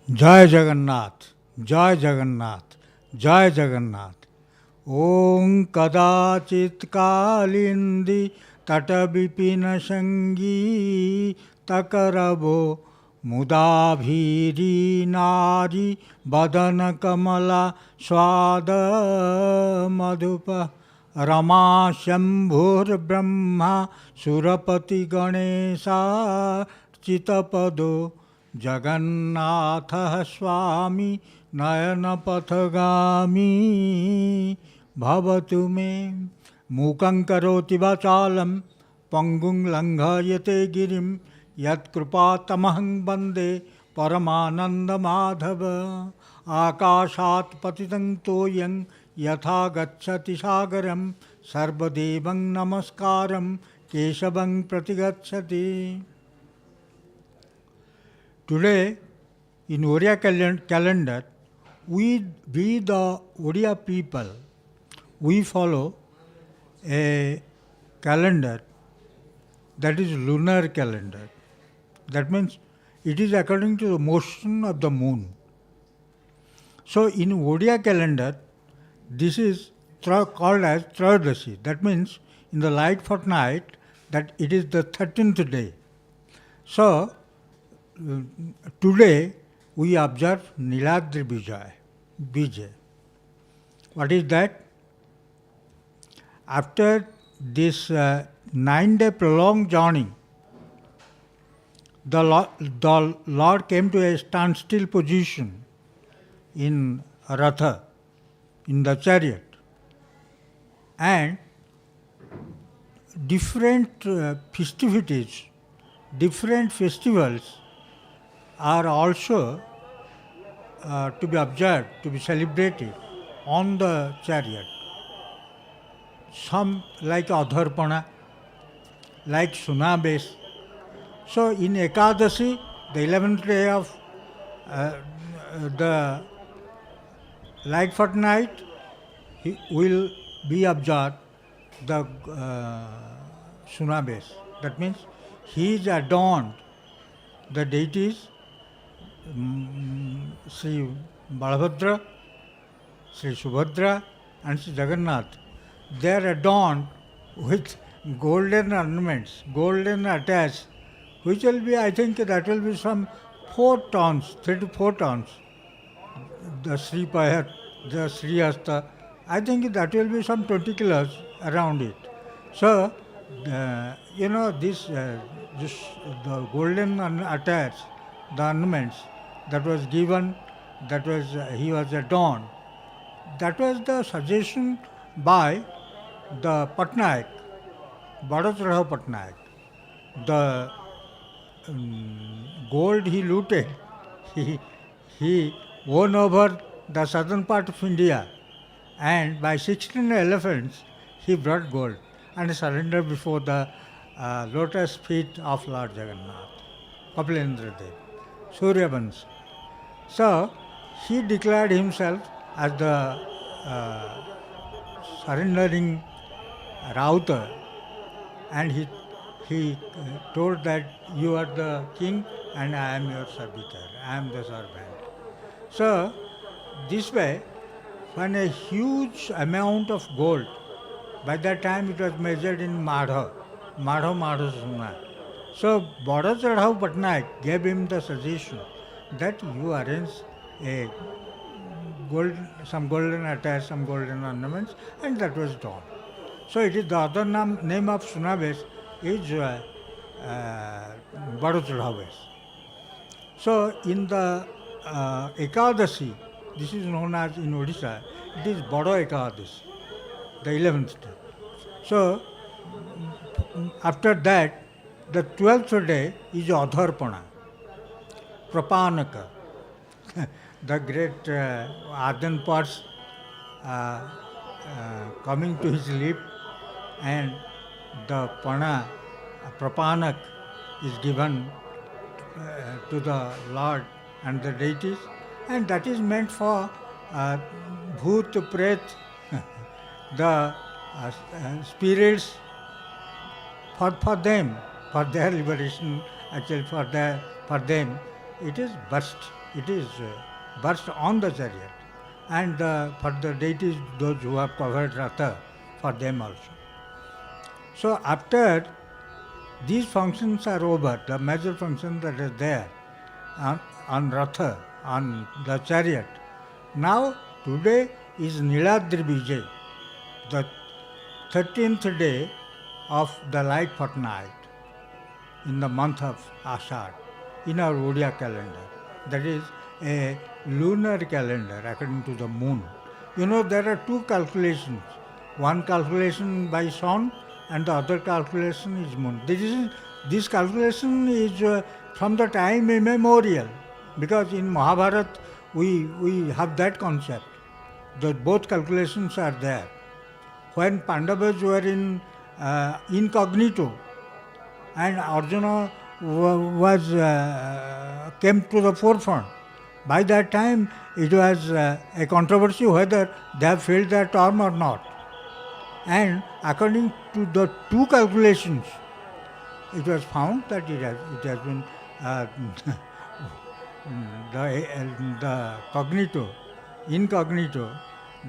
Jai Jagannath, Jai Jagannath, Jai Jagannath. Om kadachit kalindi tata vipina sangi takarabo mudabhiri nari badana kamala swada madhupa Rama Shambhur Brahma Surapati Ganesha Chitapado Jagannatha Swami Nayana Pathagami Bhavatu me Mukang Karoti Vachalam Pangung Langhayate Girim Yat Krupatamahang Bande Paramananda Madhava Akashat Patitang Toyang Yatha Gacchati Sagaram Sarvadevang Namaskaram Keshavang Pratigacchati. Today, in Oriya calendar, we the Oriya people, we follow a calendar that is lunar calendar. That means it is according to the motion of the moon. So in Oriya calendar, this is called as Trayodasi. That means in the light fortnight that it is the 13th day. So today we observe Niladri Bije. What is that? After this 9-day prolonged journey, the Lord came to a standstill position in Ratha, in the chariot. And different festivities, different festivals are also to be observed, to be celebrated on the chariot. Some like Adharpana, like Sunabes. So in Ekadasi, the 11th day of the light fortnight, will be observed the Sunabes. That means he is adorned, the deities, Sri Balabhadra, Sri Subhadra and Sri Jagannath. They are adorned with golden ornaments, golden attached, which will be, I think that will be some 4 tons, 3 to 4 tons. The Sri Payat, the Sri Hasta, I think that will be some 20 kilos around it. So, this the golden attached, the ornaments that was given, that was he was adorned. That was the suggestion by the Patnaik, Bharat Patnaik. The gold he looted, he won over the southern part of India, and by 16 elephants he brought gold and surrendered before the lotus feet of Lord Jagannath, Kapilendra Dev, Suryavansh. So he declared himself as the surrendering Rauta, and he told that you are the king and I am your servitor, I am the servant. So this way, when a huge amount of gold, by that time it was measured in Madho Suna. So Bada Chadhav Patnaik gave him the suggestion that you arrange some golden attire, some golden ornaments, and that was done. So it is the other name of Sunabes is Bada Chadhaves. So in the Ekadasi, this is known as in Odisha, it is Bada Ekadasi, the 11th day. So after that, the 12th day is Adharpana, Prapanaka, the great earthen pots coming to his lip, and the Prapanak is given to the Lord and the deities, and that is meant for Bhoot, Pret, the spirits, for them, for their liberation, actually for them, it is burst. It is burst on the chariot. And for the deities, those who have covered Ratha, for them also. So after these functions are over, the major function that is there on Ratha, on the chariot. Now today is Niladri Bije, the 13th day of the light fortnight in the month of Ashad in our Odia calendar. That is a lunar calendar according to the moon. You know, there are two calculations. One calculation by sun and the other calculation is moon. This calculation is from the time immemorial, because in Mahabharata we have that concept. Both calculations are there. When Pandavas were in incognito and Arjuna came to the forefront, by that time it was a controversy whether they have filled their term or not. And according to the two calculations, it was found that it has been the incognito,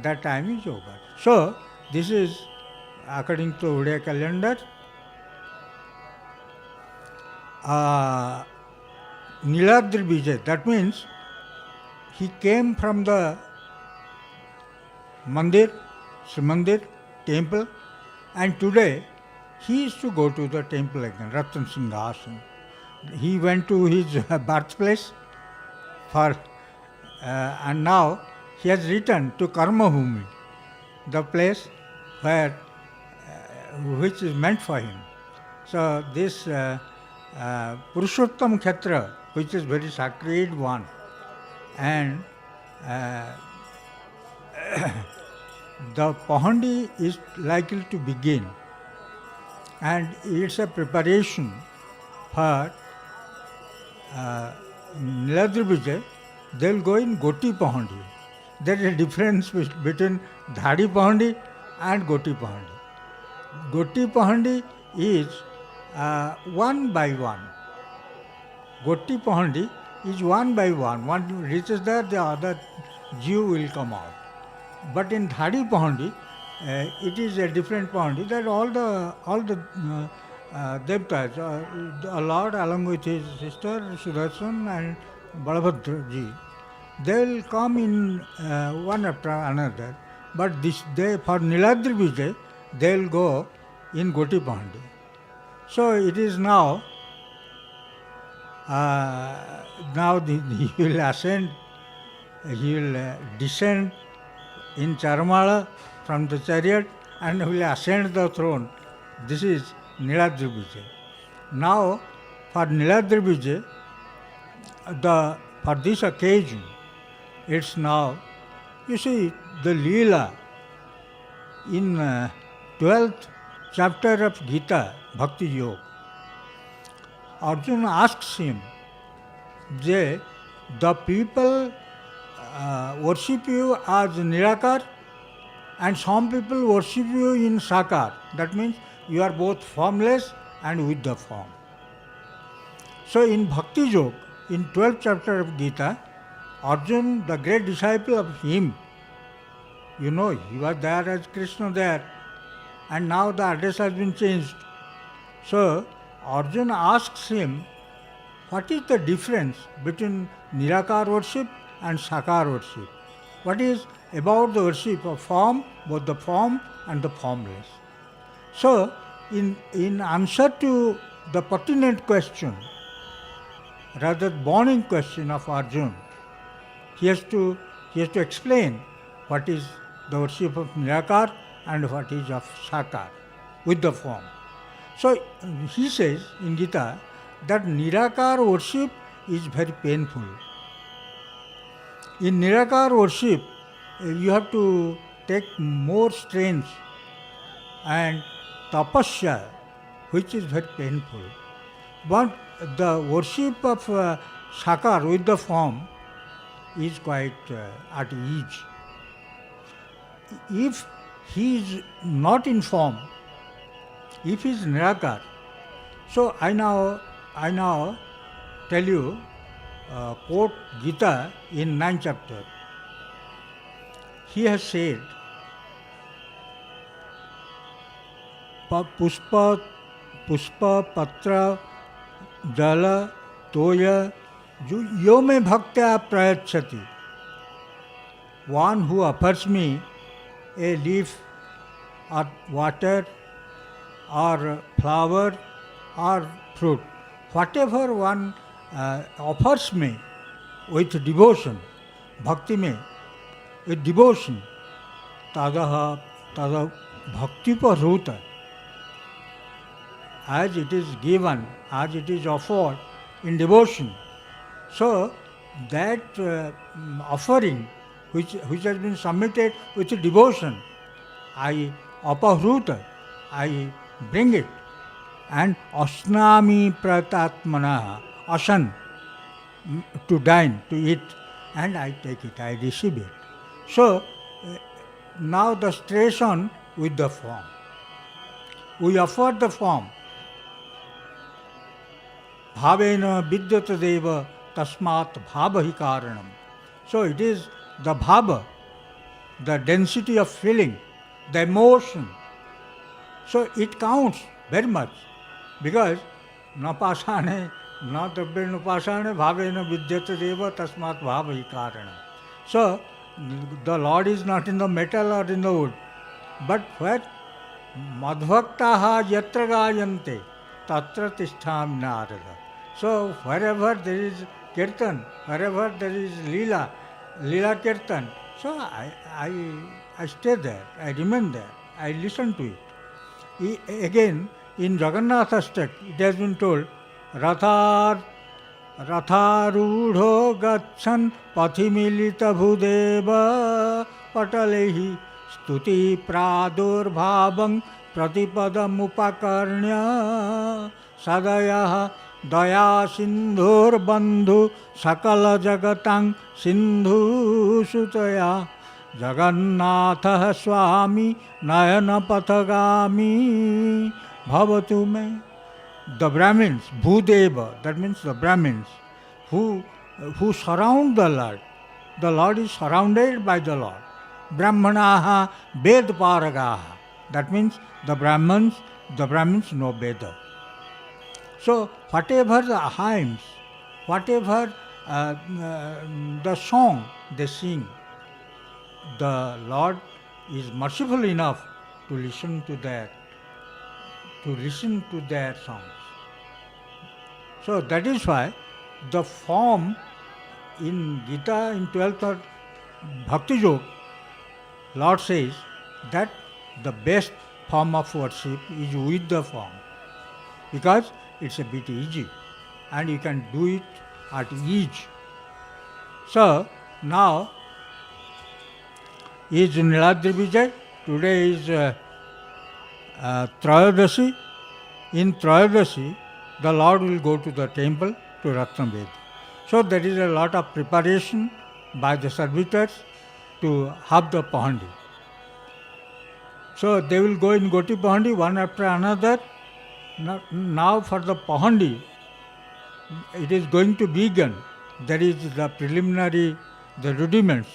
that time is over. So this is according to Odia calendar. Niladri Bije, that means he came from the Mandir, Srimandir temple, and today he is to go to the temple again, Ratan Singhasan. He went to his birthplace and now he has returned to Karma Bhumi, the place which is meant for him. So this Purushottam Kshetra, which is very sacred one, and the Pahandi is likely to begin, and it's a preparation for Niladri Bije. They will go in Goti Pahandi. There is a difference between Dhadi Pahandi and Goti Pahandi. Goti Pahandi is one by one. Goti Pahandi is one by one. One reaches there, the other Jew will come out. But in Dhadi Pahandi, it is a different Pahandi. That all the Devtas, the Lord along with his sister Sudarshan and Balabhadra ji, they will come in one after another. But this day for Niladri Bije, they will go in Goti Pahandi. So it is now. He will ascend. He will descend in Charmala from the chariot and will ascend the throne. This is Niladri Bije. Now, for Niladri Bije, for this occasion, it's now, you see, the Leela in 12th chapter of Gita, Bhakti Yoga. Arjuna asks him, the people worship you as Nirakar and some people worship you in Sakar. That means you are both formless and with the form. So in Bhakti Yoga, in 12th chapter of Gita, Arjuna, the great disciple of him, you know, he was there as Krishna there, and now the address has been changed. So Arjuna asks him, what is the difference between Nirakar worship and Sakar worship? What is about the worship of form, both the form and the formless? So, in answer to the pertinent question, rather burning question of Arjuna, he has to explain what is the worship of Nirakar and what is of Sakar with the form. So he says in Gita that Nirakar worship is very painful. In Nirakar worship, you have to take more strength and tapasya, which is very painful. But the worship of Sakar with the form is quite at ease. If he is not in form, if he is Nirakar, so I now tell you quote Gita in 9th chapter. He has said, Puspa, Puspa, Patra, Jala, Toya, Yo me bhaktya prayachati. One who offers me a leaf or water or flower or fruit, whatever one offers me with devotion, bhakti me, with devotion, tadaha bhakti parhuta, as it is given, as it is offered in devotion. So that offering which has been submitted with devotion, I apahruta, I bring it, and asnami pratatmana, asan, to dine, to eat, and I take it, I receive it. So now the station with the form. We offer the form. Bhavena vidyata deva tasmat bhavahi karanam. So it is the bhava, the density of feeling, the emotion. So it counts very much, because na pasane, na tabbena pasane, bhavena vidyata deva tasmat bhavahi karanam. So the Lord is not in the metal or in the wood, but where madhvaktaha yatra gayante tatra tistham narada. So wherever there is kirtan, wherever there is lila kirtan, so I stay there, I remain there, I listen to it. Again, in Jagannath Astak, it has been told, Rathar Ratharudho gachan pathimilita bhudeva patalehi stuti pradur bhavang pratipadam upakarnya sadayah daya sindhur bandhu sakala jagatang sindhu sutaya Jagannatha swami nayana pathagami bhavatu me. The Brahmins, Bhudeva, that means the Brahmins, who surround the Lord is surrounded by the Lord. Brahmanaha Ved Paragaha, that means the Brahmins know Veda. So whatever the hymns, whatever the song they sing, the Lord is merciful enough to listen to their songs. So that is why the form in Gita in 12th Bhakti Yoga, Lord says that the best form of worship is with the form, because it's a bit easy and you can do it at ease. So now is Niladri Bije. Today is Trayodasi. In Trayodasi, the Lord will go to the temple to Ratnaved. So there is a lot of preparation by the servitors to have the Pahandi. So they will go in Goti Pahandi one after another. Now for the Pahandi, it is going to begin. There is the preliminary, the rudiments.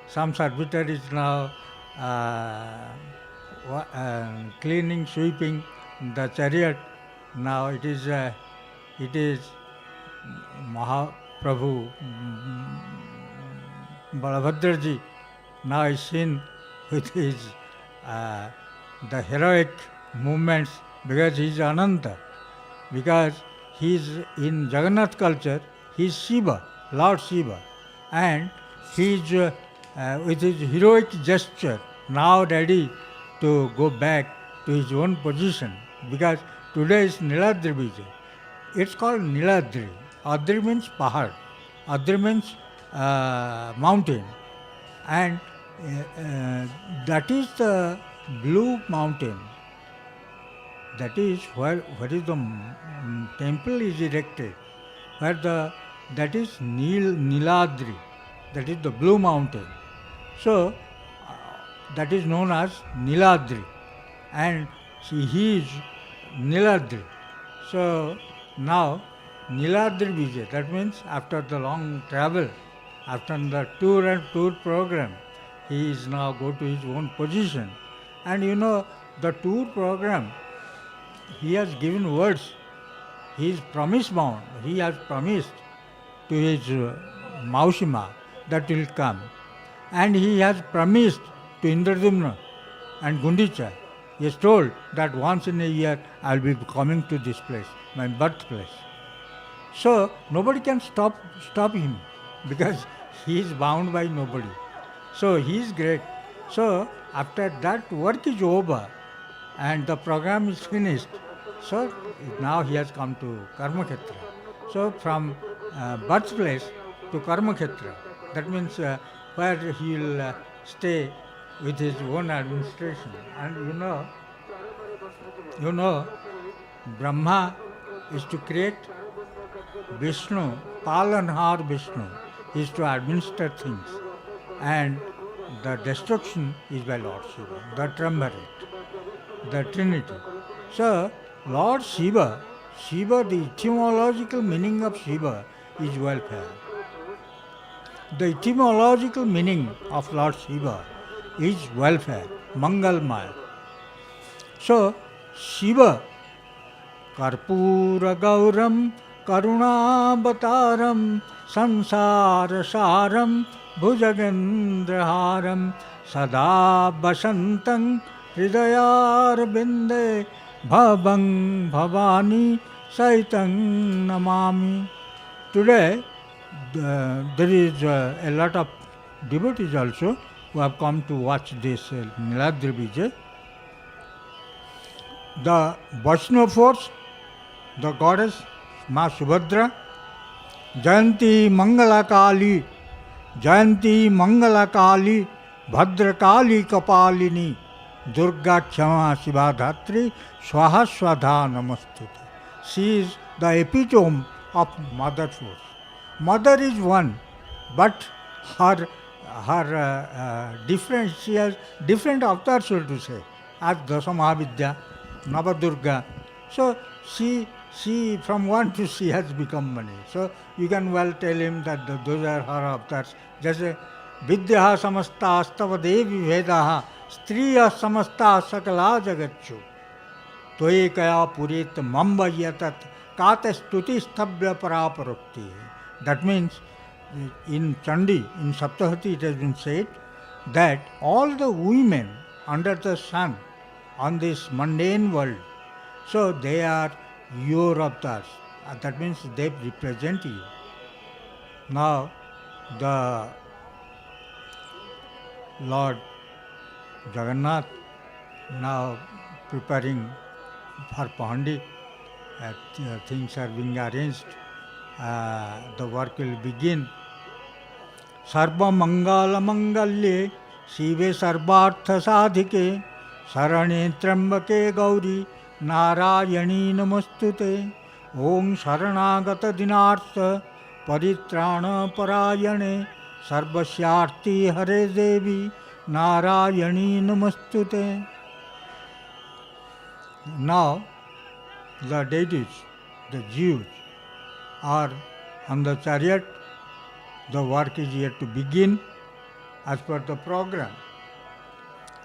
Some servitor is now cleaning, sweeping the chariot. Now it is Mahaprabhu Balabhadra ji now is seen with his the heroic movements, because he is Ananta, because he is in Jagannath culture, he is Shiva, Lord Shiva, and he is with his heroic gesture now ready to go back to his own position, because today is Niladri Bije. It's called Niladri. Adri means Pahad. Adri means mountain. And that is the blue mountain. That is where is the temple is erected. That is Niladri. That is the blue mountain. So that is known as Niladri, and he is Niladri. So now Niladri Bije, that means after the long travel, after the tour and tour program, he is now go to his own position. And the tour program, he has given words. He is promise bound. He has promised to his Maushima that will come. And he has promised to Indradumna and Gundicha. He has told that once in a year I will be coming to this place, my birthplace. So nobody can stop him because he is bound by nobody. So he is great. So after that work is over and the program is finished, so now he has come to Karma Khetra. So from birthplace to Karma Khetra, that means where he will stay with his own administration. And Brahma is to create, Vishnu, Palanhar Vishnu, is to administer things, and the destruction is by Lord Shiva, the triumvirate, the Trinity. So, Lord Shiva, the etymological meaning of Shiva is welfare. The etymological meaning of Lord Shiva is welfare, Mangalmaya. So, Shiva, Karpura Gauram, Karunabataram, Sansara Saram, Bhujagendraharam, Sada Basantam, Hridayar Binde, Bhavang Bhavani, Saitang Namami. Today, there is a lot of devotees also who have come to watch this Niladri Bije. The Vaishnava force, the goddess Ma Subhadra, Jayanti Mangala Kali, Bhadra Kali Kapalini, Durga Kshama Shiva Dhatri, Swaha Swadha Namastute. She is the epitome of mother force. Mother is one, but her different, she has different avatars, so to say, as Dasa Mahavidya, Navadurga. So she from one to she has become many. So you can well tell him that those are her avatars. Jaise Vidyaha samasta astava devi vedaha striya samasta sakala jagatchu toye kaya purit mamba yatat kate stuti stabhya paraparukti. That means in Chandi, in Saptahati it has been said that all the women under the sun on this mundane world, so they are your avatars. That means they represent you. Now, the Lord Jagannath now preparing for Pahandi. Things are being arranged. The work will begin. Sarva Mangala Mangalye Shive Sarvartha Sadhike Sarane Trambake Gauri Narayani Namastute Om Saranagata Dinartha Paritrana Parayane Sarvasyarti Hare Devi Narayani Namastute. Now the deities, the Jews, are on the chariot. The work is yet to begin as per the program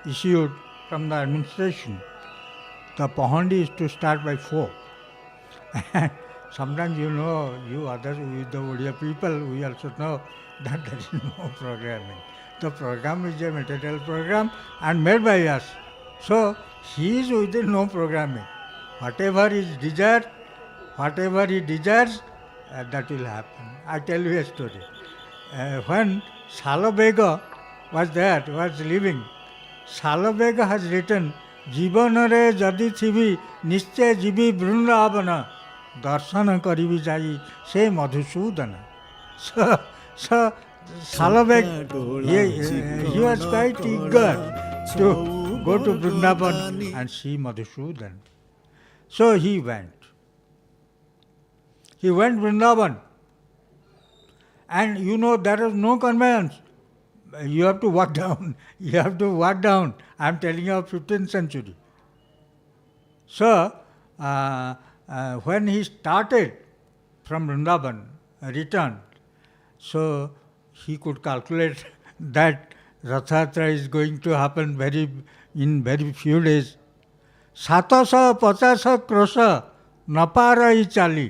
issued from the administration. The Pahandi is to start by 4. Sometimes you others, with the Odia people, we also know that there is no programming. The program is a material program and made by us. So he is within no programming. Whatever he desires, that will happen. I tell you a story. When Salabega was living, Salabega has written, Jibanare jadi thibi nishche jibi Vrindavana darsana karibi jai se Madhusudana. So Salabeg, he was quite eager to go to Vrindavan and see Madhusudan. So he went. He went Vrindavan. And there is no conveyance. You have to walk down. I am telling you of 15th century. So, when he started from Vrindavan, returned, so he could calculate that Rath Yatra is going to happen in very few days. 750 କ୍ରୋଶ ନପାର ଇ ଚାଲି,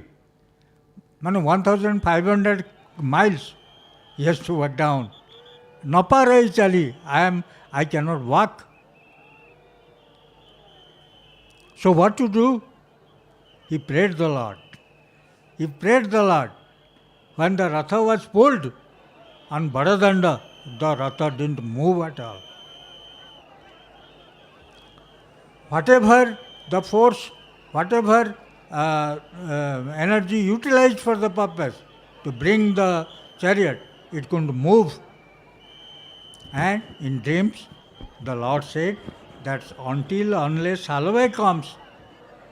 ମାନେ 1500 miles he has to walk down. Napa rai chali, I cannot walk. So what to do? He prayed the Lord. He prayed the Lord. When the Ratha was pulled on Badadanda, the Ratha didn't move at all. Whatever the force, whatever energy utilized for the purpose to bring the chariot, it couldn't move. And in dreams, the Lord said that unless Salve comes,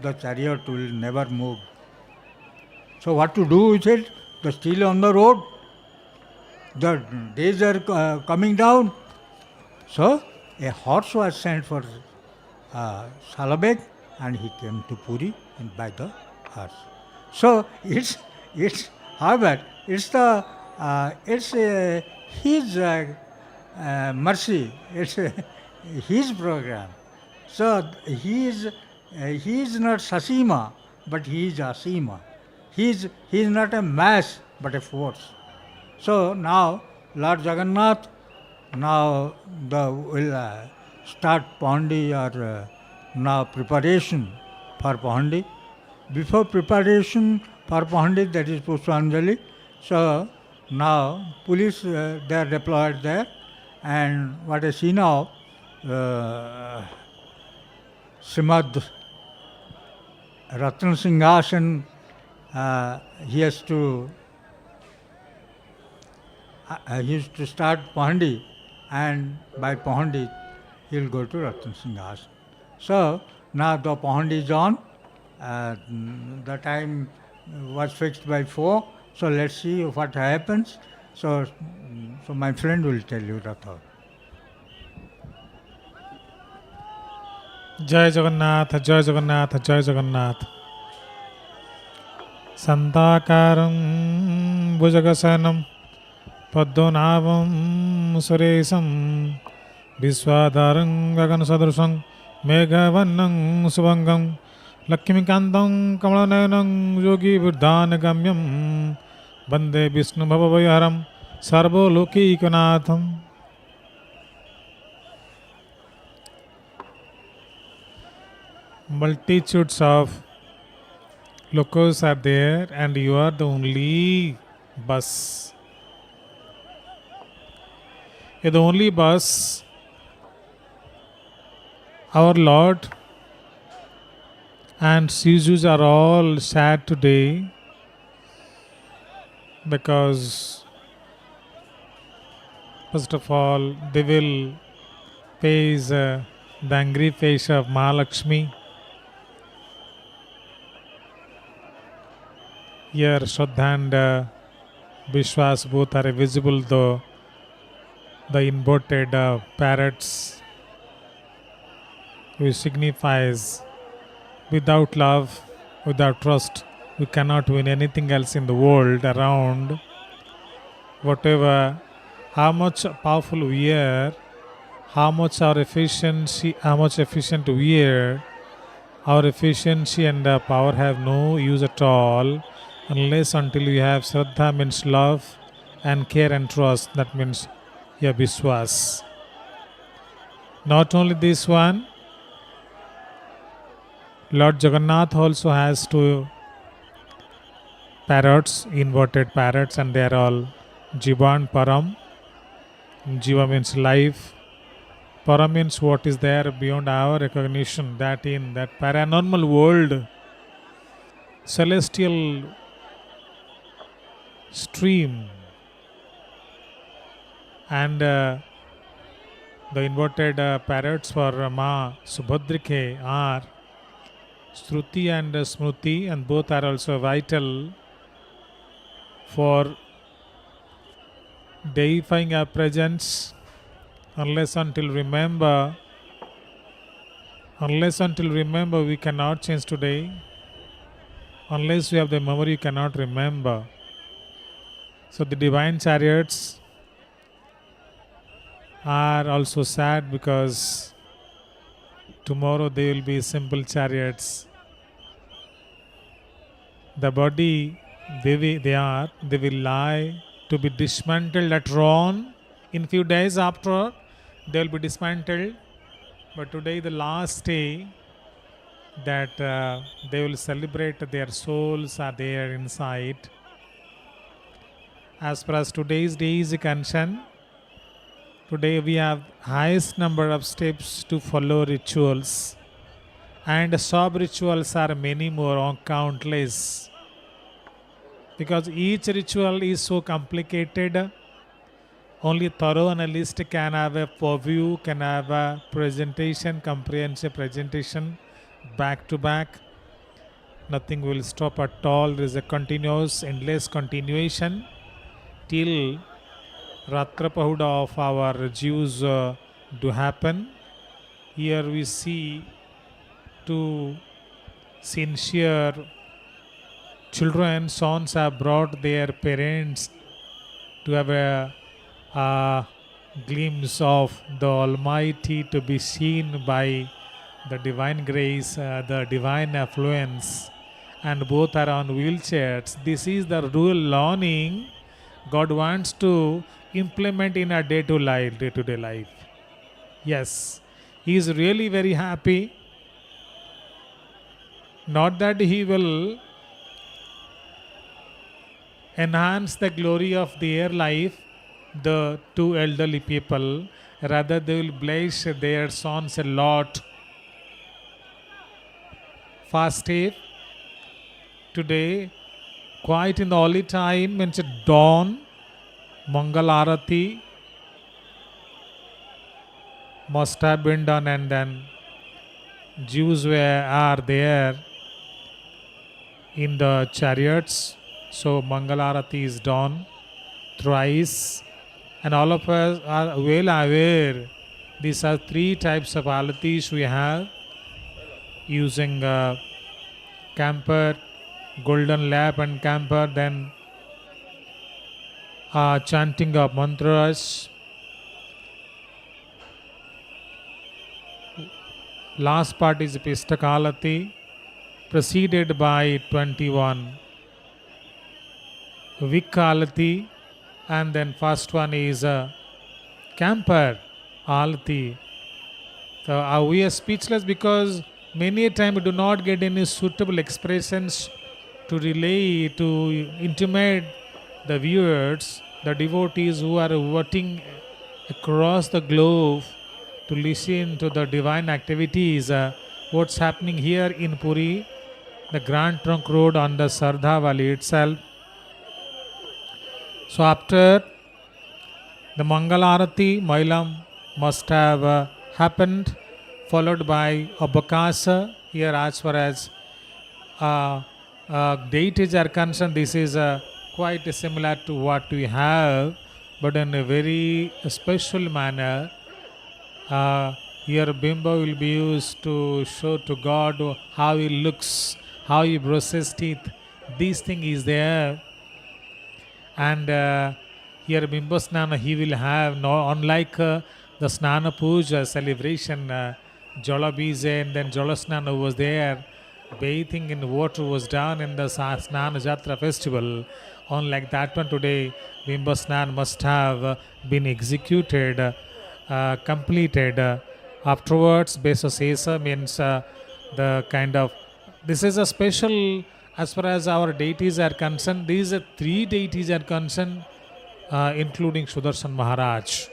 the chariot will never move. So what to do with it? The still on the road. The days are coming down. So a horse was sent for Salabek, and he came to Puri by the horse. So it's however it's his mercy. It's his program. So he is not Sasima, but he is Asima. He is not a mass, but a force. So now Lord Jagannath now will start Pandi or now preparation for Pandi. Before preparation for Pandi, that is Pushpanjali. So now police they are deployed there, and what I see now, Srimad Ratna Singhasan, he has to start Pandi, and by Pandi he will go to Ratna Singhasan. So now the Pandi is on. The time was fixed by 4. So let's see what happens. So my friend will tell you that all. Jai Jagannath, Jai Jagannath, Jai Jagannath. Santakaram Bhujagasanam Paddonavam Suresam Viswadaram Gagan Sadrusam Megavannam Subangam Lakshmikantam Kamalayanam Yogi Buddhanagamyam Bande Vishnu Bhavavayaram Sarvo Loki Ikanatham. Multitudes of locos are there, and you are the only bus. You are the only bus. Our Lord and Srijus are all sad today because, first of all, they will face the angry face of Mahalakshmi. Here, Shraddha and Vishwas both are visible, though the inverted parrots, which signifies without love, without trust, we cannot win anything else in the world around. Whatever, how much powerful we are, how much efficient we are, our efficiency and power have no use at all unless until you have Shraddha, means love and care and trust, that means your Vishwas. Not only this one, Lord Jagannath also has 2 parrots, inverted parrots, and they are all Jiva and Param. Jiva means life. Param means what is there beyond our recognition, that in that paranormal world, celestial stream, and the inverted parrots for Ma Subhadrike are Shruti and Smruti, and both are also vital for deifying our presence. Unless until remember, we cannot change today. Unless you have the memory, you cannot remember. So the divine chariots are also sad because tomorrow they will be simple chariots. The body they will lie to be dismantled at Ron. In few days after, they will be dismantled. But today, the last day that they will celebrate, their souls are there inside. As far as today's day is concerned, today we have highest number of steps to follow rituals, and sub rituals are many more, on countless. Because each ritual is so complicated, only thorough analyst can have a purview, can have a presentation, comprehensive presentation, back to back. Nothing will stop at all. There is a continuous, endless continuation till Ratra Pahuda of our Jews do happen. Here we see two sincere children, sons have brought their parents to have a glimpse of the Almighty, to be seen by the divine grace, the divine affluence, and both are on wheelchairs. This is the real learning God wants to implement in our day-to-day life. Yes, He is really very happy. Not that He will enhance the glory of their life, the two elderly people, rather they will bless their sons a lot. Fasted today, quite in the early time, when it's dawn, Mangal Arati must have been done, and then Jews are there in the chariots. So Mangal Arati is done thrice, and all of us are well aware these are three types of aratis we have, using camper, golden lamp and camper, then chanting of mantras. Last part is Pistakalati, preceded by 21 Vikalati, and then first one is camper Alati. So we are speechless because many a time we do not get any suitable expressions to relay, to intimate the viewers, the devotees who are voting across the globe to listen to the divine activities, what's happening here in Puri, the Grand Trunk Road on the Sardha Valley itself. So after the Mangal Arati, Mailam must have happened, followed by Abakasa. Here as far as deities are concerned, this is quite similar to what we have, but in a very special manner. Here Bimba will be used to show to God how he looks, how he brushes teeth. This thing is there. And here Bimba Snana he will have, no, unlike the Snana Puja celebration, Jala Bije and then Jala Snana was there, bathing in water was done in the Snana Jatra festival. Unlike that one, today Bimba Snan must have been executed, completed. Afterwards, Besasesa means the kind of, this is a special as far as our deities are concerned. These are three deities are concerned, including Sudarshan Maharaj.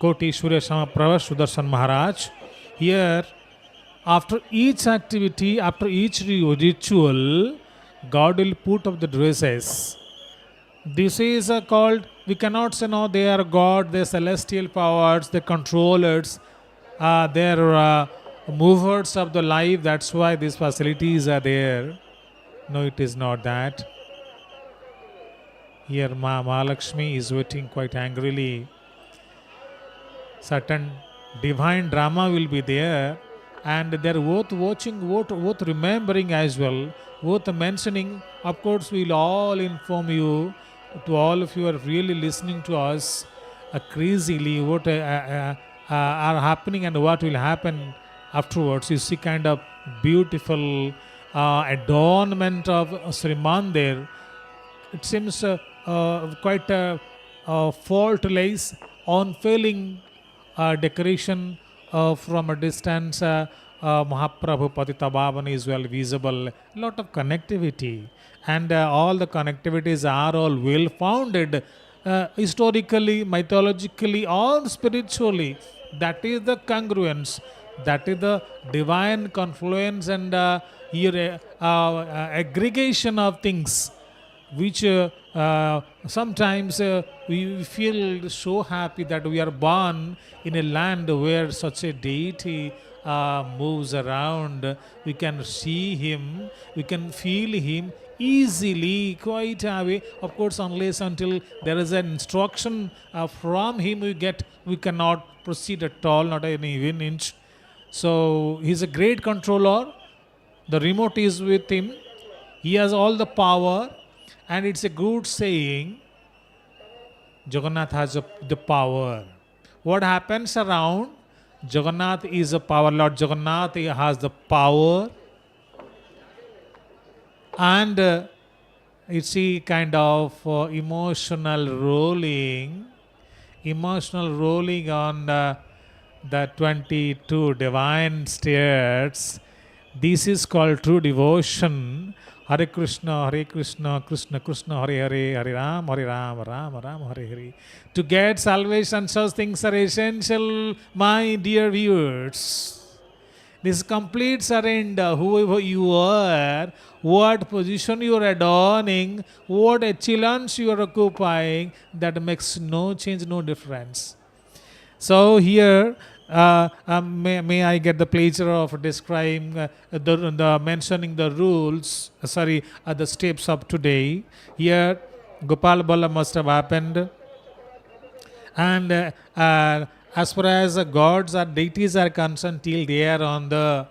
Koti Surya Samaprava Sudarshan Maharaj. Here, after each activity, after each ritual, God will put up the dresses. This is called, we cannot say no, they are God, they are celestial powers, the controllers, they are movers of the life, that's why these facilities are there. No, it is not that. Here Mahalakshmi is waiting quite angrily. Certain divine drama will be there. and they're both watching, both remembering as well, both mentioning. Of course, we'll all inform you, to all of you are really listening to us crazily, what are happening and what will happen afterwards. You see kind of beautiful adornment of Srimandir. It seems quite a faultless, unfailing decoration from a distance. Mahaprabhu Patita Bhavan is well visible. Lot of connectivity, and all the connectivities are all well founded, historically, mythologically, or spiritually. That is the congruence. That is the divine confluence and here aggregation of things, which sometimes we feel so happy that we are born in a land where such a deity moves around. We can see him, we can feel him easily, quite away. Of course, unless until there is an instruction from him, we cannot proceed at all, not even inch. So he's a great controller. The remote is with him. He has all the power. And it's a good saying, Jagannath has the power. What happens around, Jagannath is a power. Lord Jagannath has the power. And you see kind of emotional rolling on the 22 divine stairs. This is called true devotion. Hare Krishna, Krishna Krishna, Hare Hare, Hare Ram, Ram Ram, Hare Hare. To get salvation, such things are essential, my dear viewers. This complete surrender, whoever you are, what position you are adorning, what echelons you are occupying, that makes no change, no difference. So here, may I get the pleasure of describing the mentioning the rules, the steps of today. Here, Gopal Bala must have happened. And as far as gods or deities are concerned, till they are on the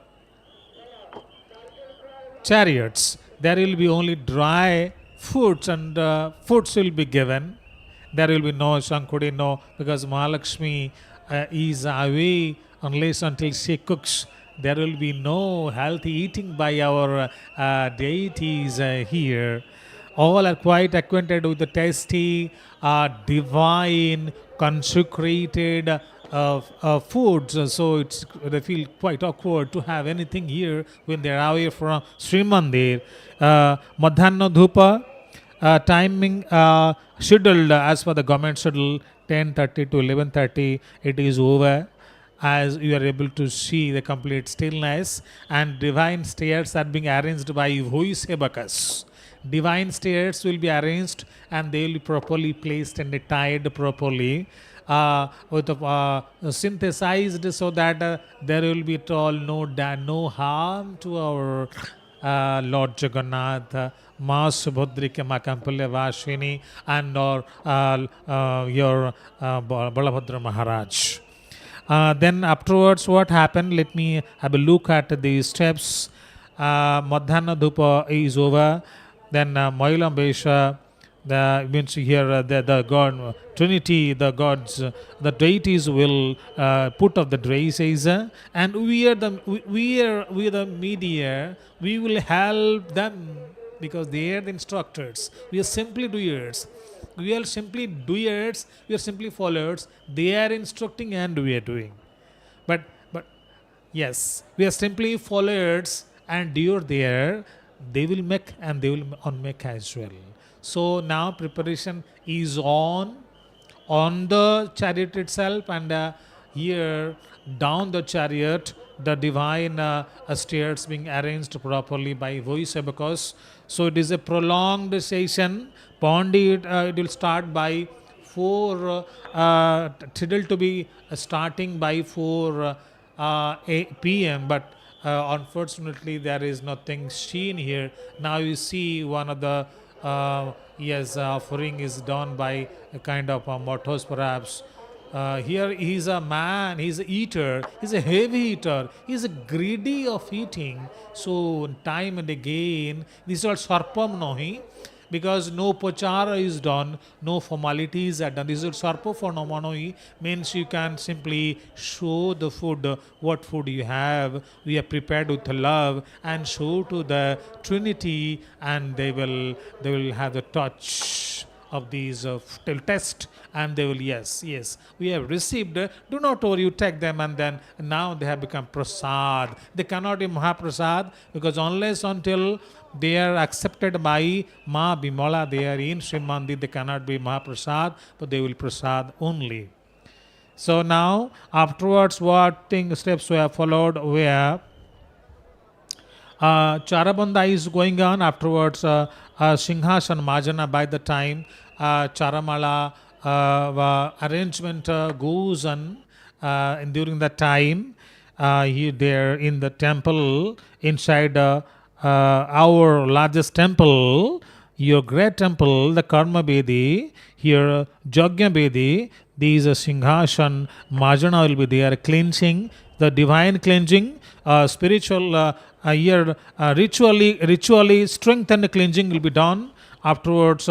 chariots, there will be only dry foods, and foods will be given. There will be no Shankudi, no, because Mahalakshmi is away unless until she cooks. There will be no healthy eating by our deities here. All are quite acquainted with the tasty, divine, consecrated foods. So they feel quite awkward to have anything here when they are away from Srimandir. Madhyanna Dhupa timing scheduled as per the government schedule, 10:30 to 11:30. It is over. As you are able to see the complete stillness, and divine stairs are being arranged by Voisevakas. Divine stairs will be arranged and they will be properly placed and tied properly, synthesized, so that there will be at all no harm to our Lord Jagannath, Ma Subhadrika Ma Kampalya Vashini, and or your Balabhadra Maharaj. Then afterwards, what happened? Let me have a look at the steps. Madhyana Dhupa is over. Then Mailam Besha, means here the God Trinity, the gods, the deities will put up the dresses, and we are the media. We will help them because they are the instructors. We are simply doers. We are simply doers. We are simply followers. They are instructing and we are doing. But yes, we are simply followers and you are there. They will make and they will unmake as well. So now preparation is on the chariot itself, and here down the chariot, the divine stairs being arranged properly by Voisevakas. So it is a prolonged session. Pandit, it will start by 4, scheduled to be starting by 4 p.m. But unfortunately, there is nothing seen here. Now you see one of the offering is done by a kind of mottos perhaps. Here he is a man, he is an eater, he is a heavy eater, he is greedy of eating. So time and again, this is all sarpam nohi, because no pachara is done, no formalities are done. This is sarpa for nomanoi, means you can simply show the food, what food you have, we are prepared with love, and show to the Trinity, and they will have the touch of these test, and they will, yes, we have received, do not worry, you take them, and then now they have become prasad. They cannot be Mahaprasad, because unless until they are accepted by Ma Bimala, they are in Srimandir, they cannot be Mahaprasad, but they will prasad only. So now afterwards, what steps we have followed, where Charabanda is going on. Afterwards, Singhasan Majana, by the time Charamala arrangement goes on, and during that time, there in the temple, inside our largest temple, your great temple, the Karma Bedi, here Jagya Bedi, these Singhasan Majana will be there, cleansing, the divine cleansing, spiritual here ritually strength and cleansing will be done. Afterwards,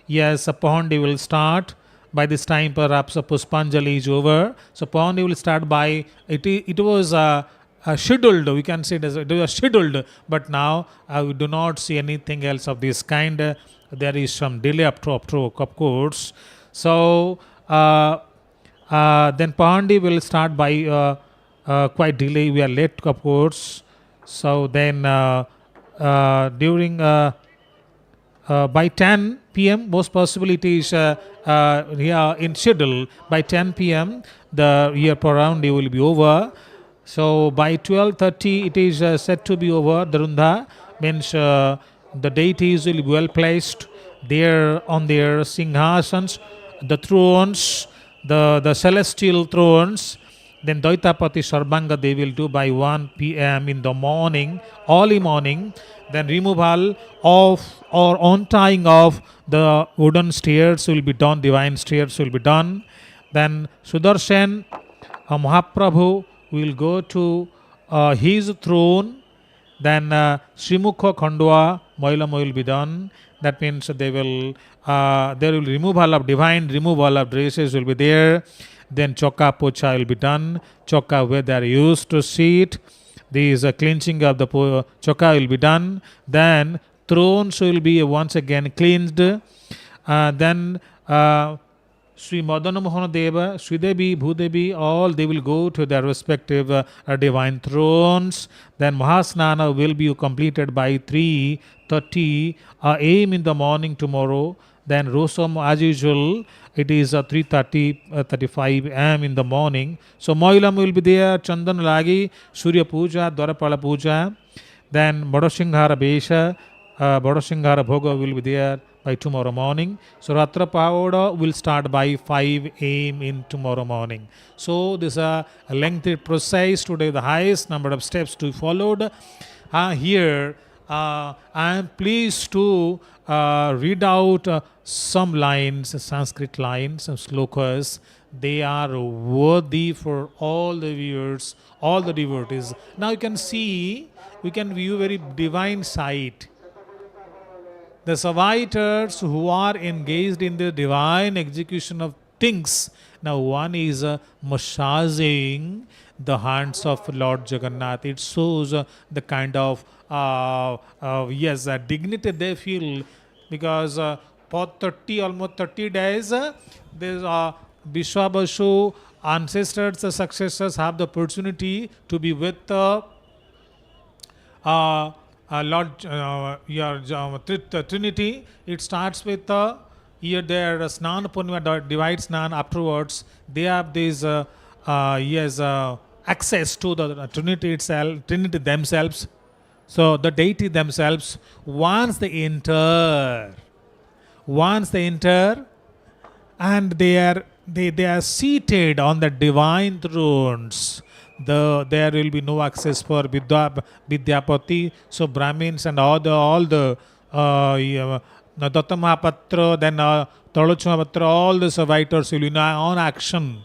yes, Pahandi will start. By this time, perhaps Puspanjali is over. So Pahandi will start by, it was scheduled, we can say it was scheduled, but now we do not see anything else of this kind. There is some delay up to of course. So then Pahandi will start by quite delay, we are late of course. So then during by 10 p.m. most possibilities in schedule, by 10 p.m. the year Paraundi will be over. So by 12:30 it is said to be over. Darunda means the deities will be well placed there on their singhasans, the thrones, the celestial thrones. Then Daitapati Sarbanga they will do by 1 p.m. in the morning, early morning. Then removal of or untying of the wooden stairs will be done, divine stairs will be done. Then Sudarshan Mahaprabhu will go to his throne. Then Srimukha Khandwa Moilam will be done. That means there will removal of divine removal of dresses will be there. Then Chokka Pocha will be done. Chokka where they are used to sit. These cleansing of the Chokka will be done. Then thrones will be once again cleansed. Then Sri Madana Mohana Deva, Sridevi, Bhudevi, all they will go to their respective divine thrones. Then Mahasnana will be completed by 3:30 a.m. in the morning tomorrow. Then Rosam, as usual, it is 3:35 am in the morning. So Moilam will be there, Chandan Lagi, Surya Puja, Dwarapala Puja. Then Bodoshinghara Besha, Bodoshinghara Bhoga will be there by tomorrow morning. So Ratra Pavoda will start by 5 am in tomorrow morning. So this is a lengthy process today, the highest number of steps to be followed. Here I am pleased to read out some lines, Sanskrit lines, some slokas. They are worthy for all the viewers, all the devotees. Now you can see, we can view very divine sight. The Savaiters who are engaged in the divine execution of things. Now one is massaging the hands of Lord Jagannath. It shows the kind of dignity they feel, because for almost 30 days, these Vishwabashu ancestors, successors have the opportunity to be with Lord Trinity. It starts with here their Snan Punima, divide Snan. Afterwards, they have this access to the Trinity itself, Trinity themselves. So the deity themselves, once they enter, and they are seated on the divine thrones. There will be no access for Vidyapati. So Brahmins and all the Now, Datta Mahapatra, then Talochu Mahapatra, all these writers will be on action.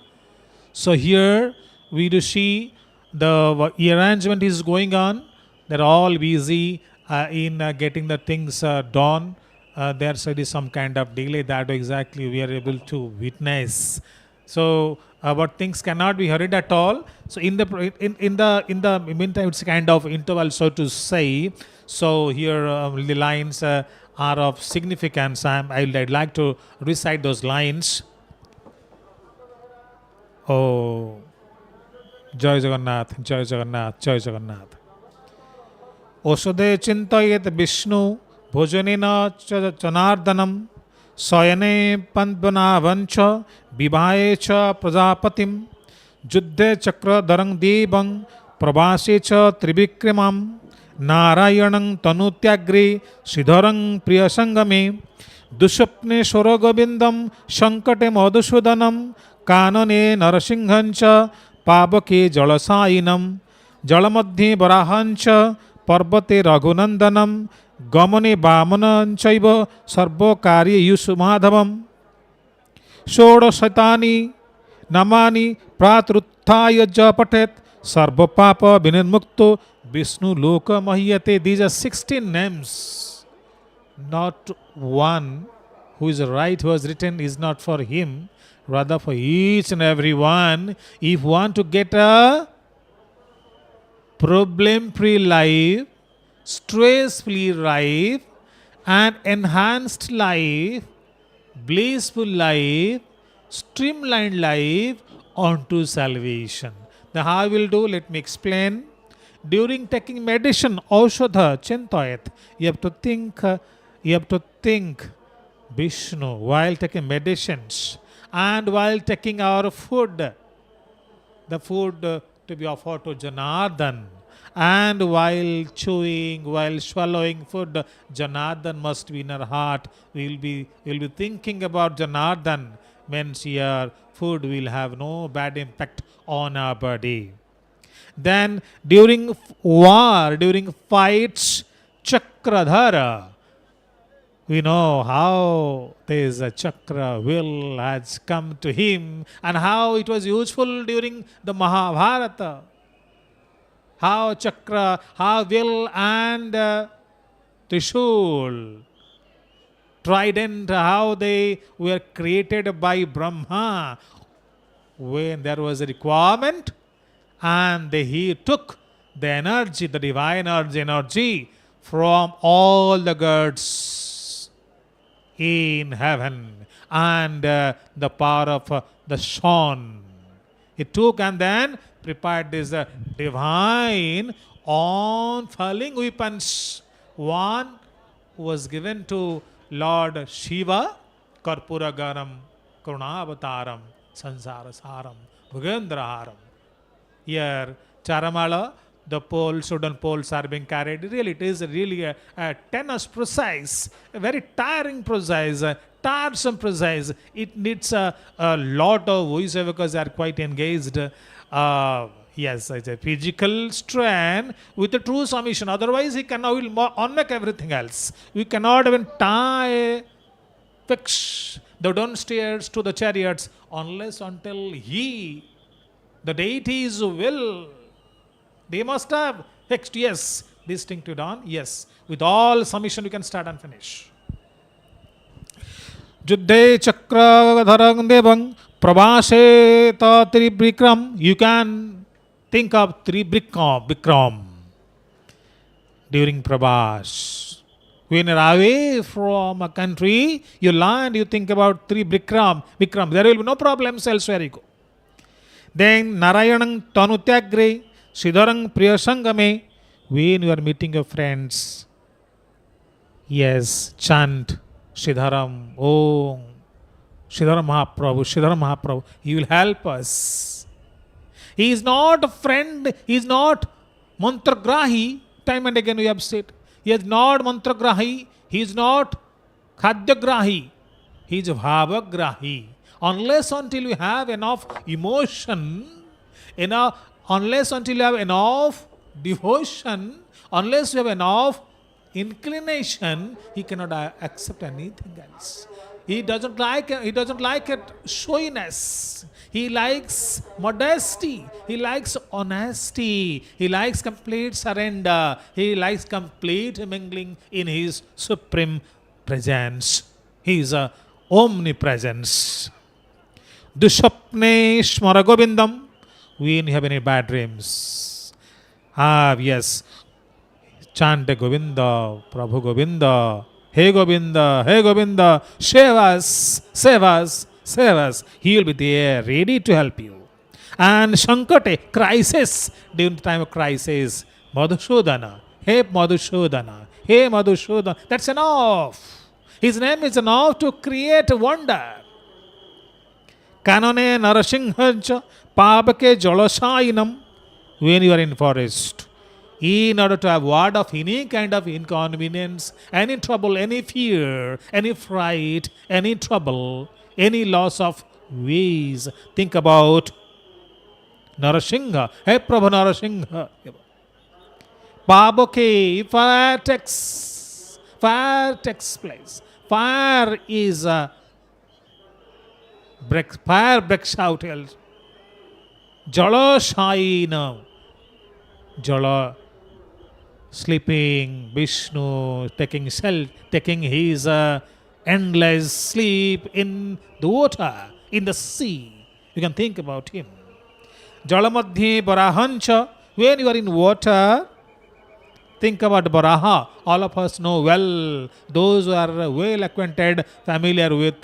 So here we do see the arrangement is going on. They're all busy in getting the things done. There is some kind of delay that exactly we are able to witness. So, but things cannot be hurried at all. So, in the meantime, it's a kind of interval, so to say. So here the lines are of significance. I'd like to recite those lines. Oh, Jai Jagannath, Jai Jagannath, Jai Jagannath. Osode chintayet Vishnu bhojanena chanardanam sayane pandvanavancha vivaye cha prajapatim juddhe chakra darang devang prabhase cha trivikramam narayanang tanutyagre siddharang priyasangame दुष्वप्ने स्वरगोविंदम संकटे मधुसूदनम कानने नरसिंहंच पावके जलसायिनम जलमध्ये वराहंच पर्वते रघुनंदनम गमने वामनंचैव सर्वकार्ये युष्माधवम षोडशतानि नामानि प्रातरुत्थाय च पठेत् सर्वपाप विनिर्मुक्तो विष्णु लोक मह्यते. These are 16 names. Not one who is right, who has written, is not for him, rather for each and every one. If want to get a problem-free life, stress-free life, and enhanced life, blissful life, streamlined life onto salvation. Now how I will do? Let me explain. During taking medicine, Aushadha, Chintayat, you have to think Vishnu while taking medicines and while taking our food, the food to be offered to Janardhan, and while chewing, while swallowing food, Janardhan must be in our heart. We'll be thinking about Janardhan. Means here food will have no bad impact on our body. Then during war, during fights, Chakradhara, we know how this chakra will has come to him and how it was useful during the Mahabharata. How chakra, how will and Trishul, trident, how they were created by Brahma when there was a requirement, and he took the energy, the divine energy from all the gods in heaven and the power of the sun. He took and then prepared this divine on-falling weapons. One was given to Lord Shiva, Karpuragaram, Karunavataram, Sansarasaram, Bhugendraharam. Here, Charamala, the poles, wooden poles are being carried. Really, it is really a tenuous process, a very tiring process, a tiresome process. It needs a lot of voice because they are quite engaged. Yes, it's a physical strain with a true submission. Otherwise, he will unmake everything else. We cannot even fix the downstairs to the chariots unless until the deity's will. They must have fixed, yes, this thing to be done, yes. With all submission, we can start and finish. Juddhe chakra dharang devang prabhase ta tribrikram. You can think of Bikram during Prabhas. When you are away from a country, you land, you think about Bikram. There will be no problems elsewhere you go. Then Narayanang Tanutyagre, Siddharang Priyasangame. When you are meeting your friends, yes, chant Siddharam, Om, Siddharam Mahaprabhu, he will help us. He is not a friend, he is not mantragrahi. Time and again we have said. He is not mantragrahi, he is not khadyagrahi, he is bhavagrahi. Unless until you have enough emotion, unless until you have enough devotion, unless you have enough inclination, he cannot accept anything else. He doesn't like it showiness. He likes modesty. He likes honesty. He likes complete surrender. He likes complete mingling in his supreme presence. He is a omnipresence. Dushapne Shmara Govindam. When you have any bad dreams. Yes. Chant Govinda, Prabhu Govinda, Hey Govinda, Hey Govinda, save us, save us, save us. He will be there, ready to help you. And Shankate, crisis, during the time of crisis, Madhusudana, Hey Madhusudana, Hey Madhusudana, that's enough. His name is enough to create wonder. Kanone Narasinghancha, Pabake Jolosainam, when you are in forest. In order to have word of any kind of inconvenience, any trouble, any fear, any fright, any trouble, any loss of ways, think about Narasingha. Hey Prabhu Narasingha. Baboke, fire takes place. Fire is fire breaks out. Jala Shaina. Jala sleeping, Vishnu taking his endless sleep in the water, in the sea. You can think about him. Jalamadhye Barahancha, when you are in water, think about Baraha. All of us know well, those who are well acquainted, familiar with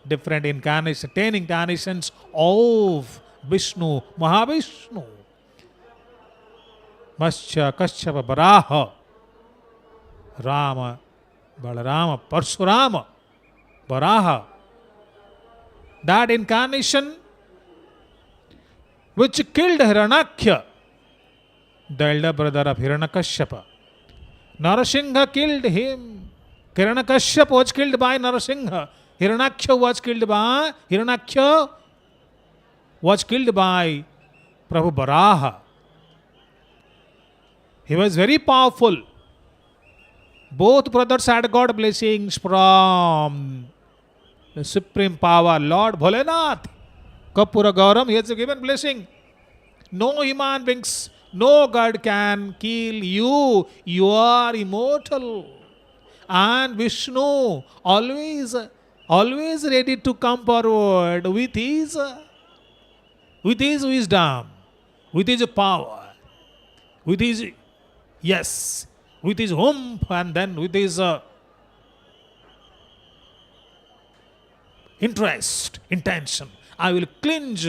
different incarnations, 10 incarnations of Vishnu, Mahavishnu. Mascha, Kashyapa, Baraha, Rama, Balarama, Parshurama, Baraha. That incarnation which killed Hiranyakya, the elder brother of Hiranyakashyapa. Narasingha killed him. Hiranyakashyapa was killed by Narasingha. Hiranyakya was killed by Prabhu Baraha. He was very powerful. Both brothers had got blessings from the supreme power, Lord Bholenath. Kapura Gauram, he has given blessing. No human beings, no God can kill you. You are immortal. And Vishnu always ready to come forward with his wisdom, with his power, with his with his oomph, and then with his interest, intention. I will cleanse,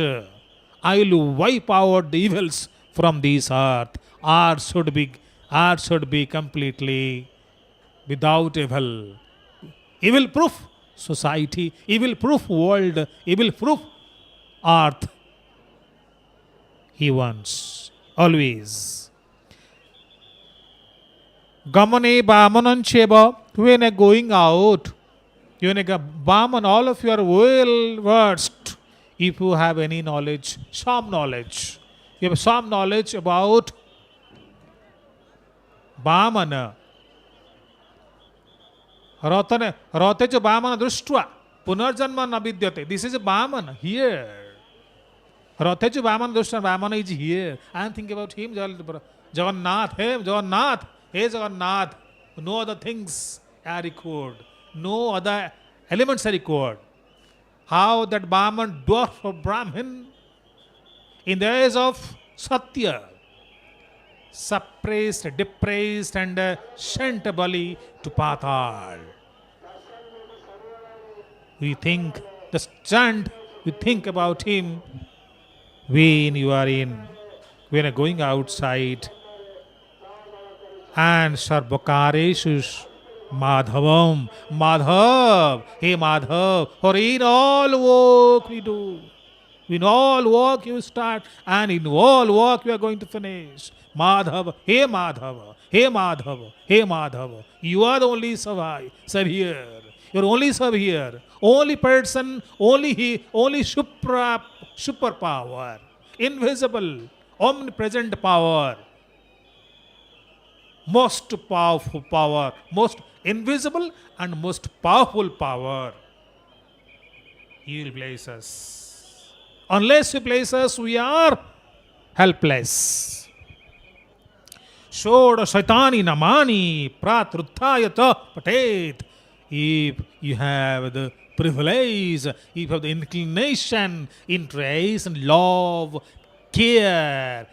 I will wipe out the evils from this earth. Earth should be completely without evil. Evil proof society, evil proof world, evil proof earth. He wants always. Gamane Bamanancheba, when a going out, you Baman, all of you are well versed. If you have any knowledge, some knowledge, you have some knowledge about Bamana. Ratecha Bamana Drushtra, Punarjanma Nabidyate. This is a Bamana here. Ratecha Bamana Drushtra, Bamana is here. I am thinking about him, Jagannath, hey Jagannath. Hey Jagannath, no other things are required, no other elements are required. How that Brahman, dwarf of Brahmin, in the days of Satya, suppressed, depressed, and sent Bali to Patal. We think the stunt, we think about him when you are going outside. And Sarvakareshu Madhavam, Madhav, hey Madhav, for in all work we do. In all work you start, and in all work you are going to finish. Madhava, hey Madhava, hey Madhava, hey Madhava. You are the only serve here. You are only serve here. Only person, only he, only super power, invisible, omnipresent power. most powerful power, most invisible and most powerful power. He will bless us. Unless He blesses us, we are helpless. Shoda Shaitani Namani Pratruthaya Patet. If you have the privilege, if you have the inclination, interest, and love, care,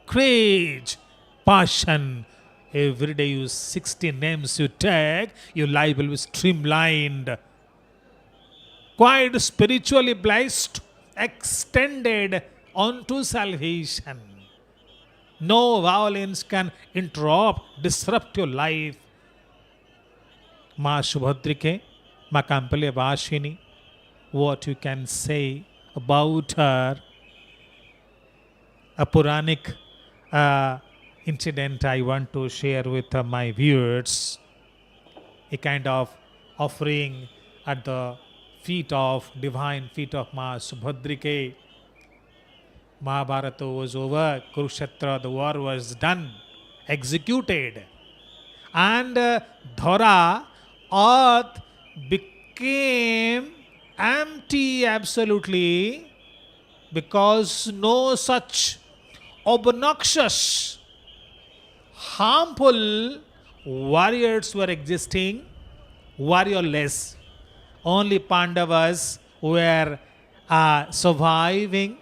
courage, passion, every day you 60 names you take, your life will be streamlined, quite spiritually blessed, extended unto salvation. No violence can interrupt, disrupt your life. Ma Subhadrike, Ma Kampalya Vashini, what you can say about her? A Puranic incident I want to share with my viewers. A kind of offering at the divine feet of Ma Subhadrike. Mahabharata was over, Kurukshetra, the war was done, executed. And Dhara, earth became empty absolutely, because no such obnoxious, harmful warriors were existing, warriorless. Only Pandavas were surviving.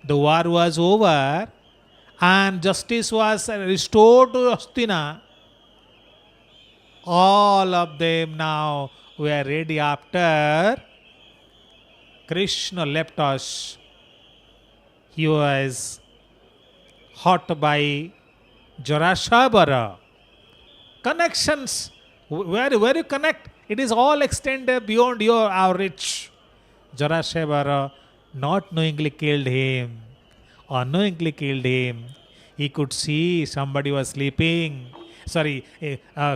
The war was over and justice was restored to Hastina. All of them now were ready after Krishna left us. He was hurt by Jarashabara. Connections, where you connect, it is all extended beyond our reach. Jarashabara not knowingly killed him, unknowingly killed him. He could see somebody was sleeping.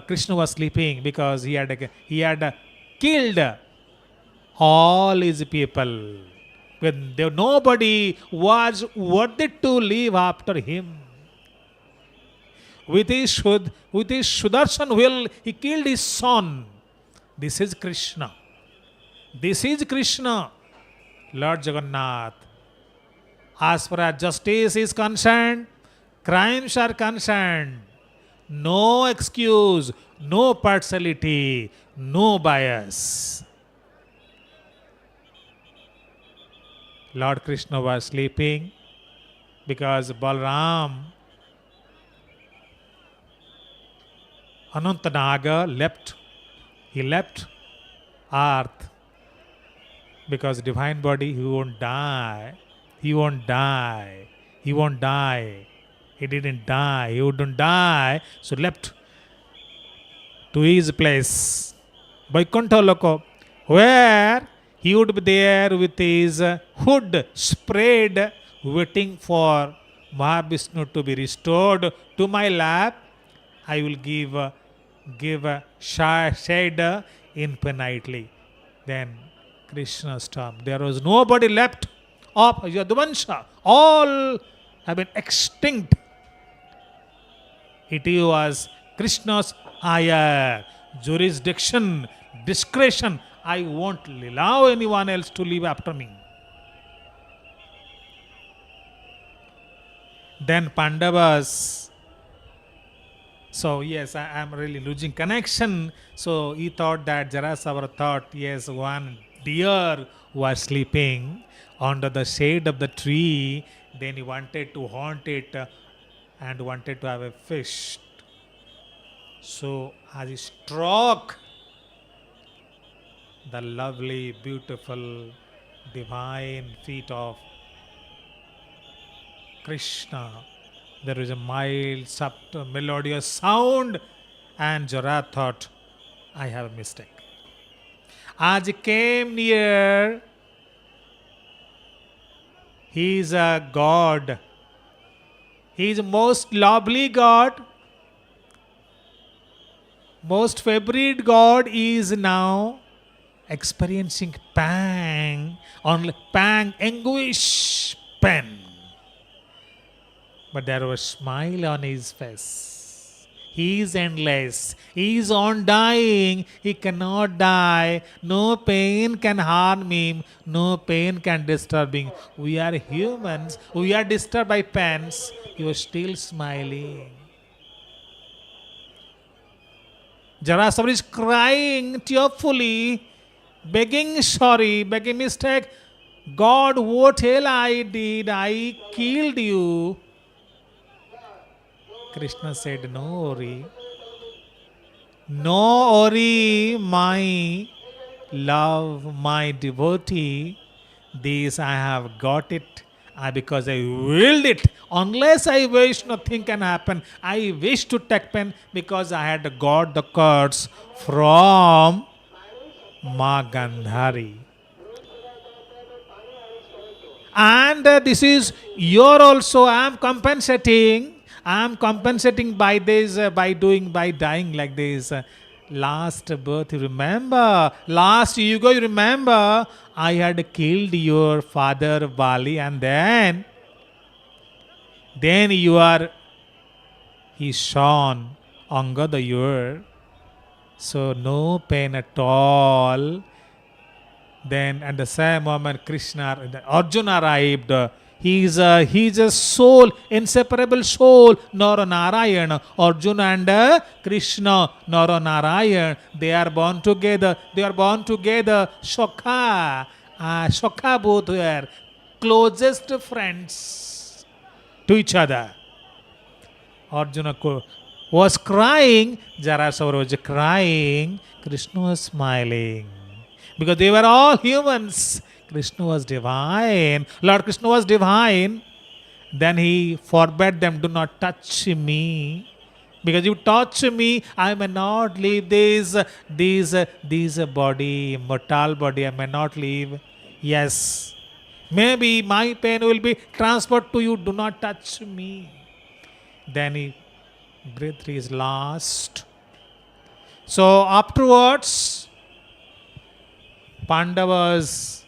Krishna was sleeping because he had killed all his people. When nobody was worthy to live after him. With his Sudarshan will, he killed his son. This is Krishna. This is Krishna, Lord Jagannath. As far as justice is concerned, crimes are concerned, no excuse, no partiality, no bias. Lord Krishna was sleeping because Balram, Anantanaga left. He left earth because divine body, he won't die. He won't die. He won't die. He didn't die. He wouldn't die. So left to his place, Vaikuntha Loko, where he would be there with his hood spread, waiting for Mahavishnu to be restored to my lap. I will give shade infinitely. Then Krishna stopped. There was nobody left of Yadvansha. All have been extinct. It was Krishna's higher jurisdiction, discretion. I won't allow anyone else to live after me. Then Pandavas. So yes, I am really losing connection. So he thought that Jarasabara thought, yes, one deer was sleeping under the shade of the tree. Then he wanted to haunt it and wanted to have a feast. So as he struck the lovely, beautiful, divine feet of Krishna, there is a mild, subtle, melodious sound, and Jara thought, I have a mistake. As he came near, he is a God. He is most lovely God. Most favorite God is now experiencing pang, only pang, anguish, pain. but there was a smile on his face. He is endless. He is undying. He cannot die. No pain can harm him. No pain can disturb him. We are humans. We are disturbed by pains. He was still smiling. Jarasandha is crying tearfully, begging sorry, begging mistake. God, what hell I did? I killed you. Krishna said, no worry. No worry, my love, my devotee. This I have got it. Because I willed it. Unless I wish, nothing can happen. I wish to take pain because I had got the curse from Ma Gandhari. And this is your also. I am compensating. I am compensating by this, by dying like this. Last birth, you remember? Last yuga, you remember? I had killed your father Bali, and then you are. He shone Angada your. So no pain at all. Then at the same moment Krishna, Arjuna arrived. He is a soul, inseparable soul, Nara Narayan. Arjuna and Krishna, Nara Narayan. They are born together. Shokha. Shokha both were closest friends to each other. Arjuna was crying, Jarasandha was crying, Krishna was smiling. Because they were all humans. Krishna was divine. Lord Krishna was divine. Then he forbade them, do not touch me. Because you touch me, I may not leave this body, mortal body, I may not leave. Yes. Maybe my pain will be transferred to you, do not touch me. Then he breathed his last. So afterwards, Pandavas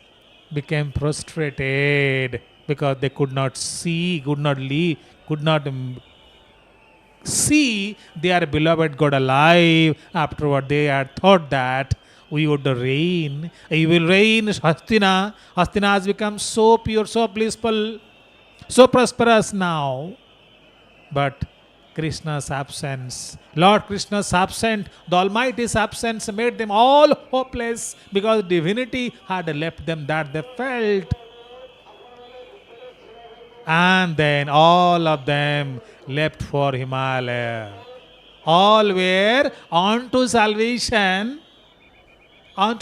became prostrated because they could not see, could not see their beloved God alive. Afterward, they had thought that we would reign. We will reign Hastina. Hastina has become so pure, so blissful, so prosperous now. But Krishna's absence, Lord Krishna's absence, the Almighty's absence made them all hopeless because divinity had left them, that they felt. And then all of them left for Himalaya. All were on to salvation. And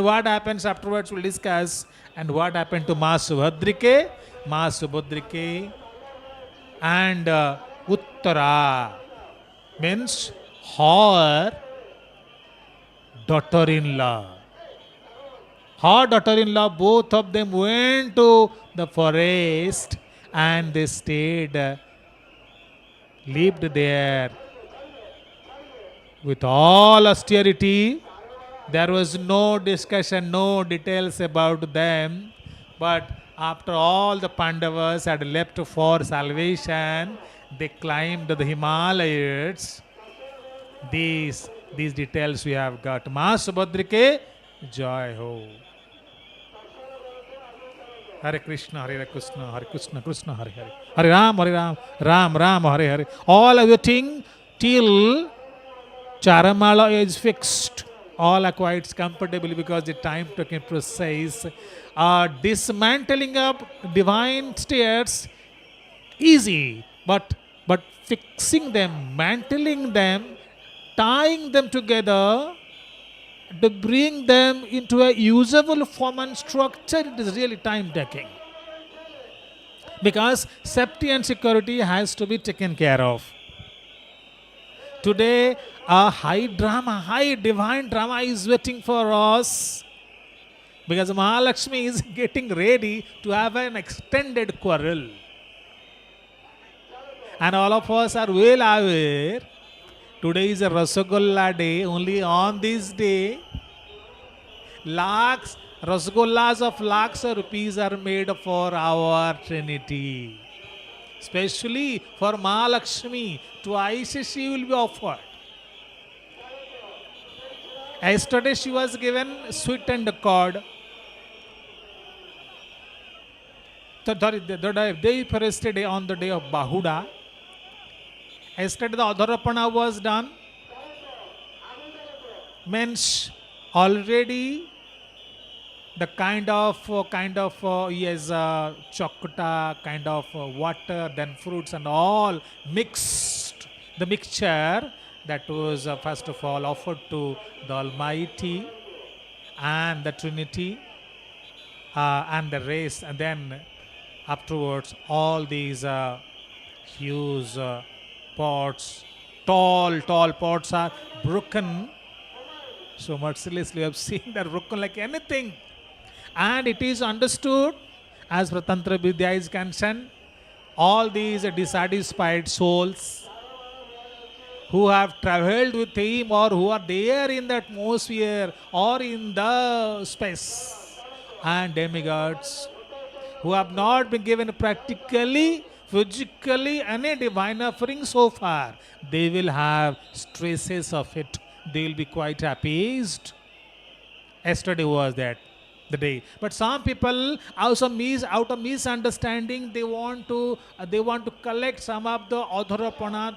what happens afterwards we'll discuss. And what happened to Ma Subhadrike and Uttara means her daughter-in-law. Her daughter-in-law, both of them went to the forest and they stayed, lived there with all austerity. There was no discussion, no details about them. But after all the Pandavas had left for salvation, they climbed the Himalayas. These details we have got. Ma Subhadrike, Jai Ho. Hare Krishna, Hare Krishna, Hare Krishna, Krishna Hare Hare. Hare Ram, Ram Ram, Hare Hare. All awaiting till Charamala is fixed. All are quite comfortable because the time taken process. Dismantling up divine states easy, but fixing them, mantling them, tying them together to bring them into a usable form and structure, it is really time taking. Because safety and security has to be taken care of. Today, a high divine drama is waiting for us. Because Mahalakshmi is getting ready to have an extended quarrel. And all of us are well aware, today is a Rasagolla day. Only on this day, Rasagollas of lakhs of rupees are made for our Trinity. Especially for Mahalakshmi, twice she will be offered. Yesterday she was given sweet and curd. The day first day on the day of Bahuda. Yesterday the Adharapana was done. Means already the kind of yes, chocolate, kind of water, then fruits and all mixed. The mixture that was first of all offered to the Almighty and the Trinity and the race, and then afterwards all these huge pots, tall pots are broken. So mercilessly we have seen they're broken like anything. And it is understood, as for Tantra Vidya is concerned, all these dissatisfied souls who have traveled with him or who are there in the atmosphere or in the space, and demigods who have not been given practically, physically any divine offering so far, they will have stresses of it. They will be quite appeased. Yesterday was that the day. But some people out of misunderstanding, they want to collect some of the adharapana,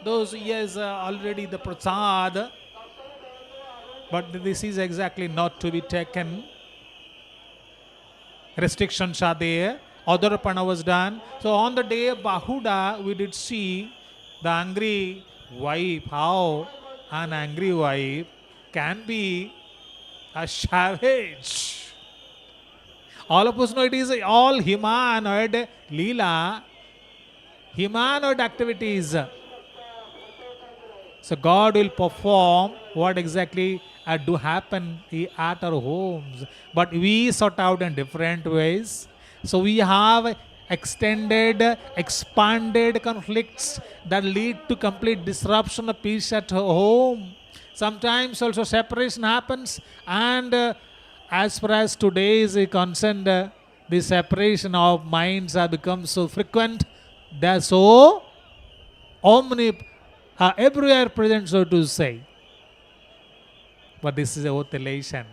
those yes, already the prasad. But this is exactly not to be taken. Restrictions are there. Adharapana was done. So on the day of Bahuda, we did see the angry wife, how an angry wife can be a savage. All of us know it is all humanoid leela, humanoid activities. So God will perform what exactly do happen at our homes, but we sort out in different ways. So we have extended, expanded conflicts that lead to complete disruption of peace at home. Sometimes also separation happens, and as far as today is concerned, the separation of minds have become so frequent, they are so everywhere present, so to say. But this is a oscillation.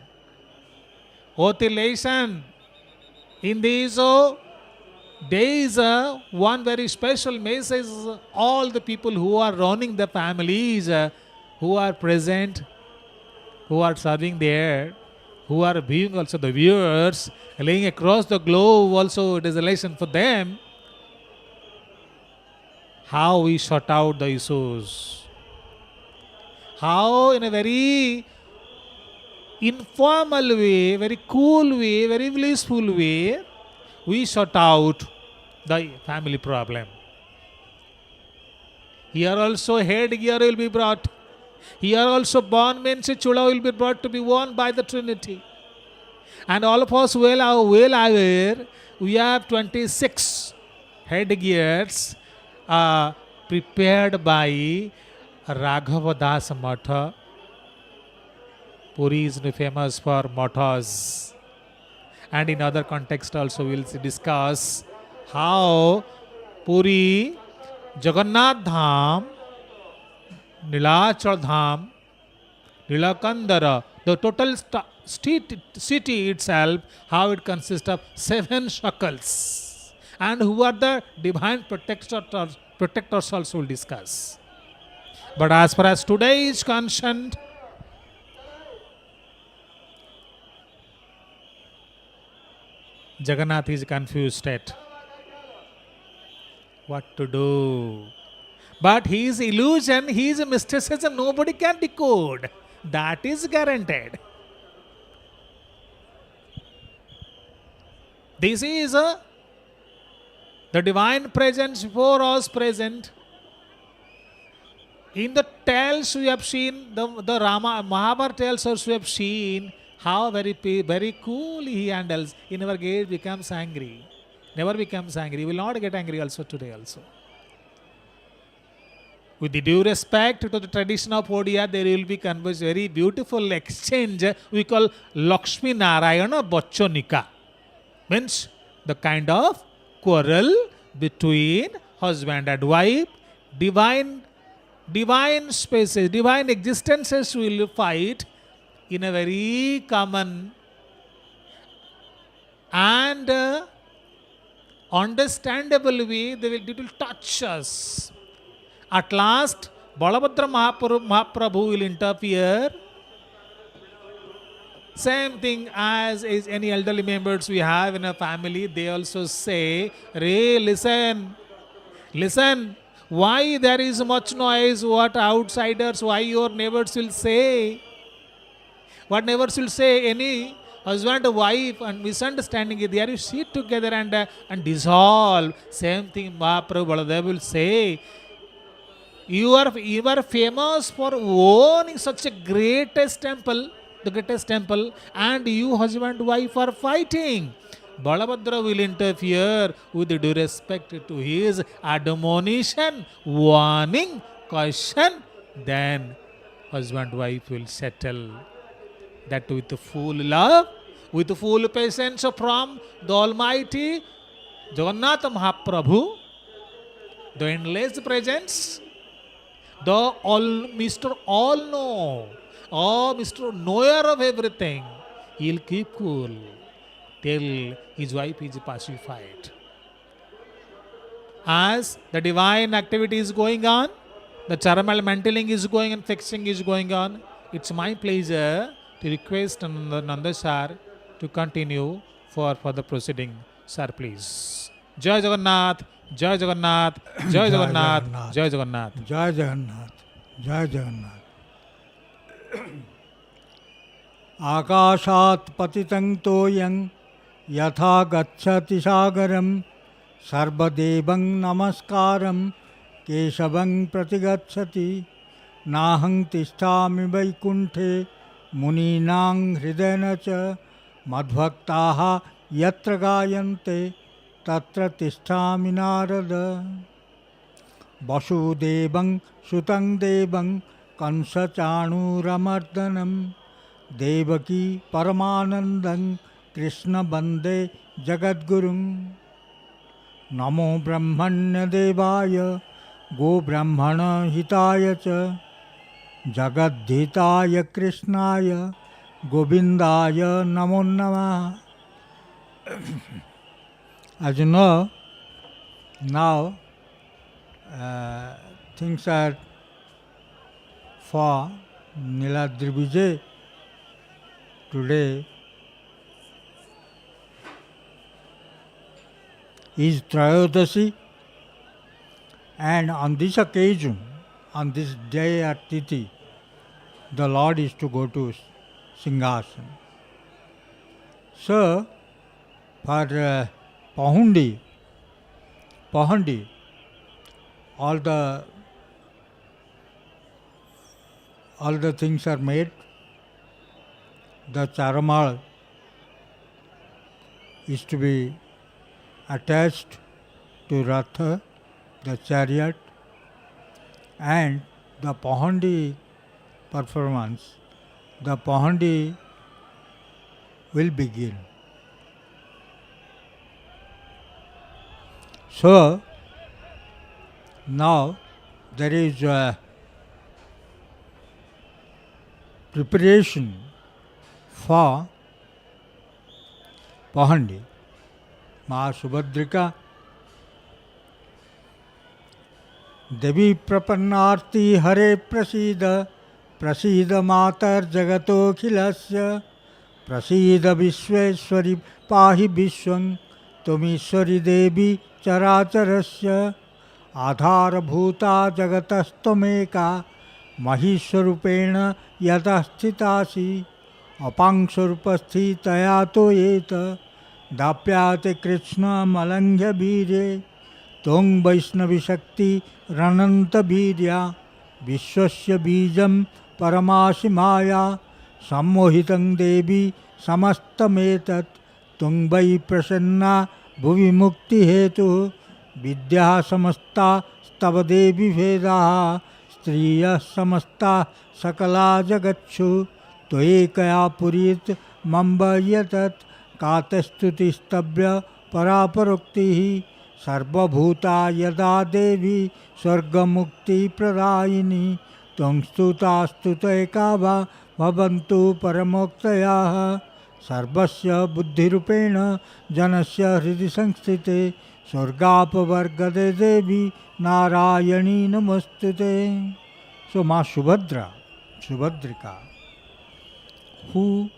Oscillation. In these days, one very special message, all the people who are running the families, who are present, who are serving there, who are viewing also the viewers, laying across the globe also it is a lesson for them. How we sort out the issues. How in a very informal way, very cool way, very blissful way, we sort out the family problem. Here also headgear will be brought. Here also born means chula will be brought to be worn by the Trinity. And all of us well aware, we have 26 headgears prepared by Raghava Das Matha. Puri is famous for mathas. And in other context also we will discuss how Puri, Jagannath Dham, Nilachal Dham, Nilakandara, the total city itself, how it consists of 7 shakals. And who are the divine protectors also will discuss. But as far as today is concerned, Jagannath is confused at what to do. But his illusion, his mysticism, nobody can decode. That is guaranteed. This is the divine presence before us present. In the tales we have seen, the Rama, Mahabharata tales also we have seen how very cool he handles. He never becomes angry. Never becomes angry. He will not get angry also today also. With the due respect to the tradition of Odia, there will be very beautiful exchange we call Lakshmi Narayana Bachonika. Means the kind of quarrel between husband and wife. Divine spaces, divine existences will fight in a very common and understandable way. It will touch us. At last, Balabhadra Mahaprabhu will interfere. Same thing as is any elderly members we have in a family. They also say, "Ray, listen, listen. Why there is much noise? What outsiders? Why your neighbors will say? What neighbors will say? Any husband, wife, and misunderstanding is there. You sit together and dissolve." Same thing Mahaprabhu Baladev will say. You are famous for owning such a greatest temple, the greatest temple, and you husband wife are fighting. Balabhadra will interfere with due respect to his admonition, warning, caution. Then husband wife will settle that with full love, with full patience from the Almighty Jagannath Mahaprabhu, the endless presence, the Mr. All Know, Mr. Knower of everything. He'll keep cool till his wife is pacified. As the divine activity is going on, the charamal mantling is going on, fixing is going on, it's my pleasure to request Nanda sir to continue for further proceeding. Sir, please. Jai Jagannath, Jai Jagannath, Jai Jagannath, Jai Jagannath. Jai Jagannath, Jai Jagannath. Akashat patitang toyang yatha gacchati sagaram sarvadevang namaskaram keshavang pratigacchati nahang tisthami vaikunthe muninang hridayana cha madhvaktaha yatra gayante tatra tisthami narada vasudevang sutang devang kansa chanuramardanam devaki paramanandam krishna bande jagadgurum namo brahmanya devaya go brahmana hitaya cha jagadhitaya krishnaya govindaya namo namah. As you know, now things are for Niladri Bije. Today is Trayodasi, and on this occasion, on this day at Titi, the Lord is to go to Singhasan. So, for Pahandi, all the things are made. The charamal is to be attached to Ratha, the chariot, and the Pahandi performance, the Pahandi will begin. So, now there is a preparation for Pahandi. Maa Subhadrika Devi Prapannarti Hare Prasida Prasida Matar Jagato Khilasya Prasida Vishweshwari Pahi Vishwang Tumishwari Devi Characharasya Adhara Bhuta Jagatastameka Mahishwarupena Yadasthitasi Apangsharupasthitaya toyeta Dapyate Krishna Malangya Bije Tung Vaishnavi Shakti Rananta Birya Vishwasya Bijam Paramasi Maya Sammohitang Devi Samastametat Tungvai Prasanna Bhuvi Mukti Hetu Vidya Samasta Stava Devi Vedaha Striya Samasta Sakala Jagatshu Toekaya Purit Mamba Yatat Katestuti Stabhya Paraparuktihi सर्वभूता यदा देवी स्वर्गमुक्तिप्रदायिनी त्वं स्तुतास्तुतैका वा भवन्तु परमोक्तयाः सर्वस्य बुद्धिरूपेण जनस्य हृदि संस्थिते स्वर्गापवर्गदे देवी नारायणी नमस्तुते. So Ma Subhadrika, who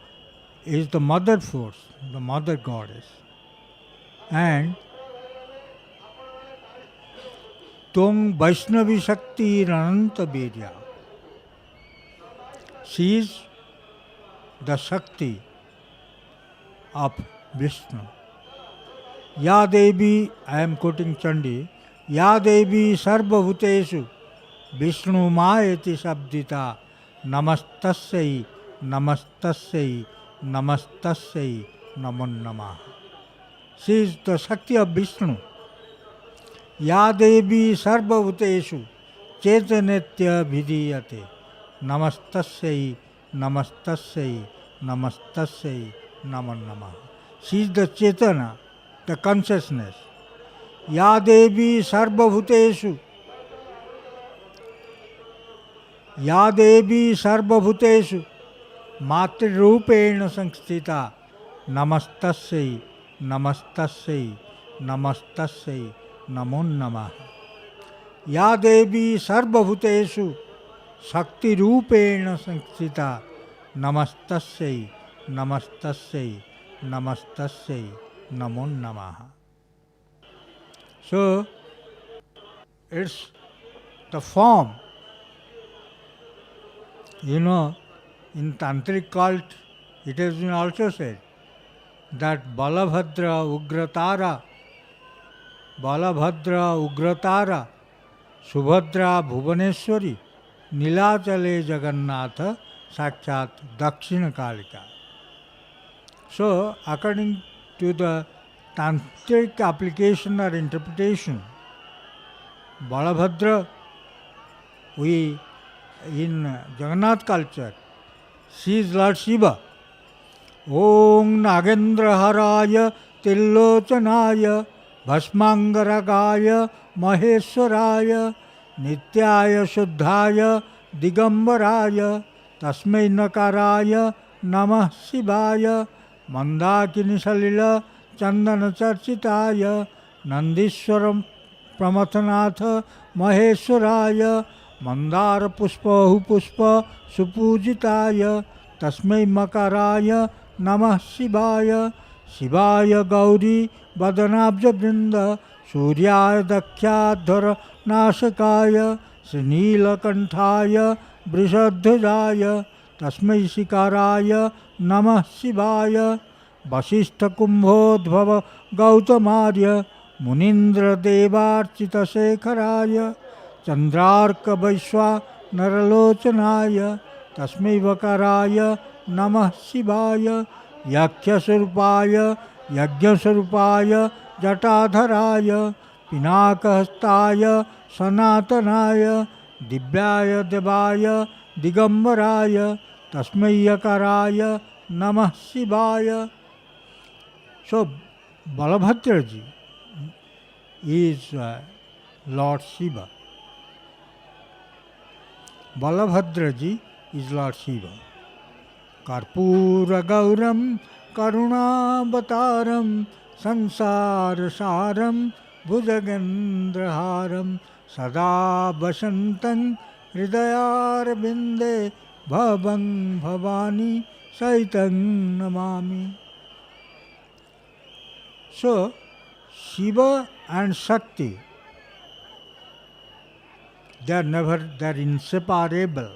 is the mother force, the mother goddess, and Tung Vaishnavi Shakti Rananta Virya. She is the Shakti of Vishnu. Ya Devi, I am quoting Chandi, Ya Devi Sarvabhuteshu Vishnu Mayati Sabdita Namastassai Namastassai Namastassai Namon Namah. She is the Shakti of Vishnu. Ya Devi Sarvabhuteshu Chetanetya Vidiyate Namastassai Namastassai Namastassai Namon Namah. She is the Chetana, the consciousness. Ya Devi Sarvabhuteshu Ya Devi Sarvabhuteshu Matrirupena Sanstita Namastassai Namastassai Namastassai Namon Namah. Ya Devi Sarvabhuteshu Shakti Rupena Sanstita Namastassai Namastassai Namastassai Namon Namah. So, it's the form. You know, in Tantric cult, it has been also said that Balabhadra Ugratara, Subhadra Bhuvaneshwari, Niladri Jagannath, Sakshat Dakshina Kalika. So, according to the Tantric application or interpretation, Balabhadra, in Jagannath culture, she is Lord Shiva. Om Nagendra Haraya Tillochanaya Bhasmangaragaya Maheswaraya Nityaya Shuddhaya Digambaraya Tasmai Nakaraya Namah Shivaya Mandakini Salila Chandana Charchitaya Nandishwaram Pramathanath Maheswaraya Mandara Puspa Puspa Supujitaya Tasmai Makaraya Namah Shivaya Shivaya Gauri Badanabja Brinda Suryaya Dakhyadhara Nashakaya Srinila Kanthaya Brishadhajaya Tasmai Shikaraya Namah Shivaya Vasistha Kumbhodbhava Gautamarya Munindra Devarchita Sekharaya Chandrarka Vaishwa Naralochanaya Tasmai Vakaraya Namah Shivaya Yakhya Sarupaya Yajna Sarupaya Jatadharaya Pinakahastaya Sanatanaya Divyaya Devaya Digambaraya Tasmai Yakaraya Namah Shivaya. So Balabhadraji is Lord Shiva. Balabhadraji is Lord Shiva. Karpura Gauram Karunabataram Sansara Saram Bhujagendraharam Sada Basantan Hridayar Binde Bhavan Bhavani Saitan Namami. So, Shiva and Shakti, they are inseparable.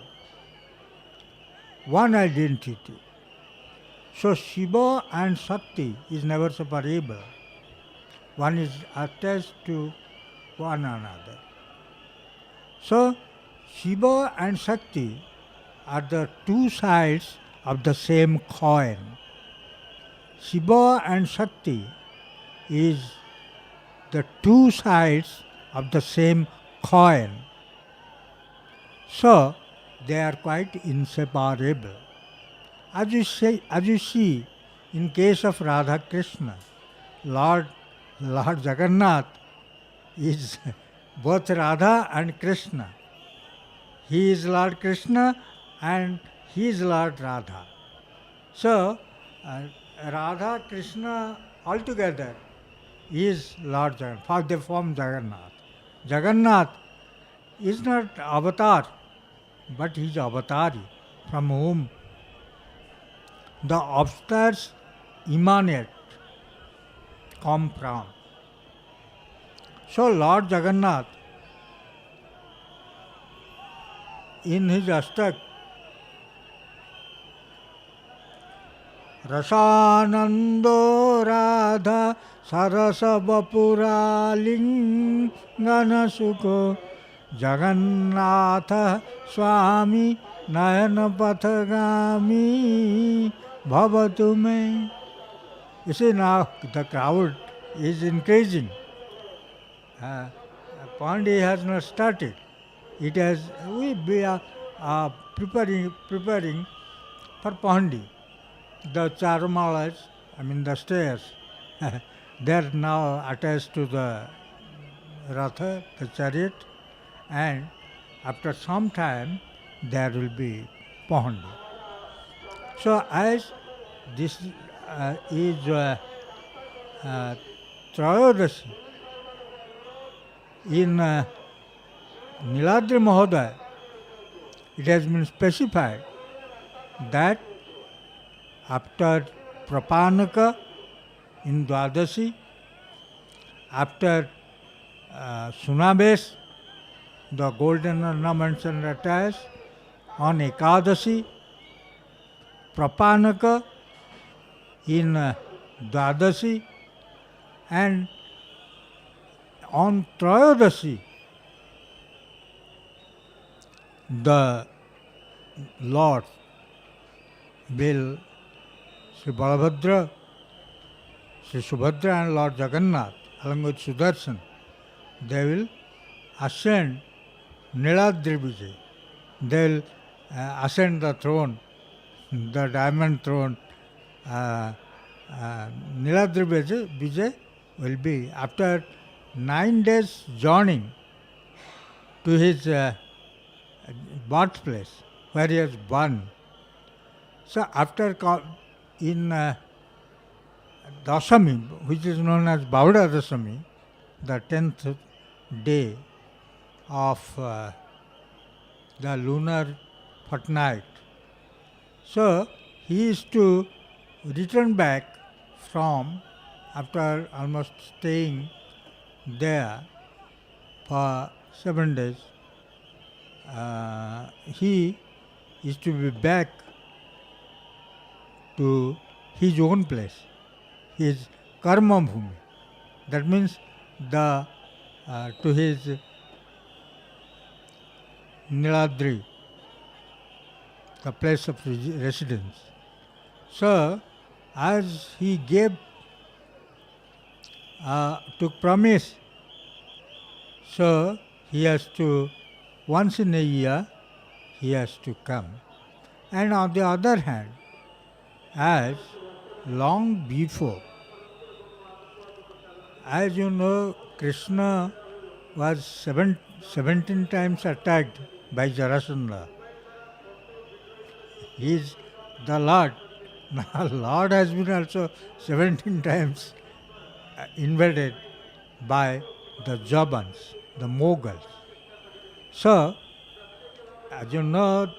One identity. So Shiva and Shakti is never separable. One is attached to one another. So Shiva and Shakti are the two sides of the same coin. Shiva and Shakti is the two sides of the same coin. So they are quite inseparable. As you see, in case of Radha Krishna, Lord Jagannath is both Radha and Krishna. He is Lord Krishna and he is Lord Radha. So, Radha, Krishna altogether is Lord Jagannath. They form Jagannath. Jagannath is not avatar, but he is avatari, from whom the avatars emanate, come from. So Lord Jagannath, in his Ashtak, Rasanando Radha Sarasa Bapura Lingana Sukho Jagannatha Swami Nayana Pathagami Bhavatu Me. You see, now the crowd is increasing. Pandi has not started. It has, we are preparing for Pandi. The charmalas, the stairs, they are now attached to the Ratha, the chariot, and after some time there will be Pandi. So as this is Trayodasi, in Niladri Mahodaya, it has been specified that after Prapanaka in Dwadasi, after Sunabes, the golden ornaments and attires, on Ekadasi, Prapanaka in Dwadasi, and on Trayodasi, the Lord will, Sri Balabhadra, Sri Subhadra and Lord Jagannath, along with Sudarshan, they will ascend Niladri Bije. They will ascend the throne, the diamond throne. Niladri Bije will be, after 9 days journeying to his birthplace, where he was born. So after in Dasami, which is known as Bauda Dasami, the 10th day of the lunar fortnight, so he is to return back from, after almost staying there for 7 days, he is to be back to his own place, his karma bhumi. That means to his Niladri, the place of residence. So, as he took promise, so he has to, once in a year, he has to come. And on the other hand, as long before, as you know, Krishna was 17 times attacked by Jarasandha. He is the Lord. Now Lord has been also 17 times invaded by the Jabans, the Mughals. So, as you know,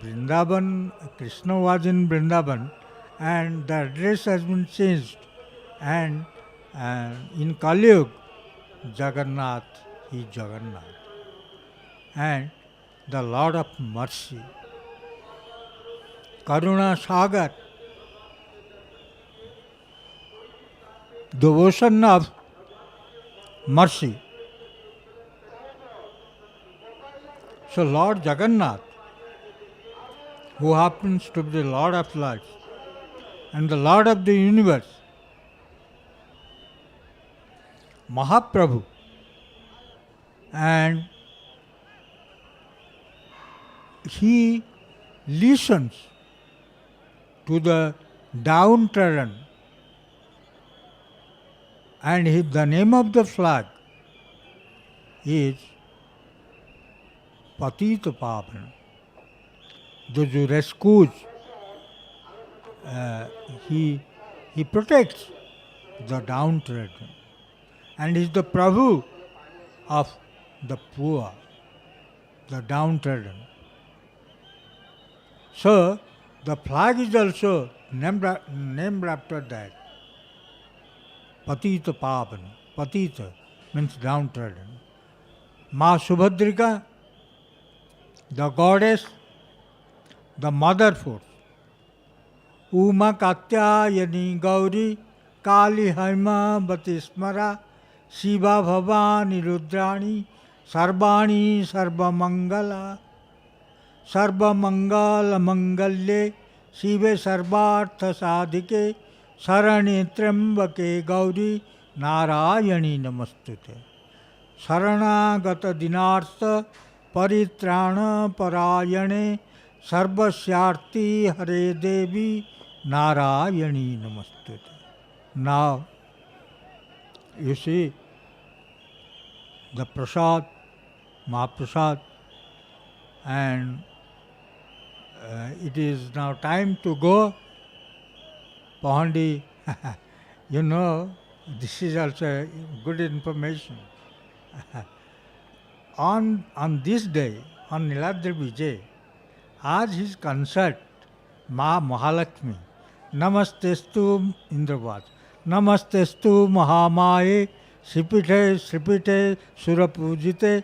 Vrindavan, Krishna was in Vrindavan, and the address has been changed. And in Kali Yuga, Jagannath is Jagannath. And the Lord of Mercy, Karuna Sagar, the ocean of mercy. So Lord Jagannath, who happens to be the Lord of Lords and the Lord of the universe, Mahaprabhu, and he listens to the downtrodden, and the name of the flag is Patita Pavan. Those who rescues, he protects the downtrodden and is the Prabhu of the poor, the downtrodden. So the flag is also named after that. Patita Pavan. Patita means downtrodden. Ma Subhadrika, the goddess, the mother force. Uma Katyayani Gauri, Kali Haima Batismara, Shiva Bhavani Rudrani, Sarvani Sarvamangala, Sarvamangala Mangalye, Shive Sarvartha Sadhike, Sarani Trambake Gauri, Narayani Namastute. Saranagata Dinartha, Paritrana Parayane, Sarvasyarti Hare Devi, Narayani Namastute. Now, you see, the Prasad, Mahaprasad, and it is now time to go. Pahandi, you know, this is also good information. on this day, on Niladri Bije, आज his concert, Ma Mahalakshmi, Namastestu Indravat, Namastestu Mahamaye, Sripite Sripite Surapujite,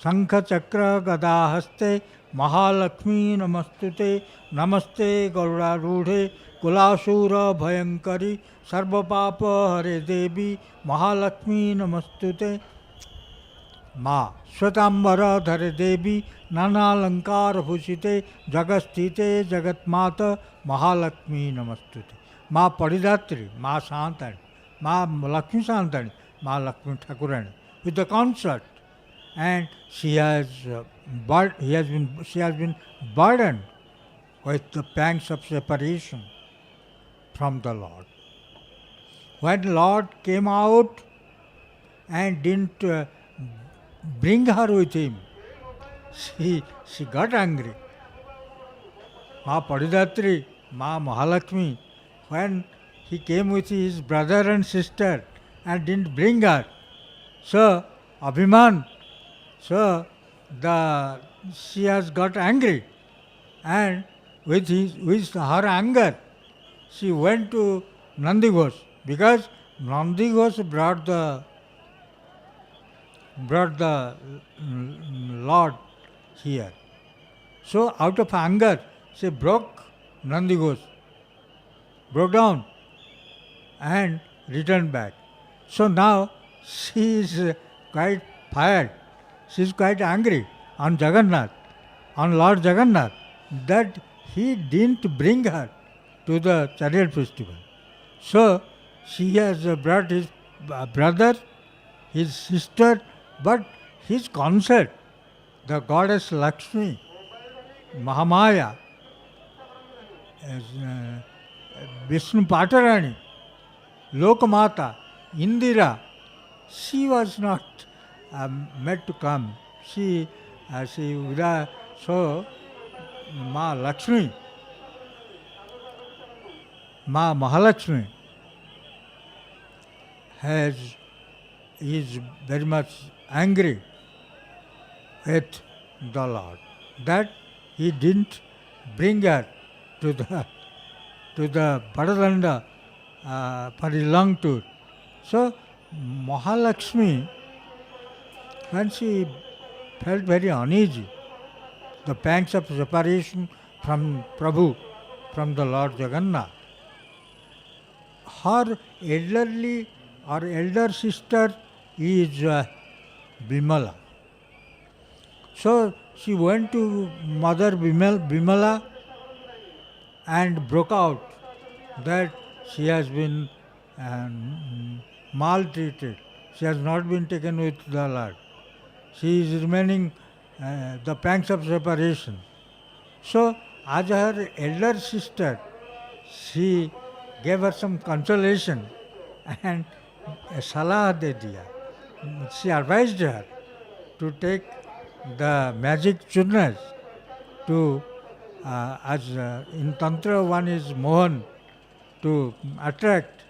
Sankha Chakra Gadahaste, Mahalakshmi Namastute, Namaste Gaurarudhe, Kulasura Bhayankari, Sarva Papa Hare Devi, Mahalakshmi Namastute, Ma Svatambara Dhare Devi, Nana Lankar Bhushite, Jagasthite, Jagatmata, Mahalakshmi Namastute. Ma Paridatri, Ma Santani, Ma Lakshmi Santani, Ma Lakshmi Thakurani, with the concert. And she has been burdened with the pangs of separation from the Lord. When Lord came out and didn't bring her with him, she got angry. Ma Paridatri, Ma Mahalakshmi, when he came with his brother and sister and didn't bring her, so Abhiman, so she has got angry, and with her anger, she went to Nandi Ghosh, because Nandi Ghosh brought the Lord here. So out of anger, she broke Nandi Ghosh, broke down and returned back. So now she is quite fired. She is quite angry on Jagannath, on Lord Jagannath, that he didn't bring her to the chariot festival. So she has brought his brother, his sister, but his consort, the goddess Lakshmi, Mahamaya, Vishnu Patarani, Lokamata, Indira, she was not meant to come. So Ma Lakshmi, Ma Mahalakshmi is very much angry with the Lord that he didn't bring her to the Padalanda for his long tour. So Mahalakshmi, when she felt very uneasy, the pangs of separation from Prabhu, from the Lord Jagannath, her elder sister is Bimala. So she went to Mother Bimala and broke out that she has been maltreated. She has not been taken with the Lord. She is remaining the pangs of separation. So as her elder sister, she gave her some consolation and salah de diya. She advised her to take the magic churnas to, as in Tantra one is Mohan, to attract,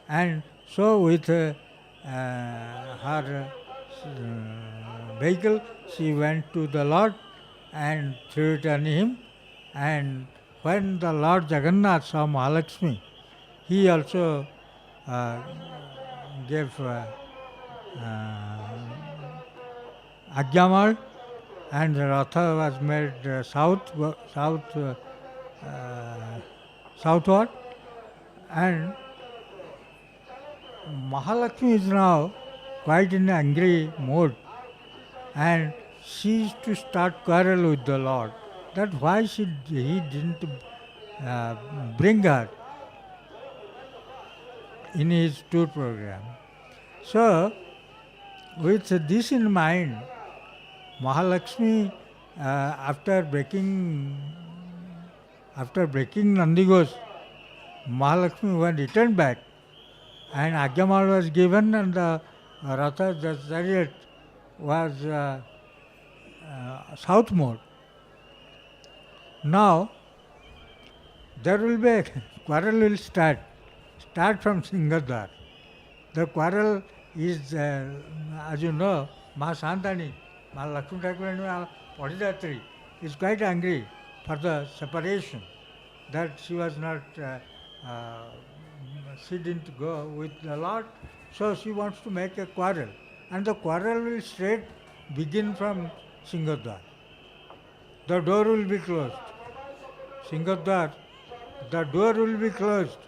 and so with her vehicle she went to the Lord and threw it on him, and when the Lord Jagannath saw Mahalakshmi, he also gave Agyamal, and the Ratha was made southward, and Mahalakshmi is now quite in angry mood, and she is to start quarrel with the Lord. That's why he didn't bring her in his tour program. So, with this in mind, Mahalakshmi, after breaking Nandighosh, Mahalakshmi when returned back, and Agyamal was given, and the Ratha, the chariot, was south mode. Now, there will be a quarrel will start from Singadwar. The quarrel is, as you know, Ma Santani, Ma Lakshmi Thakur and Padidatri is quite angry for the separation, that she was not, she didn't go with the Lord, so she wants to make a quarrel. And the quarrel will straight begin from Singadwar. The door will be closed. Singadwar, the door will be closed.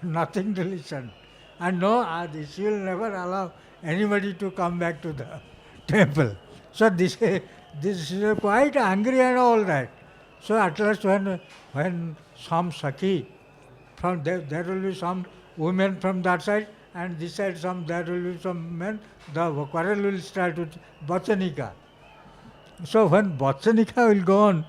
Nothing to listen. And no, she will never allow anybody to come back to the temple. So this is quite angry and all that. So at last when some Sakhi, from there will be some women from that side, and this side there will be some men, the quarrel will start with Bachanika. So when Bachanika will go on,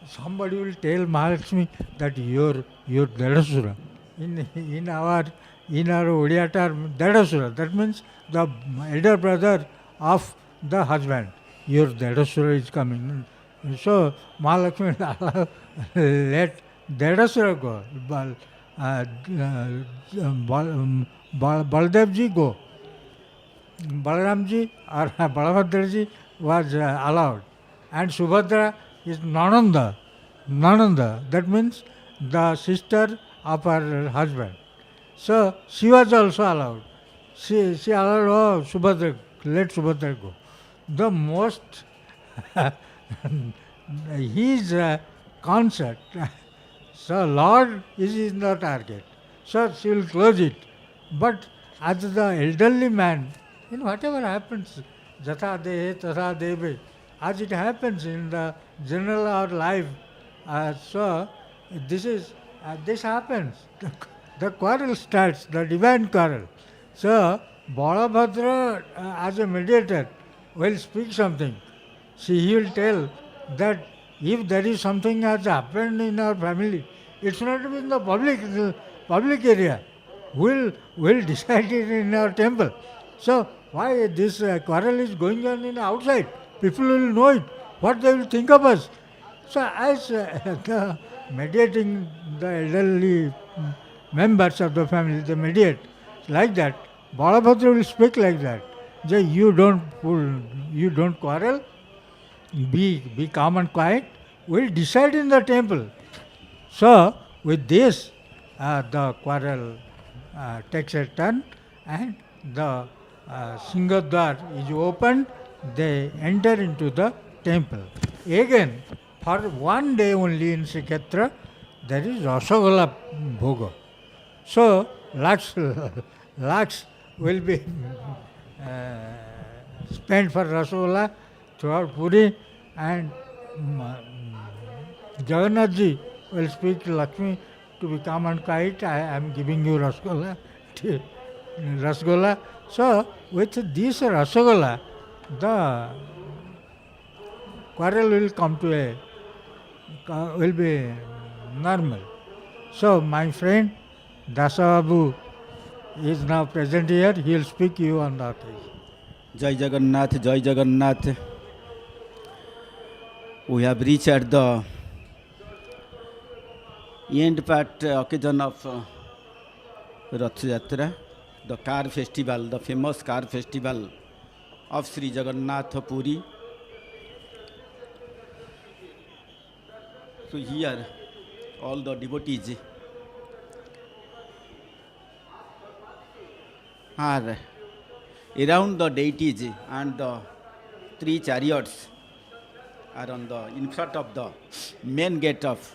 somebody will tell Mahalakshmi that you're Dedasura. In our Odia term, Dedasura, that means the elder brother of the husband. Your Dedasura is coming. So Mahalakshmi will allow, let Dedasura go. Baldevji go. Balaramji or Balabhadraji was allowed. And Subhadra is Nananda. That means the sister of her husband. So she was also allowed. She allowed, oh, Subhadra, let Subhadra go. The most, his concert. So Lord is in the target. So she will close it. But as the elderly man, in whatever happens, Jatha Dehe Tatha Deve, as it happens in the general our life, so this happens. The quarrel starts, the divine quarrel. So Balabhadra, as a mediator, will speak something. He will tell that if there is something has happened in our family, it's not in the public area. We'll decide it in our temple. So why this quarrel is going on in outside? People will know it. What they will think of us. So as the mediating the elderly members of the family, they mediate like that. Balabhadra will speak like that. You don't quarrel. Be calm and quiet. We'll decide in the temple. So with this, the quarrel takes a turn, and the Singadwar is opened. They enter into the temple. Again, for one day only in Srikshetra, there is Rasagola Bhoga. So, lakhs will be spent for Rasagola throughout Puri, and Jagannathji will speak to Lakshmi to be calm and quiet. I am giving you Rasagola. So, with this Rasagola, the quarrel will will be normal. So, my friend Dasababu is now present here. He will speak you on the occasion. Jai Jagannath, Jai Jagannath. We have reached at the end part occasion of Rath Yatra, the car festival, the famous car festival of Sri Jagannath Puri. So here all the devotees are around the deities, and the three chariots are on the in front of the main gate of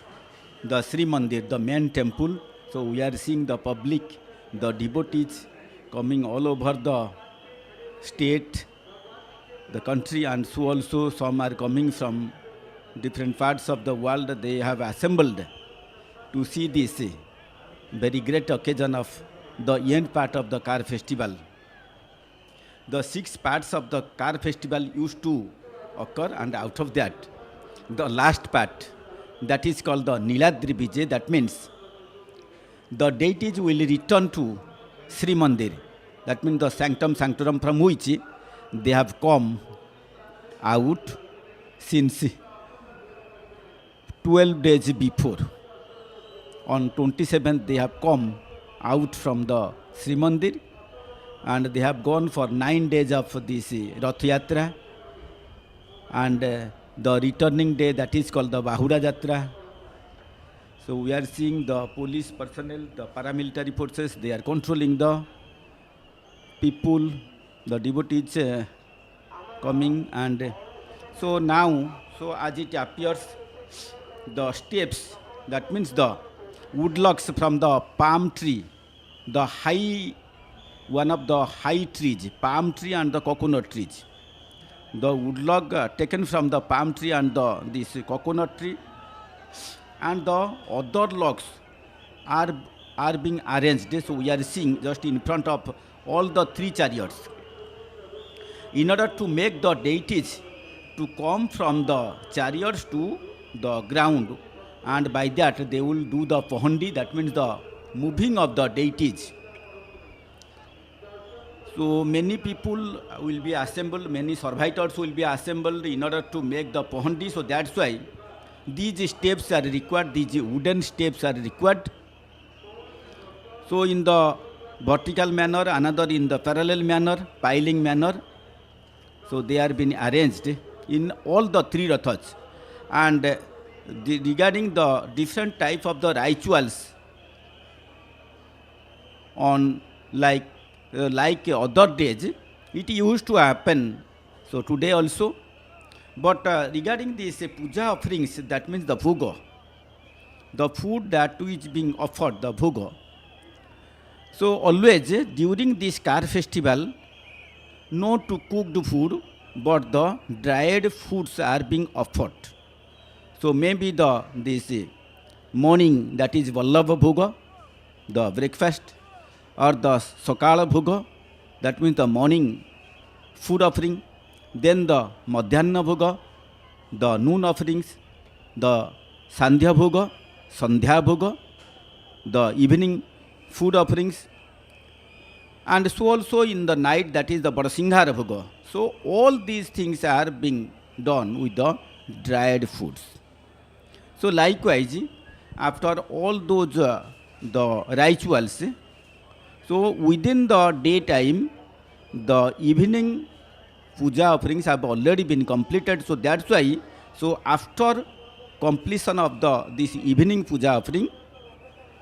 the Srimandir, the main temple. So we are seeing the public, the devotees coming all over the state, the country, and so also some are coming from different parts of the world. They have assembled to see this very great occasion of the end part of the car festival. The 6 parts of the car festival used to occur, and out of that, the last part, that is called the Niladri Bije. That means the deities will return to Srimandir. That means the sanctum sanctorum from which they have come out since 12 days before. On 27th, they have come out from the Srimandir, and they have gone for 9 days of this Rath Yatra, and the returning day, that is called the Balabhadra Yatra. So we are seeing the police personnel, the paramilitary forces, they are controlling the people, the devotees coming, and so now, so as it appears, the steps, that means the woodlocks from the palm tree, the high, one of the high trees, palm tree and the coconut trees. The woodlog taken from the palm tree and this coconut tree, and the other logs are being arranged. So we are seeing just in front of all the 3 chariots, in order to make the deities to come from the chariots to the ground, and by that they will do the pohandi, that means the moving of the deities. So many people will be assembled, many servitors will be assembled in order to make the pohandi. So that's why these steps are required, these wooden steps are required. So in the vertical manner, another in the parallel manner, piling manner. So they are being arranged in all the 3 rathas. And regarding the different type of the rituals on like other days, it used to happen. So today also. But regarding these puja offerings, that means the bhoga, the food that is being offered, the bhoga. So always during this car festival, not to cook the food, but the dried foods are being offered. So maybe this morning, that is Vallabha bhoga, the breakfast, or the Sakala bhoga, that means the morning food offering. Then the Madhyana bhoga, the noon offerings, the Sandhya bhoga, Sandhya bhoga, the evening food offerings, and so also in the night, that is the Badasinghara bhoga. So all these things are being done with the dried foods. So likewise, after all those the rituals, so within the daytime, the evening puja offerings have already been completed. So that's why, so after completion of this evening puja offering,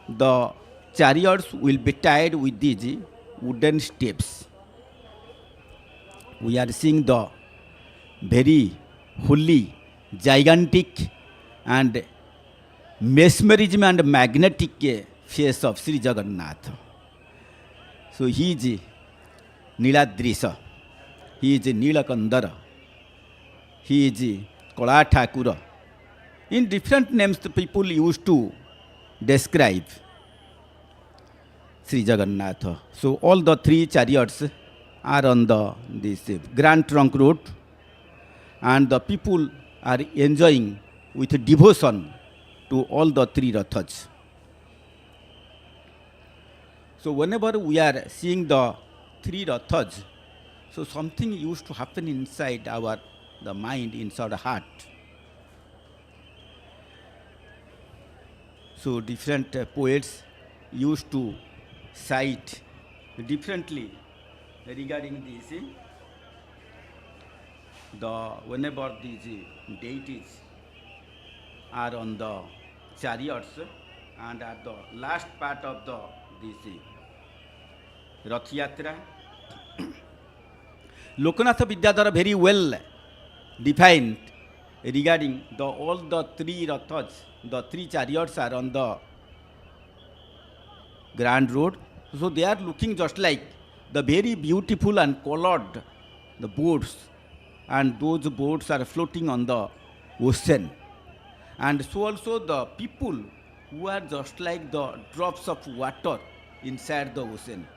the chariots will be tied with these wooden steps. We are seeing the very holy, gigantic, and mesmerism and magnetic face of Sri Jagannath. So he is Niladrisha, he is Nilakandara, he is Kala Thakura. In different names the people used to describe Sri Jagannath. So all the 3 chariots are on this Grand Trunk Road, and the people are enjoying with devotion to all the 3 rathas. So whenever we are seeing the 3 rathas, So something used to happen inside the mind, inside the heart. So different poets used to cite differently regarding this. Whenever these deities are on the chariots and at the last part of this Rath Yatra, Lokanath Vidyadhara very well defined regarding all the three rathas, the three chariots are on the grand road. So they are looking just like the very beautiful and colored the boats, and those boats are floating on the ocean. And so also the people who are just like the drops of water inside the ocean.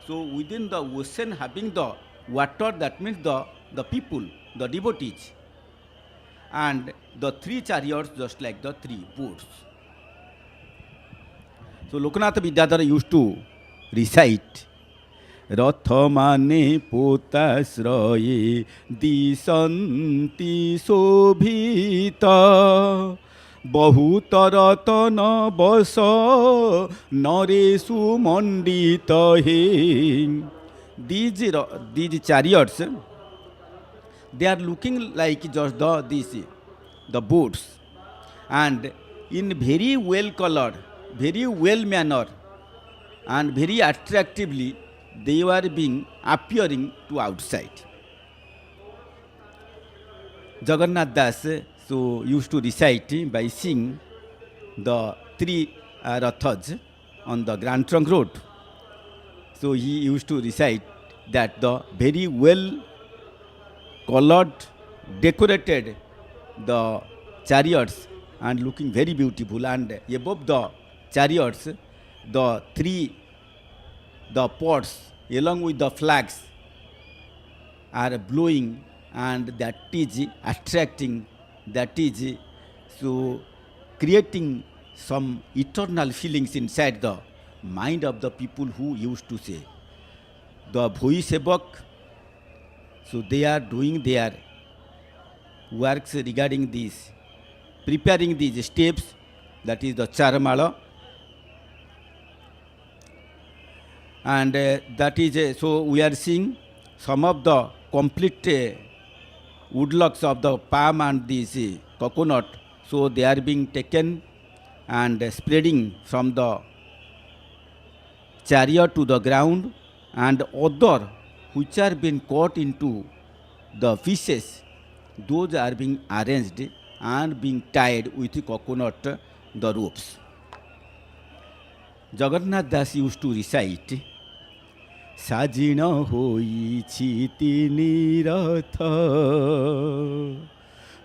So within the ocean having the water, that means the people, the devotees. And the three chariots just like the three boats. So Lokanath Vidyadhara used to recite रथ माने पोताश्रये दिशन्ति शोभित बहुत रतन बस नरेषु मंडित हे. These chariots, they are looking like just the boats, and in very well colored, very well mannered, and very attractively they were being appearing to outside. Jagannath Das so used to recite by seeing the three rathas on the Grand Trunk Road. So he used to recite that the very well colored, decorated the chariots and looking very beautiful, and above the chariots the pots along with the flags are blowing, and that is attracting, that is so creating some eternal feelings inside the mind of the people who used to say. The Bhoi Sevak, so they are doing their works regarding this, preparing these steps, that is the Charamala. And that is, so we are seeing some of the complete woodlocks of the palm and this coconut. So they are being taken and spreading from the chariot to the ground, and other which are being caught into the fishes, those are being arranged and being tied with the coconut, the ropes. Jagannath Das used to recite, साजिन होइछि तिनि रथ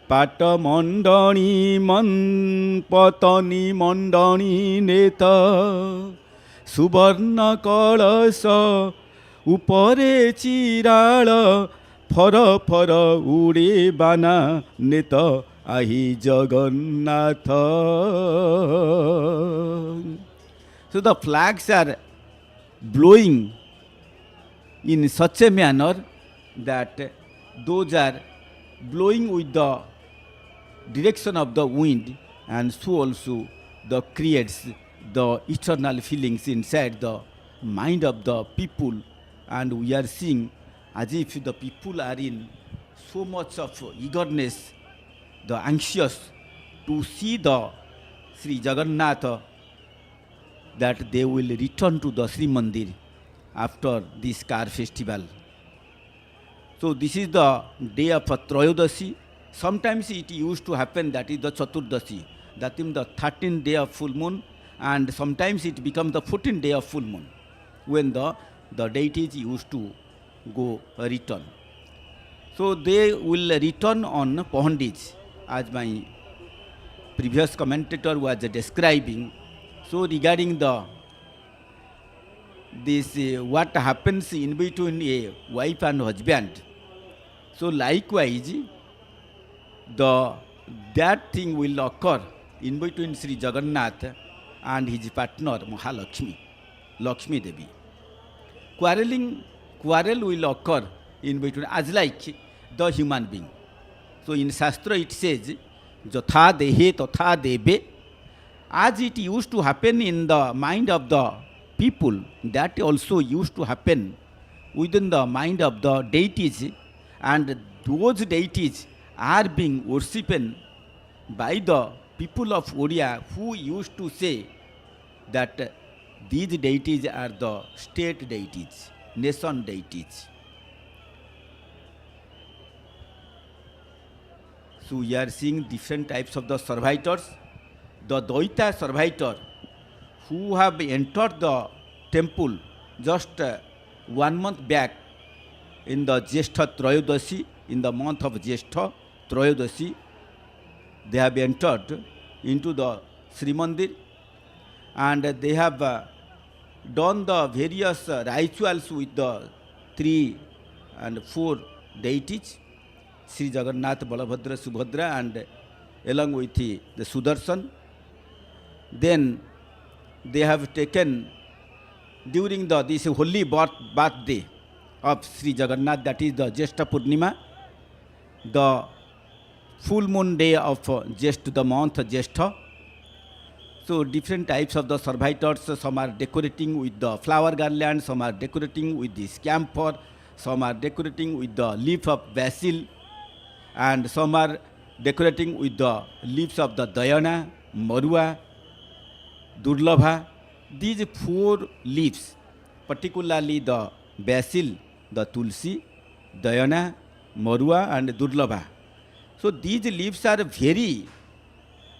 पाट मण्डणी मन पतनी मण्डणी नेत सुवर्ण कलश उपरे चिराळ फर फर उडे बाना नेत आही Jagannath. So the flags are blowing in such a manner that those are blowing with the direction of the wind, and so also the creates the eternal feelings inside the mind of the people. And we are seeing as if the people are in so much of eagerness, the anxious to see the Sri Jagannath, that they will return to the Srimandir after this car festival. So this is the day of Trayodasi. Sometimes it used to happen that is the Chaturdasi, that is the 13th day of full moon, and sometimes it becomes the 14th day of full moon when the deities used to go return. So they will return on Pahandij, as my previous commentator was describing. So regarding this what happens in between a wife and husband, so likewise that thing will occur in between Sri Jagannath and his partner Mahalakshmi, Lakshmi Devi. Quarrel will occur in between, as like the human being. So in Shastra it says, Jatha dehe tatha deve, as it used to happen in the mind of the people, that also used to happen within the mind of the deities, and those deities are being worshipped by the people of Oriya, who used to say that these deities are the state deities, nation deities. So we are seeing different types of the servitors. The Dvaita servitor who have entered the temple just 1 month back in the Jyeshtha Trayodasi, in the month of Jyeshtha Trayodasi, they have entered into the Srimandir, and they have done the various rituals with the 3 and 4 deities, Sri Jagannath, Balabhadra, Subhadra, and along with the Sudarshan. Then they have taken, during this holy birthday of Sri Jagannath, that is the Jyeshtha Purnima, the full moon day of the month Jyeshtha. So different types of the servitors, some are decorating with the flower garland, some are decorating with the camphor, some are decorating with the leaf of basil, and some are decorating with the leaves of the Dayana, Marua, Durlabha. These 4 leaves, particularly the basil, the tulsi, Dayana, Marua, and Durlabha. So these leaves are very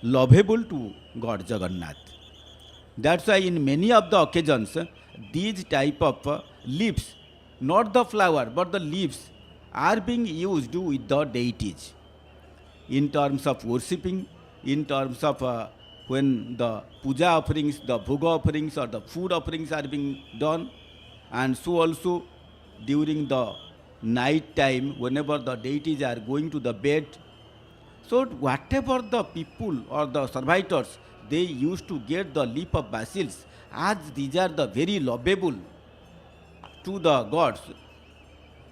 lovable to God Jagannath. That's why in many of the occasions, these type of leaves, not the flower but the leaves, are being used with the deities in terms of worshipping, in terms of when the puja offerings, the bhoga offerings or the food offerings are being done, and so also during the night time, whenever the deities are going to the bed. So whatever the people or the servitors, they used to get the leaf of basils, as these are the very lovable to the gods.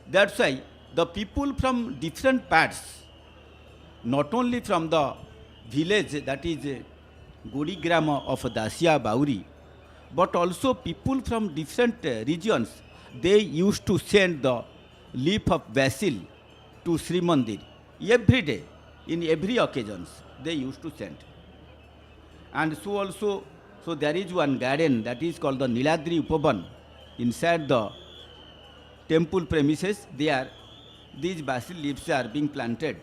That's why the people from different parts, not only from the village, that is Godigrama of Dasya Bauri, but also people from different regions, they used to send the leaf of basil to Srimandir every day, in every occasions they used to send. And so also, so there is one garden that is called the Niladri Upavan inside the temple premises. There these basil leaves are being planted,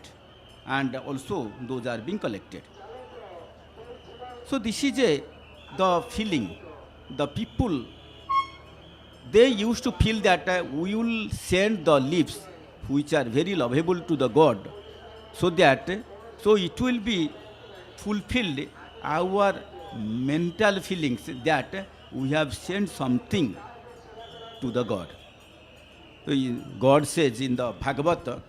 and also those are being collected. So this is the feeling. The people, they used to feel that we will send the leaves which are very lovable to the God, so that so it will be fulfilled our mental feelings that we have sent something to the God. So God says in the Bhagavata,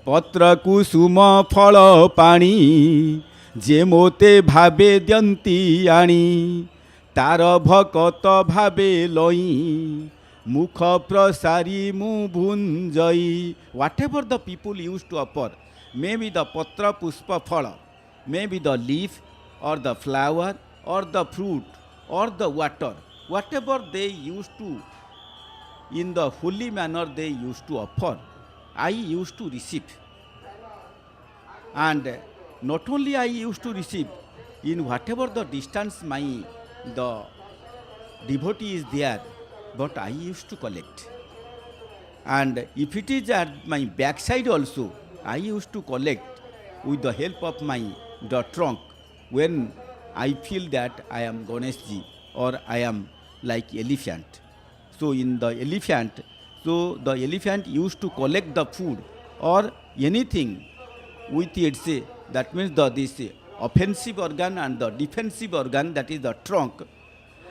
Patra kusuma phala pani je mote bhabe dyanti ani tar bhakata bhabe loi mukha prasari mu bhunjai. Whatever the people used to offer, maybe the patra puspa phala, maybe the leaf or the flower or the fruit or the water, whatever they used to, in the holy manner they used to offer, I used to receive. And not only I used to receive, in whatever the distance the devotee is there, but I used to collect. And if it is at my backside also, I used to collect with the help of the trunk, when I feel that I am Ganeshji or I am like elephant. So in the elephant, so the elephant used to collect the food or anything with its, that means this offensive organ and the defensive organ, that is the trunk.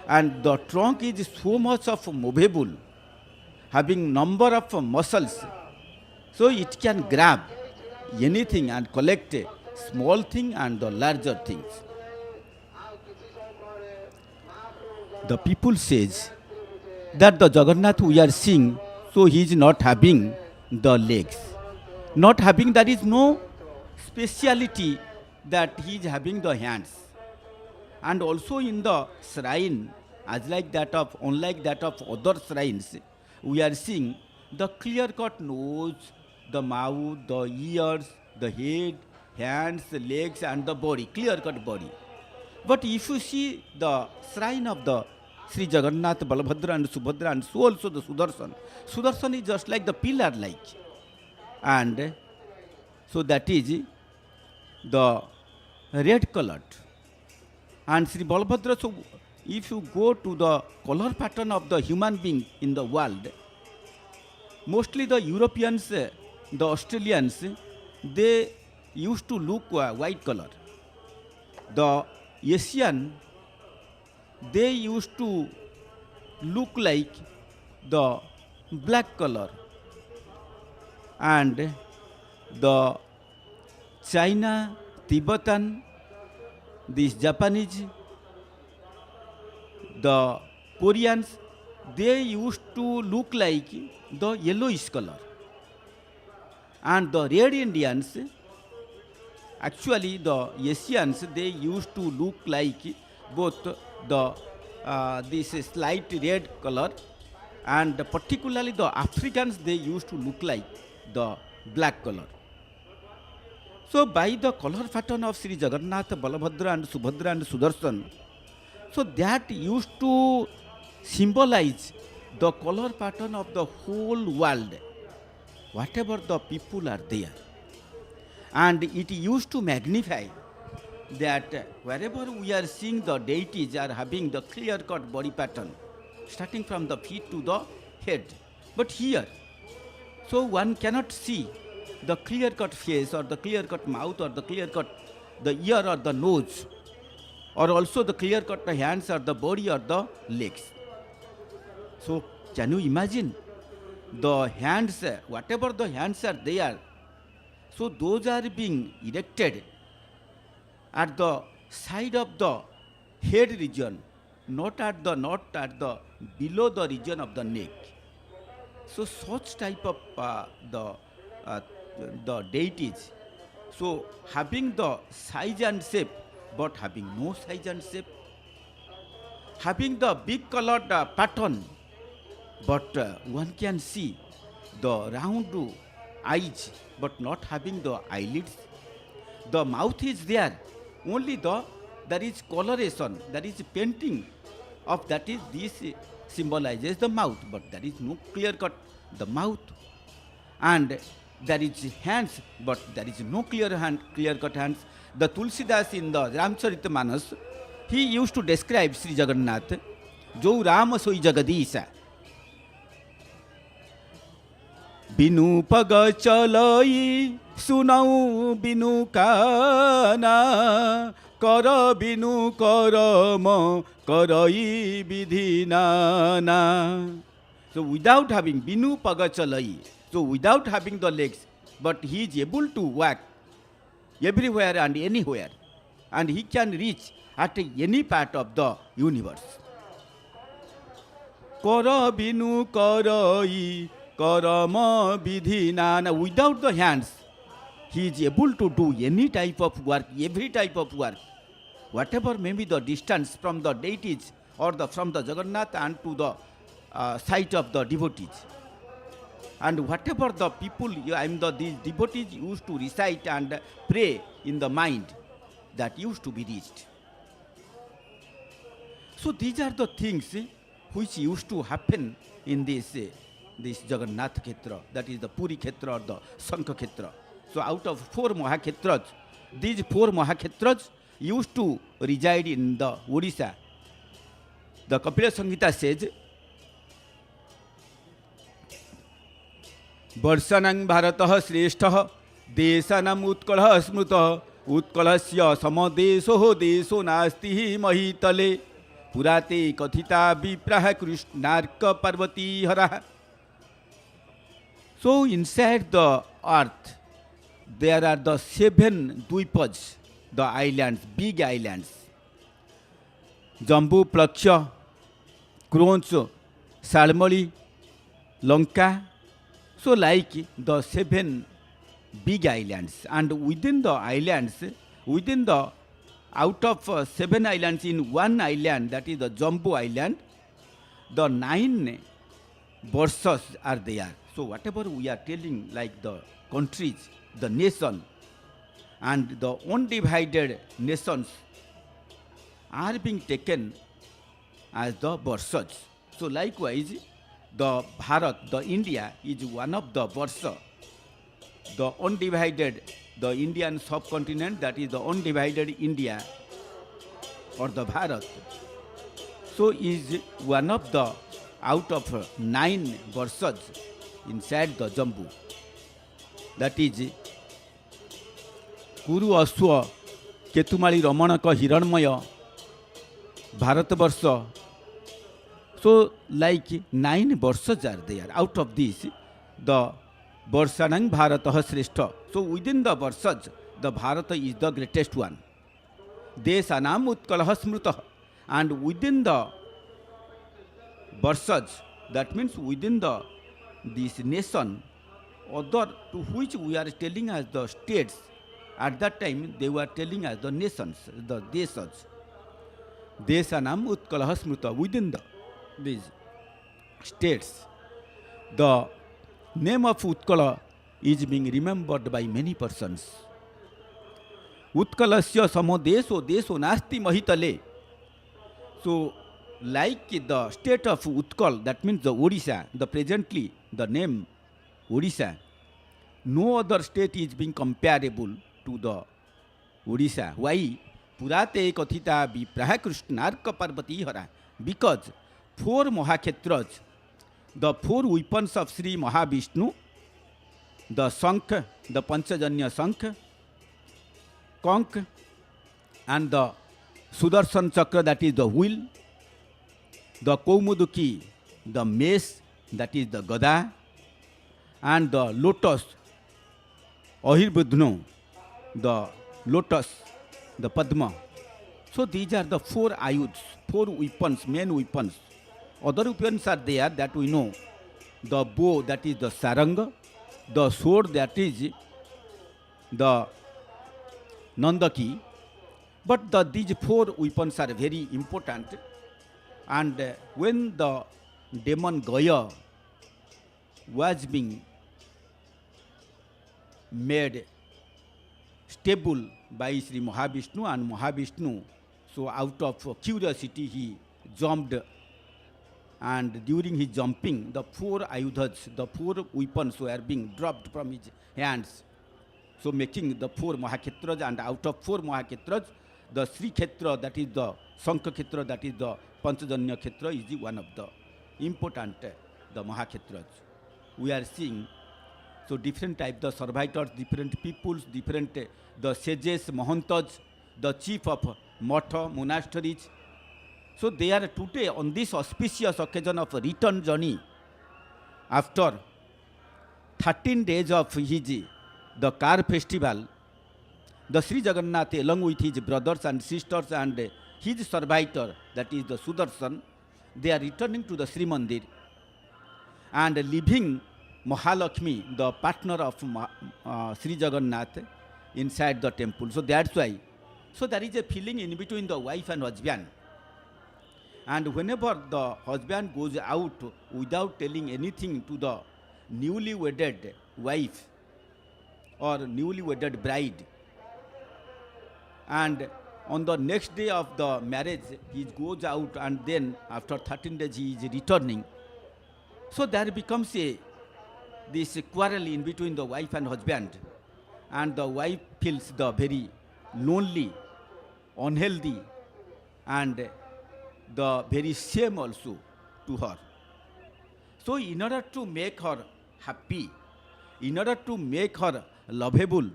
And the trunk is so much of movable, having number of muscles, so it can grab anything and collect a small thing and the larger things. The people says that the Jagannath we are seeing, so he is not having the legs. Not having, there is no speciality that he is having the hands. And also in the shrine, as like that of, unlike that of other shrines, we are seeing the clear-cut nose, the mouth, the ears, the head, hands, legs, and the body, clear-cut body. But if you see the shrine of the Sri Jagannath, Balabhadra and Subhadra, and so also the Sudarshan, Sudarshan is just like the pillar-like. And so that is the red colored. And Sri Balabhadra, so if you go to the color pattern of the human being in the world, mostly the Europeans, the Australians, they used to look white color. The Asian, they used to look like the black color. And the China, Tibetan, these Japanese, the Koreans, they used to look like the yellowish color. And the red Indians, actually the Asians, they used to look like both the this slight red color, and particularly the Africans, they used to look like the black color. So by the color pattern of Sri Jagannath, Balabhadra and Subhadra and Sudarshan, so that used to symbolize the color pattern of the whole world, whatever the people are there. And it used to magnify that wherever we are seeing the deities are having the clear-cut body pattern, starting from the feet to the head. But here, so one cannot see the clear-cut face or the clear-cut mouth or the clear-cut the ear or the nose, or also the clear-cut hands or the body or the legs. So can you imagine the hands, whatever the hands are there, so those are being erected at the side of the head region, not at the below the region of the neck. So such type of the deities, so having the size and shape, but having no size and shape, having the big colored pattern, but one can see the round eyes, but not having the eyelids. The mouth is there, only there is coloration, there is painting of that is this symbolizes the mouth, but there is no clear cut the mouth. And there is hands, but there is no clear cut hands. The Tulsidas in the Ramcharitamanas, he used to describe Sri Jagannath, Jo Rama Soi Jagadisha. बिनु पग चलई सुनाऊ बिनु काना कर बिनु करम करई विधि नाना. So without having binu paga chalai, so without having the legs, but he is able to walk everywhere and anywhere, and he can reach at any part of the universe. Kara binu karai karama vidhi nana. Without the hands, he is able to do any type of work, every type of work, whatever may be the distance from the deities or from the Jagannath and to the sight of the devotees. And whatever the people, these devotees used to recite and pray in the mind, that used to be reached. So these are the things which used to happen in this Jagannath Kshetra, that is the Puri Kshetra or the Shankha Kshetra. So out of 4 Mahakhetras, these 4 Mahakhetras used to reside in the Odisha. The Kapila Samhita says, वर्षनं भारतः श्रेष्ठः देशानाम् उत्कलः स्मृतः उत्कलस्य समदेशो देशो नास्ति महीतले पुराते कथिता विप्राः कृष्णार्क Parvati हरः. So inside the earth there are the 7 Dvipas, the islands, big islands, Jambu, Plaksha, Kronch, Salmali, Lanka. So like the 7 big islands, and within the islands, within the out of 7 islands in one island, that is the Jambu Island, the 9 verses are there. So whatever we are telling, like the countries, the nation, and the undivided nations are being taken as the verses. So likewise, the Bharat, the India, is one of the versa. The undivided, the Indian subcontinent, that is the undivided India or the Bharat. So is one of the out of 9 verses inside the Jambu. That is Kuru Aswa Ketumali Ramanaka Hiranmaya Bharat Varsha. So like 9 verses are there. Out of this, the Varsanang Bharatah Srishta. So within the verses, the Bharata is the greatest one. Desanam Utkalah Smrutah. And within the verses, that means within the this nation, other to which we are telling as the states, at that time they were telling as the nations, the desas. Desanam Utkalah Smrutah. Within the these states, the name of Utkala is being remembered by many persons. Utkalasya samo deso deso nasti mahitale. So, like the state of Utkal, that means the Odisha, the presently the name Odisha, no other state is being comparable to the Odisha. Why? Purate kathita vipraha krishnarka parvati hara. Because 4 Mahakhetras, the 4 weapons of Sri Mahavishnu, the Sankh, the Panchajanya Sankh, Konk, and the Sudarshan Chakra, that is the wheel, the Kaumuduki, the mace, that is the Gada, and the lotus, Ahirbudhnu, the lotus, the Padma. So these are the 4 ayuds, 4 weapons, main weapons. Other weapons are there that we know. The bow, that is the saranga, the sword, that is the nandaki. But these 4 weapons are very important. And when the demon Gaya was being made stable by Sri Mahavishnu, and Mahavishnu, so out of curiosity he jumped, and during his jumping, the 4 ayudhas, the 4 weapons were being dropped from his hands. So making the 4 Mahakhetras, and out of 4 Mahakhetras, the Sri Khetra, that is the Sankha Khetra, that is the Panchajanya Khetra, is the one of the important, the Mahakhetras. We are seeing, so different types, the servitors, different peoples, different, the sages, Mahantas, the chief of Matha, monasteries. So they are today on this auspicious occasion of a return journey. After 13 days of his, the car festival, the Sri Jagannath, along with his brothers and sisters and his servitor, that is the Sudarshan, they are returning to the Srimandir and leaving Mahalakshmi, the partner of Sri Jagannath, inside the temple. So that's why. So there is a feeling in between the wife and husband. And whenever the husband goes out without telling anything to the newly wedded wife or newly wedded bride, and on the next day of the marriage he goes out, and then after 13 days he is returning, so there becomes this quarrel in between the wife and husband, and the wife feels the very lonely, unhealthy, and the very shame also to her. So in order to make her happy, in order to make her lovable,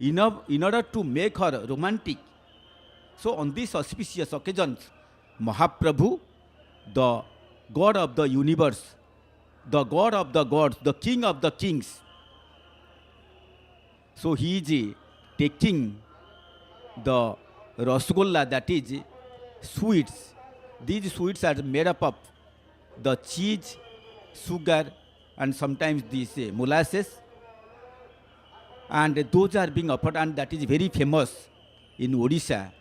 in order to make her romantic, so on these auspicious occasions, Mahaprabhu, the God of the universe, the God of the gods, the King of the kings, so he is taking the rasgulla, that is sweets. These sweets are made up of the cheese, sugar, and sometimes this molasses, and those are being offered, and that is very famous in Odisha.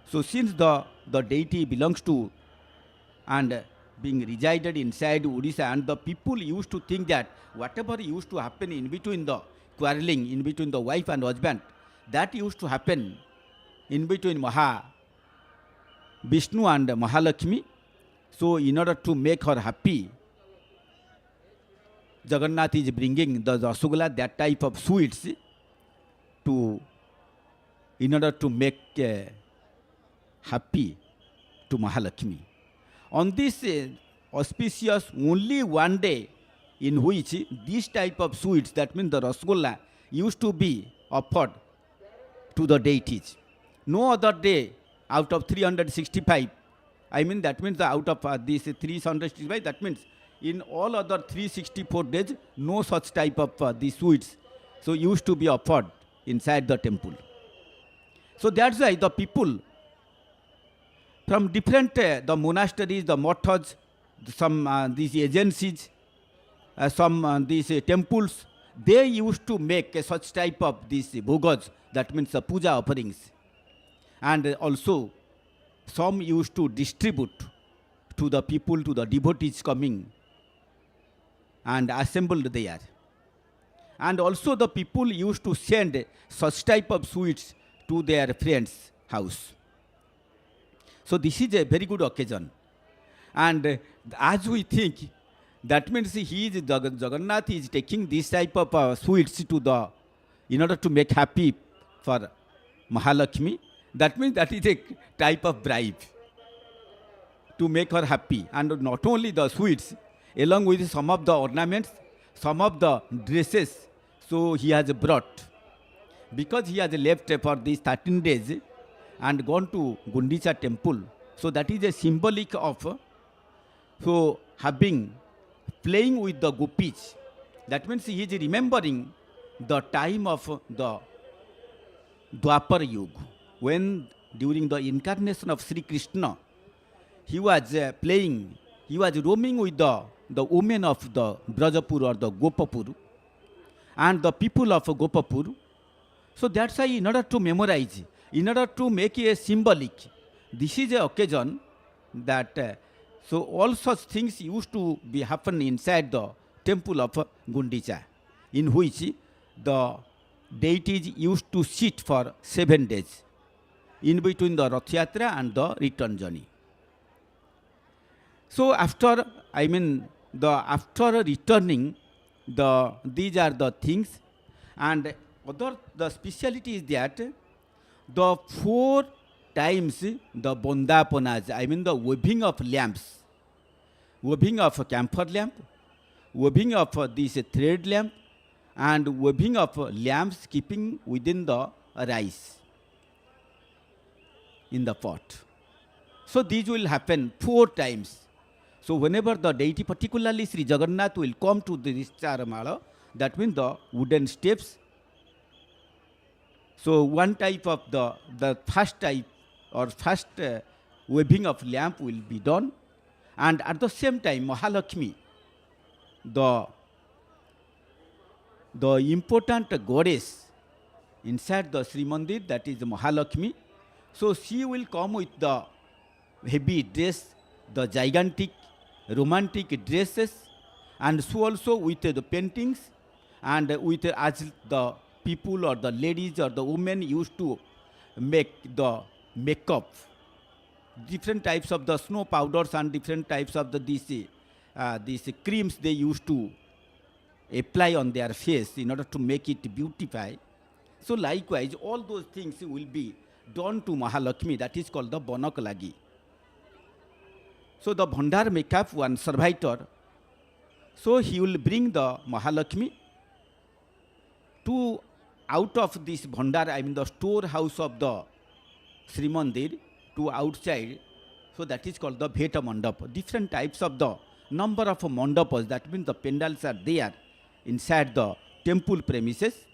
So since the deity belongs to and being resided inside Odisha, and the people used to think that whatever used to happen in between the quarreling, in between the wife and husband, that used to happen in between Vishnu and Mahalakshmi. So in order to make her happy, Jagannath is bringing the rasgulla, that type of sweets, to in order to make happy to Mahalakshmi. On this auspicious only one day in which this type of sweets, that means the rasgulla, used to be offered to the deities. No other day out of 365, I mean that means out of these 365, that means in all other 364 days, no such type of these sweets so used to be offered inside the temple. So that's why the people from different the monasteries, the mathas, some these agencies, some these temples, they used to make such type of these bhogas, that means puja offerings, and also some used to distribute to the people, to the devotees coming and assembled there. And also the people used to send such type of sweets to their friends' house. So this is a very good occasion. And as we think, that means Jagannath is taking this type of sweets to the, in order to make happy for Mahalakshmi. That means that is a type of bribe to make her happy. And not only the sweets, along with some of the ornaments, some of the dresses, so he has brought. Because he has left for these 13 days and gone to Gundicha temple. So that is a symbolic of so playing with the gopis. That means he is remembering the time of the Dwapar Yuga, when during the incarnation of Sri Krishna, he was playing, he was roaming with the women of the Brajapur or the Gopapur and the people of Gopapur. So that's why in order to memorize, in order to make a symbolic, this is a occasion that so all such things used to be happen inside the temple of Gundicha, in which the deities used to sit for 7 days in between the Rath Yatra and the return journey. So after, I mean, after returning, these are the things, and the speciality is that the 4 times the bondapanas, I mean the weaving of lamps, weaving of a camphor lamp, weaving of this thread lamp, and weaving of lamps keeping within the rice in the pot. So these will happen 4 times. So whenever the deity, particularly Sri Jagannath, will come to this Charamala, that means the wooden steps. So one type of the first type or first weaving of lamp will be done, and at the same time Mahalakshmi, the important goddess inside the Srimandir, that is Mahalakshmi. So she will come with the heavy dress, the gigantic romantic dresses, and so also with the paintings, and with as the people or the ladies or the women used to make the makeup, different types of the snow powders and different types of these creams they used to apply on their face in order to make it beautify. So likewise, all those things will be done to Mahalakshmi, that is called the Bonakalagi. So the Bhandar makeup, one servitor, so he will bring the Mahalakshmi to out of this Bhandar, I mean the storehouse of the Srimandir, to outside. So that is called the Bheta Mandapa. Different types of the number of mandapas, that means the pandals are there inside the temple premises.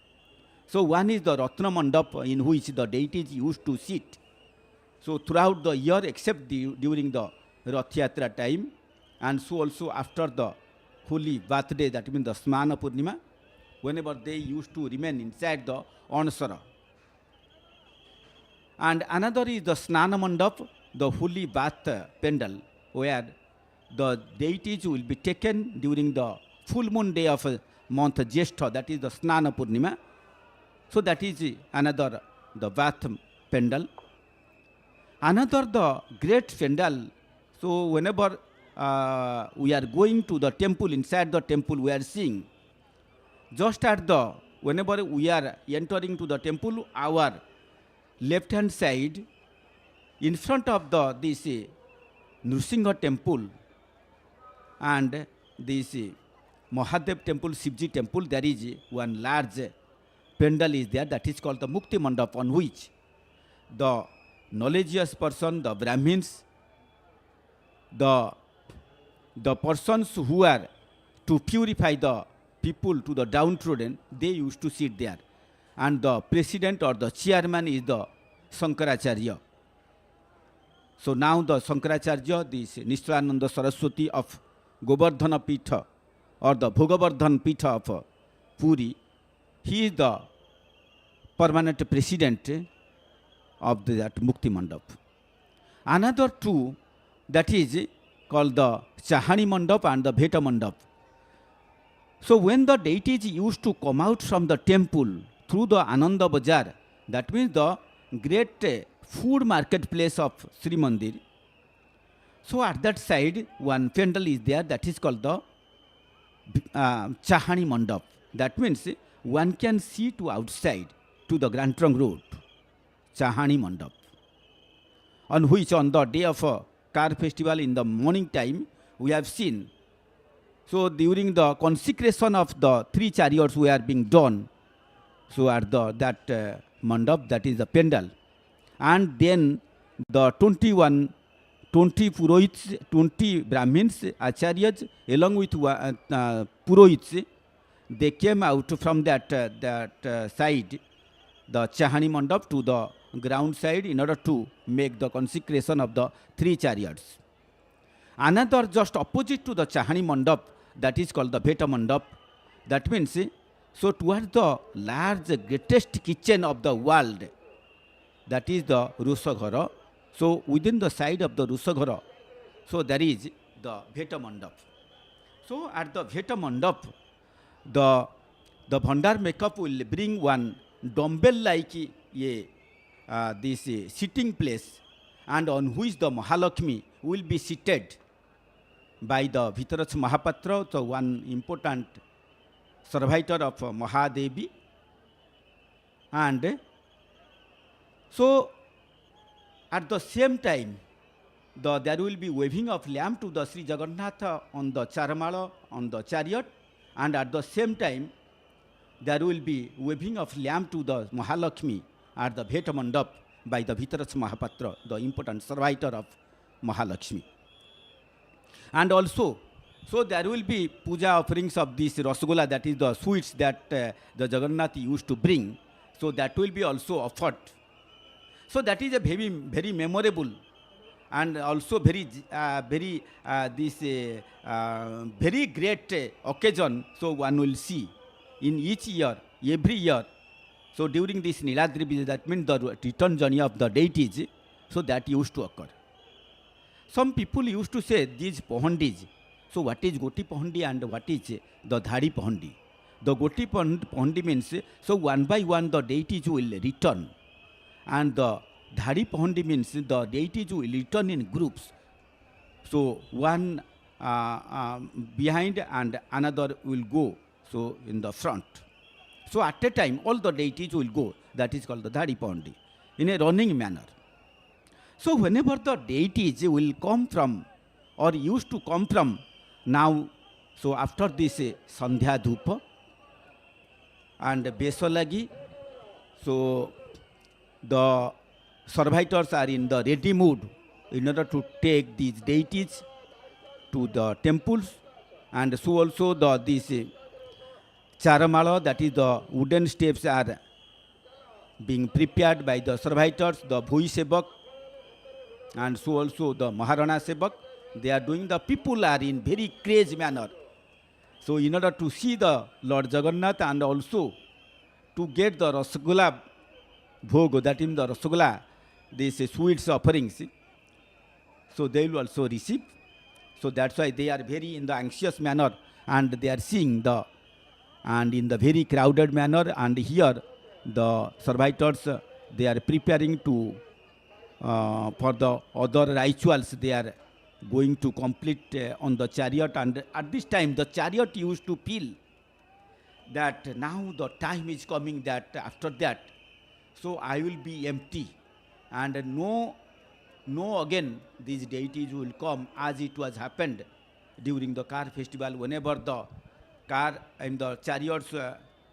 So one is the Ratna Mandap, in which the deities used to sit. So throughout the year, except during the Rath Yatra time, and so also after the holy birthday, that means the Smana Purnima, whenever they used to remain inside the Ansara. And another is the Snana Mandap, the holy bath pendal, where the deities will be taken during the full moon day of month Jeshta, that is the Snana Purnima. So that is another, the bath pendal. Another, the great pendal. So whenever we are going to the temple, inside the temple we are seeing, just at the, whenever we are entering to the temple, our left hand side, in front of the this Nrsimha temple and this Mahadev temple, Shivji temple, there is one large pendal is there, that is called the Mukti Mandap, on which the knowledgeous person, the Brahmins, the persons who are to purify the people to the downtrodden, they used to sit there. And the president or the chairman is the Sankaracharya. So now the Sankaracharya, this Nishrananda Saraswati of Govardhana Pitha or the Bhogavardhan Pitha of Puri, he is the permanent president of that Mukti Mandap. Another two, that is called the Chahani Mandap and the Bheta Mandap. So when the deities used to come out from the temple through the Ananda Bazar, that means the great food marketplace of Srimandir. So at that side, one pendal is there, that is called the Chahani Mandap. That means one can see to outside to the Grand Trunk Road, Chahani Mandap, on which on the day of a car festival in the morning time, we have seen. So during the consecration of the 3 chariots were being done, so at that mandap, that is the pendal, and then the 20 Purohits, 20 Brahmins, Acharyas, along with Purohits, they came out from that side, the Chahani Mandap, to the ground side in order to make the consecration of the 3 chariots. Another just opposite to the Chahani Mandap, that is called the Bheta Mandap. That means, so towards the large, greatest kitchen of the world, that is the Rusaghara. So within the side of the Rusaghara, so there is the Bheta Mandap. So at the Bheta Mandap, the Bhandar makeup will bring one dumbbell-like this sitting place, and on which the Mahalakshmi will be seated by the Vitarach Mahapatra, so one important servitor of Mahadevi. And so at the same time, there will be waving of lamp to the Sri Jagannath on the Charamala, on the chariot, and at the same time, there will be waving of lamp to the Mahalakshmi at the Bheta Mandap by the Vitarach Mahapatra, the important servitor of Mahalakshmi. And also, so there will be puja offerings of this Rasgulla, that is the sweets that the Jagannath used to bring. So that will be also offered. So that is a very, very memorable and also very great occasion. So one will see in each year, every year. So during this Niladri Bije, that means the return journey of the deities, so that used to occur. Some people used to say these Pahandis. So what is Goti Pahandi and what is the Dhari Pahandi? The Goti Pahandi means, so one by one the deities will return. And the Dhari Pahandi means the deities will return in groups. So one behind and another will go, so in the front. So at a time, all the deities will go. That is called the Dhari Pahandi, in a running manner. So whenever the deities will come from, or used to come from, now, so after this Sandhya Dhupa and Besolagi, so the servitors are in the ready mood in order to take these deities to the temples, and so also this Charamala, that is the wooden steps, are being prepared by the servitors, the Bhui Sevak, and so also the Maharana Sevak. They are doing, the people are in very crazy manner. So in order to see the Lord Jagannath and also to get the Rasgulla Bhog, that is the Rasgulla, these sweets offerings, so they will also receive. So that's why they are very in the anxious manner, and they are seeing the, and in the very crowded manner. And here the servitors, they are preparing to for the other rituals they are going to complete on the chariot. And at this time the chariot used to feel that now the time is coming, that after that, so I will be empty, and no again these deities will come, as it was happened during the car festival. Whenever the car and the chariots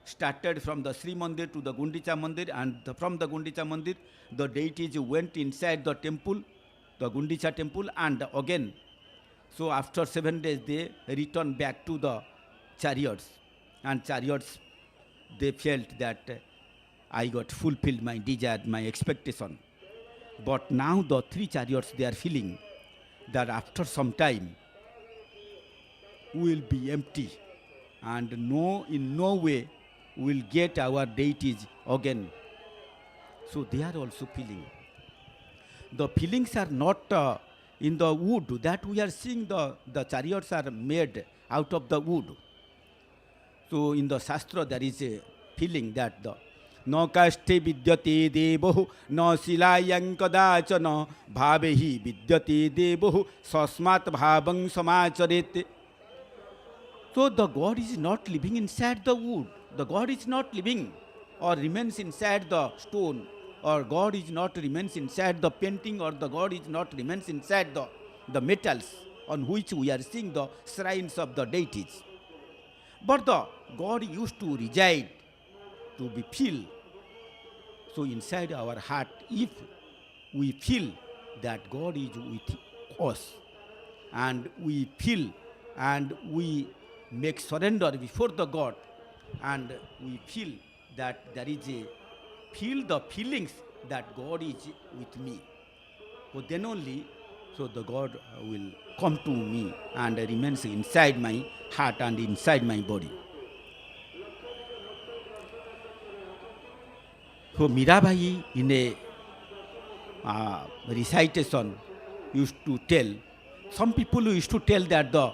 started from the Srimandir to the Gundicha Mandir, and from the Gundicha Mandir the deities went inside the temple, the Gundicha temple, and again, so after 7 days they returned back to the chariots, and chariots, they felt that I got fulfilled my desire, my expectation. But now the 3 chariots, they are feeling that after some time we will be empty, and in no way will get our deities again. So they are also feeling. The feelings are not in the wood that we are seeing. The chariots are made out of the wood. So in the Shastra there is a feeling that the न काष्ठे विद्यते देवो न शिलायां कदाचन भावे हि विद्यते देवो सस्मात् भावं समाचरेत्. So the God is not living inside the wood. The God is not living or remains inside the stone, or God is not remains inside the painting, or the God is not remains inside the metals on which we are seeing the shrines of the deities. But the God used to reside, to be feel. So inside our heart, if we feel that God is with us, and we feel and we make surrender before the God, and we feel that there is feel the feelings that God is with me, so then only, so the God will come to me and remains inside my heart and inside my body. So Mirabai in a recitation used to tell, some people used to tell that the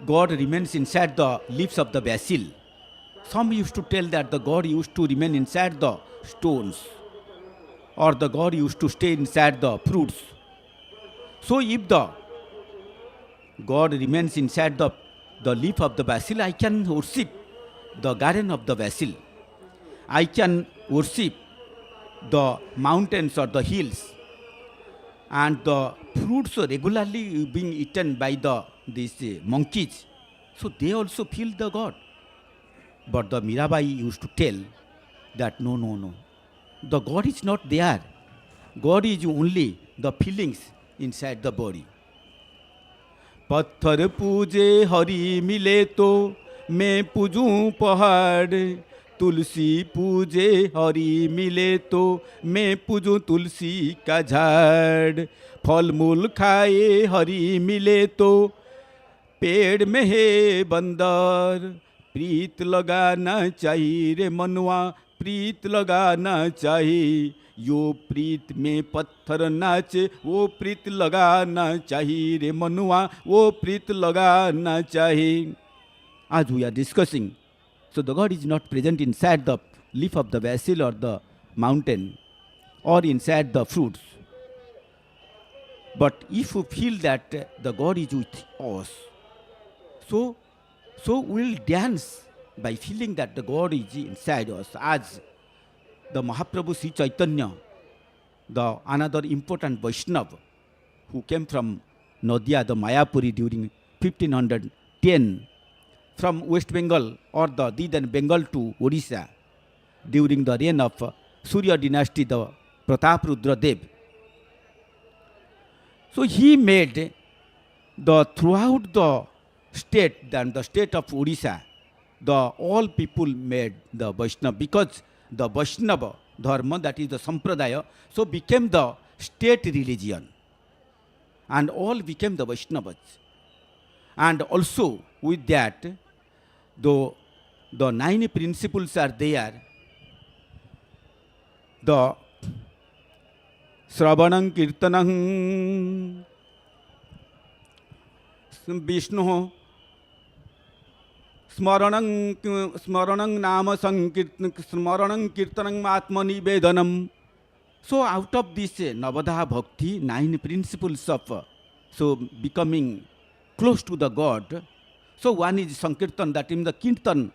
God remains inside the leaves of the basil. Some used to tell that the God used to remain inside the stones, or the God used to stay inside the fruits. So if the God remains inside the leaf of the basil, I can worship the garden of the basil. I can worship the mountains or the hills, and the fruits regularly being eaten by these monkeys. So they also feel the God. But the Mirabai used to tell that no. The God is not there. God is only the feelings inside the body. पत्थर पूजे हरि मिले तो मैं पूजूं पहाड़, तुलसी पूजे हरि मिले तो मैं पूजूं तुलसी का झाड़, फल मूल खाए हरि मिले तो पेड़ में है बंदर, प्रीत लगाना चाहिए रे मनुआ, प्रीत लगाना चाहिए, यो प्रीत में पत्थर नाचे, वो प्रीत लगाना चाहिए रे मनुआ, वो प्रीत लगाना चाहिए. As we are discussing, so the God is not present inside the leaf of the basil or the mountain or inside the fruits. But if you feel that the God is with us, so we'll dance by feeling that the God is inside us. As the Mahaprabhu Sri Chaitanya, the another important Vaishnava who came from Nadia, the Mayapuri during 1510, from West Bengal or the then Bengal to Odisha during the reign of Surya dynasty, the Prataprudra Dev. So he made the throughout the state, then the state of Odisha, the all people made the Vaishnava, because the Vaishnava Dharma, that is the Sampradaya, so became the state religion, and all became the Vaishnavas. And also with that, though the 9 principles are there, the Sravanam Kirtanam Vishnu Smaranam Nama Smaranam Kirtanam Atma Nivedanam. So out of this Navadha Bhakti, 9 principles of so becoming close to the God. So one is Sankirtan, that is the Kirtan,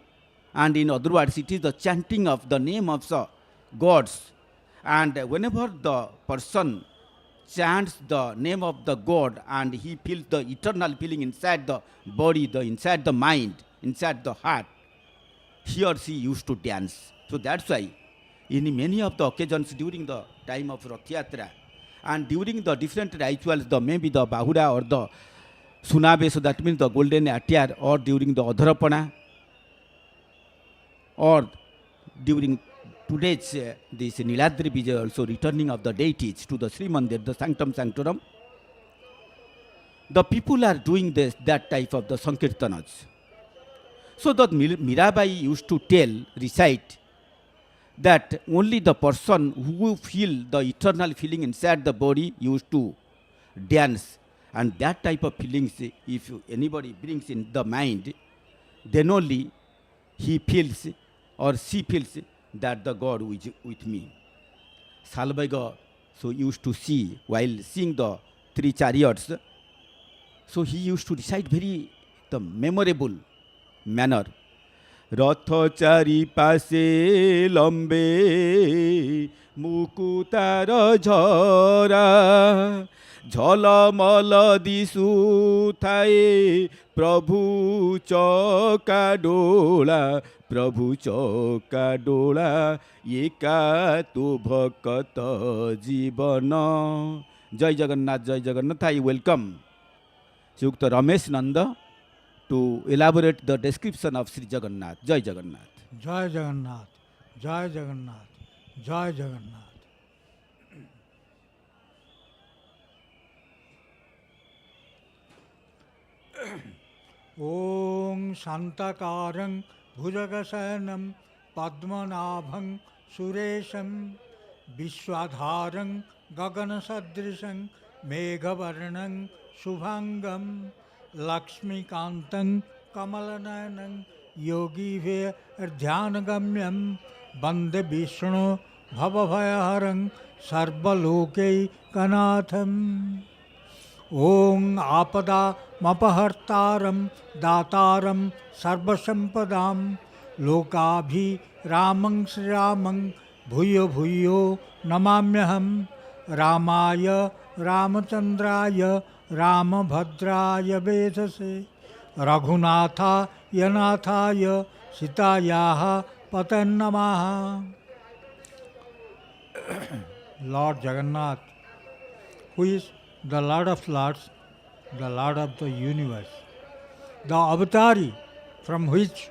and in other words it is the chanting of the name of the gods. And whenever the person chants the name of the God and he feels the eternal feeling inside the body, inside the mind, inside the heart, he or she used to dance. So that's why in many of the occasions during the time of Rath Yatra and during the different rituals, maybe the Bahura or the Sunabe, so that means the golden attire, or during the Adharapana, or during today's this Niladri Bije, also returning of the deities to the Srimandir, the Sanctum Sanctorum, the people are doing that type of the Sankirtanas. So that Mirabai used to recite, that only the person who feel the eternal feeling inside the body used to dance. And that type of feelings, if anybody brings in the mind, then only he feels or she feels that the God is with me. Salvaiga so used to see while seeing the 3 chariots. So he used to recite very the memorable manner. Rath chari pase lambe mukutara jhara ঝলমল দিশু থায়ে প্রভু চকা ডোলা একা তো ভকত জীবন. জয় Jagannath. I welcome Sukta Ramesh Nanda to elaborate the description of Sri Jagannath. Jai Jagannath. Jai Jagannath, Jai Jagannath, Jai Jagannath. Om Shantakarang Bhujagasanam Padmanabhang Suresham Vishwadharang Gaganasadrisang Meghavarnang Shubhangam Lakshmikantang Kamalananang Yogi Dhyanagambhyam Bande Vishnu Bhavabhayaharang Sarvaloke Kanatham. Om Apada Mapahartaram Dataram Sarvasampadam Lokabhi Ramang Sriramang Bhuyo Bhuyo Namamyaham Ramaya Ramachandraya Ramabhadraya Vedase Raghunatha Yanathaya Sitayaha Patannamaha. Lord Jagannath, who is the Lord of Lords, the Lord of the universe, the avatari from which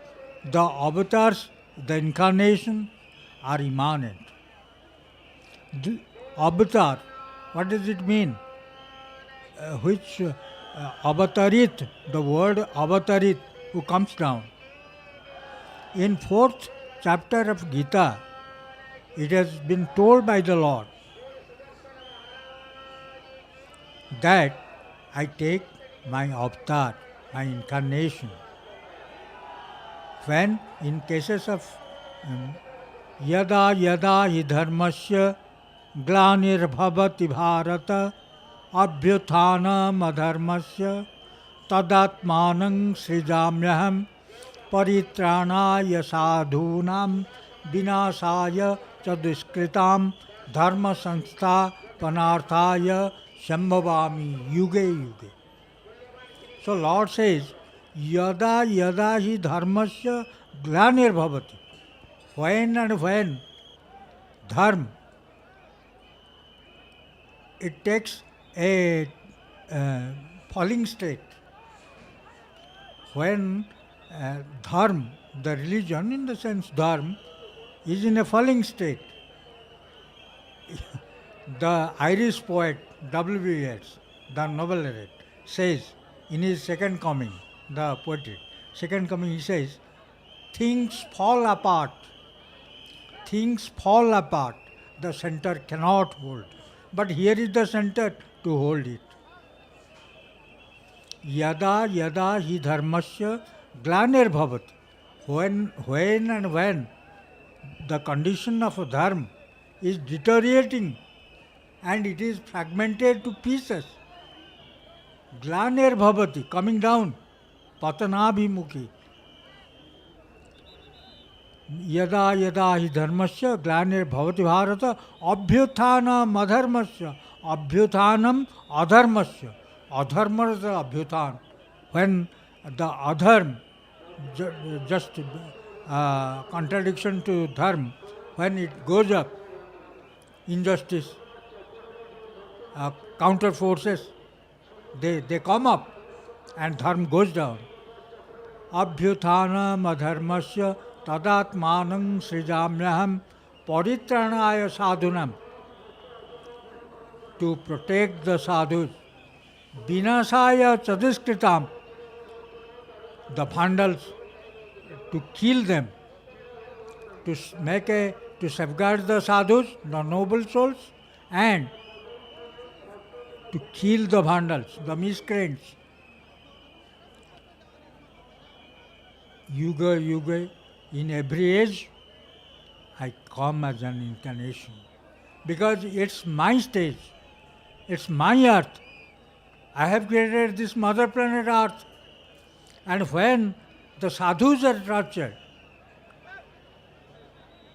the avatars, the incarnation are immanent. The avatar, what does it mean? Which avatarit, the word avatarit, who comes down. In 4th chapter of Gita, it has been told by the Lord that I take my avatar, my incarnation. When in cases of yada yada hi dharmasya glanirabhavati bharata abhyuthanam adharmasya tadatmanang srijamyaham paritranaya sadhunam vinasaya chaduskritam dharma sanstha panarthaya Shambhavami yuge yuge. So Lord says, yada yada hi dharmasya glanir-bhavati. When and when dharma, it takes a falling state. When dharma, the religion in the sense dharma, is in a falling state. The Irish poet W. Yeats, the Nobel laureate, says in his second coming, the poetry, second coming, he says, things fall apart. Things fall apart. The center cannot hold. But here is the center to hold it. Yada yada hi dharmasya glanir bhavati. When and when the condition of a dharma is deteriorating and it is fragmented to pieces, glanir bhavati, coming down, patanabhimukhi. Yada yada hi dharmasya glanir bhavati bharata abhyuthanam adharmasya abhyuthanam adharmasya. Adharma is the abhyuthan. When the adharma, just contradiction to dharma, when it goes up, injustice, counter forces, they come up and dharma goes down. Abhyuthanam adharmasya tadatmanam srijamyaham paritranaya sadhunam. To protect the sadhus. Vinasaya chadiskritam. The vandals, to kill them, to safeguard the sadhus, the noble souls, and to kill the vandals, the miscreants. Yuga, yuga, in every age, I come as an incarnation. Because it's my stage, it's my earth. I have created this mother planet earth. And when the sadhus are tortured,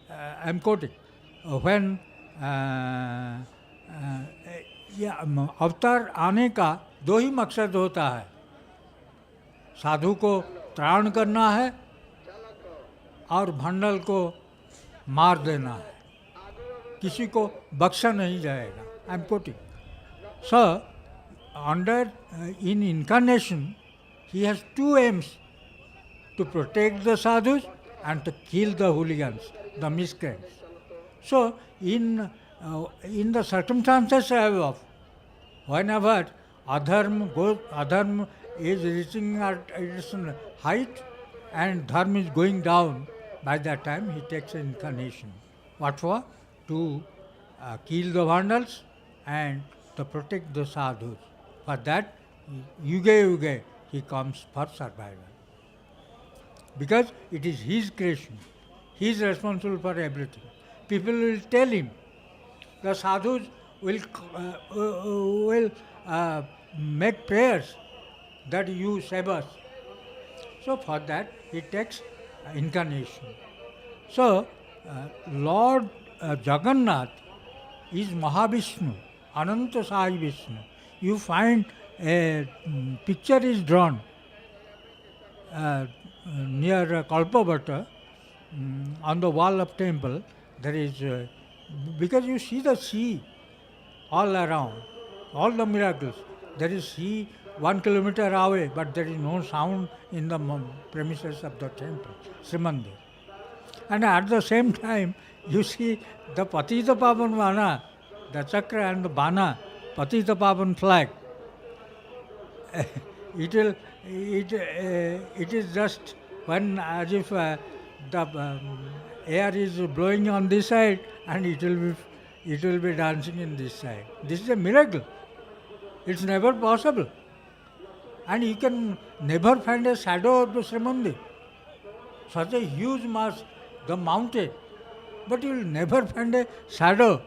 I am quoting, when अवतार आने का दो ही मकसद होता है, साधु को त्राण करना है और भंडल को मार देना है, किसी को बख्शा नहीं जाएगा. I am quoting. So under in incarnation he has two aims: to protect the sadhus and to kill the hooligans, the miscreants. So in the circumstances of whenever adharma is reaching at its height and dharma is going down, by that time he takes an incarnation. What for? To kill the vandals and to protect the sadhus. For that, yuga he comes for survival. Because it is his creation. He is responsible for everything. People will tell him. The sadhus will make prayers that you save us. So for that he takes incarnation. So Lord Jagannath is Mahavishnu, Ananta Sai Vishnu. You find a picture is drawn near Kalpavata on the wall of temple. There is, because you see the sea all around, all the miracles. There is sea 1 kilometer away, but there is no sound in the premises of the temple, Srimandir. And at the same time, you see the Patita Pavan Vana, the Chakra and the Bana, Patita Pavan flag. It is just when as if the air is blowing on this side and it will be dancing in this side. This is a miracle. It's never possible. And you can never find a shadow of the Srimandir. Such a huge mass, the mountain, but you will never find a shadow.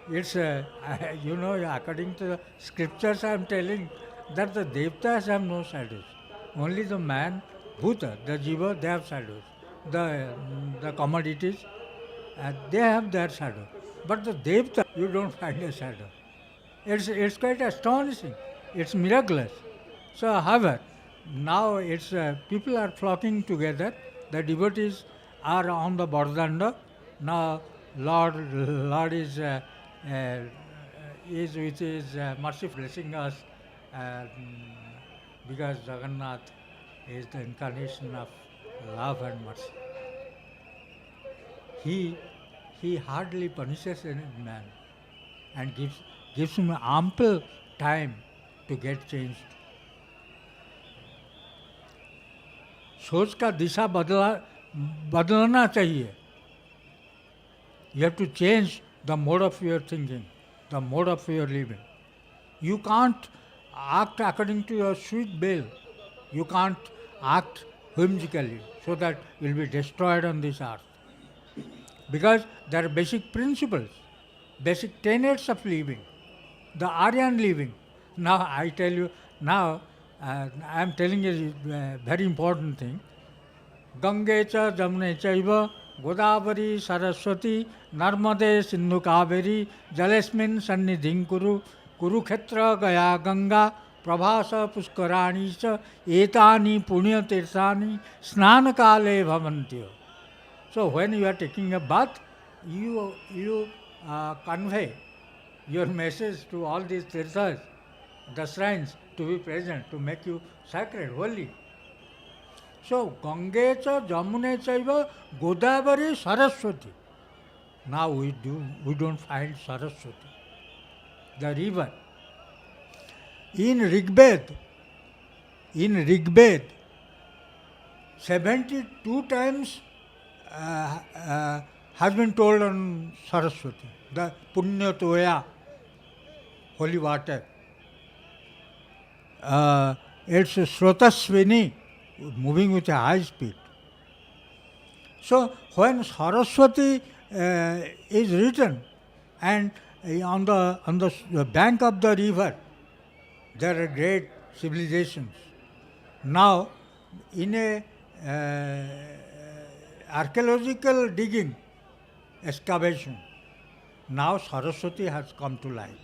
It's, according to the scriptures I am telling, that the Devtas have no shadows. Only the man, Bhuta, the Jiva, they have shadows. The commodities, they have their shadow. But the Devta, you don't find a shadow. It's quite astonishing. It's miraculous. So, however, now it's people are flocking together. The devotees are on the Bardanda. Now, Lord is with his mercy blessing us, because Jagannath is the incarnation of love and mercy. He hardly punishes any man and gives him ample time to get changed. सोच का दिशा बदलना चाहिए. You have to change the mode of your thinking, the mode of your living. You can't act according to your sweet will. You can't act whimsically so that you will be destroyed on this earth. Because there are basic principles, basic tenets of living, the Aryan living. Now I tell you, now I am telling you a very important thing. Gange cha jamne chaiva Godavari Saraswati Narmade Sindhu Kaveri Jalesmin Sannidhin Kuru Kurukshetra Gaya Ganga Prabhasa Puskarani Cha Etani Punya Tirthani Snana Kale Bhavantyo. So when you are taking a bath, you convey your message to all these tirthas, the shrines, to be present, to make you sacred, holy. So, Gange cha Jamune chaiva Godavari Saraswati. Now we don't find Saraswati, the river. In Rigbed, 72 times has been told on Saraswati, the Punya Toya, holy water. It's Srotaswini, moving with a high speed. So when Saraswati is written, and on the bank of the river, there are great civilizations. Now, in a archaeological digging, excavation, now Saraswati has come to light.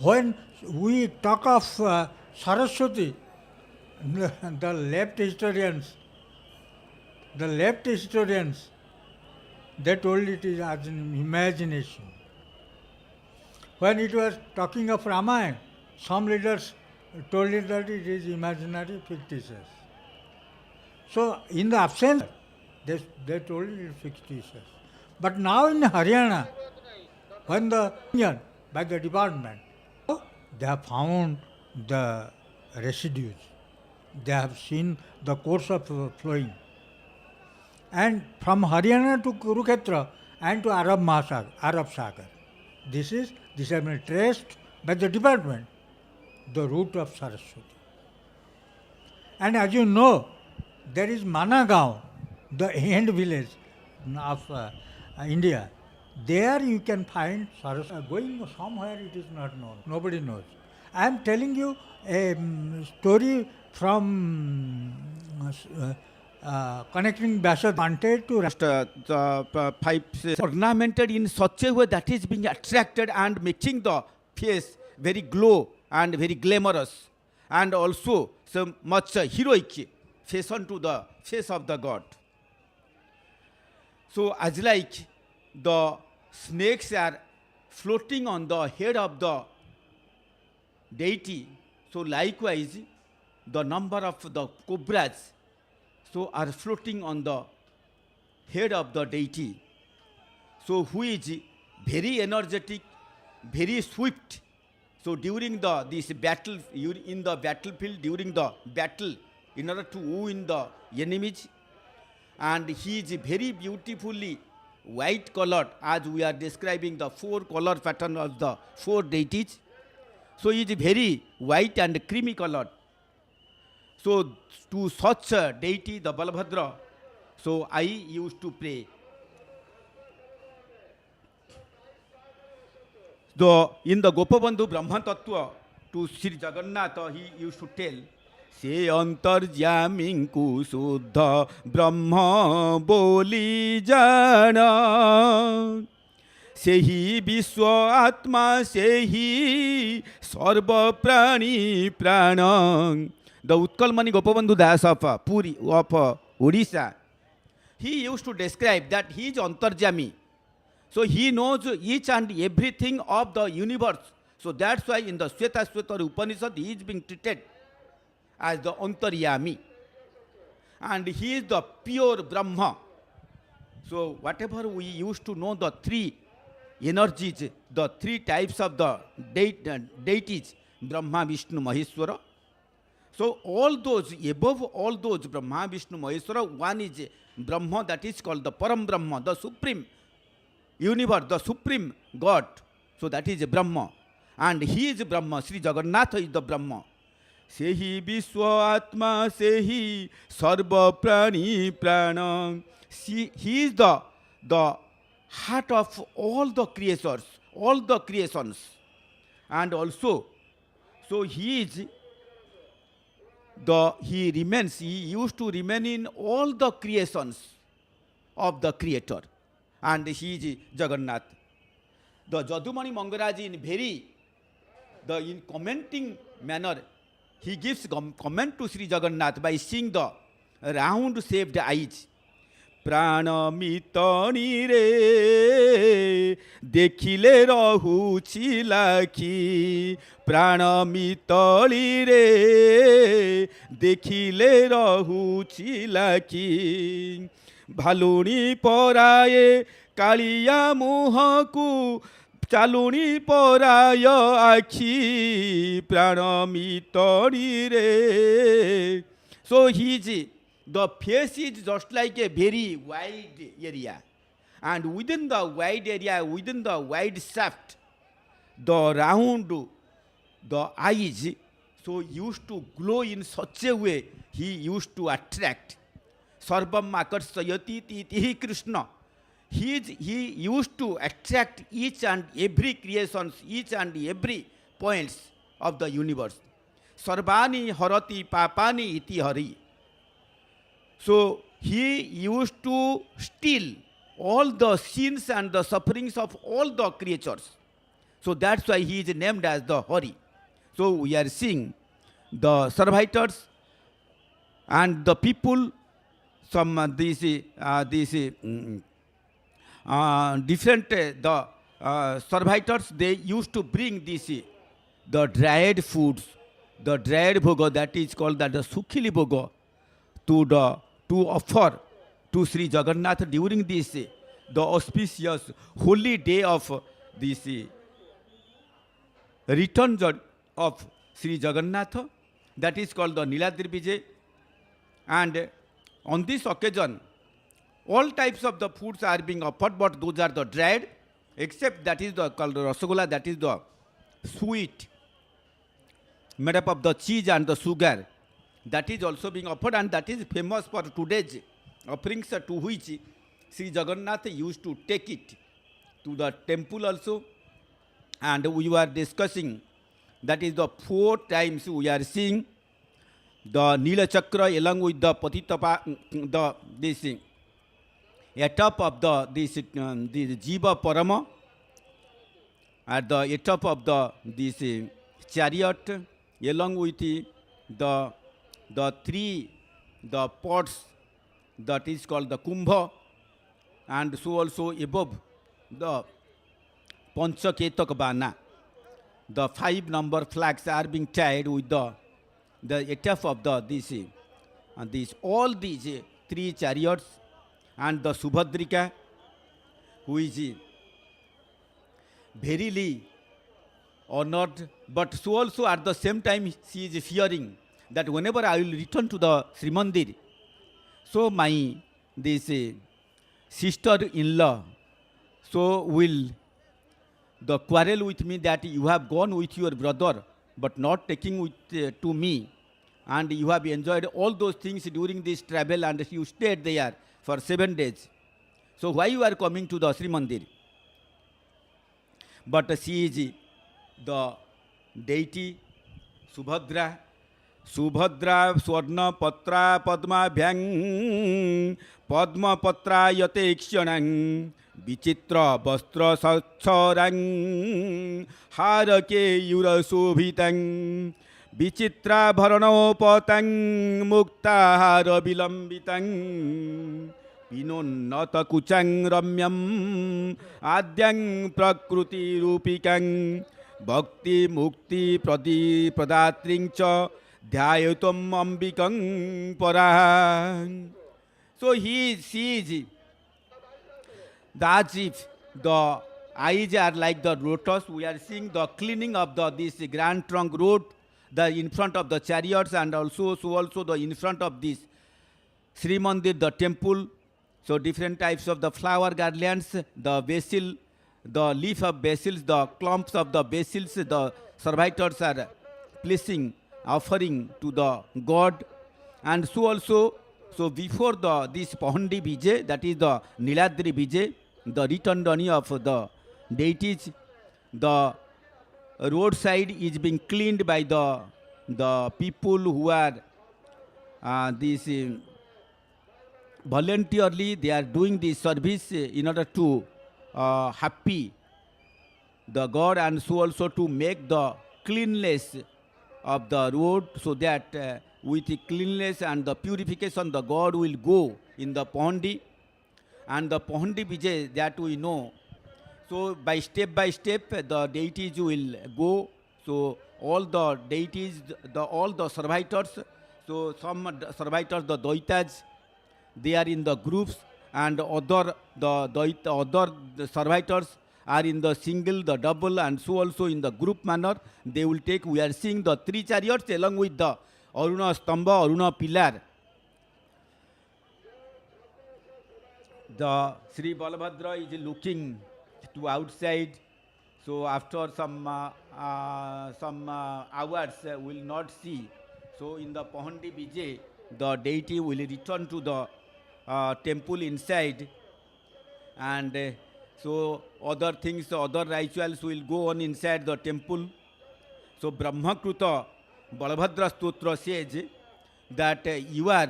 When we talk of Saraswati, the left historians, they told it is as an imagination. When it was talking of Ramayana, some leaders told it that it is imaginary, fictitious. So in the absence, they told it is fictitious. But now in Haryana, when by the department, they have found the residues. They have seen the course of flowing. And from Haryana to Kurukshetra and to Arab Sagar, this has been traced by the department, the route of Saraswati. And as you know, there is Managaon, the end village of India. There you can find Saraswati. Going somewhere it is not known. Nobody knows. I am telling you a story from connecting Vyasa wanted to the pipes ornamented in such a way that is being attracted and making the face very glow and very glamorous, and also so much heroic fashion to the face of the god. So as like the snakes are floating on the head of the deity, so likewise the number of the cobras so are floating on the head of the deity, so who is very energetic, very swift. So during this battle, in the battlefield, during the battle, in order to win the enemies, and he is very beautifully white colored, as we are describing the 4 color pattern of the 4 deities. So he is very white and creamy colored. So to such a deity, the Balabhadra, so I used to pray. In the Gopabandhu Brahma Tattva, to Sri Jagannath, he used to tell, Se antarjaminku suddha Brahma boli jana, Sehi Vishwa Atma, Sehi Sarva Prani Pranang. The Utkalmani Gopabandhu Das of Puri, of Odisha, he used to describe that he is antarjami. So he knows each and everything of the universe. So that's why in the Shweta Upanishad he is being treated as the Antaryami. And he is the pure Brahma. So whatever we used to know, the 3 energies, the 3 types of the deities, Brahma, Vishnu, Maheshwara. So all those, above all those, Brahma, Vishnu, Maheshwara, one is Brahma, that is called the Param Brahma, the supreme universe, the supreme God. So that is Brahma. And he is Brahma. Sri Jagannath is the Brahma. Sehi Vishwa Atma, Sehi Sarva Prani Prana. He is the heart of all the creators, all the creations. And also, so he is he remains, he used to remain in all the creations of the Creator. And he is Jagannath. The Jadumani Mangaraj in very, in commenting manner, he gives comment to Sri Jagannath by seeing the round shaped eyes. Prana mitani re dekhile rahuchi lakhi, prana mitali re dekhile rahuchi lakhi, bhaluni poraye kaliya muhaku chaluni poraya akhi, prana mitani re. So he is, the face is just like a very wide area, and within the wide area, within the wide shaft, the round, the eyes, so used to glow in such a way, he used to attract. Sarvam akarsayati titihi Krishna. He used to attract each and every creations, each and every points of the universe. Sarvani harati papani iti hari. So he used to steal all the sins and the sufferings of all the creatures. So that's why he is named as the Hari. So we are seeing the servitors and the people, some different servitors, they used to bring the dried foods, the dried bhoga, that is called the sukhili bhoga, to offer to Sri Jagannath during this the auspicious holy day of this return journey of Sri Jagannath, that is called the Niladri Bije. And on this occasion, all types of the foods are being offered, but those are the dried, except that is the called Rasagola, that is the sweet, made up of the cheese and the sugar. That is also being offered, and that is famous for today's offerings, to which Sri Jagannath used to take it to the temple also. And we were discussing, that is the 4 times we are seeing the Nila Chakra along with the Patitapa, this atop of this Jiva Parama, at the atop of this chariot, along with the 3 pots, that is called the Kumbha, and so also above the Panchaketak Bana, the 5 number flags are being tied with the atop of this all these 3 chariots, and the Subhadrika, who is verily honored, but so also at the same time she is fearing that whenever I will return to the Srimandir, so my this sister-in-law so will the quarrel with me that you have gone with your brother but not taking with to me, and you have enjoyed all those things during this travel, and you stayed there for 7 days. So why you are coming to the Srimandir? But she is the deity Subhadra. Subhadra Swarna Patra Padma Bhyang Padma Patra Yate Kshanang Vichitra Vastra Sachorang Harake Yura Subhitang Vichitra Bharanopatang Mukta Hara Bilambitang Vinonnata Kuchang Ramyam Adyang Prakruti Rupikang Bhakti Mukti Pradatringcha Dhyayatam Ambikang Parang. So he sees that if the eyes are like the lotus, we are seeing the cleaning of this Grand Trunk Road, the in front of the chariots, and also the in front of this Srimandir, the temple. So different types of the flower garlands, the basil, the leaf of basils, the clumps of the basils, the servitors are placing offering to the god. And so also, so before the this Pahandi Bije, that is the Niladri Bije, the return journey of the deities, the roadside is being cleaned by the people who are this voluntarily they are doing this service in order to happy the god, and so also to make the cleanliness of the road, so that with the cleanliness and the purification the god will go in the Pahandi. And the Pahandi Vijay, that we know, so by step the deities will go. So all the deities, all the servitors, so some servitors, the Daitas, they are in the groups, and other the servitors are in the single, the double, and so also in the group manner they will take. We are seeing the 3 chariots along with the Aruna Stamba, Aruna pillar. The Sri Balabhadra is looking to outside. So after some hours will not see. So in the Pahandi Vijay, the deity will return to the temple inside, and so other things, other rituals will go on inside the temple. So Brahmakruta Balabhadra Stotra says that you are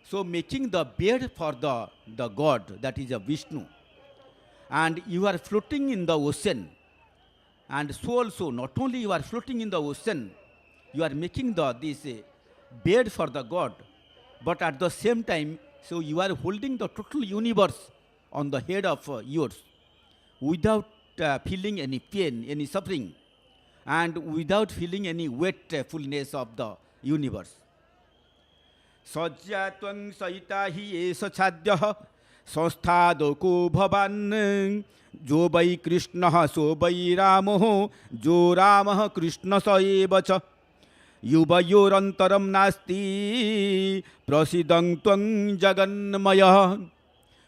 so making the bed for the god, that is a Vishnu, and you are floating in the ocean. And so also, not only you are floating in the ocean, you are making this bed for the god, but at the same time, so you are holding the total universe on the head of yours, without feeling any pain, any suffering, and without feeling any weightfulness of the universe. Sajyatvang saita hi esa chadyah संस्थादको भवान् जो वै कृष्णः सो वै रामो जो रामः कृष्ण स एव च युवयोरन्तरं नास्ति प्रसीदं त्वं जगन्मयः.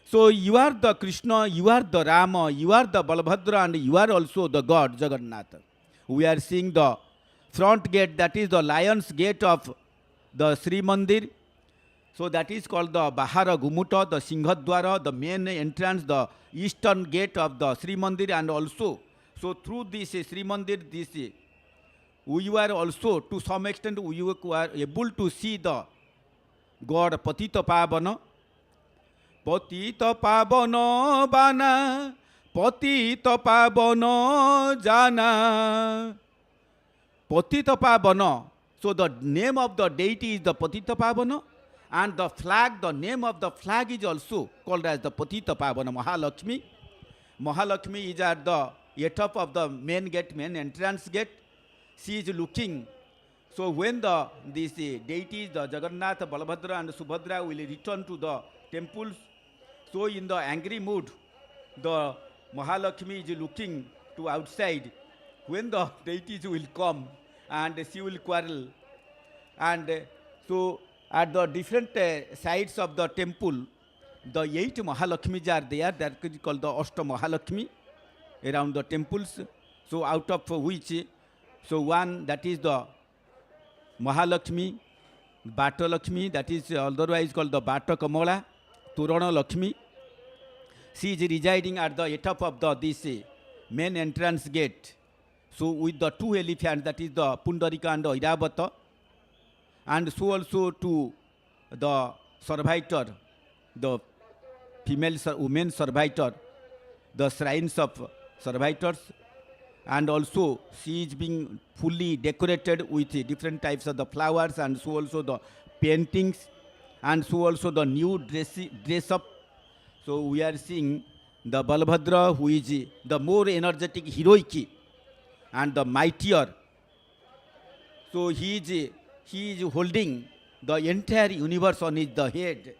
So you are the Krishna, you are the Rama, you are the Balabhadra, and you are also the God Jagannath. We are seeing the front gate, that is the lion's gate of the Srimandir. So that is called the Bahara Gumuta, the Singhadwara, the main entrance, the eastern gate of the Srimandir. And also, so through this Srimandir, this we were also, to some extent, we were able to see the God Patita Pavana. Patita Pavana Bana, Patita Pavana Jana. Patita Pavana. So the name of the deity is the Patita Pavana. And the flag, the name of the flag is also called as the Patita Pavana Mahalakshmi. Mahalakshmi is at the top of the main gate, main entrance gate. She is looking. So when these deities, the Jagannath, Balabhadra and Subhadra will return to the temples, so in the angry mood, the Mahalakshmi is looking to outside. When the deities will come and she will quarrel. And so at the different sides of the temple, the 8 Mahalakshmis are there. That is called the Ashta Mahalakshmi around the temples. So out of which, so one, that is the Mahalakshmi, Bata Lakshmi, that is otherwise called the Bata Kamala, Turana Lakshmi. She is residing at the top of this main entrance gate. So with the 2 elephants, that is the Pundarika and the Irabata. And so also to the servitor, the female women servitor, the shrines of servitors, and also she is being fully decorated with different types of the flowers, and so also the paintings, and so also the new dress up. So we are seeing the Balabhadra, who is the more energetic, heroic, and the mightier. So he is holding the entire universe on his head,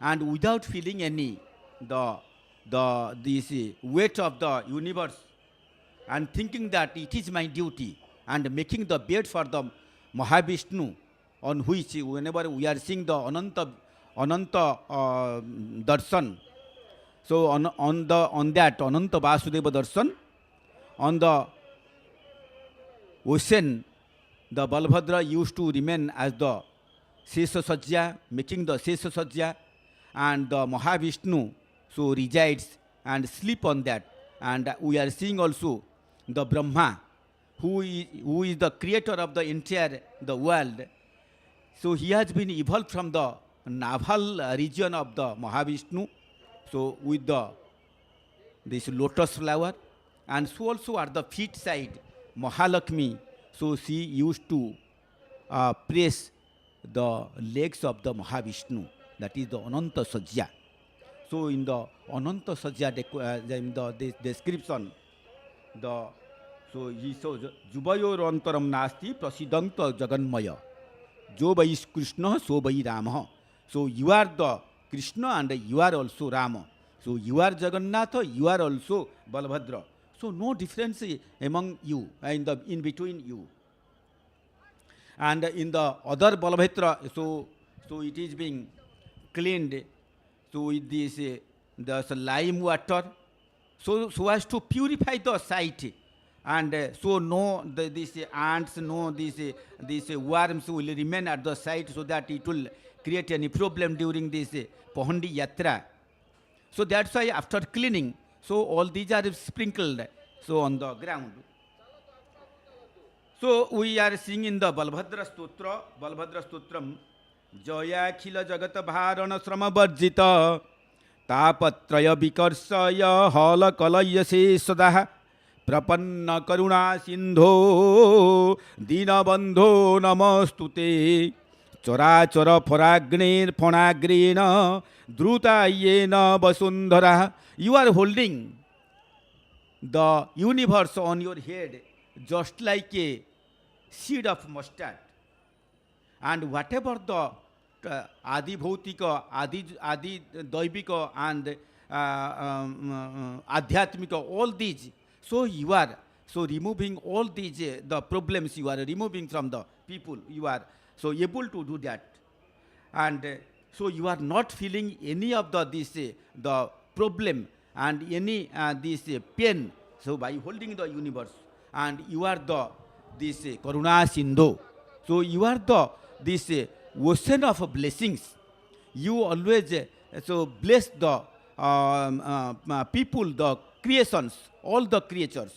and without feeling any this weight of the universe, and thinking that it is my duty, and making the bed for the Mahavishnu, on which whenever we are seeing the Ananta Darshan, so on that Ananta Vasudeva Darshan, on the ocean, the Balabhadra used to remain as the Sesha Sajja, making the Sesha Sajja, and the Mahavishnu so resides and sleep on that. And we are seeing also the Brahma, who is the creator of the entire the world. So he has been evolved from the naval region of the Mahavishnu, so with this lotus flower, and so also at the feet side Mahalakshmi, so she used to press the legs of the Mahavishnu, that is the Ananta Sajja. So in the Ananta Sajja, in the description, so he says, Jubayor antaram nasti prasidanta jaganmaya. Jo vai Krishna, so vai Rama. So you are the Krishna and you are also Rama. So you are Jagannath, you are also Balabhadra. So no difference among you, in between you. And in the other Balabhadra, so it is being cleaned, so with this the lime water, so as to purify the sight, and so no these ants, no these worms will remain at the site, so that it will create any problem during this Pahandi Yatra. So that's why after cleaning, so all these are sprinkled so on the ground. So we are seeing in the Balabhadra Stotram, Jaya Khila Jagata Bharana Srama Varjita Tapatraya Vikarsaya Hala Kalaya Sesadaha Prapanna Karuna Sindho Dina Bandho Namastute Chora Chora Phoragner Phonagrena Druta Yena Vasundhara. You are holding the universe on your head just like a seed of mustard, and whatever the Adi Bhautika, Adi Daivika and Adhyatmika, all these, so you are so removing all these the problems, you are removing from the people, you are so able to do that, and so you are not feeling any of the problem and any this pain, so by holding the universe, and you are this Karuna Sindhu, so you are this ocean of blessings. You always so bless the people, the creations, all the creatures.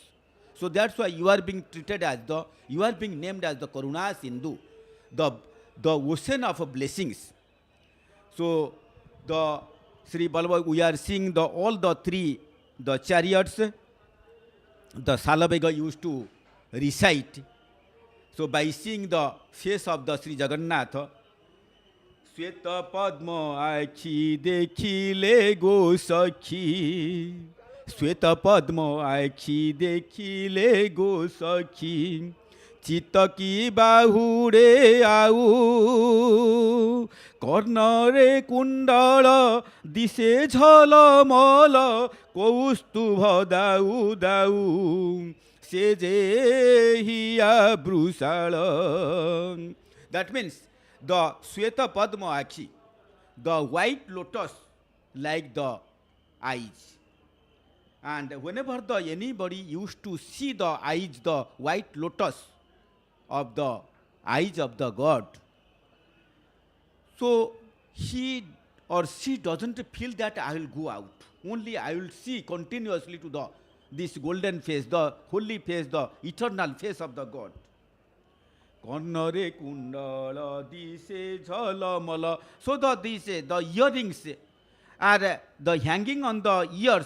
So that's why you are being treated as you are being named as the Karuna Sindhu, the ocean of blessings. So the Sri Balabhadra, we are seeing all the three the chariots, the Salabhega used to recite. So by seeing the face of the Sri Jagannath, Sweta Padma Akhi Dekhile Go Sakhi, Sweta Padma Akhi Dekhile Go Sakhi, Chitaki Bahure Au, Karnare Kundala Dise Jhala Mala, Kaustubha Dau Dau, Sejehiya Brusala. That means the Sweta Padma Akhi, the white lotus like the eyes. And whenever anybody used to see the eyes, the white lotus of the eyes of the God, so he or she doesn't feel that I will go out. Only I will see continuously to this golden face, the holy face, the eternal face of the God. Karnare Kundala Dise Jhalamala. So the earrings are the hanging on the ears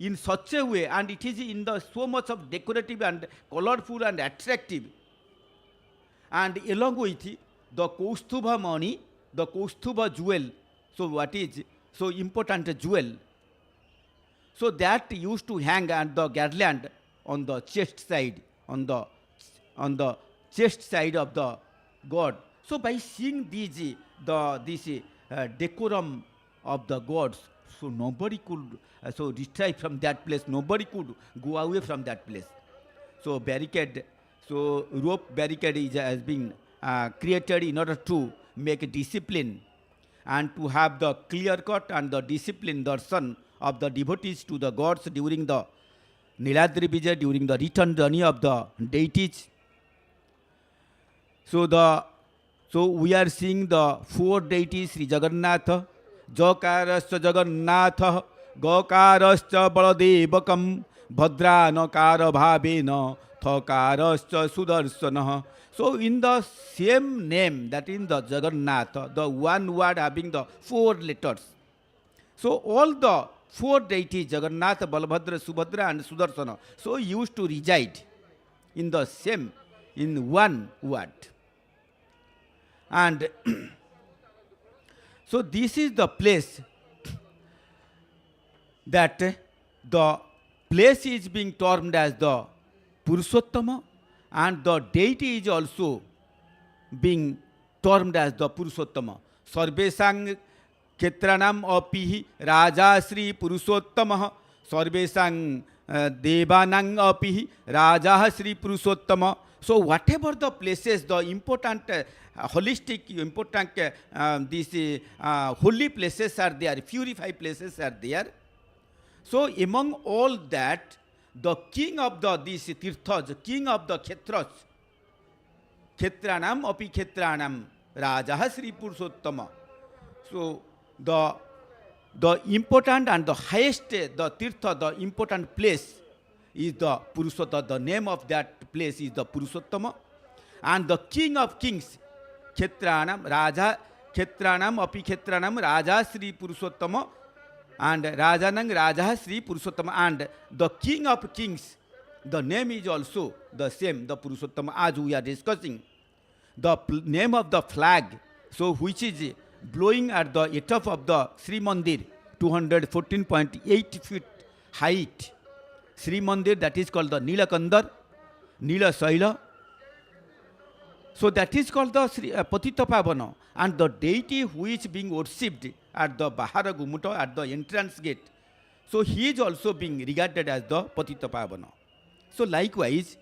in such a way, and it is in so much of decorative and colorful and attractive. And along with it, the Kaustubha money, the Kaustubha jewel, so what is so important jewel, so that used to hang at the garland on the chest side, on the chest side of the God. So by seeing this decorum of the gods, so nobody could so retreat from that place. Nobody could go away from that place. So barricade, so rope barricade has been created in order to make discipline and to have the clear cut and the discipline darshan of the devotees to the gods during the Niladri Bije, during the return journey of the deities. So we are seeing the four deities: Sri Jagannath, Jakarascha Jagannath, Gakarascha Baladevakam, Bhadranakara Bhavena, Thakarascha Sudarsana. So in the same name, that in the Jagannath, the one word having the four letters. So all the four deities, Jagannath, Balabhadra, Subhadra and Sudarsana, so used to reside in the same, in one word. And so this is the place that the place is being termed as the Purushottama, and the deity is also being termed as the Purushottama. Sarvesang Ketranam apihi Raja Sri Purushottama, Sarvesang Devanang apihi Raja Sri Purushottama. So whatever the places, the important holistic, important these holy places are there, purified places are there. So among all that, the king of these tirthas, king of the khetras, Khetranam api Khetranam, Raja Sri Purushottama. So the important and the highest, the tirtha, the important place is the Purushottama. The name of that place is the Purushottama. And the king of kings, Khetranam, Raja, Khetranam api Khetranam, Raja Sri Purushottama, and Rajanang Raja Sri Purushottama. And the king of kings, the name is also the same, the Purushottama, as we are discussing. The name of the flag, so which is blowing at the top of the Srimandir, 214.8 feet height. Srimandir, that is called the Nilakandar, Nila Saila. So that is called the Patita Pavana. And the deity who is being worshipped at the Bahara Gumuta, at the entrance gate, so he is also being regarded as the Patita Pavana. So likewise,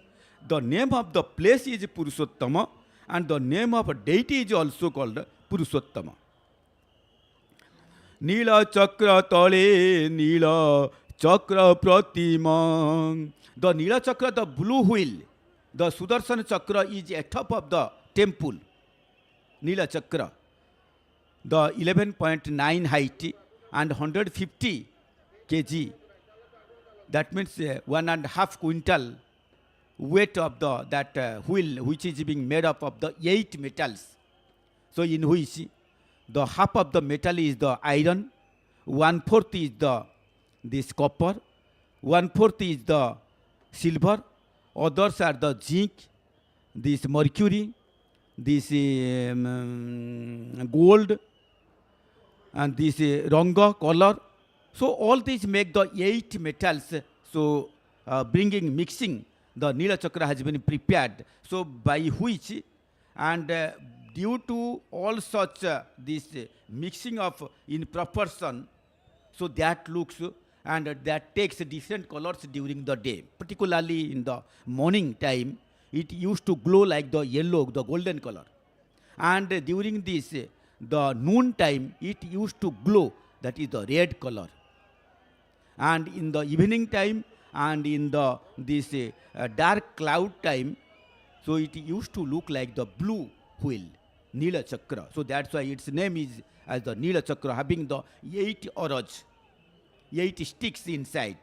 the name of the place is Purushottama, and the name of a deity is also called Purushottama. Nila Chakra Tale, Nila Chakra Pratima. The Nila Chakra, the blue wheel, the Sudarsana Chakra is atop of the temple. Nila Chakra, the 11.9 height and 150 kg. That means 1.5 quintal weight of that wheel, which is being made up of the 8 metals. So in which the half of the metal is the iron, 1/4 is this copper, 1/4 is the silver, others are the zinc, this mercury, this gold, and this ranga color. So all these make the 8 metals. So mixing, the Nila Chakra has been prepared. So by which, and due to all such this mixing of in proportion, so that looks and that takes different colors during the day. Particularly in the morning time, it used to glow like the yellow, the golden color. And during this, the noon time, it used to glow, that is the red color. And in the evening time and in this dark cloud time, so it used to look like the blue wheel, Nila Chakra. So that's why its name is as the Nila Chakra, having the 8 auras, 8 sticks inside.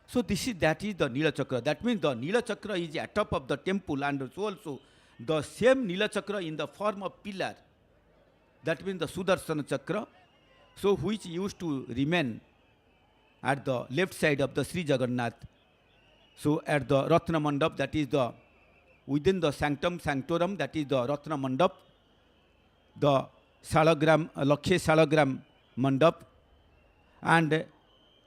So that is the Nila Chakra. That means the Nila Chakra is at top of the temple, and so also the same Nila Chakra in the form of pillar. That means the Sudarsana Chakra, so which used to remain at the left side of the Sri Jagannath. So at the Ratna Mandap, that is the within the sanctum sanctorum, that is the Ratna Mandap, the Salagram, Lakshe Salagram Mandap. And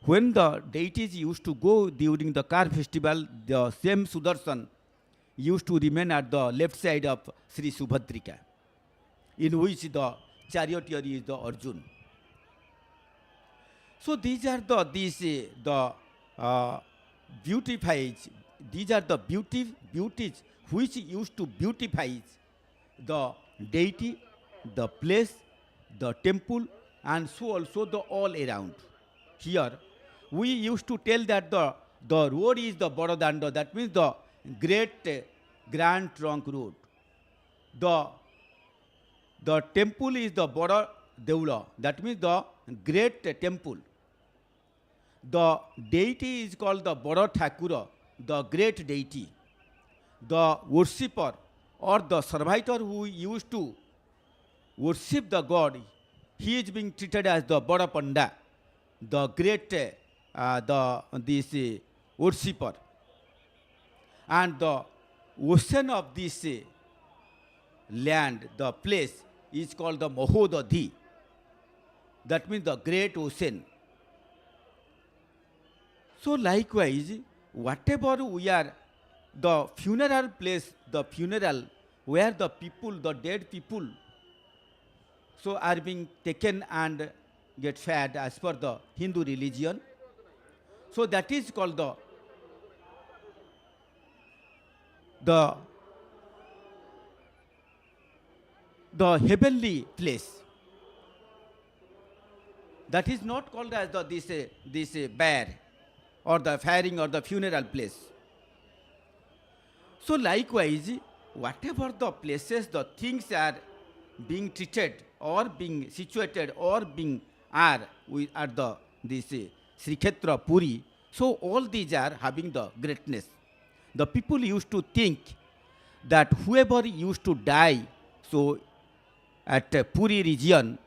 when the deities used to go during the car festival, the same Sudarshan used to remain at the left side of Sri Subhadrika, in which the charioteer is the Arjun. So these are the beauties. These are the beauties which used to beautify the deity, the place, the temple, and so also the all around. Here, we used to tell that the road is the Bodadanda, that means the great grand trunk road. The temple is the Boda Deula, that means the great temple. The deity is called the Boda Thakura, the great deity. The worshipper or the servitor who used to worship the god, he is being treated as the Boda Panda, the great this worshipper. And the ocean of this land, the place, is called the Mahodadhi. That means the great ocean. So likewise, whatever we are, the funeral place, the funeral where the people, the dead people, so are being taken and get fed as per the Hindu religion. So that is called the heavenly place. That is not called as this bear or the firing or the funeral place. So likewise, whatever the places, the things are being treated or being situated or being are at the this Sri Kshetra Puri, so all these are having the greatness. The people used to think that whoever used to die, so at Puri region,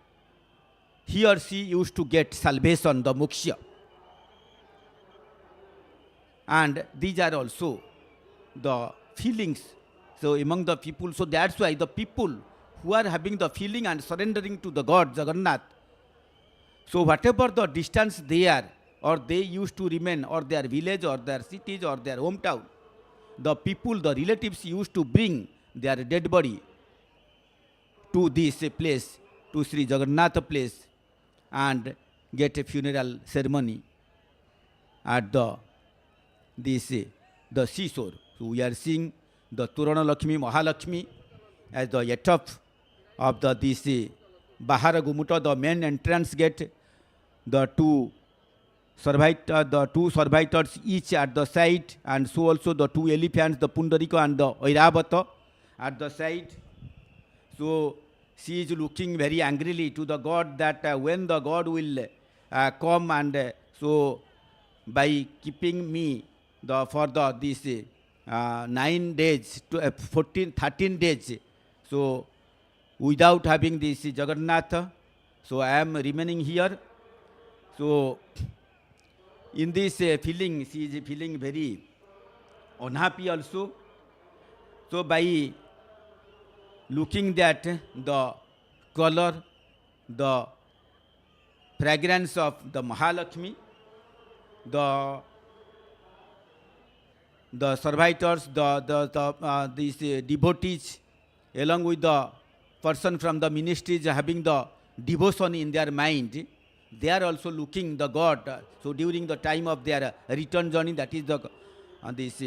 he or she used to get salvation, the moksha. And these are also the feelings, so among the people. So that's why the people who are having the feeling and surrendering to the God Jagannath, so whatever the distance they are, or they used to remain, or their village or their cities or their hometown, the people, the relatives used to bring their dead body to this place, to Sri Jagannath place, and get a funeral ceremony at the seashore. So we are seeing the Turana Lakshmi, Mahalakshmi as the etop of this Bahara Gumuta, the main entrance gate, the two servitors each at the side, and so also the two elephants, the Pundarika and the Airavata at the side. So she is looking very angrily to the god that when the god will come, and so by keeping me for this 9 days to 13 days, so without having this Jagannath, so I am remaining here. So in this feeling, she is feeling very unhappy also. So by looking at the color, the fragrance of the Mahalakshmi, the servitors, these devotees, along with the person from the ministries having the devotion in their mind, they are also looking the God. So during the time of their return journey, that is this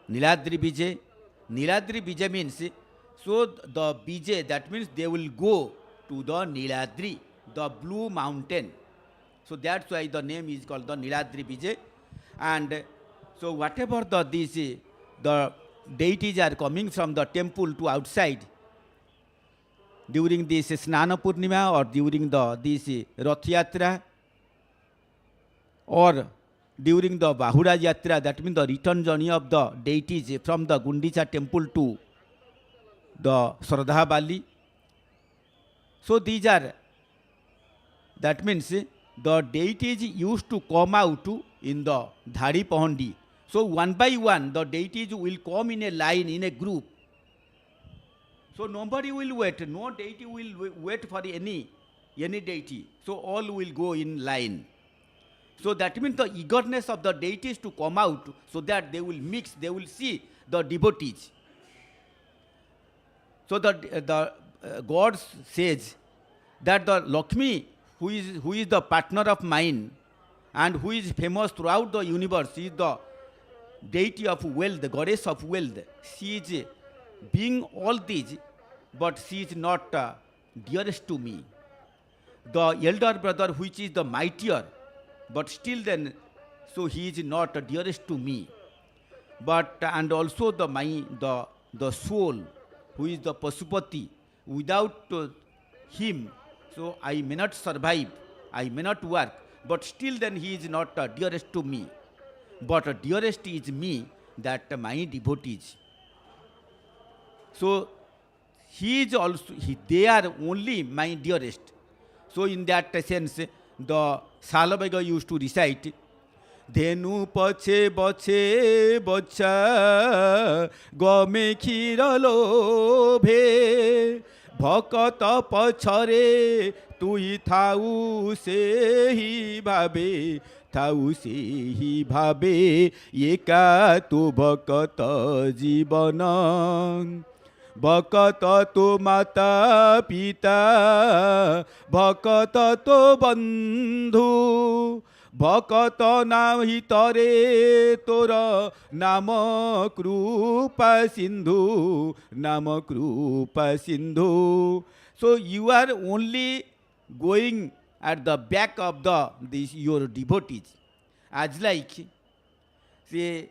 Niladri Bije. Niladri Bije means, so the Bije, that means they will go to the Niladri, the blue mountain. So that's why the name is called the Niladri Bije. And so whatever the deities are coming from the temple to outside during this Snana Purnima or during this Rath Yatra or during the Bahura Yatra, that means the return journey of the deities from the Gundicha temple to the Shraddha Bali. So these are, that means the deities used to come out in the Dhari Pahandi. So one by one, the deities will come in a line, in a group. So nobody will wait. No deity will wait for any deity. So all will go in line. So that means the eagerness of the deities to come out, so that they will mix, they will see the devotees. So the God says that the Lakshmi, who is the partner of mine and who is famous throughout the universe, is the deity of wealth, the goddess of wealth. She is being all these, but she is not dearest to me. The elder brother, which is the mightier, but still then, so he is not dearest to me. But and also the soul, who is the Pasupati, without him, so I may not survive, I may not work. But still then he is not dearest to me. But dearest is me, that my devotees. So he is also, they are only my dearest. So in that sense, the Salabhaiga used to recite, Dhenu pache bache bacha game khira lobhe bhakata pachare tui thau se hi bhabe thau se hi bhabe eka tu bhakata jibana bhakata tu mata pita bhakata tu bandhu bhakata nam hitare tora nama krupa sindhu nama krupa sindhu. So you are only going at the back of these your devotees, as like say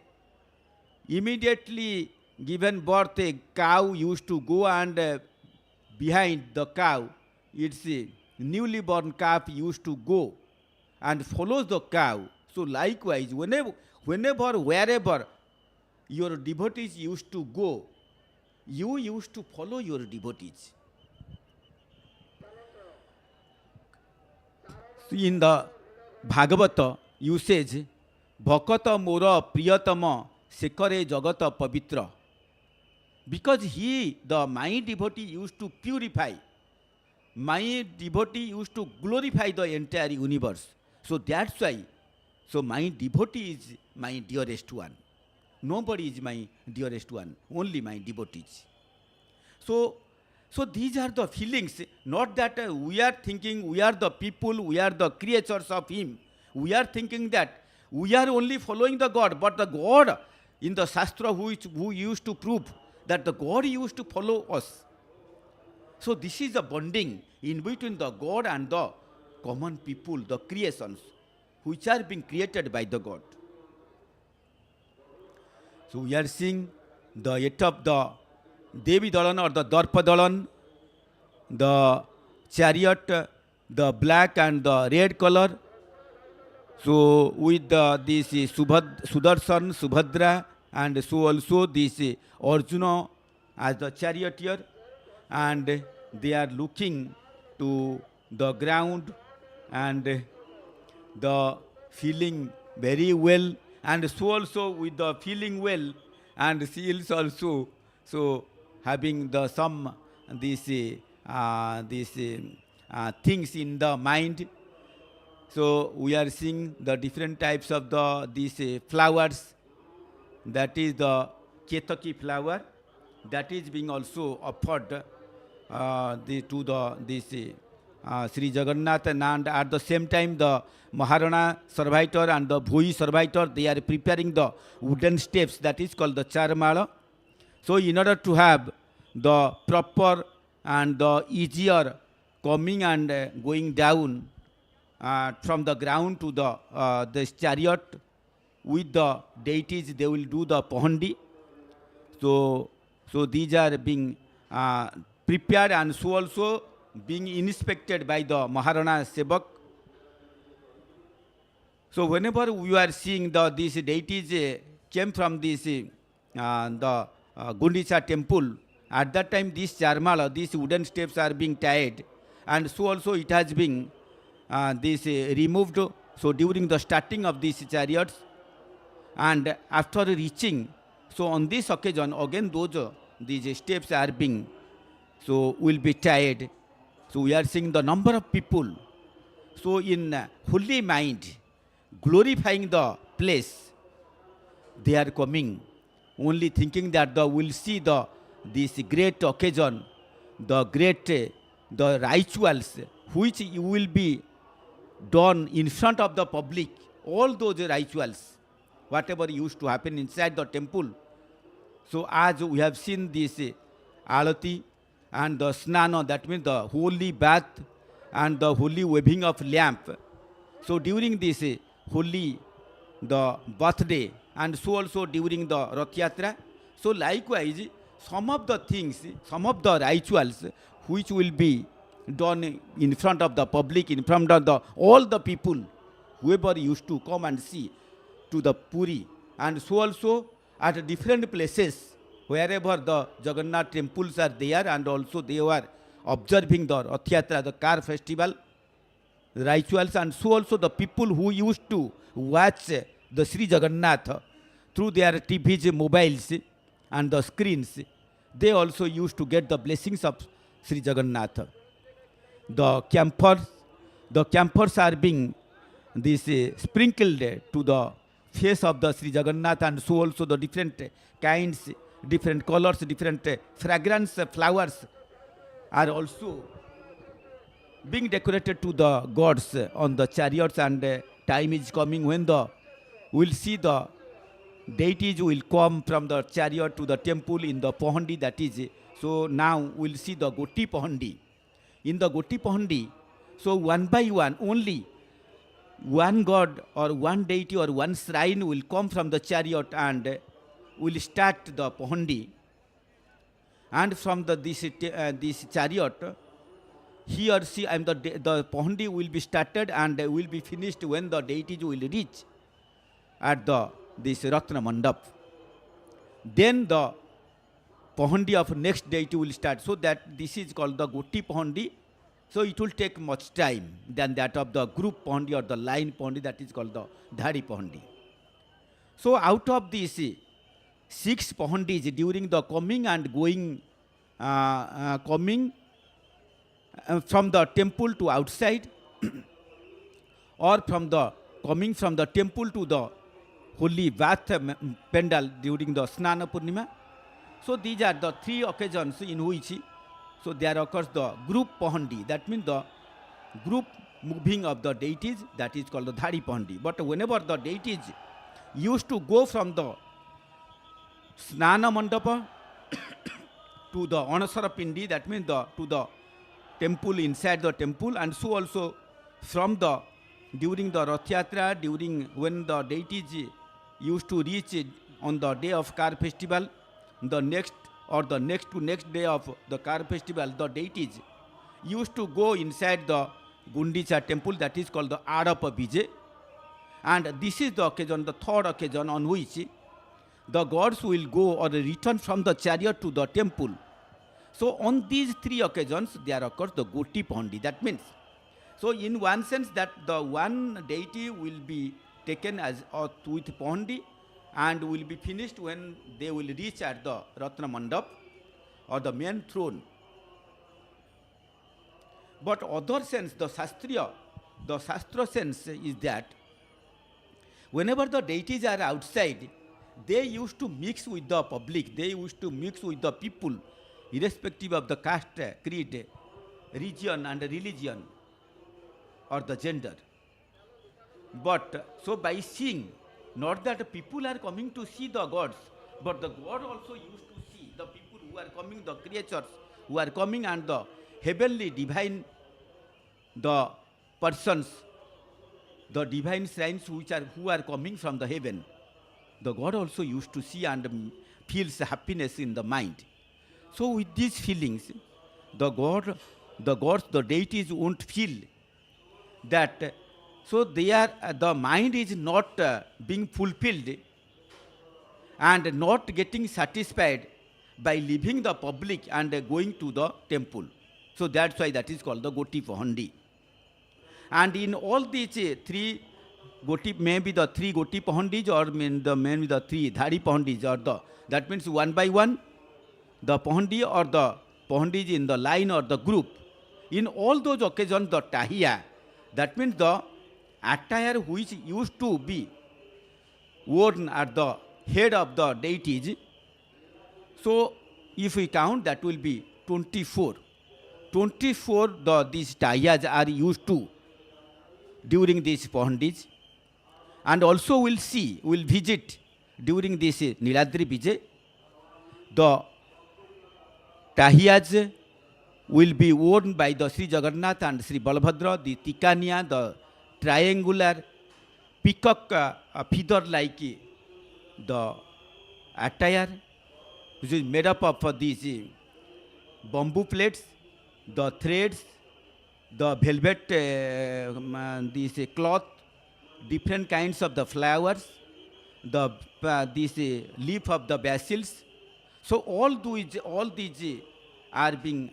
immediately given birth a cow used to go, and behind the cow its a newly born calf used to go and follows the cow. So likewise, whenever, wherever your devotees used to go, you used to follow your devotees. So in the Bhagavata usage, Bhakata Mora Priyatama Sekare Jagata Pavitra. Because my devotee used to purify, my devotee used to glorify the entire universe. So that's why, so my devotee is my dearest one. Nobody is my dearest one, only my devotees. So these are the feelings, not that we are thinking we are the people, we are the creatures of him. We are thinking that we are only following the God, but the God in the Shastra who used to prove that the God used to follow us. So this is the bonding in between the God and the common people, the creations, which are being created by the God. So we are seeing the yet of the Devi Dalan or the Darpa Dalan, the chariot, the black and the red color. So with this Sudarshan, Subhadra, and so also this Arjuna as the charioteer, and they are looking to the ground and the feeling very well, and so also with the feeling well, and she is also so having the some these things in the mind. So we are seeing the different types of these flowers. That is the Ketaki flower, that is being also offered to this Sri Jagannath, and at the same time the Maharana servitor and the Bhui servitor, they are preparing the wooden steps, that is called the Charmala. So in order to have the proper and the easier coming and going down from the ground to the chariot with the deities, they will do the Pahandi. So these are being prepared, and so also being inspected by the Maharana Sevak. So whenever we are seeing these deities came from this the Gundicha temple, at that time this Charmala, these wooden steps are being tied, and so also it has been removed. So during the starting of these chariots, and after reaching, so on this occasion again these steps are being will be tied. So we are seeing the number of people. So in holy mind, glorifying the place, they are coming, only thinking that we'll see this great occasion, the rituals which will be done in front of the public. All those rituals whatever used to happen inside the temple. So as we have seen this alati and the snana, that means the holy bath and the holy waving of lamp. So during this holy the birthday and so also during the Rath Yatra. So likewise, some of the things, some of the rituals which will be done in front of the public, in front of the all the people, whoever used to come and see to the Puri, and so also at different places wherever the Jagannath temples are there, and also they were observing the Rath Yatra, the car festival rituals, and so also the people who used to watch the Sri Jagannath through their TVs, mobiles and the screens, they also used to get the blessings of Sri Jagannath. The campers are being this sprinkled to the face of the Sri Jagannath, and so also the different kinds, different colors, different fragrance flowers are also being decorated to the gods on the chariots, and time is coming when we'll see the deities will come from the chariot to the temple in the Pahandi, that is. So now we'll see the Goti Pahandi. In the Goti Pahandi, so one by one, only one god or one deity or one shrine will come from the chariot and will start the Pahandi. And from this chariot, he or she, the Pahandi will be started and will be finished when the deities will reach at this Ratna Mandap. Then the Pahandi of next deity will start. So that this is called the Goti Pahandi. So it will take much time than that of the group Pahandi or the line Pahandi, that is called the Dhari Pahandi. So out of these 6 Pahandis during the coming and going, coming from the temple to outside or from the coming from the temple to the holy bath pendal during the Snana Purnima. So these are the 3 occasions in which so there occurs the group Pahandi, that means the group moving of the deities, that is called the Dhari Pahandi. But whenever the deities used to go from the Snana Mandapa to the Anasara Pindi, that means to the temple, inside the temple, and so also from the during the Rath Yatra, during when the deities used to reach on the day of car festival, the next or the next to next day of the car festival, the deities used to go inside the Gundicha temple, that is called the Adapa Bije. And this is the occasion, the 3rd occasion on which the gods will go or return from the chariot to the temple. So on these 3 occasions there occurs the Goti Pahandi. That means, so in one sense that the one deity will be taken as with Pahandi and will be finished when they will reach at the Ratna Mandap or the main throne. But other sense, the Shastra sense is that whenever the deities are outside, they used to mix with the public, they used to mix with the people, irrespective of the caste, creed, region and religion or the gender. But so by seeing, not that people are coming to see the gods, but the god also used to see the people who are coming, the creatures who are coming, and the heavenly divine, the persons, the divine shrines who are coming from the heaven. The god also used to see and feels happiness in the mind. So with these feelings, the gods, the deities won't feel that. So they are, the mind is not being fulfilled and not getting satisfied by leaving the public and going to the temple. So that's why that is called the Goti Pahandi. And in all these 3 Goti, maybe the 3 Goti Pahandis or maybe the 3 Dhari Pahandis, or that means one by one, the Pahandi or the Pahandis in the line or the group. In all those occasions, the Tahiya, that means the attire which used to be worn at the head of the deities. So if we count, that will be 24. 24 these tahiyas are used to during these Pahandis. And also we'll visit during this Niladri Bije, the Tahiyas will be worn by the Sri Jagannath and Sri Balabhadra, the Tikania, the triangular peacock feather like the attire, which is made up of these bamboo plates, the threads, the velvet, this cloth, different kinds of the flowers, the this leaf of the basils. So all these are being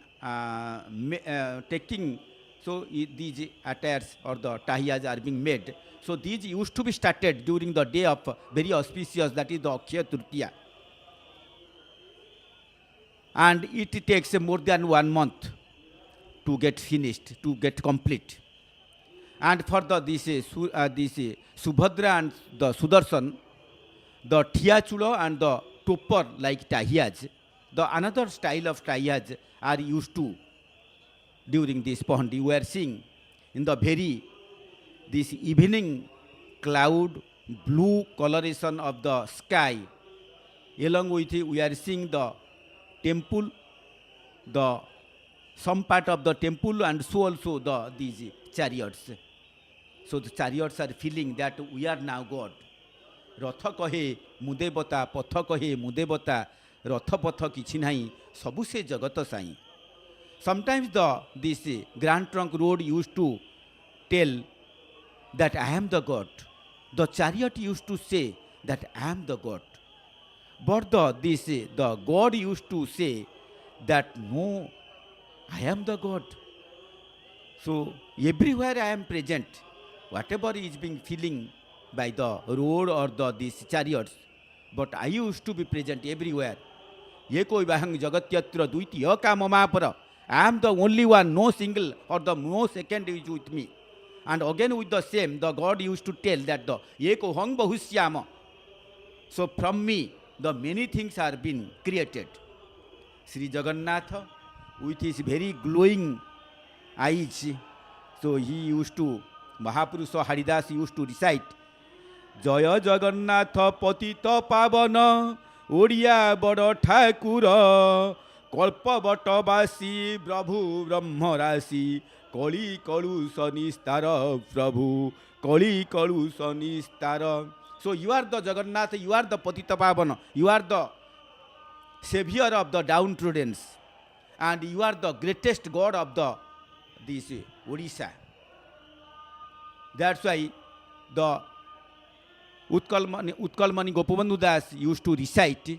taking. So these attires or the tahiyas are being made. So these used to be started during the day of very auspicious, that is the Akshaya Tritiya. And it takes more than 1 month to get finished, to get complete. And for this Subhadra and the Sudarshan, the Thiyachulo and the topper like tahiyas, the another style of tahiyas are used to during this pond. You are seeing in the very this evening cloud blue coloration of the sky. Along with it, we are seeing the temple, the some part of the temple, and so also these chariots. So the chariots are feeling that we are now God. Ratha kahe mudevata, patha kahe mudevata, ratha patha kichi nahi, sabu se jagata sai. Sometimes this Grand Trunk Road used to tell that I am the God. The chariot used to say that I am the God. But the God used to say that no, I am the God. So everywhere I am present. Whatever is being feeling by the road or these chariots, but I used to be present everywhere. Ye koi bahang jagat yatra duitiya ka mamapara. I am the only one, no single or no second is with me. And again with the same, the God used to tell that the eko hang bahusyama. So from me, the many things are being created. Sri Jagannath with his very glowing eyes, so he used to, Mahapurusha Haridas used to recite, Jaya Jagannath Patita Pavana Oriya Bada Thakura Kalpa Bata Basi Prabhu Brahma Rasi Kali Kalu Sanistara Prabhu Kali Kalu Sanistara. So you are the Jagannath, you are the Patita Pavana, you are the savior of the downtrodden, and you are the greatest God of this Odisha. That's why the Utkalmani Gopabandhu Das used to recite,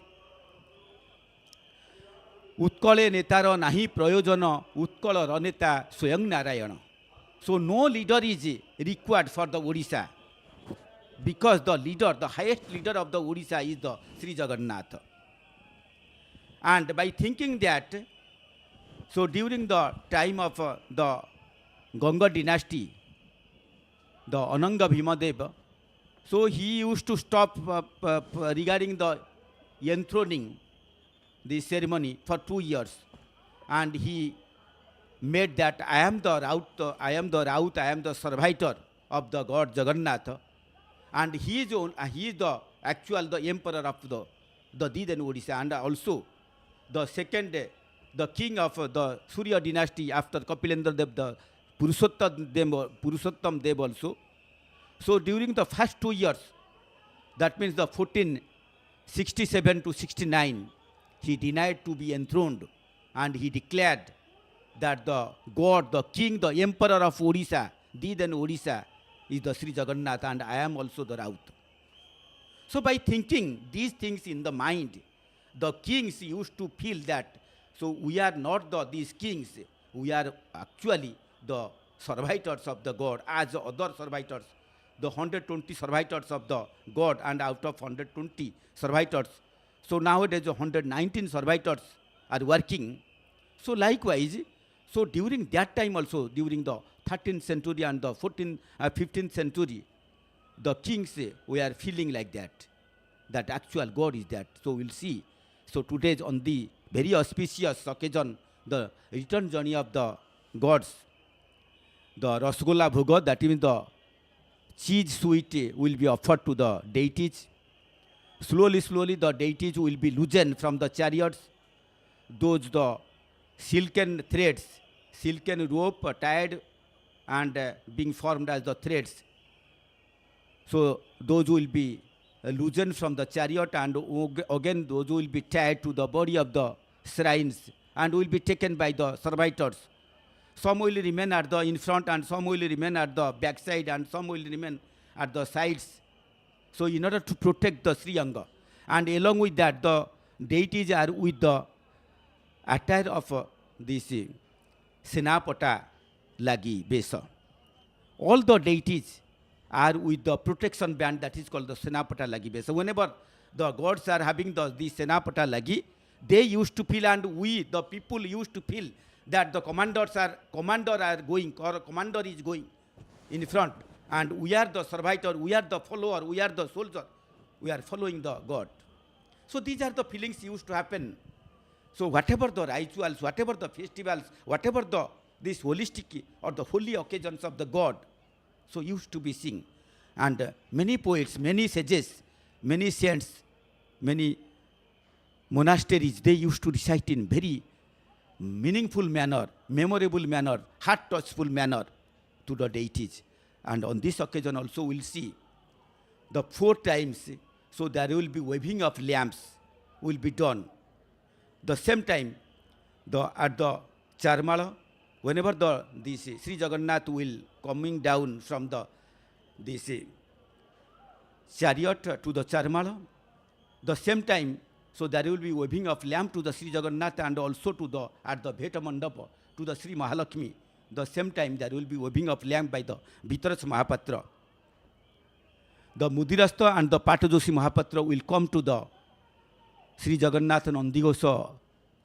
Utkale netara nahi prayojana, Utkala raneta Swayam Narayana. So no leader is required for the Odisha, because the leader, the highest leader of the Odisha is the Sri Jagannath. And by thinking that, so during the time of the Ganga dynasty, the Ananga Bhimadeva, so he used to stop regarding the enthroning the ceremony for 2 years, and he made that I am the Raut, I am the servitor of the God Jagannath, and he is the actual the emperor of the Didan Odisha, and also the second, the king of the Surya dynasty after Kapilendra Dev, the Purushottam Dev also. So during the first 2 years, that means the 1467 to 69, he denied to be enthroned, and he declared that the God, the king, the emperor of Odisha, Didan Odisha, is the Sri Jagannath, and I am also the Raut. So by thinking these things in the mind, the kings used to feel that, so we are not these kings, we are actually the servitors of the God, as the other servitors, the 120 servitors of the God, and out of 120 servitors, so nowadays 119 servitors are working. So likewise, so during that time also, during the 13th century and the 15th century, the kings were feeling like that actual God is that. So we'll see. So today on the very auspicious occasion, the return journey of the gods, the Rasgulla Bhoga, that means the cheese sweet will be offered to the deities. Slowly, slowly, the deities will be loosened from the chariots. Those the silken threads, silken rope tied and being formed as the threads. So those will be loosened from the chariot, and again those will be tied to the body of the shrines and will be taken by the servitors. Some will remain at the in front, and some will remain at the back side, and some will remain at the sides. So in order to protect the Sri Anga, and along with that, the deities are with the attire of this Senapata Lagi Besa. All the deities are with the protection band that is called the Senapata Lagi Besa. So whenever the gods are having the Senapata Lagi, they used to feel, and we, the people, used to feel that the commander are going, or commander is going in front, and we are the servitor, we are the follower, we are the soldier, we are following the God. So these are the feelings used to happen. So whatever the rituals, whatever the festivals, whatever the this holistic or the holy occasions of the God, so used to be seen. And many poets, many sages, many saints, many monasteries, they used to recite in very meaningful manner, memorable manner, heart-touchful manner to the deities. And on this occasion also we'll see the 4 times, so there will be waving of lamps will be done. The same time, at the Charmala, whenever this Sri Jagannath will coming down from this chariot to the Charmala, the same time, so there will be waving of lamp to the Sri Jagannath, and also to at the Bheta Mandapa to the Sri Mahalakshmi. The same time there will be waving of lamp by the Bitaras Mahapatra. The Mudirastha and the Patajoshi Mahapatra will come to the Sri Jagannath Nandigosa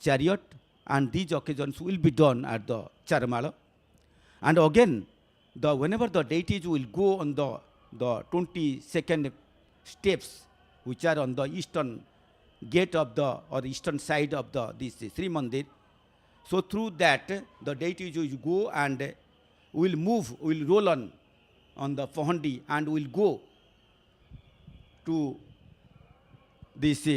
chariot, and these occasions will be done at the Charmala. And again, whenever the deities will go on the 22nd steps, which are on the eastern gate of or eastern side of this Srimandir, so through that the deities will go and will move, will roll on the Pahandi, and will go to this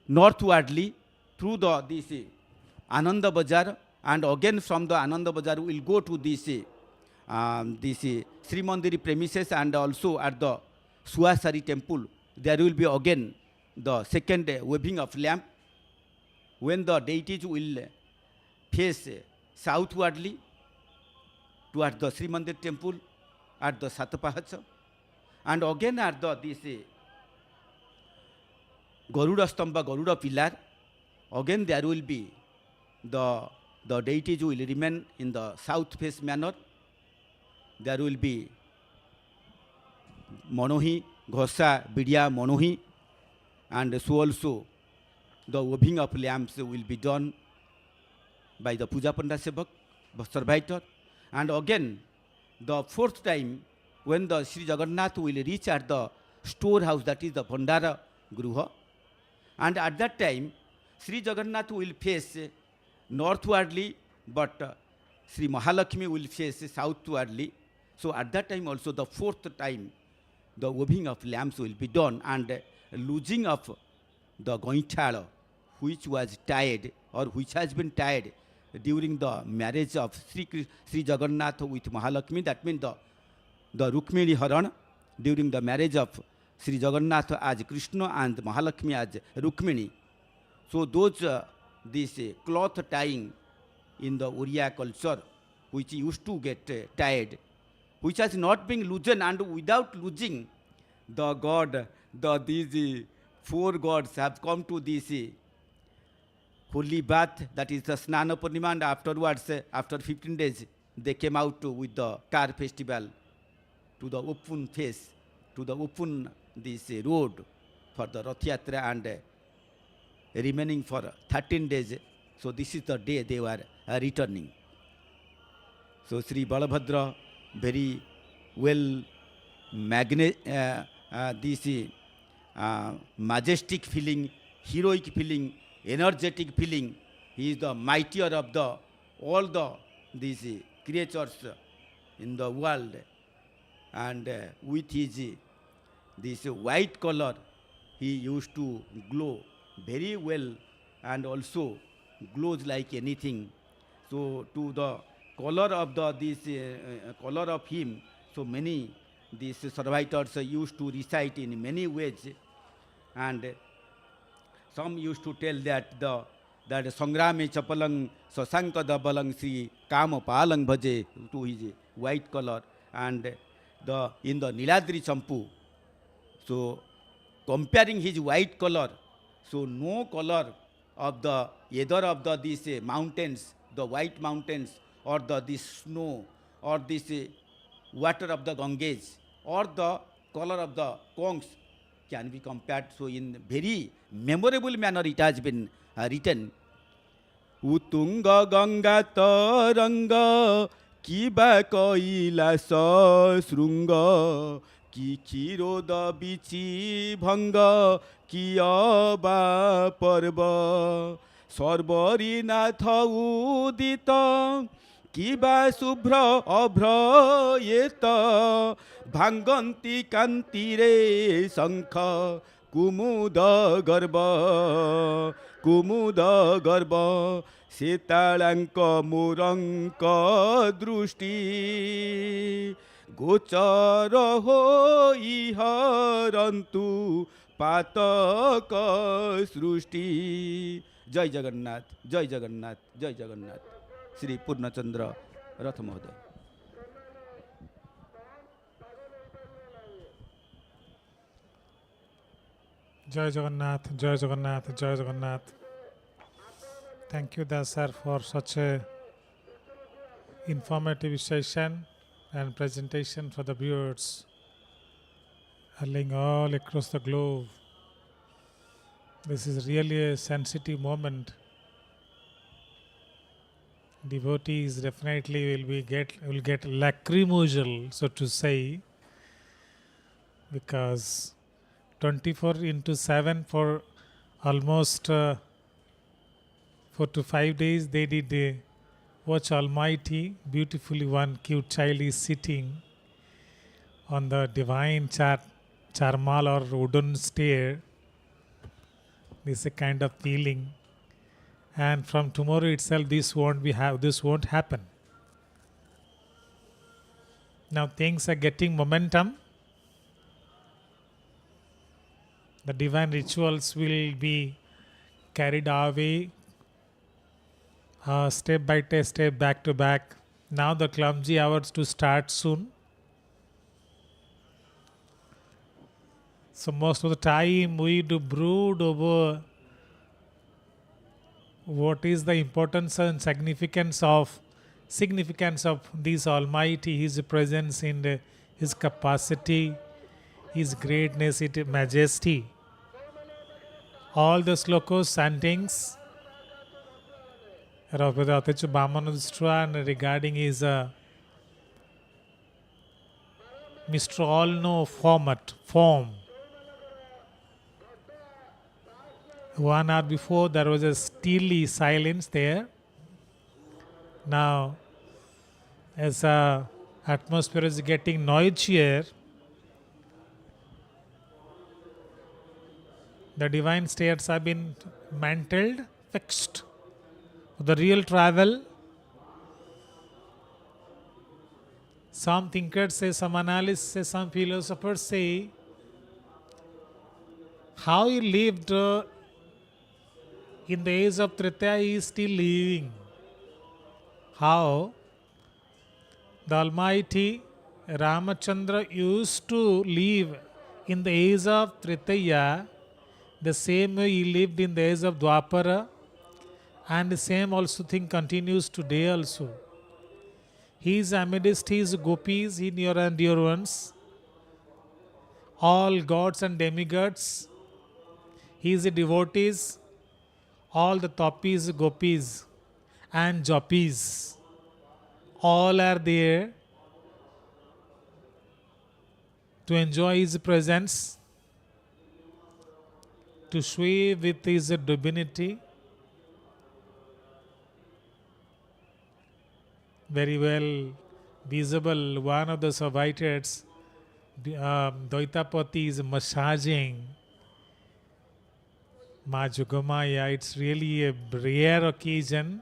northwardly through this Ananda Bazar, and again from the Ananda Bazar will go to this Srimandir premises, and also at the Suasari temple there will be again the second waving of lamp, when the deities will face southwardly towards the Srimandir temple at the Satapahacha, and again at this Garuda Stamba, Garuda pillar, again there will be the deities will remain in the south face manner. There will be Monohi, Ghosa, Bidya, Monohi, and so also the waving of lamps will be done by the Puja Panda Sevak, servitor. And again, the 4th time, when the Sri Jagannath will reach at the storehouse, that is the Bhandara Gruha, and at that time, Sri Jagannath will face northwardly, but Sri Mahalakshmi will face southwardly. So at that time also, the 4th time, the waving of lamps will be done, and losing of the Gointhala, which was tied, or which has been tied during the marriage of Sri Jagannath with Mahalakshmi. That means the Rukmini Haran, during the marriage of Sri Jagannath as Krishna and Mahalakshmi as Rukmini. So those this cloth tying in the Oriya culture, which used to get tied, which has not been loosened, and without losing, the God, these 4 gods have come to this holy bath, that is the Snana Purnima, and afterwards, after 15 days, they came out with the car festival to the open face, to the open this road for the Rath Yatra, and remaining for 13 days. So this is the day they were returning. So Sri Balabhadra, very well this majestic feeling, heroic feeling, energetic feeling. He is the mightier of all these creatures in the world, and with his this white color, he used to glow very well, and also glows like anything. So to the color of the this color of him, so many these survivors used to recite in many ways, and some used to tell that Sangrame Chapalang Sasanka Dabalang Sri Kama Palang Bhaje, to his white color, and the in the Niladri Champu. So comparing his white color, so no color of the either of the these mountains, the white mountains, or the this snow, or this water of the Ganges, or the color of the Kongs can be compared. So in very memorable manner it has been written. Utunga Ganga Taranga Kiba Kailasa Srunga Ki Chiroda Bichi Bhanga Kiaba Parva Sorbari Natha Udita Kiba Subhra Abhra Yeta Bhanganti Kantire Sankha Kumuda Garba Kumuda Garba Sitalanka Muranka Drushti Gochara Hoi Harantu Pataka Srushti. Jai Jagannath, Jai Jagannath, Jai Jagannath. Sri Purnachandra Rath Mohoday. Jai Jagannath, Jai Jagannath, Jai Jagannath. Thank you, Das sir, for such a informative session and presentation for the viewers, hurling all across the globe. This is really a sensitive moment. Devotees definitely will get lacrimojal, so to say, because 24/7 for almost 4 to 5 days they did watch Almighty. Beautifully, one cute child is sitting on the divine charmal or wooden stair. This is a kind of feeling, and from tomorrow itself this won't happen. Now things are getting momentum. The divine rituals will be carried away step by step, back to back. Now the clumsy hours to start soon. So most of the time we do brood over what is the importance and significance of this Almighty, His presence in His capacity, His greatness, His majesty. All the slokos, chantings regarding his Mr. All Know form. 1 hour before there was a steely silence there. Now as atmosphere is getting noisier, the divine states have been mantled, fixed. The real travel, some thinkers say, some analysts say, some philosophers say, how he lived in the age of Tritya, he is still living. How the Almighty Ramachandra used to live in the age of Tritya, the same way he lived in the age of Dwapara, and the same also thing continues today also. He is amidst his gopis, near and dear ones, all gods and demigods. He is a devotees, all the topis, gopis and jopis, all are there to enjoy his presence, to sway with his divinity. Very well visible. One of the Servitors, Daitapati, is massaging Ma Jogamaya. It's really a rare occasion.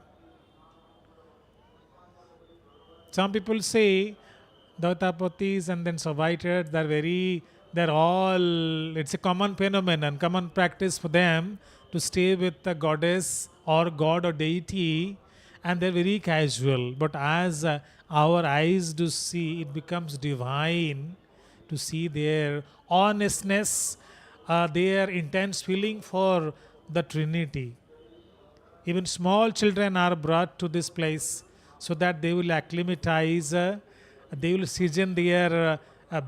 Some people say Daitapatis and then Servitors, they're all, it's a common phenomenon, common practice for them to stay with the goddess or god or deity, and they're very casual. But as our eyes do see, it becomes divine to see their honestness, their intense feeling for the Trinity. Even small children are brought to this place so that they will acclimatize, they will season their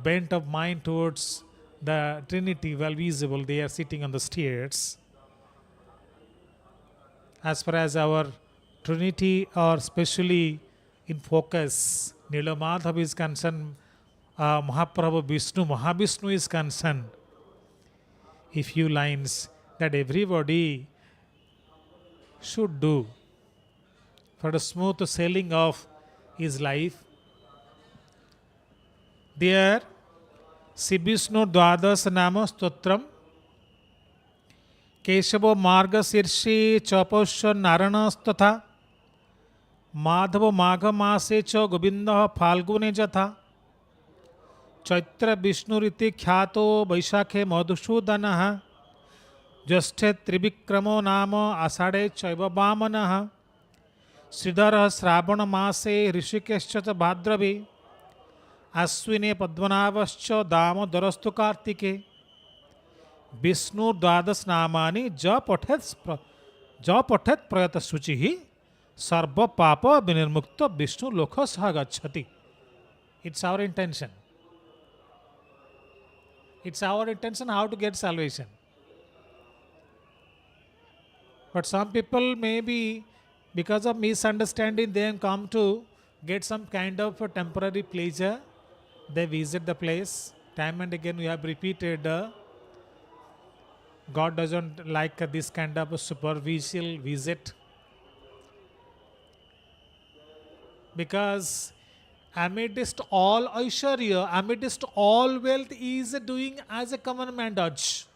bent of mind towards the Trinity well visible. They are sitting on the stairs. As far as our Trinity, or especially in focus, Nilamadhav is concerned, Mahaprabhu Vishnu, Mahavishnu is concerned, a few lines that everybody should do for the smooth sailing of his life. There, Sibishnu Dvadas Nama Stotram, Keshavo Marga Sirshi Chaposha Naranasthatha, Madhavo Magha Mase Cha Govinda Phalgune Jatha, Chaitra Vishnu Riti Khyato Vaishakhe Madhusudanaha, Jasthe Trivikramo Nama Asade Chaiva Vamanaha, Sridhara Sravana Mase Rishikescha Bhadravi, Aswine Padmanavascha Damo Darastu Kartike, Vishnu Dvadas Namani Japathet Prayata Suchihi, Sarva Papa Binirmukta Vishnu Lokha Sahagachati. It's our intention. It's our intention how to get salvation. But some people maybe, because of misunderstanding, they come to get some kind of a temporary pleasure. They visit the place. Time and again we have repeated, God doesn't like this kind of a superficial visit. Because amidst all Aishwarya, amidst all wealth, he is doing as a common man does.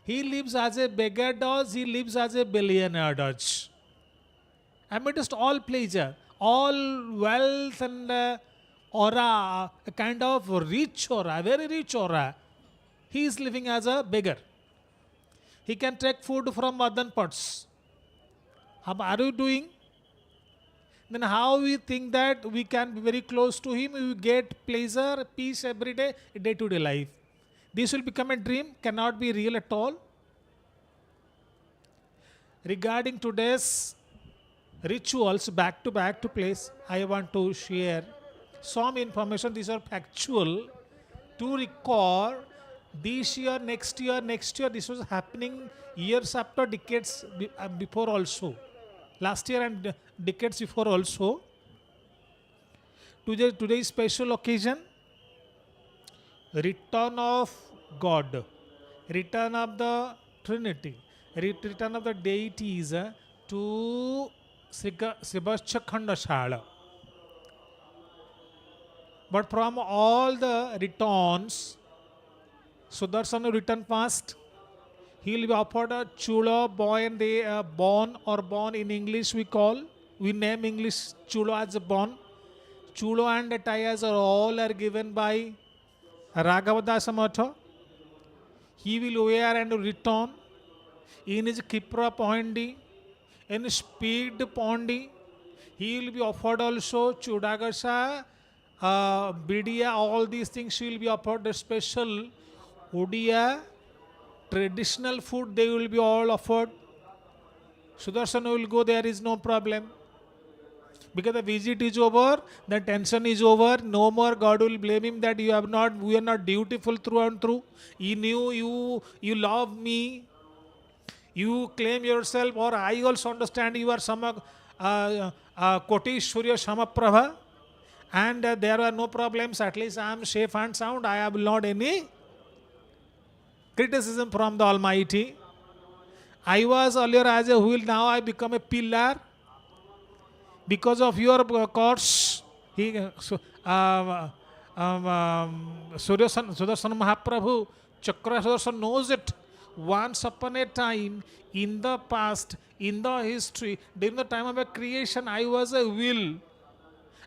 He lives as a beggar does, he lives as a billionaire does. Amidst all pleasure, all wealth and aura, a kind of rich aura, very rich aura, he is living as a beggar. He can take food from other pots. How are you doing? Then how we think that we can be very close to him, we get pleasure, peace every day, day-to-day life. This will become a dream, cannot be real at all. Regarding today's rituals, back to place, I want to share some information. These are factual to record. This year, next year, this was happening years after, decades before also. Last year and decades before also. Today's special occasion, return of God, return of the Trinity, return of the deities to Sribhascha Khandashala. But from all the returns, Sudarshan will return fast. He will be offered a chulo, born in English we name English chulo as a born. Chulo and attires are given by Raghavadasa Matha. He will wear and return in his Kipra Pondi, in speed Pondi. He will be offered also Chudagasa, Bidia, all these things will be offered. The special Odia, traditional food, they will be all offered. Sudarshan will go, there is no problem. Because the visit is over, the tension is over, no more God will blame him that we are not dutiful through and through. He knew you love me, you claim yourself, or I also understand you are some Kotishwarya Shamaprabha, and there are no problems, at least I am safe and sound, I have not any criticism from the Almighty. I was earlier as a wheel, now I become a pillar. Because of your course, Sudarshan Mahaprabhu, Chakra Sudarshan knows it. Once upon a time, in the past, in the history, during the time of a creation, I was a will.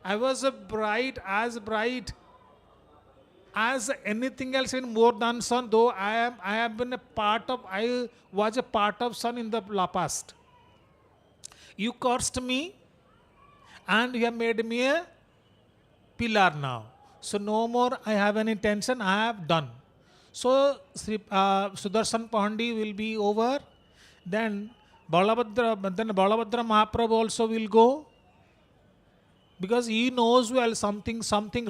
I was a bright as anything else in more than sun, though I was a part of sun in the past. You cursed me and you have made me a pillar now. So no more I have any tension, I have done. So Sudarshan Pandi will be over. Then Balabhadra Mahaprabhu also will go. Because he knows well something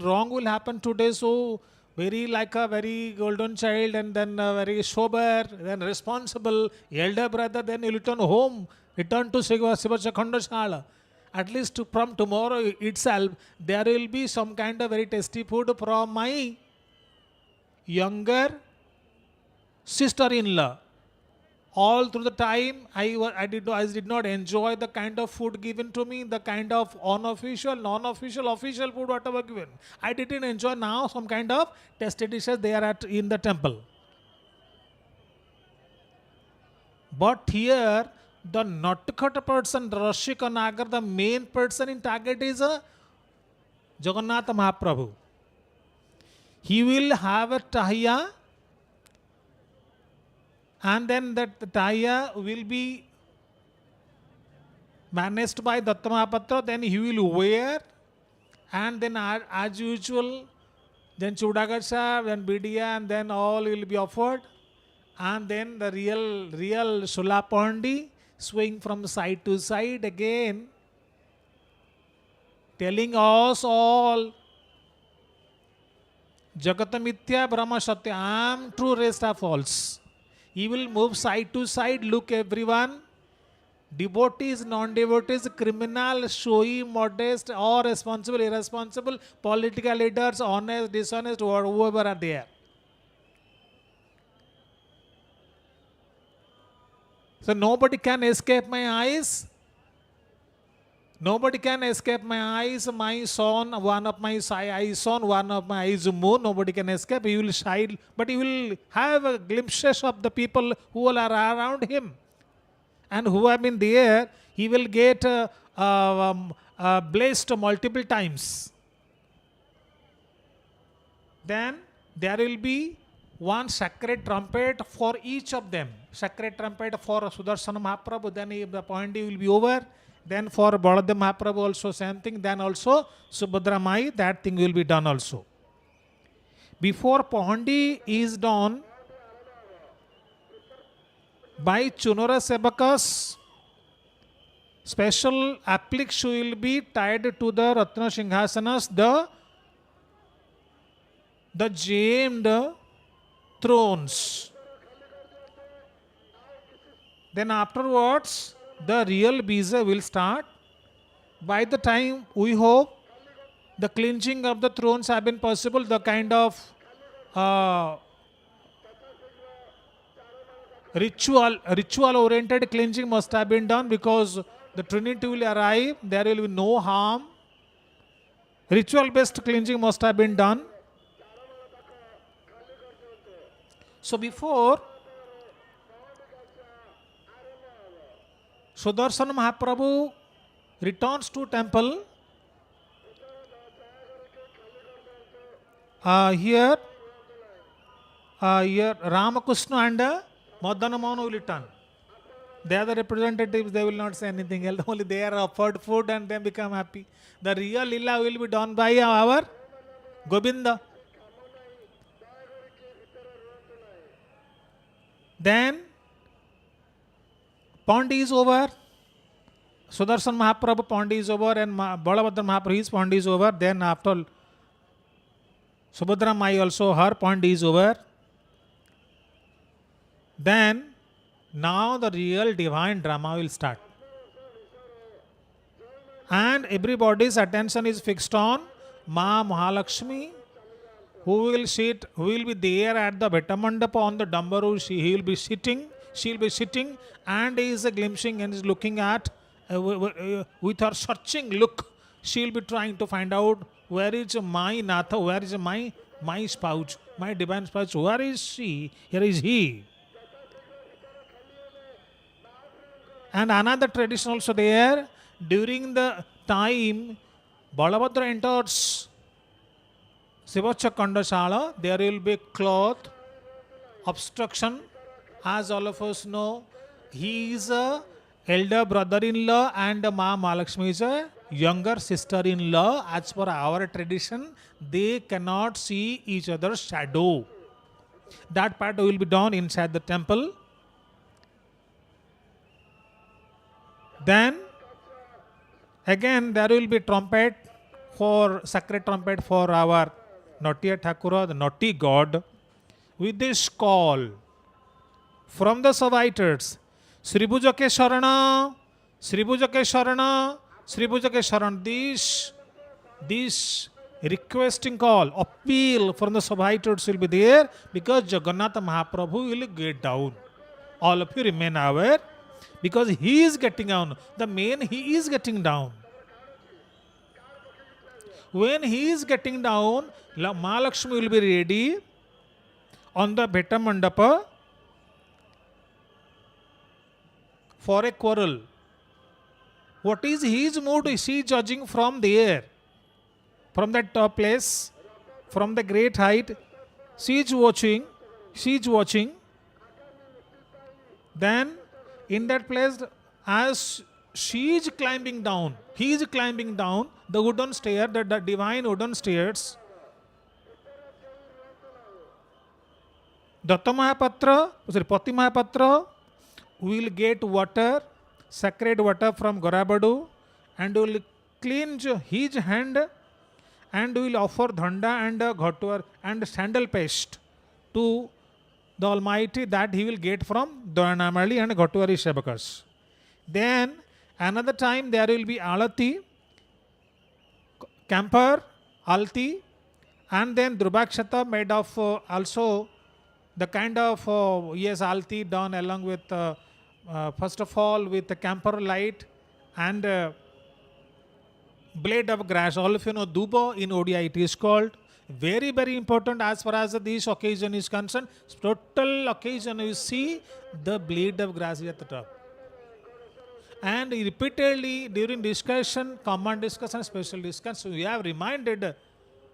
wrong will happen today. So very like a very golden child, and then very sober, then responsible elder brother, then you return home, return to Shiva Shala. At least from tomorrow itself, there will be some kind of very tasty food from my younger sister-in-law. All through the time, I did not enjoy the kind of food given to me, the kind of unofficial, non-official, official food, whatever given. I didn't enjoy now some kind of tasty dishes there in the temple. But here, the Natkata person, Rashika Nagar, the main person in target is Jagannath Mahaprabhu. He will have a tahiya, and then that tahiya will be managed by Datta Mahapatra. Then he will wear, and then as usual, then Chudagacha, then Bidiya, and then all will be offered. And then the real Sulapandi swing from side to side again, telling us all, Jagatamithya Brahma Satya, I am true, rest are false. He will move side to side, look everyone, devotees, non-devotees, criminal, showy, modest, or responsible, irresponsible, political leaders, honest, dishonest, or whoever are there. So nobody can escape my eyes. Nobody can escape my eyes, my son, one of my eyes son, one of my eyes moon. Nobody can escape. He will shine, but he will have glimpses of the people who are around him and who have been there. He will get blessed multiple times. Then there will be one sacred trumpet for each of them. Sacred trumpet for Sudarshan Mahaprabhu, then the point will be over. Then for Balabhadra Mahaprabhu also same thing. Then also Subhadra Mai, that thing will be done also. Before Pahandi is done, by Chunura Sebakas, special appliques will be tied to the Ratna Singhasanas, the gemmed thrones. Then afterwards, the real Bija will start. By the time we hope the cleansing of the thrones have been possible, the kind of ritual oriented cleansing must have been done, because the Trinity will arrive, there will be no harm. Ritual based cleansing must have been done. So before Sudarshan Mahaprabhu returns to temple, here Ramakrishna and Madana Mohan will return. They are the representatives, they will not say anything else. Only they are offered food and then become happy. The real lila will be done by our Govinda. Then Pandi is over. Sudarshan Mahaprabhu Pandi is over, and Balabhadra Mahaprabhu his Pandi is over. Then after Subhadra Mai also her Pandi is over. Then now the real divine drama will start. And everybody's attention is fixed on Ma Mahalakshmi, who will be there at the Bhettamandapa on the Dambaru. She will be sitting and is glimpsing and is looking at with her searching look she will be trying to find out where is my Natha, where is my spouse, my divine spouse, where is she, here is he. And another tradition also there, during the time Balabhadra enters Sivacha Kandashala, there will be cloth, obstruction. As all of us know, he is a elder brother-in-law and Ma Mahalakshmi is a younger sister-in-law. As per our tradition, they cannot see each other's shadow. That part will be done inside the temple. Then again there will be trumpet, for sacred trumpet for our naughty Thakura, the naughty god, with this call from the servitors, Sribhujake Sharana, Sribhujake Sharana, Sribhujake Sharan. This requesting call, appeal from the servitors will be there, because Jagannath Mahaprabhu will get down. All of you remain aware, because he is getting down. The main, he is getting down. When he is getting down, Mahalakshmi will be ready on the Bheta Mandapa for a quarrel. What is his mood? She is judging from there, from that top place, from the great height. She is watching. Then in that place, as she is climbing down, he is climbing down the wooden stair, the divine wooden stairs. Datta Mahapatra, Pati Mahapatra will get water, sacred water from Gorabadu, and will cleanse his hand and will offer dhanda and ghatwar and sandal paste to the Almighty, that he will get from Dayanamali and Ghatwari Sevakas. Then another time there will be Alati, Camper, Alti, and then Drubakshata made of also the kind of Alti done along with first of all with the camphor light and blade of grass. All of you know Dubo in Odia it is called. Very, very important as far as this occasion is concerned. Total occasion you see the blade of grass is at the top. And repeatedly during discussion, common discussion, special discussion, we have reminded,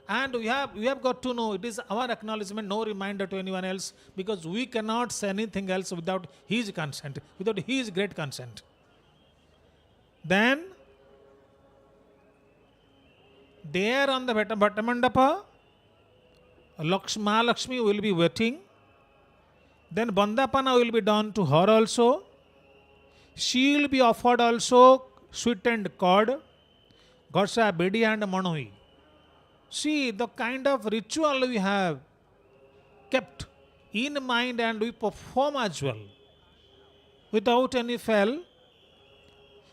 and we have got to know, it is our acknowledgement, no reminder to anyone else, because we cannot say anything else without his consent, without his great consent. Then there on the Bhattamandapa, Mahalakshmi will be waiting. Then Bandapana will be done to her also. She will be offered also sweetened curd, Gorsha, Bedi and Manoi. See the kind of ritual we have kept in mind, and we perform as well without any fail.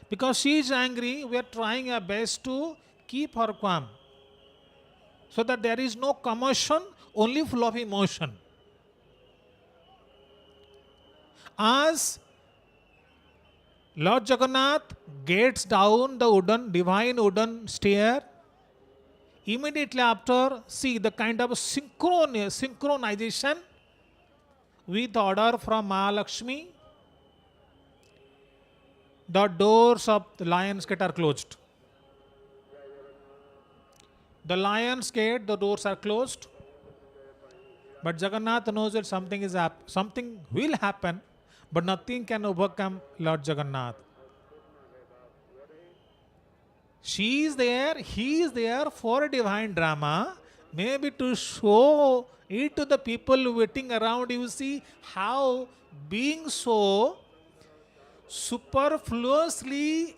Because she is angry, we are trying our best to keep her calm, so that there is no commotion, only flow of emotion. As Lord Jagannath gets down the divine wooden stair, immediately after, see the kind of synchronization with order from Mahalakshmi, the doors of the lion's gate are closed. The lion's gate, the doors are closed. But Jagannath knows that something will happen, but nothing can overcome Lord Jagannath. She is there, he is there for a divine drama, maybe to show it to the people waiting around. You see how being so superfluously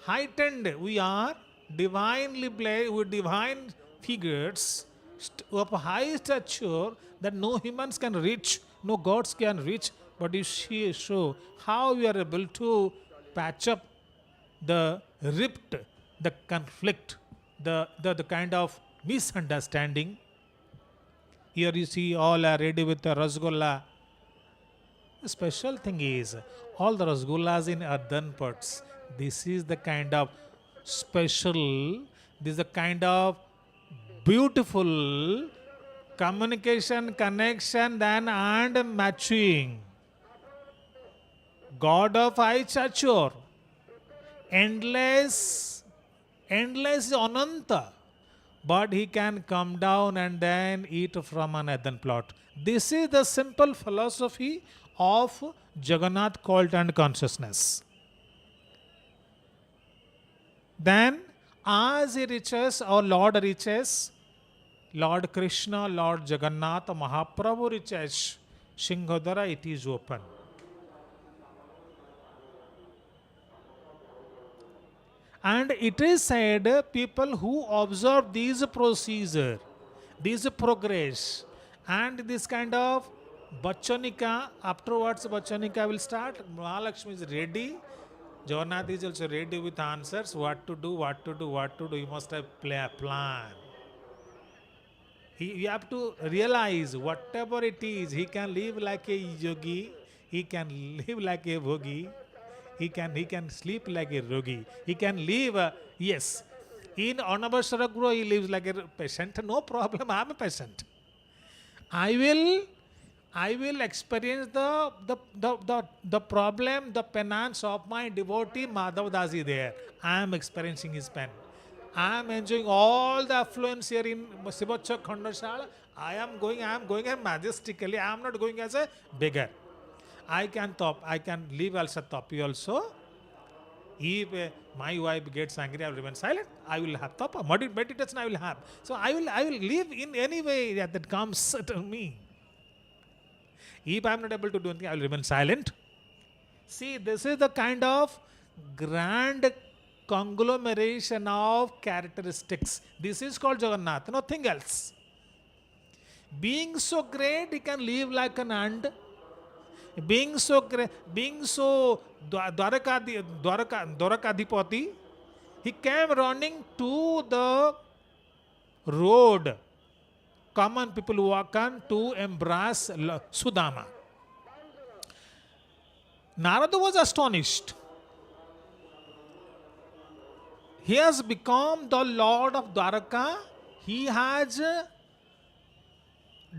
heightened we are, divinely blessed with divine figures of high stature that no humans can reach, no gods can reach. But you see, show how we are able to patch up the rift, the conflict, the kind of misunderstanding. Here you see all are ready with the rasgulla. The special thing is all the rasgullas in earthen pots. This is the kind of special This is a kind of beautiful communication, connection, then and matching. God of high stature, endless is Ananta, but he can come down and then eat from an earthen plot. This is the simple philosophy of Jagannath cult and consciousness. Then, as he reaches, or Lord reaches, Lord Krishna, Lord Jagannath, Mahaprabhu reaches Singhodara, it is open. And it is said, people who observe these procedure, this progress, and this kind of Bachanika, afterwards Bachanika will start, Mahalakshmi is ready, Jagannath is also ready with answers, what to do, you must have a plan. You have to realize whatever it is, he can live like a yogi, he can live like a bhogi, he can sleep like a rogi, he can live, yes, in Anavasaragro he lives like a patient, no problem, I am a patient. I will experience the problem, the penance of my devotee Madhav Dasi there. I am experiencing his pain. I am enjoying all the affluence here in Sibacha Khandashala. I am going majestically. I am not going as a beggar. I can live also tapi also. If my wife gets angry, I will remain silent. I will have tapa. Meditation I will have. So I will live in any way that comes to me. If I am not able to do anything, I will remain silent. See, this is the kind of grand conglomeration of characteristics. This is called Jagannath, nothing else. Being so great, he can live like an ant. Being so great, being so Dwarakadipati, he came running to the road. Common people walk on to embrace Sudama. Narada was astonished. He has become the Lord of Dwaraka. He has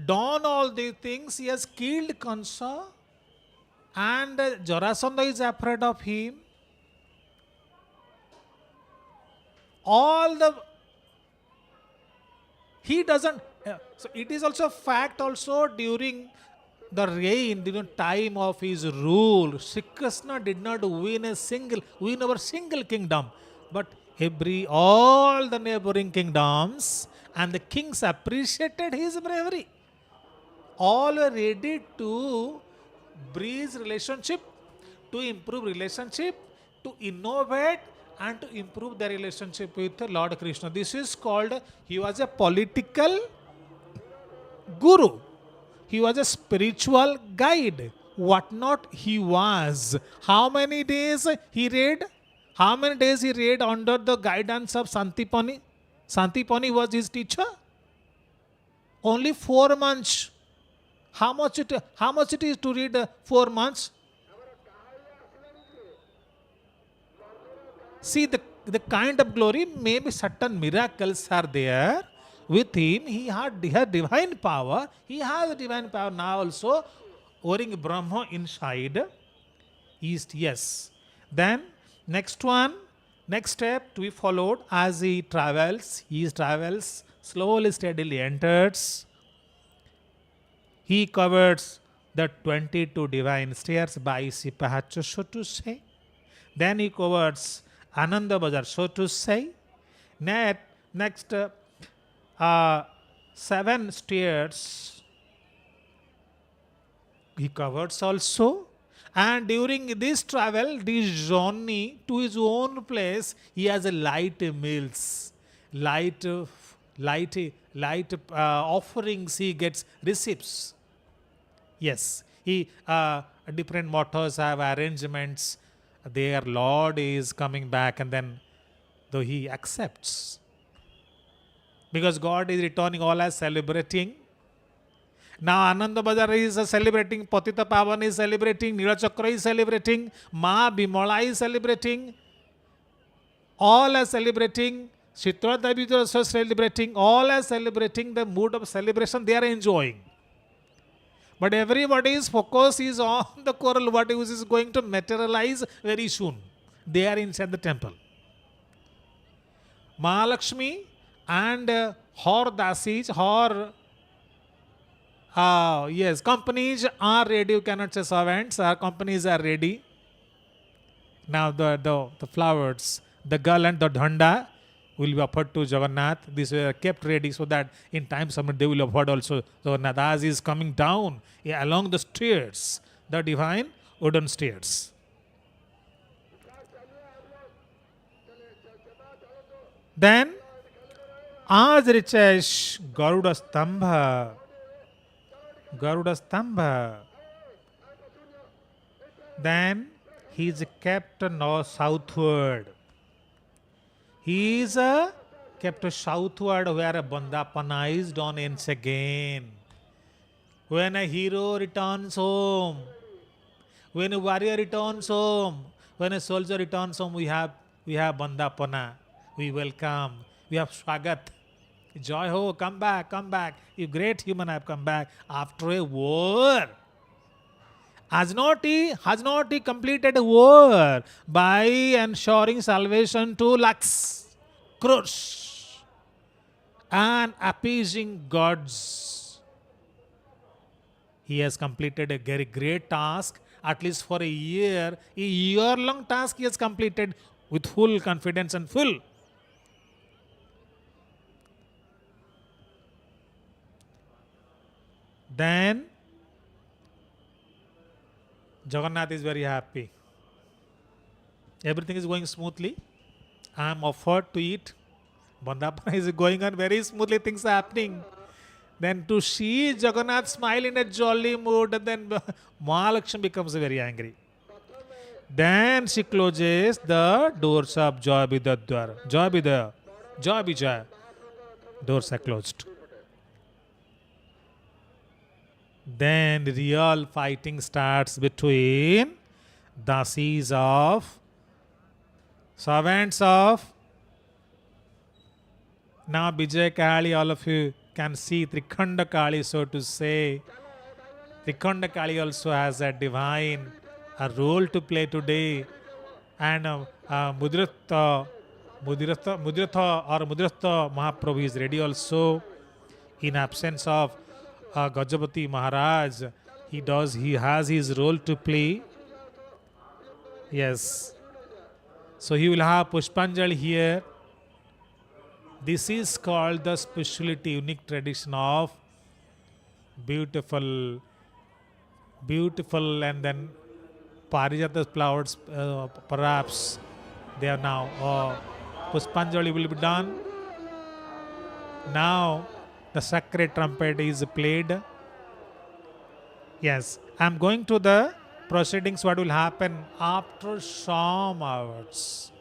done all these things. He has killed Kansa. And Jarasandha is afraid of him. He doesn't. So it is also a fact also during the reign, during time of his rule, Sri Krishna did not win over single kingdom, but all the neighboring kingdoms, and the kings appreciated his bravery. All were ready to breeze relationship, to improve relationship, to innovate, and to improve their relationship with Lord Krishna. This is called, he was a political guru. He was a spiritual guide. What not he was. How many days he read? How many days he read under the guidance of Santipani? Santipani was his teacher. Only 4 months. How much it is to read 4 months? See, the kind of glory, maybe certain miracles are there. With him, he had divine power. He has divine power now also, owning Brahma inside. East, yes. Then, next step to be followed as he travels, slowly, steadily enters. He covers the 22 divine stairs by Sipahacha, so to say. Then he covers Ananda Bazar, so to say. Next 7 stairs he covers also. And during this travel, this journey to his own place, he has a light meals, light offerings he receives. Yes, different motors have arrangements. Their Lord is coming back, and then though he accepts. Because God is returning, all as celebrating. Now Ananda Bazar is celebrating, Patita Pavan is celebrating, Nilachakra is celebrating, Ma Bimala is celebrating. All are celebrating. Shitla Devi is also celebrating, all are celebrating the mood of celebration, they are enjoying. But everybody's focus is on the coral, what is going to materialize very soon. They are inside the temple. Mahalakshmi and her dasis, her companies are ready. You cannot say servants. Our companies are ready. Now the flowers, the girl and the dhanda will be offered to Jagannath. These were kept ready so that in time they will offer also Jagannath as he is coming down along the stairs, the divine wooden stairs. Then as reaches Garuda Stambha, then he is kept southward. He is kept southward where a Bandapana is done once again. When a hero returns home, when a warrior returns home, when a soldier returns home, we have Bandapana. We welcome. We have Swagat. Joy ho, come back. You great human have come back after a war. Has not he completed a war by ensuring salvation to lakhs, crores, and appeasing gods? He has completed a very great task, at least for a year-long task he has completed with full confidence and full. Then Jagannath is very happy. Everything is going smoothly. I am offered to eat. Bandapana is going on very smoothly, things are happening. Then to see Jagannath smile in a jolly mood, then Mahalakshmi becomes very angry. Then she closes the doors of Joy Bije. Doors are closed. Then real fighting starts between dasis of servants of. Now Bijay Kali, all of you can see Trikhanda Kali, so to say. Trikhanda Kali also has a divine role to play today. And Mudratha Mahaprabhu is ready also. In absence of Gajapati Maharaj, he has his role to play. Yes. So he will have Pushpanjali here. This is called the speciality, unique tradition of beautiful, and then Parijata flowers, perhaps they are now. Pushpanjali will be done. Now the sacred trumpet is played. Yes, I am going to the proceedings. What will happen after some hours?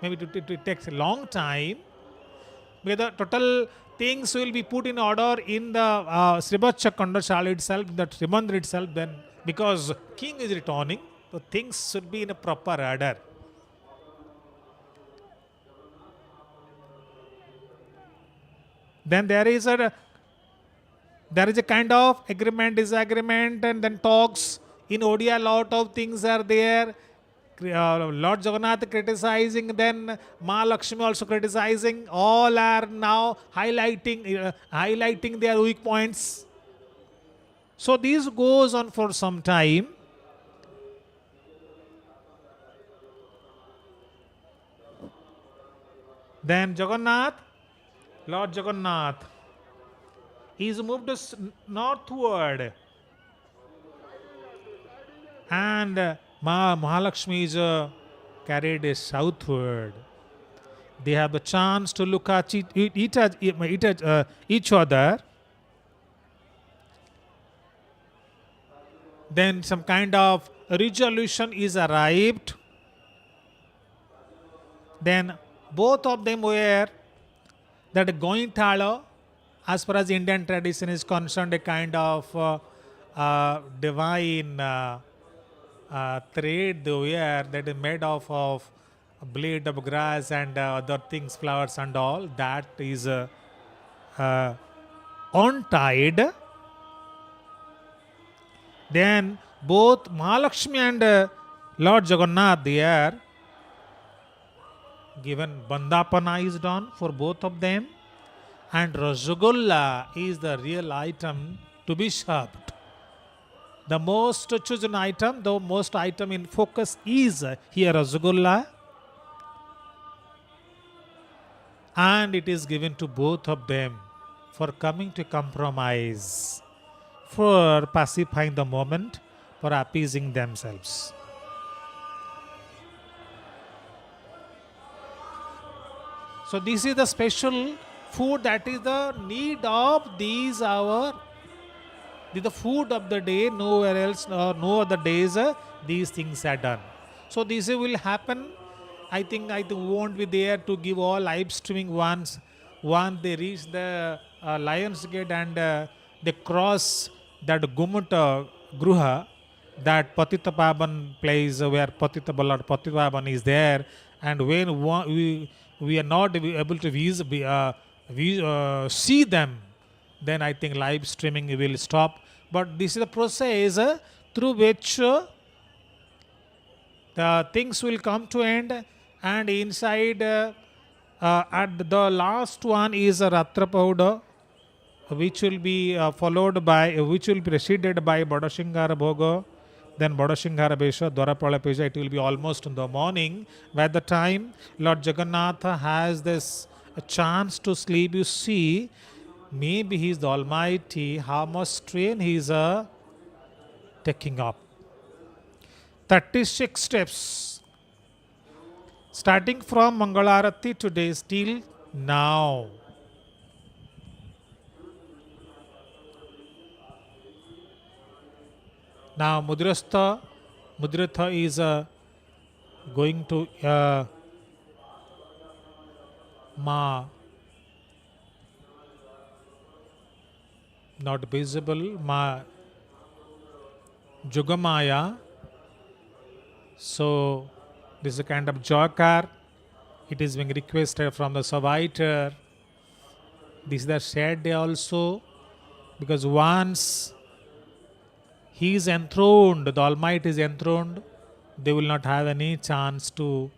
Maybe it takes a long time. Because the total things will be put in order in the Sribacha Kandashala itself, the Srimandir itself. Then, because king is returning, so things should be in a proper order. Then there is a kind of agreement, disagreement, and then talks. In Odia, a lot of things are there. Lord Jagannath criticizing, then Mahalakshmi also criticizing. All are now highlighting their weak points. So this goes on for some time. Then Lord Jagannath is moved northward, and Mahalakshmi is carried southward. They have the chance to look at each other. Then some kind of resolution is arrived. Then both of them were that Gointhala, as far as Indian tradition is concerned, a kind of divine thread they wear that is made of blade of grass and other things, flowers and all, that is uh, untied. Then both Mahalakshmi and Lord Jagannath, they are given bandapana is done for both of them, and Rasgulla is the real item to be served. The most chosen item, the most item in focus is here Rasgulla, and it is given to both of them for coming to compromise, for pacifying the moment, for appeasing themselves. So this is the special food, that is the need of these the food of the day. Nowhere else, no other days these things are done. So this will happen. I think we won't be there to give all live streaming once they reach the Lion's Gate and they cross that Gumata Gruha, that Patita Pavan place where Patita Lord Patita Pavan is there, and when we are not able to see them, then I think live streaming will stop. But this is the process through which the things will come to end, and inside at the last one is a Ratra powder, which will be which will be preceded by Badashingara Bhoga, then Badashingara Besha, Dwarapala Puja. It will be almost in the morning. By the time Lord Jagannath has this a chance to sleep, you see, maybe he is the Almighty, how much strain he is taking up. 36 steps, starting from Mangalarati today till now. Now Mudratha is going to Ma, not visible, Ma Jugamaya. So this is a kind of jokar. It is being requested from the Survivor. This is the sad day also, because once he is enthroned, the Almighty is enthroned, they will not have any chance to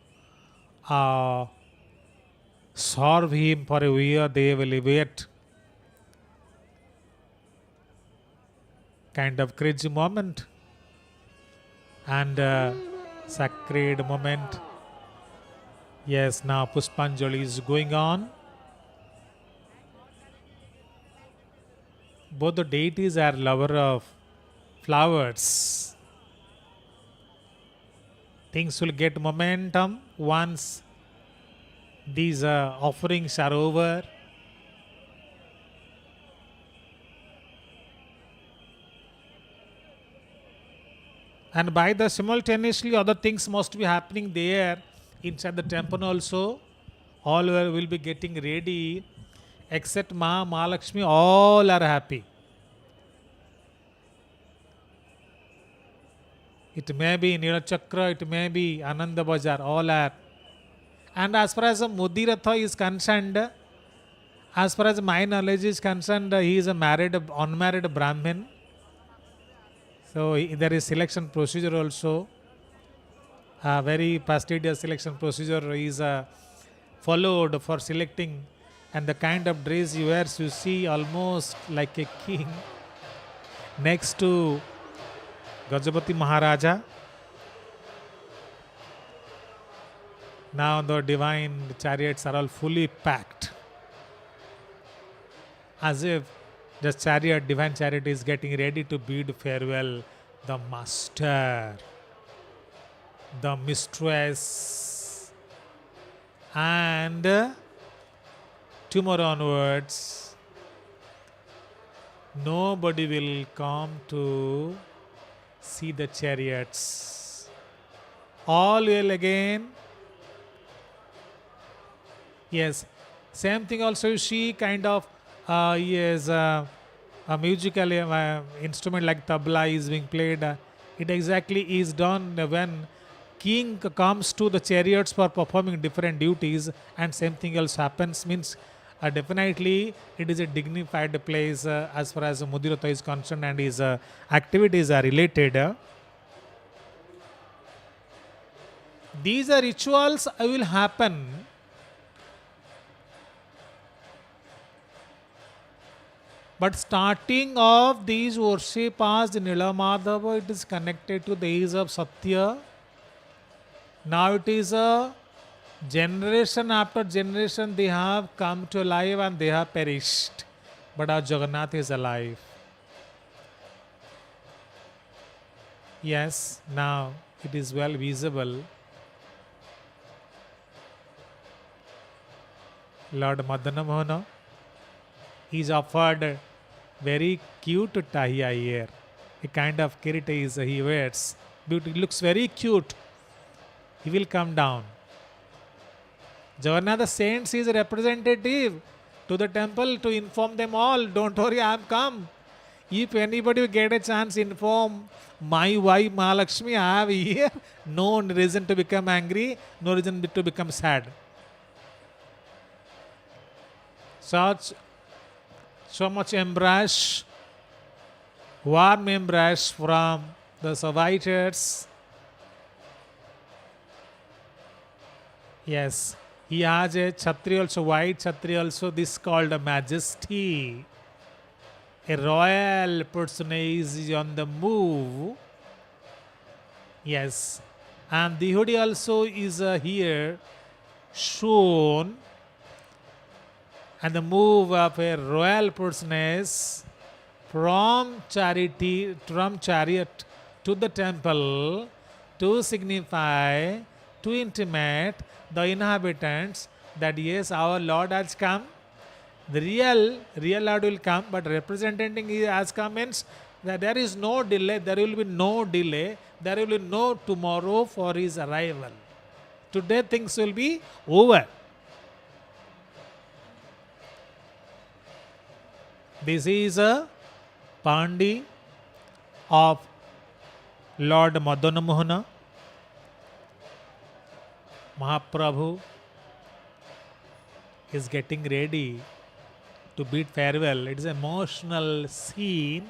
serve him for a year. They will wait. Kind of crazy moment and sacred moment. Yes, now Puspanjali is going on. Both the deities are lover of flowers. Things will get momentum once these offerings are over. And by the simultaneously other things must be happening there inside the temple also. All will be getting ready, except Mahalakshmi, all are happy. It may be Nilachakra, it may be Ananda Bajar, all are. And as far as Mudiratha is concerned, as far as my knowledge is concerned, he is a unmarried Brahmin. So there is selection procedure also. A very fastidious selection procedure is followed for selecting, and the kind of dress he wears, you see, almost like a king next to Gajapati Maharaja. Now the divine chariots are all fully packed, as if the divine chariot is getting ready to bid farewell the master, the mistress, and tomorrow onwards nobody will come to see the chariots. All will again. Yes, same thing also you see, kind of yes, a musical instrument like tabla is being played. It exactly is done when king comes to the chariots for performing different duties, and same thing else happens, means definitely it is a dignified place as far as Mudirata is concerned, and his activities are related. These are rituals will happen. But starting of these worship as Nilamadhava, it is connected to the age of Satya. Now it is a generation after generation they have come to life and they have perished. But our Jagannath is alive. Yes, now it is well visible. Lord Madana Mohana is offered very cute tahiya here. A kind of kirita is he wears. Beauty looks very cute. He will come down. Jagannath the saints is a representative to the temple to inform them all. Don't worry, I am come. If anybody will get a chance, inform my wife Mahalakshmi, I have here. No reason to become angry, no reason to become sad. So much embrace, warm embrace from the servitors. Yes, he has a chhatri also, white chhatri also, this called a majesty. A royal personage is on the move. Yes, and the hoodie also is here shown, and the move of a royal personage from chariot to the temple to signify, to intimate the inhabitants that yes, our Lord has come. The real Lord will come, but representing he has come means that there is no delay, there will be no delay, there will be no tomorrow for his arrival. Today things will be over. This is a Pandi of Lord Madana Mohana. Mahaprabhu is getting ready to bid farewell. It is an emotional scene.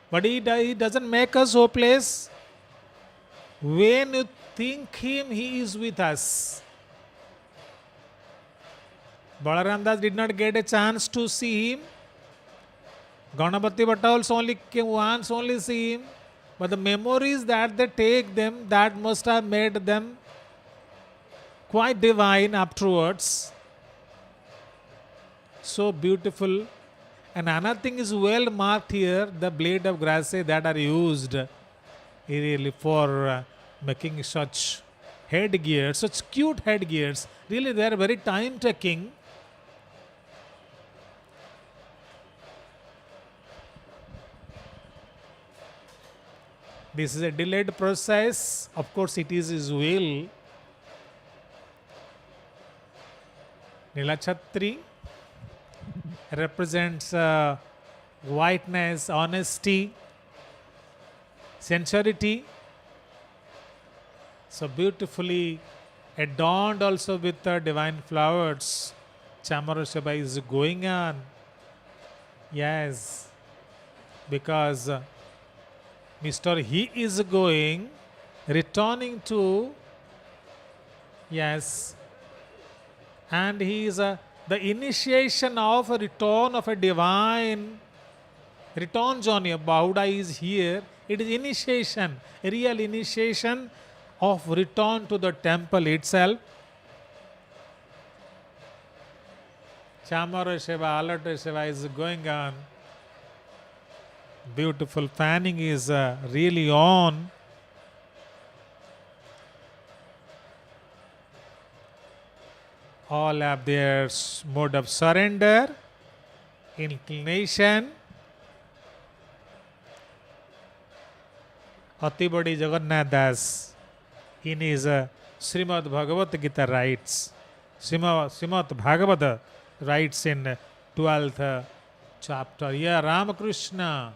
But he doesn't make us hopeless. When you think him, he is with us. Balaram Das did not get a chance to see him. Ganapati Bhatta also once only see him. But the memories that they take them, that must have made them quite divine afterwards. So beautiful. And another thing is well marked here, the blade of grass that are used really for making such headgear, such cute headgears. Really they are very time taking. This is a delayed process. Of course, it is his will. Nilachatri represents whiteness, honesty, sincerity. So beautifully adorned also with divine flowers. Chamara Sabha is going on. Yes, because Mr. He is going, returning to, yes, and he is the initiation of a return of a divine return journey. Bahuda is here. It is initiation, a real initiation of return to the temple itself. Chamara Seva, Alatra Seva is going on. Beautiful fanning is really on. All have their mode of surrender, inclination. Atibadi Jagannath Das in his Srimad Bhagavad Gita writes, Srimad Bhagavata writes in 12th chapter. Yeah, Ramakrishna.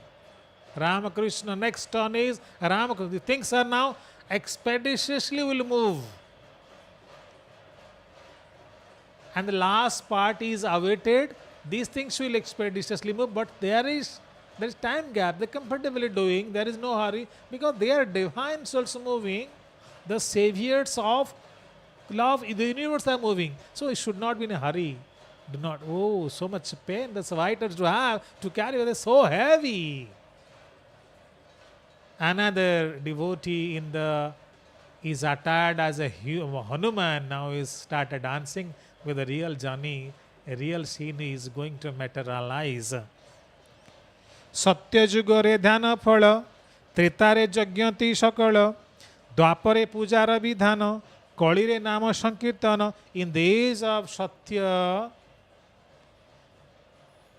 Ramakrishna. Next turn is Ramakrishna. The things are now expeditiously will move. And the last part is awaited. These things will expeditiously move, but there is time gap. They're comfortably doing. There is no hurry because they are divine souls moving. The saviors of love, the universe are moving. So it should not be in a hurry. Do not, oh, so much pain. That's why it has to have to carry. They're so heavy. Another devotee is attired as a Hanuman. Now is started dancing with a real journey. A real scene is going to materialize. सत्य जुगरे ध्यान फल त्रेतारे यज्ञति सकल द्वापरे पूजार विधान कलिरे नाम संकीर्तन इन days of Satya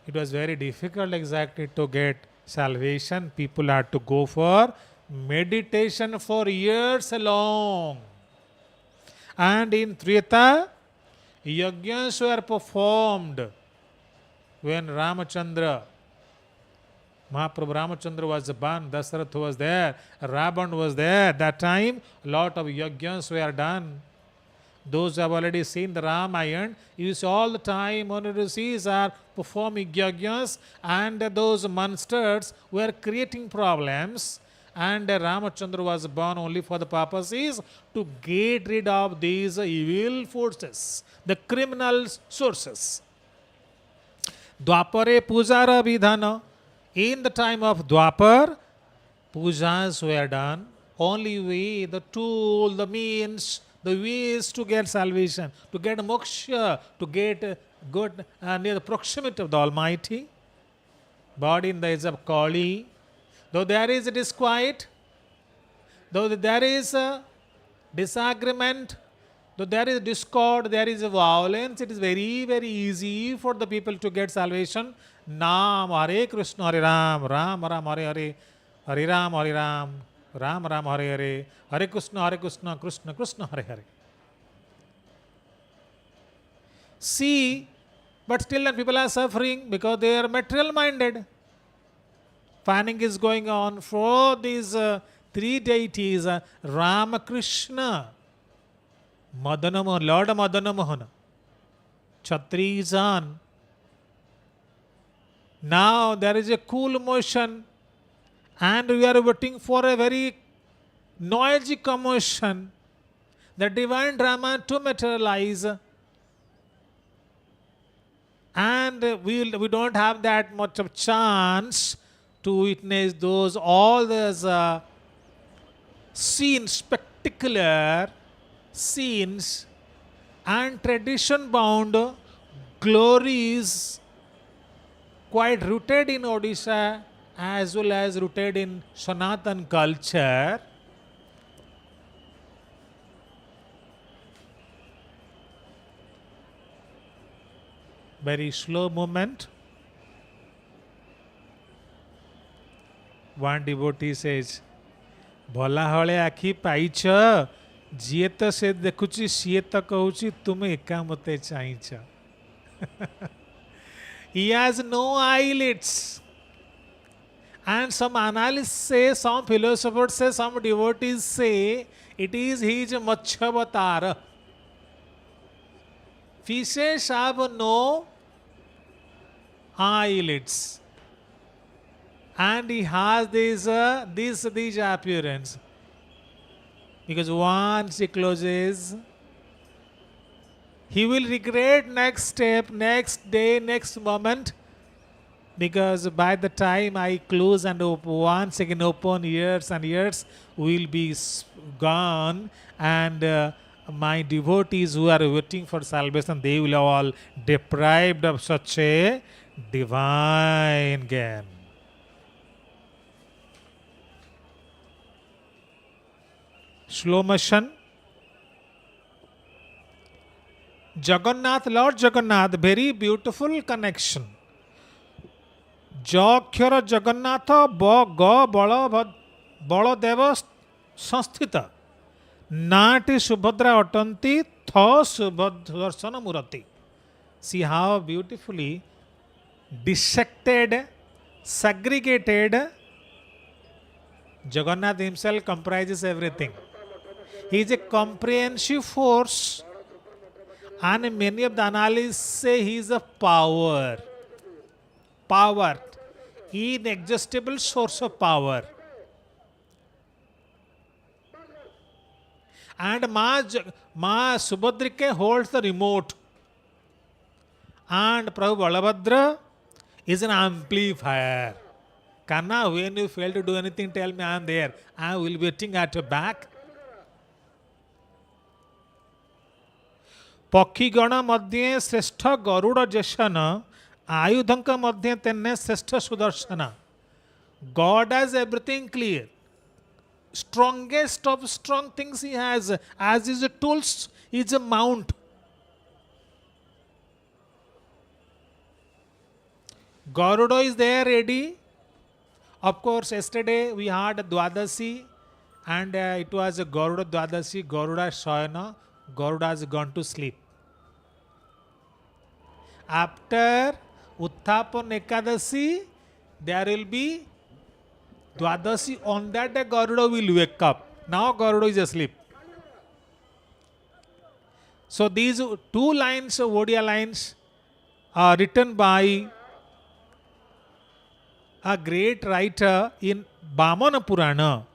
it was very difficult exactly to get salvation. People had to go for meditation for years long. And in Treta, yajnas were performed when Ramachandra, Mahaprabhu Ramachandra was born, Dasarath was there, Ravan was there. That time, lot of yajnas were done. Those who have already seen the Ramayana, you see all the time Rishis are performing yajnas and those monsters were creating problems. And Ramachandra was born only for the purposes to get rid of these evil forces, the criminal sources. Dwapare pujara vidhana. In the time of Dwapar, pujas were done. Only way, the tool, the means, the ways to get salvation, to get moksha, to get good near the proximity of the Almighty. But in the age of Kali, though there is a disquiet, though there is a disagreement, though there is discord, there is a violence, it is very, very easy for the people to get salvation. Naam, Hare Krishna, Hare Ram, Ram Ram, Hare Hare, Hare Ram, Hare Ram, Ram Ram, Hare Hare, Hare Krishna, Krishna Krishna, Hare Hare. See, but still people are suffering because they are material minded. Fanning is going on for these three deities, Ramakrishna, Madanamohan, Lord Madanamohan, Chatrizan. Now there is a cool motion and we are waiting for a very noisy commotion, the divine drama to materialize. And we don't have that much of chance to witness all those scenes, spectacular scenes and tradition bound glories quite rooted in Odisha as well as rooted in Sanatan culture. Very slow movement. One devotee says, भला हले आखि पाइछ जिए तो से देखुची CA तो कहूची तुम एका मते चाहिछ. He has no eyelids. And some analysts say, some philosophers say, some devotees say, it is his Matsyavatara. Fishes have no eyelids. And he has this appearance. Because once he closes, he will regret next step, next day, next moment. Because by the time I close and once again open, years and years will be gone. And my devotees who are waiting for salvation, they will all deprived of such a divine gain. Slow motion. Jagannath, Lord Jagannath, very beautiful connection. Jakhara Jagannatha Baladev Sanstita Nati Subhadra Atanti Tha Subhadrasana Murati. See how beautifully dissected, segregated, Jagannath himself comprises everything. He is a comprehensive force, and many of the analysts say he is a power. Power. Inexhaustible source of power. And Ma Subhadrike holds the remote. And Prabhu Balabhadra is an amplifier. Kanna, when you fail to do anything, tell me I am there. I will be waiting at your back. पक्षीगण मध्य श्रेष्ठ Garuda Jason आयुधंक मध्य तेने श्रेष्ठ Sudarshan. God has everything clear. Strongest of strong things he has. As his tools is a mount. Garuda is there ready. Of course, yesterday we had Dwadasi, and it was a Garuda Dwadasi, Garuda Shayana. Garuda has gone to sleep. After Utthapan Ekadasi, there will be Dwadasi. On that day, Garuda will wake up. Now Garuda is asleep. So these two lines, Odia lines, are written by a great writer in Bamana Purana.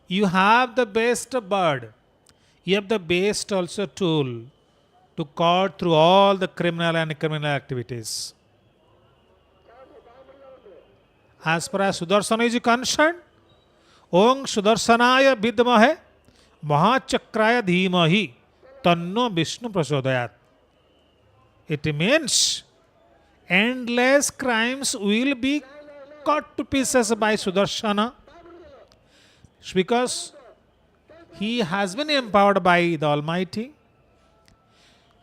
You have the best bird. You have the best also tool to cut through all the criminal and criminal activities. As far as Sudarsana is concerned, Om Sudarsanaya Vidmahe Mahachakraya Dhimahi Tanno Vishnu Prasodayat. It means endless crimes will be cut to pieces by Sudarshana, because he has been empowered by the Almighty.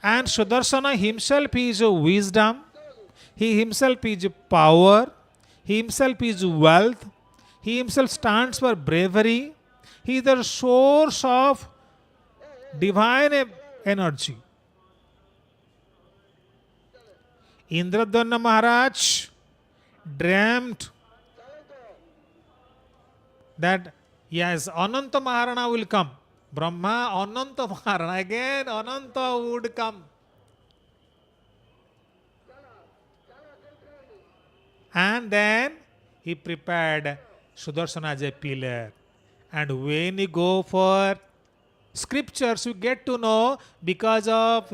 And Sudarshana himself is wisdom, he himself is power, he himself is wealth, he himself stands for bravery, he is the source of divine energy. Indradhanna Maharaj dreamt that yes, Ananta Maharana will come. Brahma, Ananta Maharana, again Ananta would come. And then he prepared Sudarshana as a pillar. And when you go for scriptures, you get to know because of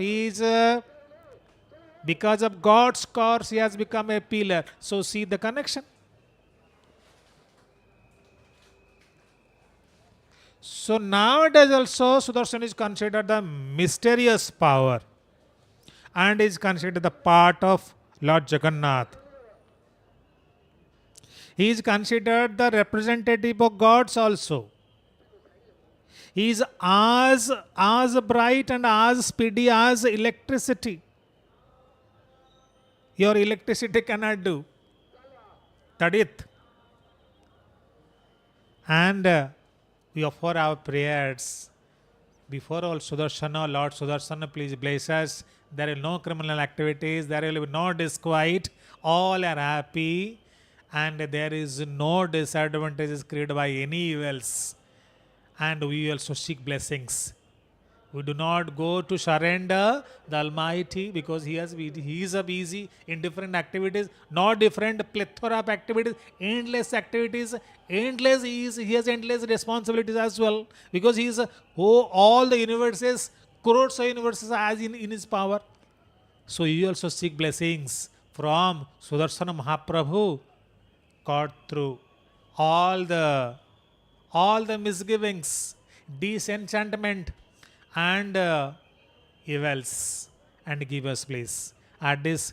God's course, he has become a pillar. So see the connection. So nowadays also Sudarshan is considered the mysterious power and is considered the part of Lord Jagannath. He is considered the representative of gods also. He is as bright and as speedy as electricity. Your electricity cannot do. Tadit. And we offer our prayers before all Sudarshana. Lord Sudarshana, please bless us. There are no criminal activities. There will be no disquiet. All are happy. And there is no disadvantages created by any evils. And we also seek blessings. We do not go to surrender the Almighty because He is busy in different activities, not different plethora of activities, endless activities, endless. He has endless responsibilities as well because He is all the universes, crores of universes as in His power. So you also seek blessings from Sudarshana Mahaprabhu, cut through all the misgivings, disenchantment, and evils, and give us bliss. At this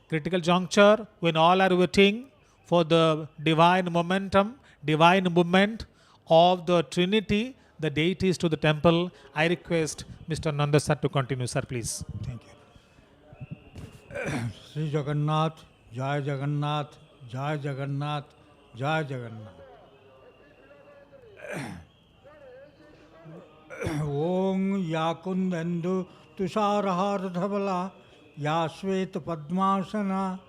critical juncture, when all are waiting for the divine momentum, divine movement of the Trinity, the deities to the temple, I request Mr. Nanda sir to continue. Sir, please. Thank you. Sri Jagannath, Jai Jagannath, Jai Jagannath, Jai Jagannath. Om Yakundendu Tusarahar Dhabala Ya Shvet Padmasana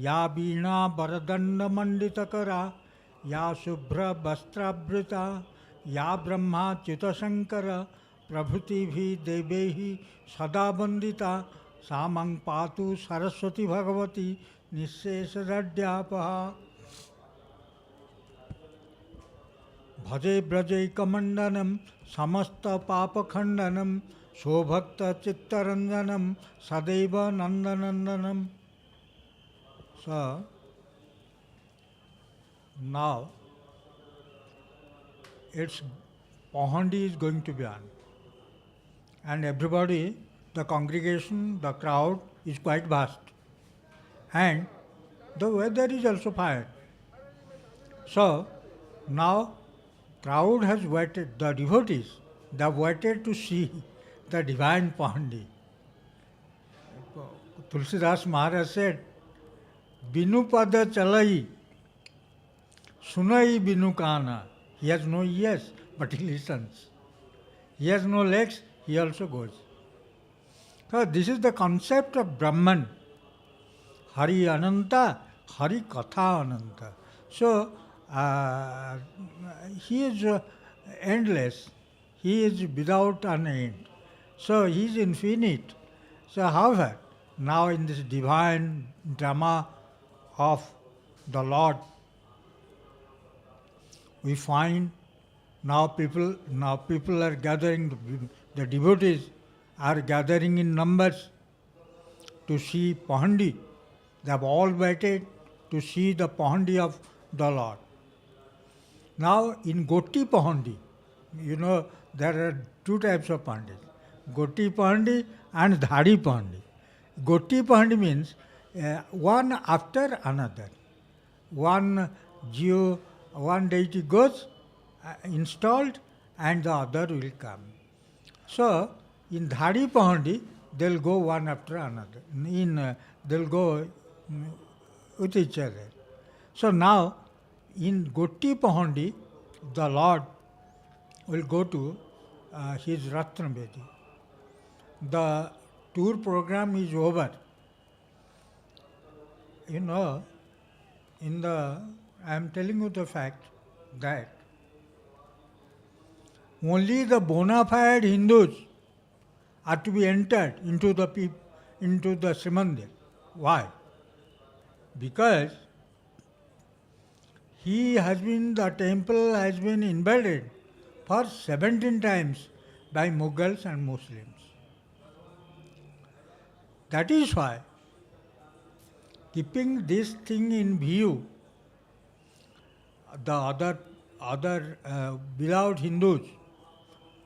या वीणा वरदंड मंडितकरा, या शुभ्र वस्त्रावृता, या ब्रह्मा च्युतशंकर प्रभृति भी देवे सदा वंदिता, सा मं पातु सरस्वती भगवती निःशेषदड्यापहा। भजे व्रजैकमण्डनं समस्त पापखण्डनं, शोभक्त चित्तरंजनं सदैव नंदनंदनम। So now its Pahandi is going to be on, and everybody, the congregation, the crowd is quite vast, and the weather is also fine. So now crowd has waited, the devotees, they have waited to see the divine Pahandi. Tulsidas Maharaj said, Binu pada chalai, sunai binu kana. He has no ears, but he listens. He has no legs, he also goes. So this is the concept of Brahman. Hari Ananta, Hari Katha Ananta. So he is endless. He is without an end. So he is infinite. So however, now in this divine drama of the Lord, we find now people are gathering, the devotees are gathering in numbers to see Pahandi. They have all waited to see the Pahandi of the Lord. Now in Goti Pahandi, you know there are two types of Pandis, Goti Pahandi and Dhari Pahandi. Goti Pahandi means one after another. One deity goes installed and the other will come. So in Dhari Pahandi, they'll go one after another. They'll go with each other. So now in Goti Pahandi, the Lord will go to his Rath Yatra. The tour program is over. You know, I am telling you the fact that only the bona fide Hindus are to be entered into the Srimandir. Why? Because the temple has been invaded for 17 times by Mughals and Muslims. That is why, keeping this thing in view, the other beloved Hindus,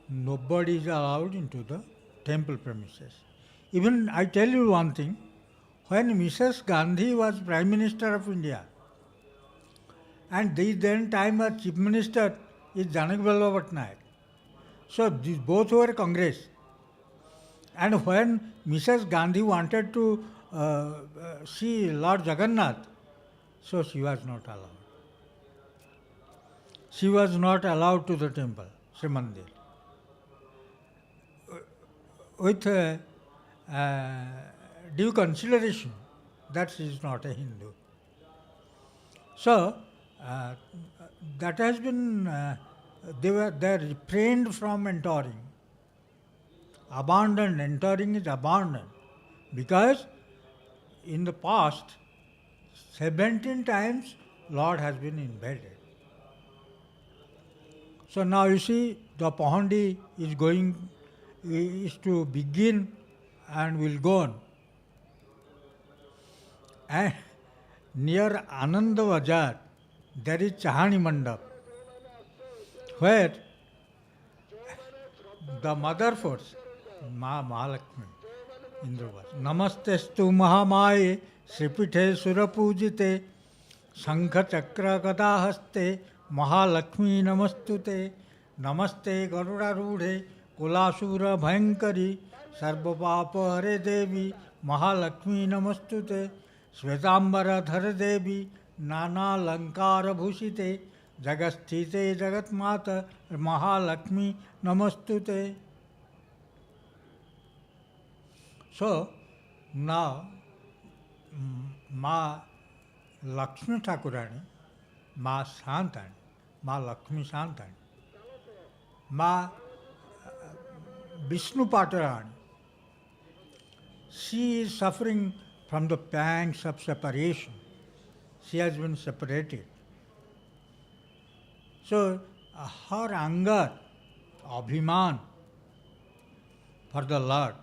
nobody is allowed into the temple premises. Even I tell you one thing, when Mrs. Gandhi was Prime Minister of India, and the then time as Chief Minister is Janaki Balabhadra Naik. So these both were Congress. And when Mrs. Gandhi wanted to see Lord Jagannath, so she was not allowed. She was not allowed to the temple, Srimandir. With due consideration that she is not a Hindu. So that has been, they refrained from entering. Abandoned, entering is abandoned. Because in the past, 17 times Lord has been invaded. So now you see the Pahandi is to begin and will go on. And near Ananda Bazaar, there is Chahani Mandap, where the mother force, Mahalakshmi, Indravas, Namastestu Mahamaye, Sripithe Surapujite, Shankha Chakra Gadahaste, Mahalakshmi Namastute, Namaste Garudarudhe, Kulasura Bhayankari, Sarvapapa Hare Devi, Mahalakshmi Namastute, Svetambara Dhara Devi, Nana Lankara Bhushite, Jagasthite Jagatmata, Mahalakshmi Namastute. So now Lakshmi Thakurani, Ma Shantani, Ma Lakshmi Shantani, Ma Vishnu Patarani. She is suffering from the pangs of separation. She has been separated. So her anger, Abhiman for the Lord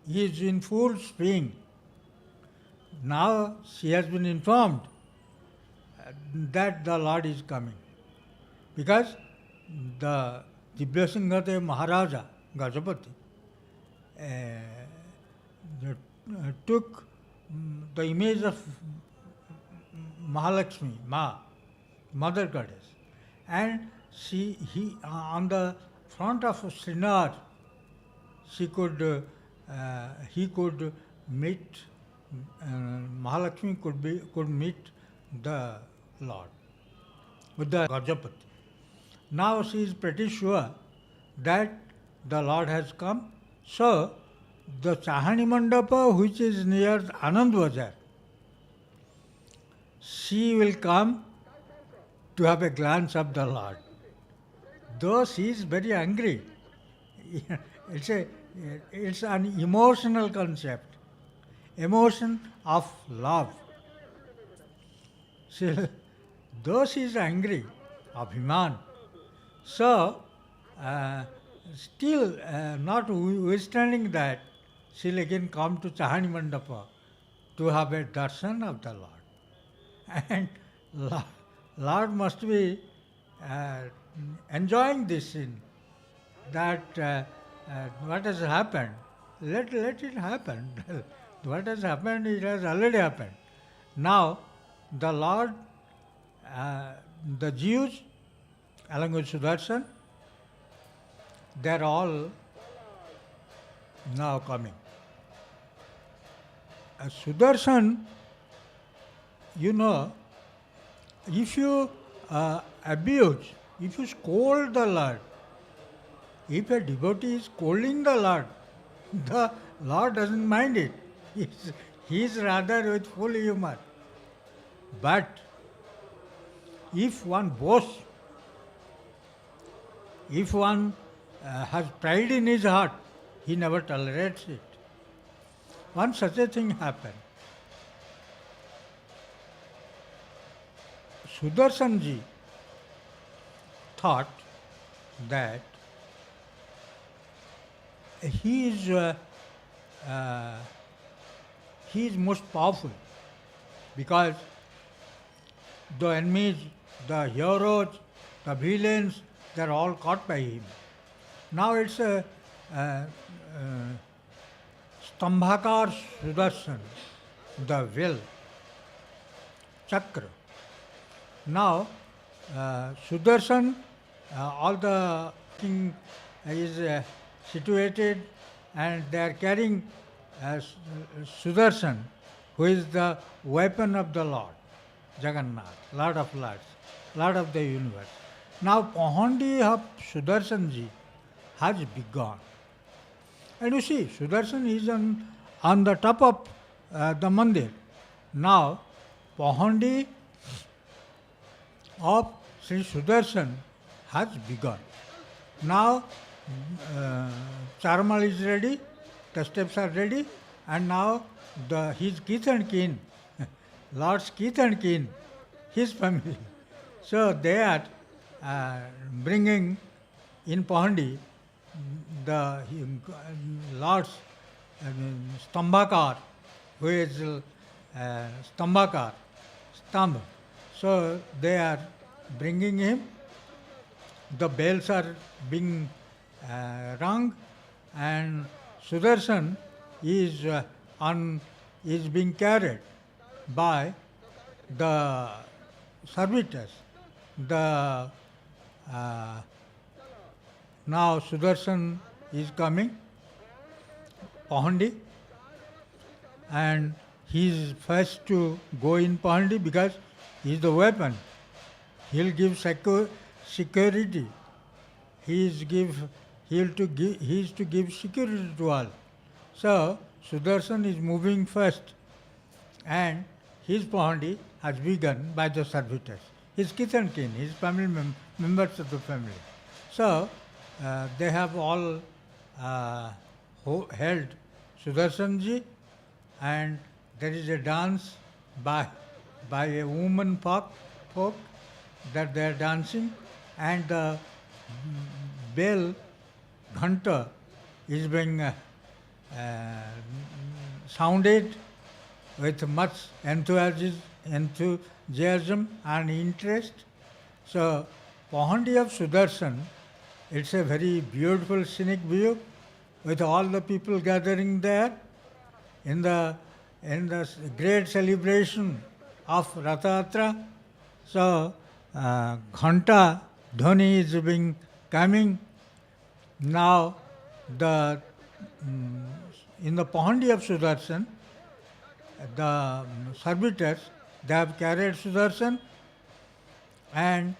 is in full swing. Now she has been informed that the Lord is coming. Because the Divyasinghadev Maharaja, Gajapati, took the image of Mahalakshmi, Mother Goddess, and he on the front of Srinar, he could meet Mahalakshmi could meet the Lord with the Gajapati. Now she is pretty sure that the Lord has come. So the Chahani Mandapa, which is near Anand Bazar, she will come to have a glance of the Lord. Though she is very angry, it's an emotional concept, emotion of love. Though she is angry, Abhiman, so still notwithstanding that, she'll again come to Chahani Mandapa to have a darshan of the Lord. And Lord must be enjoying this scene, that what has happened, let it happen. What has happened, it has already happened. Now, the Lord, the Jews, along with Sudarshan, they are all now coming. Sudarshan, you know, if you abuse, if you scold the Lord, if a devotee is scolding the Lord doesn't mind it. He is rather with full humor. But if one boasts, if one has pride in his heart, he never tolerates it. Once such a thing happened. Sudarshanji thought that he is most powerful, because the enemies, the heroes, the villains, they are all caught by him. Now it's a Stambhakar Sudarshan, the will, chakra. Now Sudarshan, all the king is situated, and they are carrying Sudarshan, who is the weapon of the Lord Jagannath, Lord of Lords, Lord of the universe. Now Pahandi of Sudarshanji has begun. And you see, Sudarshan is on the top of the mandir. Now Pahandi of Sri Sudarshan has begun. Now Charmal is ready, the steps are ready, and now his kith and kin, Lord's kith and kin, his family. So they are bringing in Pahandi the Lord's Stambhakar, who is Stambhakar, Stambh. So they are bringing him. The bells are being rung, and Sudarshan is being carried by the servitors. Now Sudarshan is coming, Pahandi, and he is first to go in Pahandi because he is the weapon. He will give security. He is to give security to all. So Sudarshan is moving first, and his Pahandi has begun by the servitors, his kith and kin, his family members of the family. So they have all held Sudarshanji, and there is a dance by a woman folk that they are dancing, and the bell ghanta is being sounded with much enthusiasm and interest. So, Pahandi of Sudarshan, it's a very beautiful scenic view with all the people gathering there in the great celebration of Rath Yatra. So, Ghanta Dhoni is being coming. Now, in the Pahandi of Sudarshan, the servitors, they have carried Sudarshan, and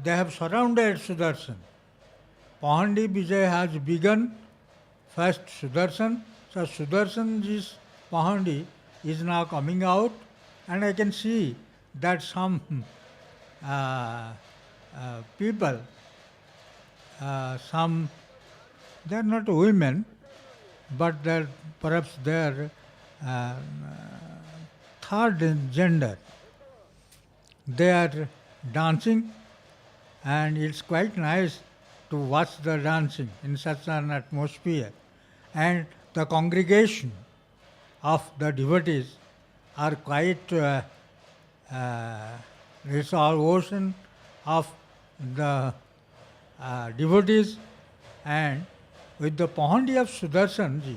they have surrounded Sudarshan. Pahandi Bije has begun first Sudarshan. So Sudarshanji's Pahandi is now coming out, and I can see that some people, they are not women, but perhaps they are third gender. They are dancing, and it's quite nice to watch the dancing in such an atmosphere. And the congregation of the devotees are quite, it's all ocean of the devotees, and with the Pahandi of Sudarshanji,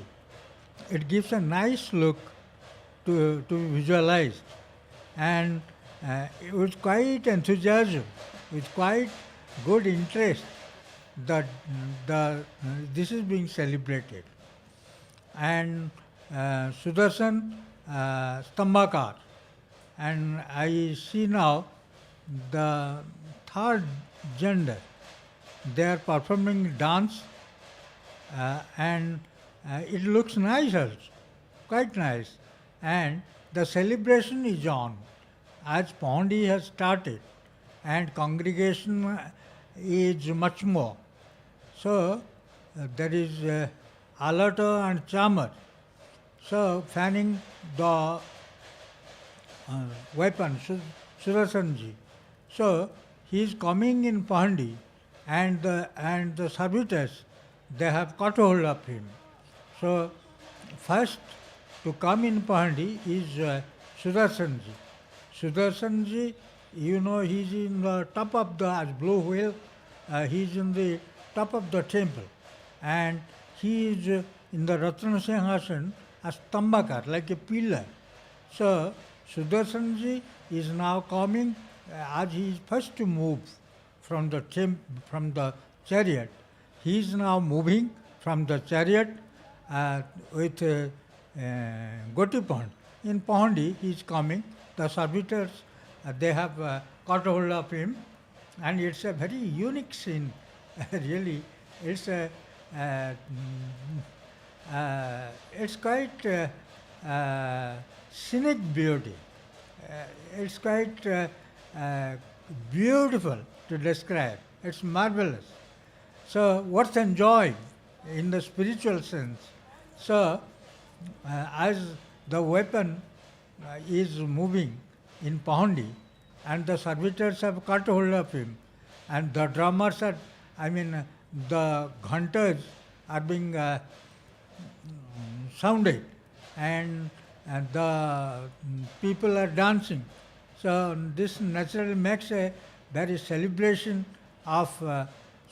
it gives a nice look to visualize, and with quite enthusiasm, with quite good interest, that this is being celebrated. And Sudarshan Stambhakar, and I see now the third gender, they are performing dance, and it looks nice also, quite nice. And the celebration is on, as Pahandi has started, and congregation is much more. So there is Alata and Chamar, so fanning the weapon, Sudarshanji. So he is coming in Pahandi, and the servitors, they have caught hold of him. So first to come in Pahandi is Sudarshanji. Sudarshanji, you know, he is in the top of the, as blue whale, he is in the top of the temple, and he is in the Ratna Singhasan as Stambhakar, like a pillar. So Sudarshanji is now coming, as he is first to move from the chariot. He is now moving from the chariot with Gotipand. In Pahandi, he is coming. The servitors, they have caught hold of him, and it's a very unique scene. Really, it's it's quite scenic beauty. It's quite beautiful to describe. It's marvelous. So worth enjoying in the spiritual sense. So as the weapon is moving in Pahandi, and the servitors have caught hold of him, and the drummers are, the ghantas are being sounded, and the people are dancing. So this naturally makes a very celebration of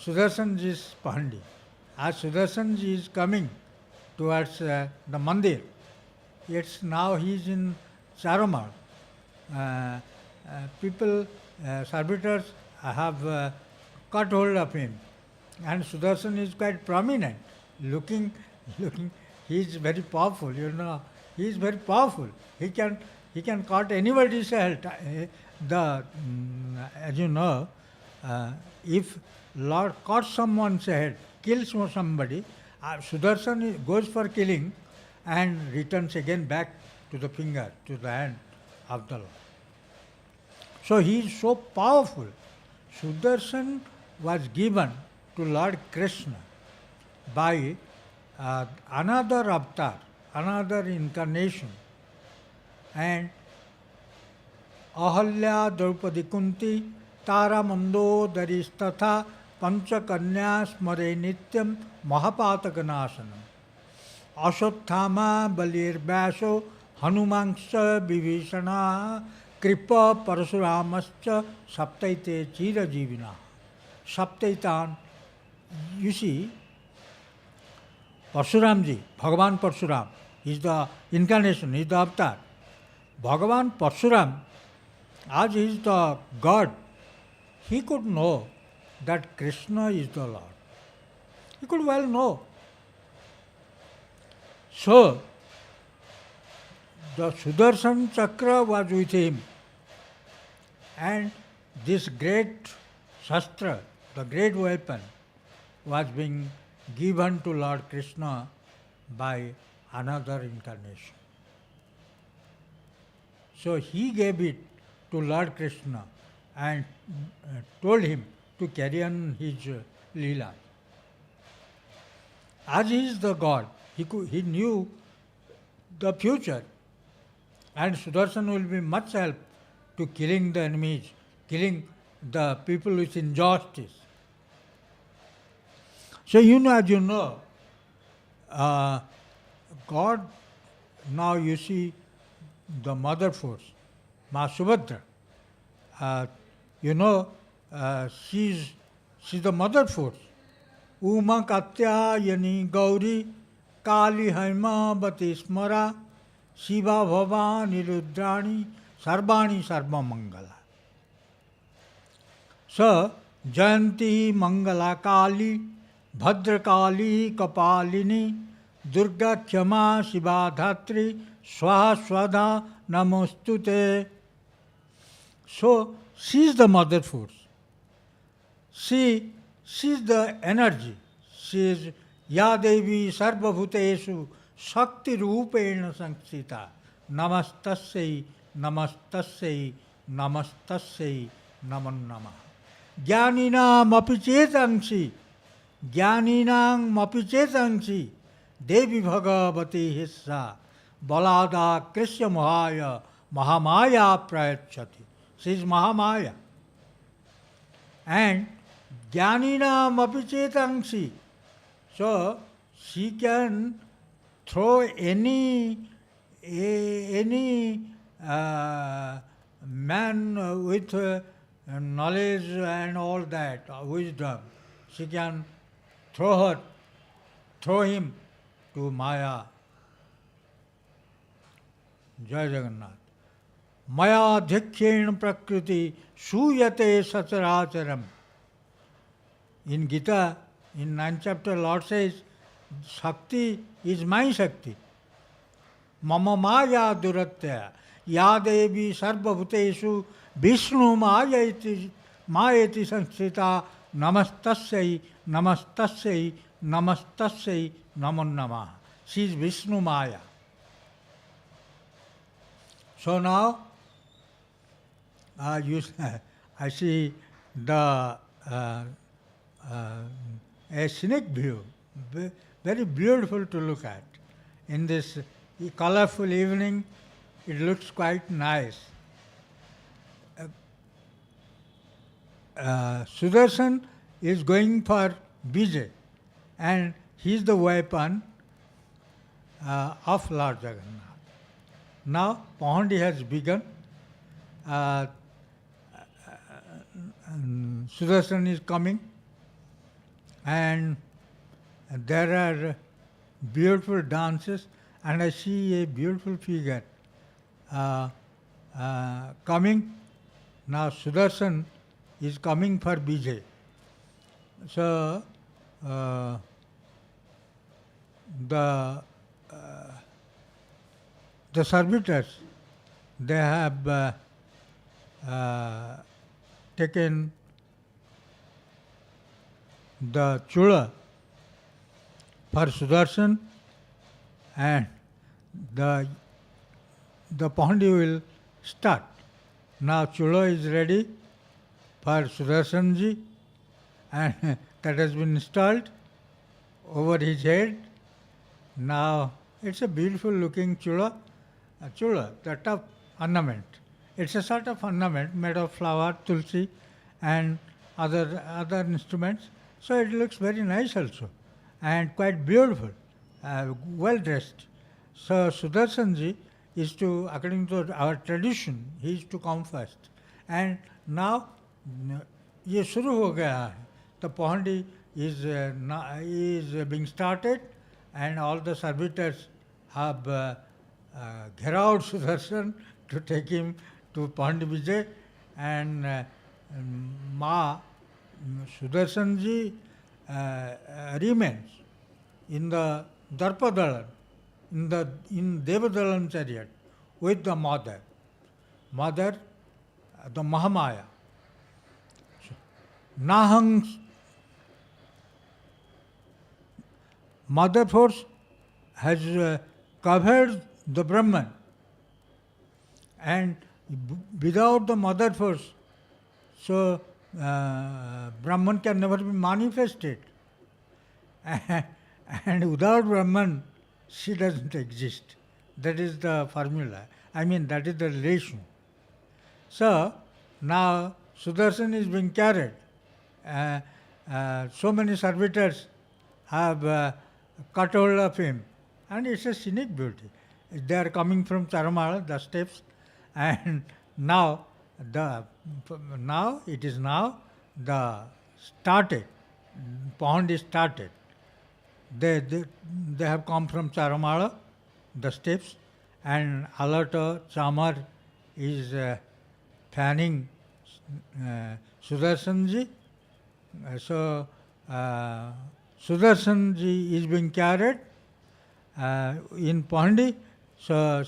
Sudarshanji's Pahandi. As Sudarshanji is coming towards the Mandir, it's now he is in Charamar. People, servitors have caught hold of him, and Sudarshan is quite prominent, looking, he is very powerful, you know, he is very powerful. He can cut anybody's head. As you know, if Lord cuts someone's head, kills somebody, Sudarshan goes for killing and returns again back to the finger, to the hand. of the Lord. So he is so powerful. Sudarshan was given to Lord Krishna by another avatar, another incarnation. And Ahalya Draupadi Kunti Tara Mandodari Statha Panchakanya Smare Nityam Mahapatakanasana Ashotthama Balir Baso Hanumanscha Vibhishana Kripa Parasuramascha Saptaite Chira Jivina. Saptaitan, you see, Parsuramji, Bhagavan Parsuram, is the incarnation, is the avatar. Bhagavan Parsuram, as he is the God, he could know that Krishna is the Lord. He could well know. So, the Sudarshan Chakra was with him, and this great Shastra, the great weapon, was being given to Lord Krishna by another incarnation. So he gave it to Lord Krishna and told him to carry on his Leela. As he is the God, he knew the future, and Sudarshan will be much help to killing the enemies, killing the people with injustice. So as you know, God, now you see the mother force, Ma Subhadra. She's the mother force. Uma Katyayani Gauri Kali Haima Bati Smara Shiva Bhavani Rudrani Sarvani Sarva Mangala. So, Jayanti Mangala Kali Bhadrakali Kapalini Durga Khyama Shiva Dhatri Swaha Swadha Namostute. So, she is the mother force. She is the energy. She is Ya Devi Sarvabhuteshu Shakti Rupena Sanksita. Namastassai, Namastassai, Namastassai, Naman Namah. Jnaninam apichetansi, Jnaninam apichetansi, Devi Bhagavati Hissa, Balada Krishya Mahaya, Mahamaya Prayachati. She is Mahamaya. And Jnaninam apichetansi. So she can throw any man with knowledge and all that, wisdom. She can throw him to Maya. Jai Jagannath. Maya dhikyen prakriti suyate sacharacharam. In Gita, in 9th chapter, Lord says, Shakti is my Shakti. Mama Maya Duratya. Ya Devi Sarvabhuteshu Vishnu Mayeti Sansita Namastassai, Namastassai, Namastassai, Naman Namah. She is Vishnu Maya. So now, I see the a scenic view, very beautiful to look at. In this colorful evening, it looks quite nice. Sudarshan is going for Bije, and he is the weapon of Lord Jagannath. Now, Pahandi has begun. Sudarshan is coming, and there are beautiful dances, and I see a beautiful figure coming. Now Sudarshan is coming for Bije. So the servitors, they have taken the chula for Sudarshan, and the Pahandi will start. Now Chula is ready for Sudarshanji, and that has been installed over his head. Now it's a beautiful looking chula, the top ornament. It's a sort of ornament made of flower, tulsi, and other instruments. So it looks very nice also, and quite beautiful, well dressed. So Sudarshanji is to, according to our tradition, he is to come first. And now ये शुरू हो गया है. The Pahandi is being started, and all the servitors have gherao Sudarshan to take him to Pahandi Bije, and Ma Sudarshanji remains in the Darpadalan, in Devadalan chariot with the mother, the Mahamaya. Nahang mother force has covered the Brahman, and without the mother force, so Brahman can never be manifested. And without Brahman, she doesn't exist. That is the formula. I mean, that is the relation. So, now Sudarshan is being carried. So many servitors have cut hold of him, and it's a scenic beauty. They are coming from Charamala, the steps, and now it is the started, pond is started. They have come from Charamala, the steps, and Alata Chamar is fanning Sudarshanji. So Sudarshanji is being carried in Pahandi. So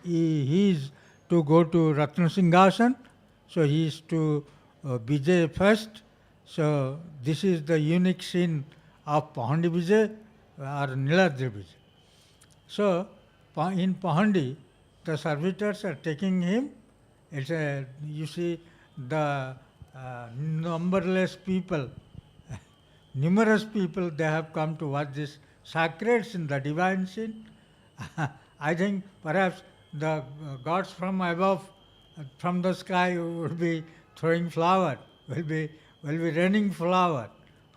he is to go to Ratna Singhasan. So he is to Bije first. So this is the unique scene of Pahandi Bije or Niladri Bije. So in Pahandi, the servitors are taking him. It's you see the numberless people, numerous people, they have come to watch this sacred scene, the divine scene. I think perhaps the gods from above, from the sky, would be throwing flower, will be raining flower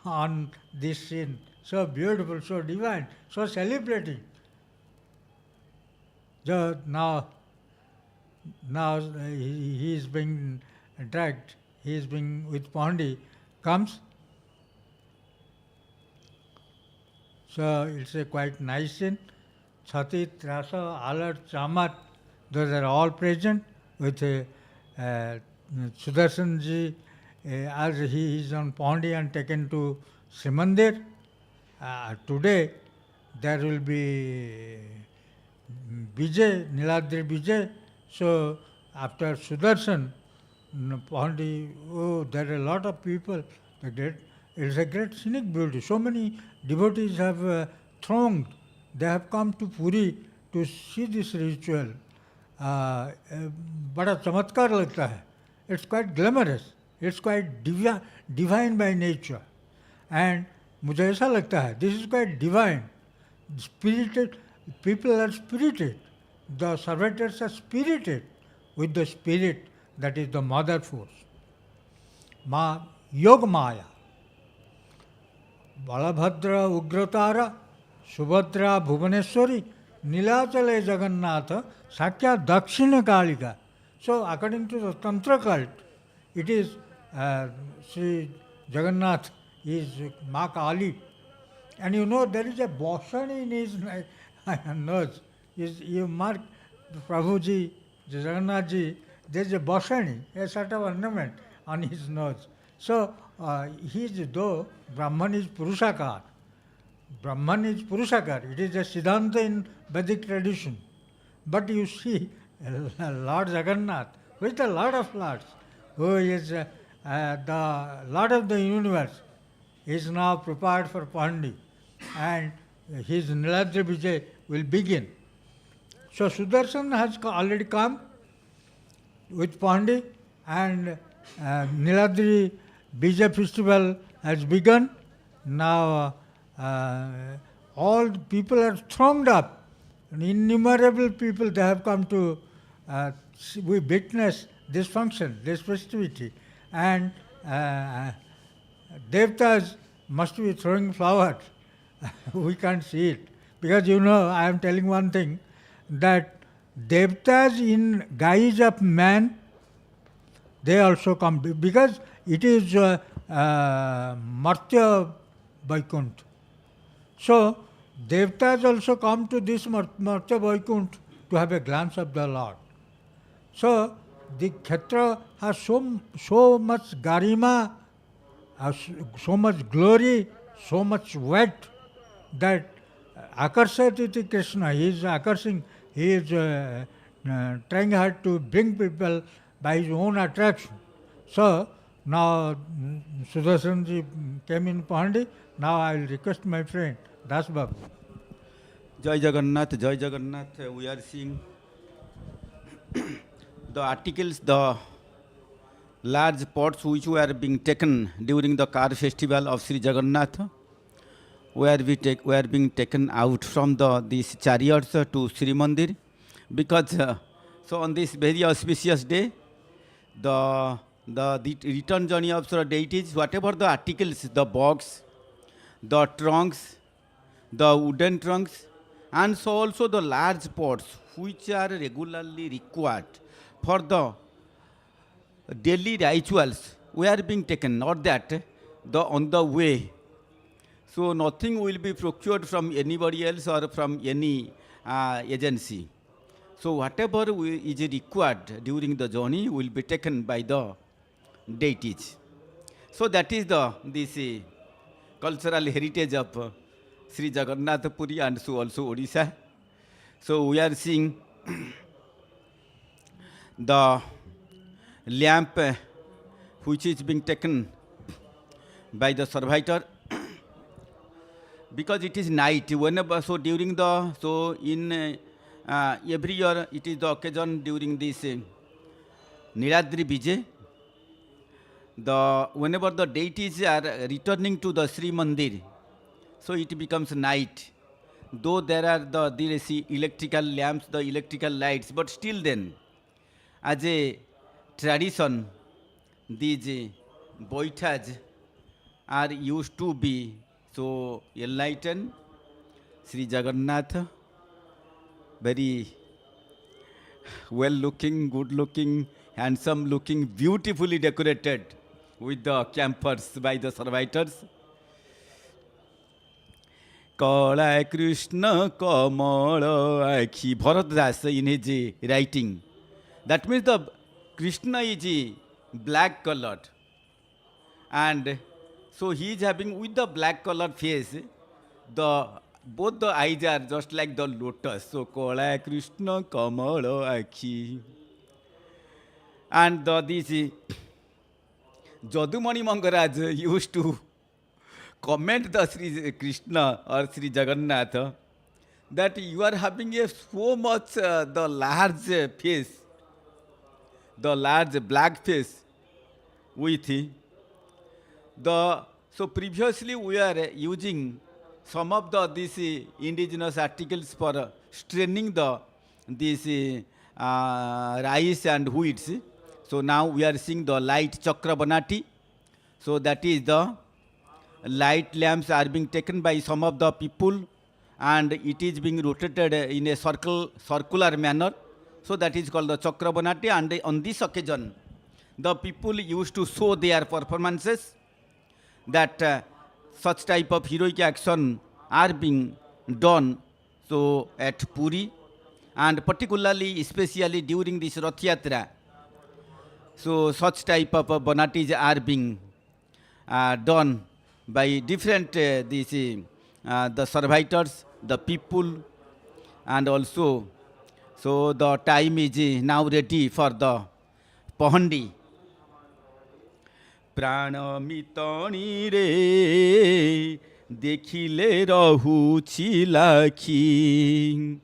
on this scene. So beautiful, so divine, so celebrating. So now he is being dragged. He is being with Pahandi, comes. So it's a quite nice scene. Chati, Trasa, Alar, Chamar, those are all present with Sudarshanji as he is on Pahandi and taken to Srimandir. Today there will be Bije, Niladri Bije. So after Sudarshan, Pahandi, there are a lot of people. It's a great scenic beauty. So many devotees have thronged. They have come to Puri to see this ritual. बड़ा चमत्कार लगता है. It's quite glamorous. It's quite divine by nature. And मुझे ऐसा लगता है, this is quite divine. Spirited, people are spirited. The servitors are spirited with the spirit that is the mother force. Ma Yog Maya. Balabhadra Ugratara, Subhadra Bhuvaneshwari, Nilachale Jagannatha, Sakya Dakshina Kalika. So according to the Tantra cult, it is Sri Jagannath is Ma Kali. And you know there is a boshan in his nose. You mark Prabhuji, Jagannathji, there is a bosani, a sort of ornament on his nose. So he is, though Brahman is Purushakar. Brahman is Purushakar. It is a Siddhanta in Vedic tradition. But you see, Lord Jagannath, who is the Lord of Lords, who is the Lord of the universe, is now prepared for Pahandi. And his Niladri Bije will begin. So Sudarshan has already come, with Pandi, and Niladri Bije festival has begun. Now all the people are thronged up. And innumerable people they have come to we witness this function, this festivity, and Devtas must be throwing flowers. We can't see it because I am telling one thing that Devtas in guise of man they also come because it is Martya Vaikuntha. So, Devtas also come to this Martya Vaikuntha to have a glance of the Lord. So, the Kshetra has so much garima, has so much glory, so much weight that Akarsatiti Krishna, he is akarsing, he is trying hard to bring people by his own attraction. So, now Sudarshanji came in Pandi. Now I will request my friend Das Babu. Jai Jagannath, Jai Jagannath. We are seeing the articles, the large pots which were being taken during the car festival of Sri Jagannath, were being taken out from these chariots to Srimandir, because so on this very auspicious day, the return journey of the deities, whatever the articles, the box, the trunks, the wooden trunks, and so also the large pots which are regularly required for the daily rituals were being taken, not that on the way. So nothing will be procured from anybody else or from any agency. So whatever is required during the journey will be taken by the deities. So that is this cultural heritage of Sri Jagannath Puri and so also Odisha. So we are seeing the lamp which is being taken by the servitor because it is night. Whenever so during the so in every year it is the occasion during this Niladri Bije. Whenever the deities are returning to the Srimandir, so it becomes night. Though there are these electrical lamps, the electrical lights, but still then, as a tradition, these boitas are used to be so enlightened. Sri Jagannath, very well-looking, good-looking, handsome-looking, beautifully decorated with the campers by the servitors. Kala Krishna Kamala Akhi. Bharat Das in his writing. That means the Krishna is black colored. And so he is having with the black colored face, both the eyes are just like the lotus. So Kala Krishna Kamala Akhi. And this Jadumani Mangaraj used to comment the Sri Krishna or Sri Jagannath that you are having so much the large face, the large black face with so previously we are using some of these indigenous articles for straining these rice and wheats. So now we are seeing the light chakra banati. So that is the light lamps are being taken by some of the people and it is being rotated in a circular manner. So that is called the chakra banati, and on this occasion the people used to show their performances that such type of heroic action are being done so at Puri, and particularly especially during this Rath Yatra. So such type of banatis are being done by different the servitors, the people, and also so the time is now ready for the Pahandi. Prana mitani re dekhile rahuchi lakhi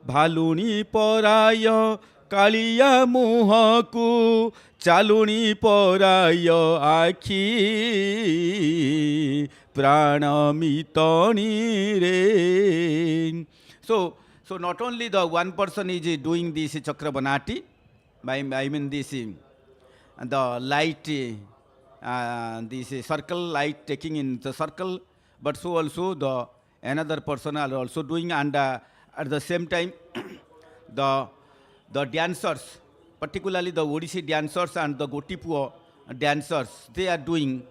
bhaluni paraya Kalia ମୁହଁକୁ ଚାଲୁଣି ପରାୟ ଆଖି ପ୍ରାଣ ମିତଣୀରେ. So not only the one person is doing this Chakrabanati, I mean this the light, this circle light taking in the circle, but so also the another person are also doing, and at the same time the dancers, particularly the Odissi dancers and the Gotipuo dancers, they are doing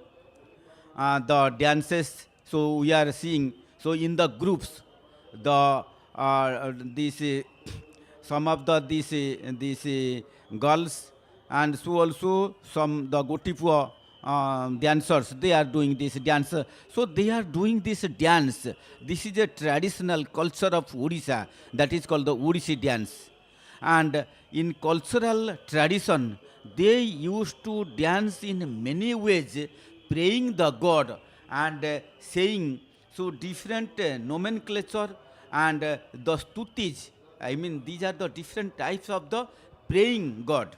the dances. So we are seeing, so in the groups, the these some of the these girls, and so also some the Gotipuo dancers, they are doing this dance. So they are doing this dance. This is a traditional culture of Odisha, that is called the Odissi dance. And in cultural tradition, they used to dance in many ways, praying the God and saying so different nomenclature and the stutis. I mean, these are the different types of the praying God.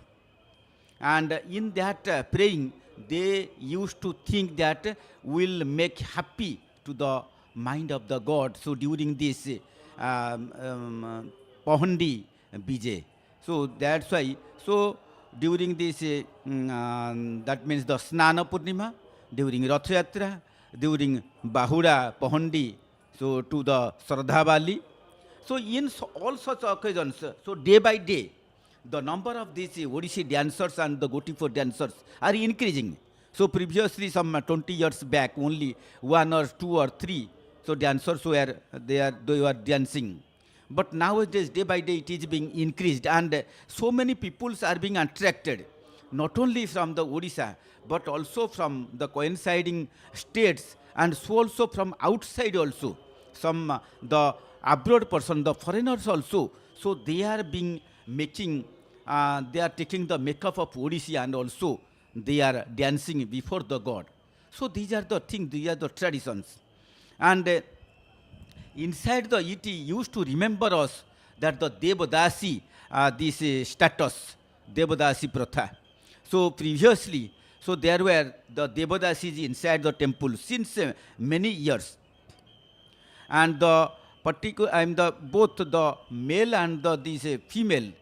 And in that praying, they used to think that will make happy to the mind of the God. So during this Pahandi Bije. So that's why. So during this, that means the Snana Purnima, during Rath Yatra, during Bahura Pahandi, so to the Sardhavali. So in all such occasions, so day by day, the number of these Odissi dancers and the Gotipuo dancers are increasing. So previously, some 20 years back, only 1 or 2 or 3 so dancers were they were dancing. But nowadays, day by day, it is being increased, and so many peoples are being attracted, not only from the Odisha, but also from the coinciding states, and so also from outside also. Some the abroad person, the foreigners also. So they are being making, they are taking the makeup of Odisha, and also they are dancing before the God. So these are the things, these are the traditions. And inside the it used to remember us that the Devadasi, this status, Devadasi Pratha. So previously, so there were the Devadasis inside the temple since many years. And the particular, both the male and this female,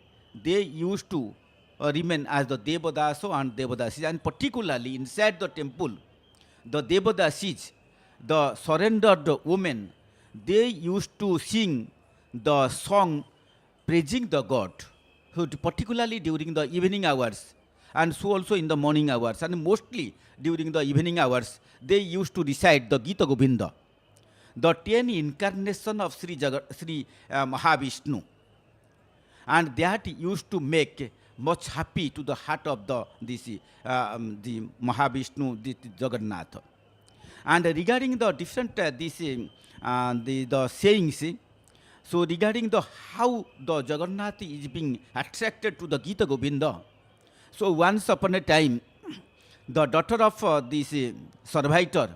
they used to remain as the Devadaso and Devadasis. And particularly inside the temple, the Devadasis, the surrendered women, they used to sing the song praising the God, so particularly during the evening hours, and so also in the morning hours, and mostly during the evening hours, they used to recite the Gita Govinda, the 10 incarnation of Sri Mahavishnu, and that used to make much happy to the heart of the Mahavishnu, the Jagannath. And regarding the different the sayings, so regarding the how the Jagannath is being attracted to the Gita Govinda. So once upon a time, the daughter of this servitor,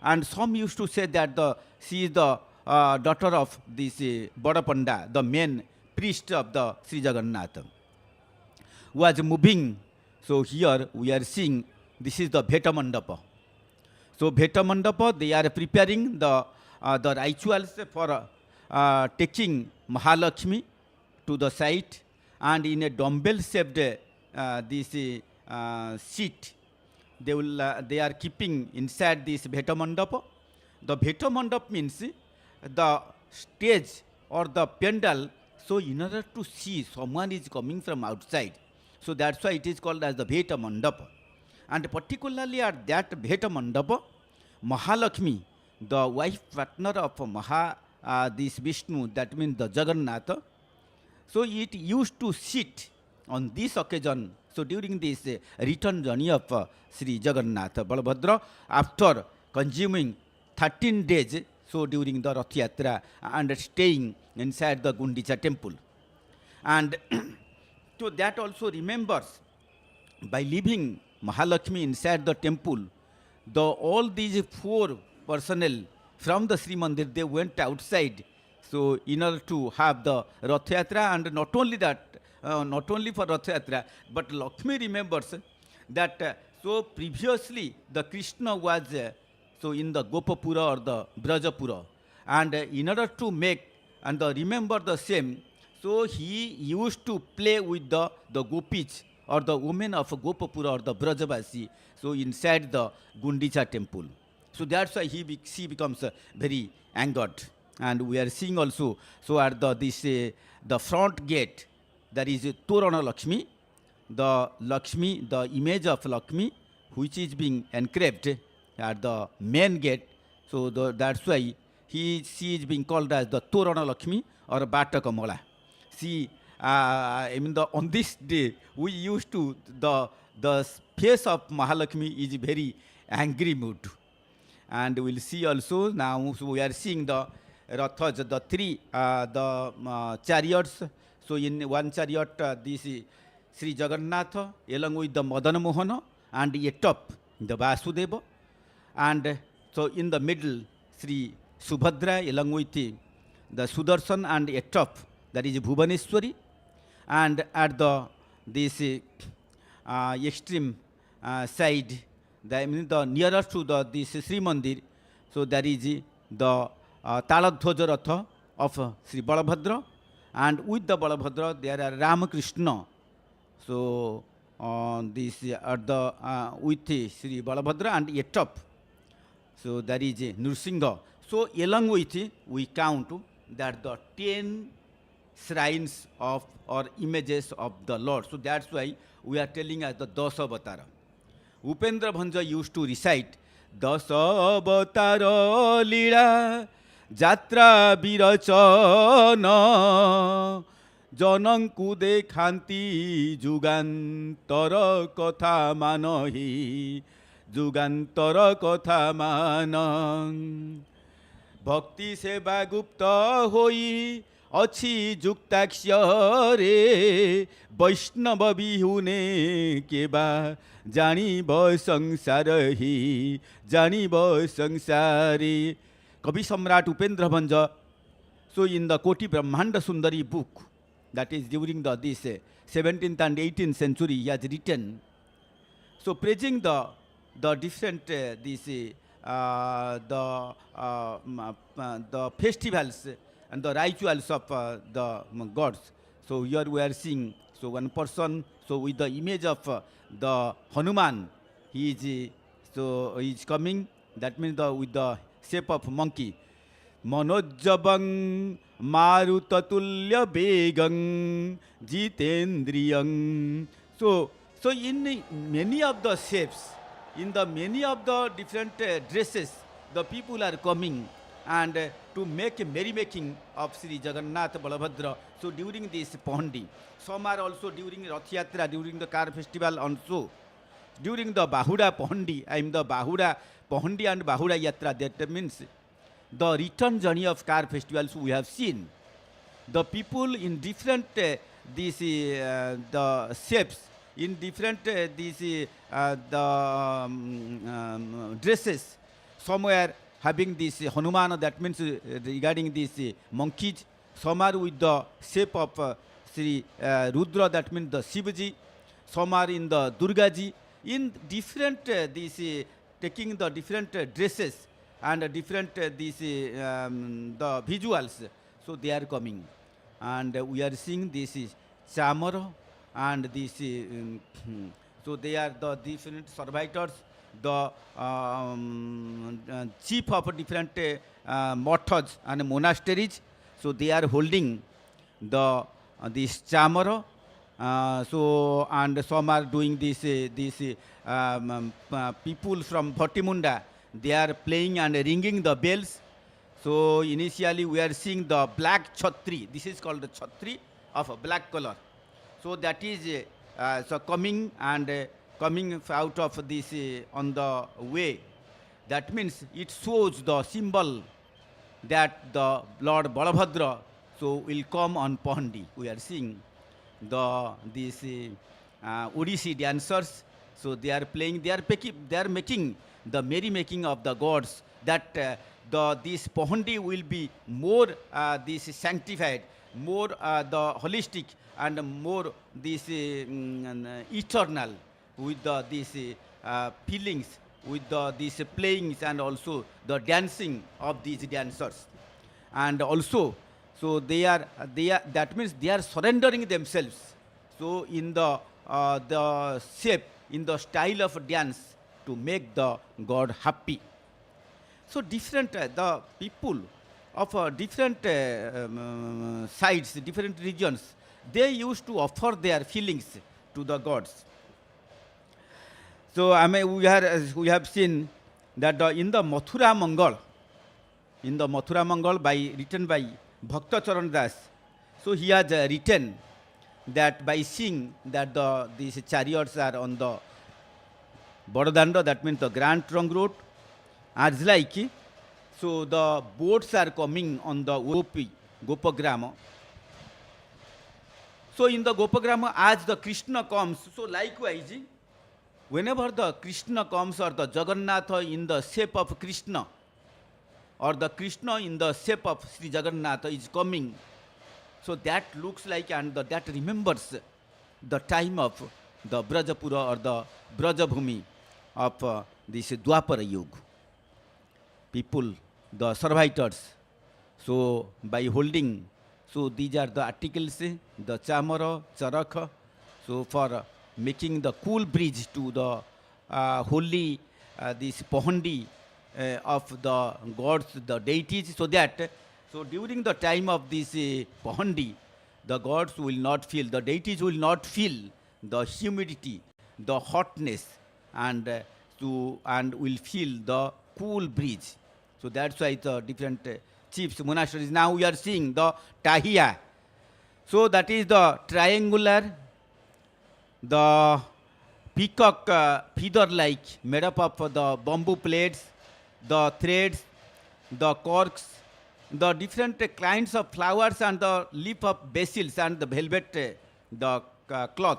and some used to say that she is the daughter of this Badapanda, the main priest of the Sri Jagannath, was moving. So here we are seeing this is the Bheta Mandapa. So Bheta Mandapa, they are preparing the rituals for taking Mahalakshmi to the site, and in a dumbbell-shaped this seat, they are keeping inside this Bheta Mandapa. The Bheta Mandapa means the stage or the pandal. So in order to see someone is coming from outside, so that's why it is called as the Bheta Mandapa. And particularly at that Bheta Mandapa, Mahalakshmi, the wife partner of this Vishnu, that means the Jagannath, so it used to sit on this occasion. So during this return journey of Sri Jagannath, Balabhadra, after consuming 13 days, so during the Rath Yatra and staying inside the Gundicha temple. And so that also remembers, by leaving Mahalakshmi inside the temple, all these 4 personnel from the Srimandir, they went outside, so in order to have the Rath Yatra, and not only that, not only for Rath Yatra, but Lakshmi remembers that so previously the Krishna was so in the Gopapura or the Brajapura, and in order to make and remember the same, so he used to play with the gopis or the women of Gopapura or the Brajavasi, so inside the Gundicha temple. So that's why she becomes very angered. And we are seeing also, so at the front gate, there is a Torana Lakshmi, the image of Lakshmi, which is being engraved at the main gate. So that's why she is being called as the Torana Lakshmi or Bata Kamala. See, on this day, we used to, the face of Mahalakshmi is very angry mood. And we'll see also now, so we are seeing the Rathas, the three chariots. So in one chariot, this is Sri Jagannath along with the Madana Mohana, and atop the Vasudeva. And so in the middle, Sri Subhadra along with the Sudarshan, and atop that is Bhubaneswari. And at this extreme side, the nearest to this Srimandir, so there is the Taladhwaja Ratha of Sri Balabhadra, and with the Balabhadra there are Ramakrishna. So this at the with Sri Balabhadra and atop, so there is Nrsimha. So along with it, we count that the 10 shrines of or images of the Lord. So that's why we are telling as the Dasa Avatara. Upendra Bhanja used to recite Dasa Avatara Lila Jatra Birachana Jananku Dekhanti Jugantara Katha Manahi Jugantara Katha Manan Bhakti Seva Gupta Hoi Achi Juktakshare Vaishnava Bihune Keba Janiba Sangsarahi Janiba Sangsari. Kavi Samrat Upendra Bhanja, so in the Koti Brahmanda Sundari book, that is during this 17th and 18th century, he has written, so praising the different the festivals and the rituals of the gods. So here we are seeing, so one person, so with the image of the Hanuman, he is coming. That means with the shape of monkey. Manojjabang marutatulya begang jitendriyang. So in many of the shapes, in the many of the different dresses, the people are coming and to make a merrymaking of Sri Jagannath Balabhadra. So during this Pahandi, some are also during Rath Yatra, during the car festival also. During the Bahura Pahandi, the Bahura Pahandi and Bahura Yatra, that means the return journey of car festivals we have seen. The people in different the shapes, in different dresses, somewhere having this Hanuman, that means regarding these monkeys, some are with the shape of Sri Rudra, that means the Shivaji, some are in the Durgaji, in different taking the different dresses and different the visuals, so they are coming. And we are seeing this is Chamara and this so they are the different survivors, the chief of different mothas and monasteries. So they are holding this Chamara. So and some are doing this people from Bhattimunda, they are playing and ringing the bells. So initially we are seeing the black chhatri. This is called the chhatri of a black color. So that is so coming and coming out of this on the way. That means it shows the symbol that the Lord Balabhadra so will come on Pahandi. We are seeing these Odissi dancers. So they are playing, they are making the merrymaking of the gods, that this Pahandi will be more this sanctified, more the holistic and more this eternal with the these feelings, with the these playings and also the dancing of these dancers. And also, so they are that means they are surrendering themselves. So in the shape, in the style of dance to make the God happy. So different the people of different sides, different regions, they used to offer their feelings to the gods. So I mean, we have seen that in the Mathura Mangal, by written by Bhakta Charan Das. So he has written that by seeing that these chariots are on the Bodadanda, that means the Grand Trunk Road, as like so the boats are coming on the Gopagrama. So in the Gopagrama, as the Krishna comes, so likewise, whenever the Krishna comes or the Jagannath in the shape of Krishna, or the Krishna in the shape of Sri Jagannath is coming, so that looks like and that remembers the time of the Brajapura or the Brajabhumi of this Dwapara Yuga. People, the servitors, so by holding, so these are the articles, the chamara, charaka, so for making the cool bridge to the holy this pohandi of the gods, the deities, so that so during the time of this pohandi, the gods will not feel, the deities will not feel the humidity, the hotness, and and will feel the cool breeze. So that's why the different chiefs, monasteries. Now we are seeing the tahiya. So that is the triangular, the peacock feather like made up of the bamboo plates, the threads, the corks, the different kinds of flowers and the leaf of basils and the velvet, the cloth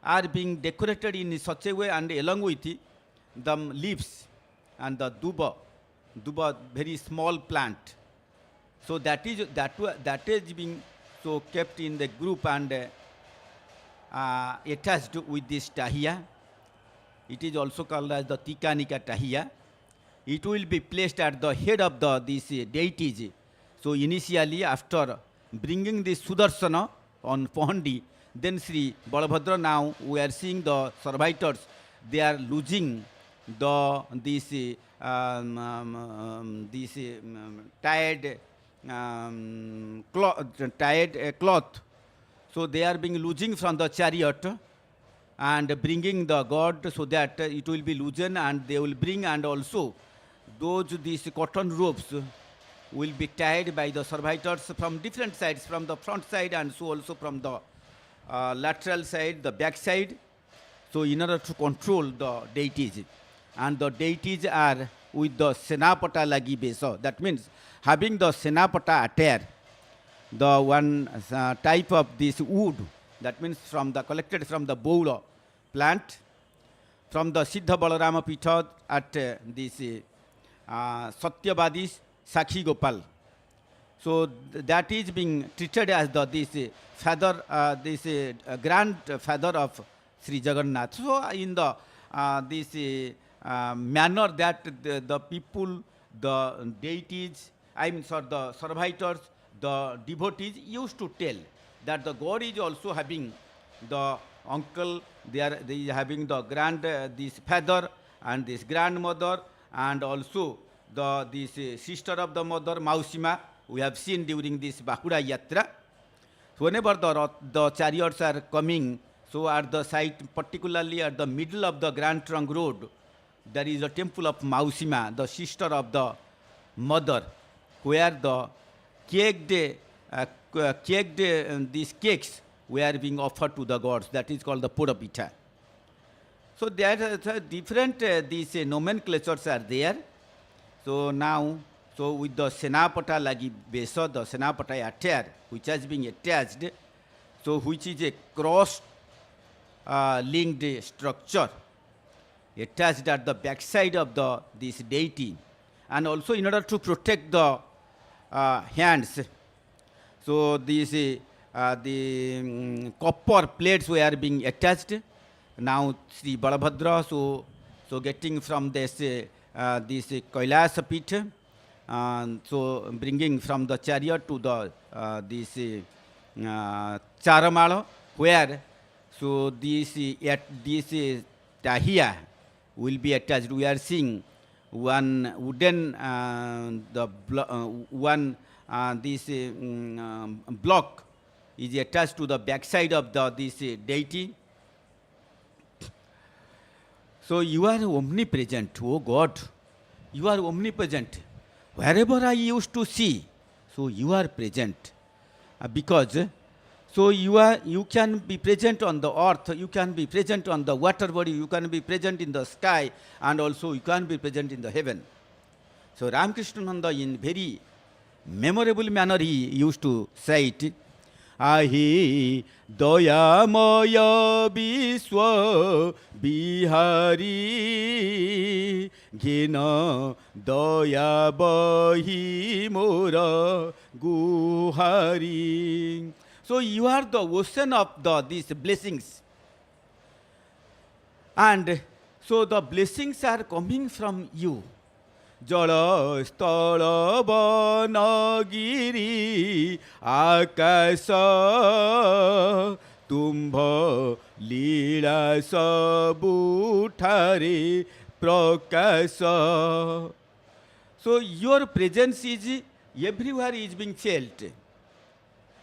are being decorated in such a way, and along with the leaves and the duba, very small plant. So that is being so kept in the group and attached with this tahiya. It is also called as the Tikanika tahiya. It will be placed at the head of these deities. So initially, after bringing this Sudarsana on Pohandi, then Sri Balabhadra, now we are seeing the servitors, they are losing this tied cloth. So they are being losing from the chariot and bringing the god, so that it will be loosened, and they will bring, and also these cotton ropes will be tied by the servitors from different sides, from the front side and so also from the lateral side, the back side. So in order to control the deities, and the deities are with the senapata lagi besa. That means having the senapata attire, the one type of this wood, that means collected from the boula plant, from the Siddha Balarama Pitha at this Satyavadis Sakhi Gopal. So that is being treated as this feather, this grand feather of Sri Jagannath. So in the this manner that the people, the deities, the servitors, the devotees used to tell that the God is also having the uncle, they are having the grand this feather and this grandmother, and also this sister of the mother, Mausima, we have seen during this Bahura Yatra. So whenever the chariots are coming, so at the site, particularly at the middle of the Grand Trunk Road, there is a temple of Mausima, the sister of the mother, where the these cakes were being offered to the gods. That is called the Purapita. So there are different these nomenclatures are there. So now, so with the Senapata lagi besa, the Senapata attire, which has been attached, so which is a cross linked structure attached at the backside of this deity, and also in order to protect the hands. So these the copper plates were being attached. Now Sri Balabhadra, so getting from this Kailas pit, so bringing from the chariot to the this Charamala, where so this Tahia will be attached. We are seeing one wooden one this block is attached to the backside of this deity. So you are omnipresent, oh God. You are omnipresent. Wherever I used to see, so you are present. Because so you can be present on the earth, you can be present on the water body, you can be present in the sky, and also you can be present in the heaven. So Ramakrishna in very memorable manner he used to say it. Ahi Dayamaya Viswa Bihari Gina Daya Bahi Mora Guhari. So you are the ocean of these blessings. And so the blessings are coming from you. Jala stala banagiri akasa tumbha lila sabuthare prakasa. So your presence is everywhere is being felt.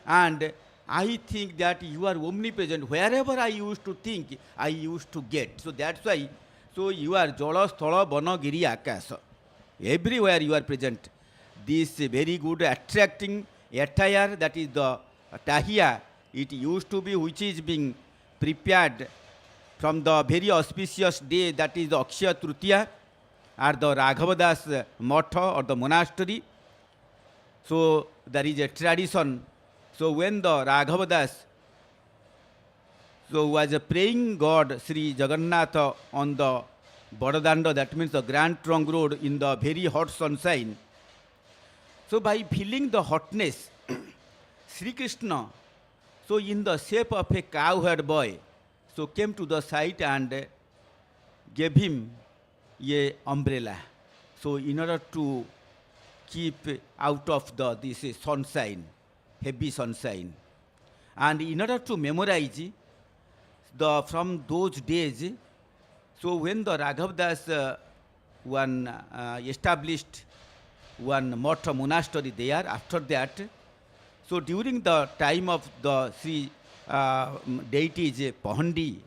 And I think that you are omnipresent. Wherever I used to think, I used to get. So that's why, so you are Jala stala banagiri akasa. Everywhere you are present. This very good attracting attire, that is the Tahia, it used to be, which is being prepared from the very auspicious day, that is the Akshaya Tritiya, at the Raghavada's Matha or the monastery. So there is a tradition. So when the Raghavada's was praying God Sri Jagannath on the Bodadanda, that means the Grand Trunk Road, in the very hot sunshine. So by feeling the hotness, Sri Krishna, so in the shape of a cowherd boy, so came to the site and gave him a umbrella. So in order to keep out of this sunshine, heavy sunshine, and in order to memorize from those days. So when the Raghavdas established one Matha monastery there, after that, so during the time of the Sri deities Pahandi,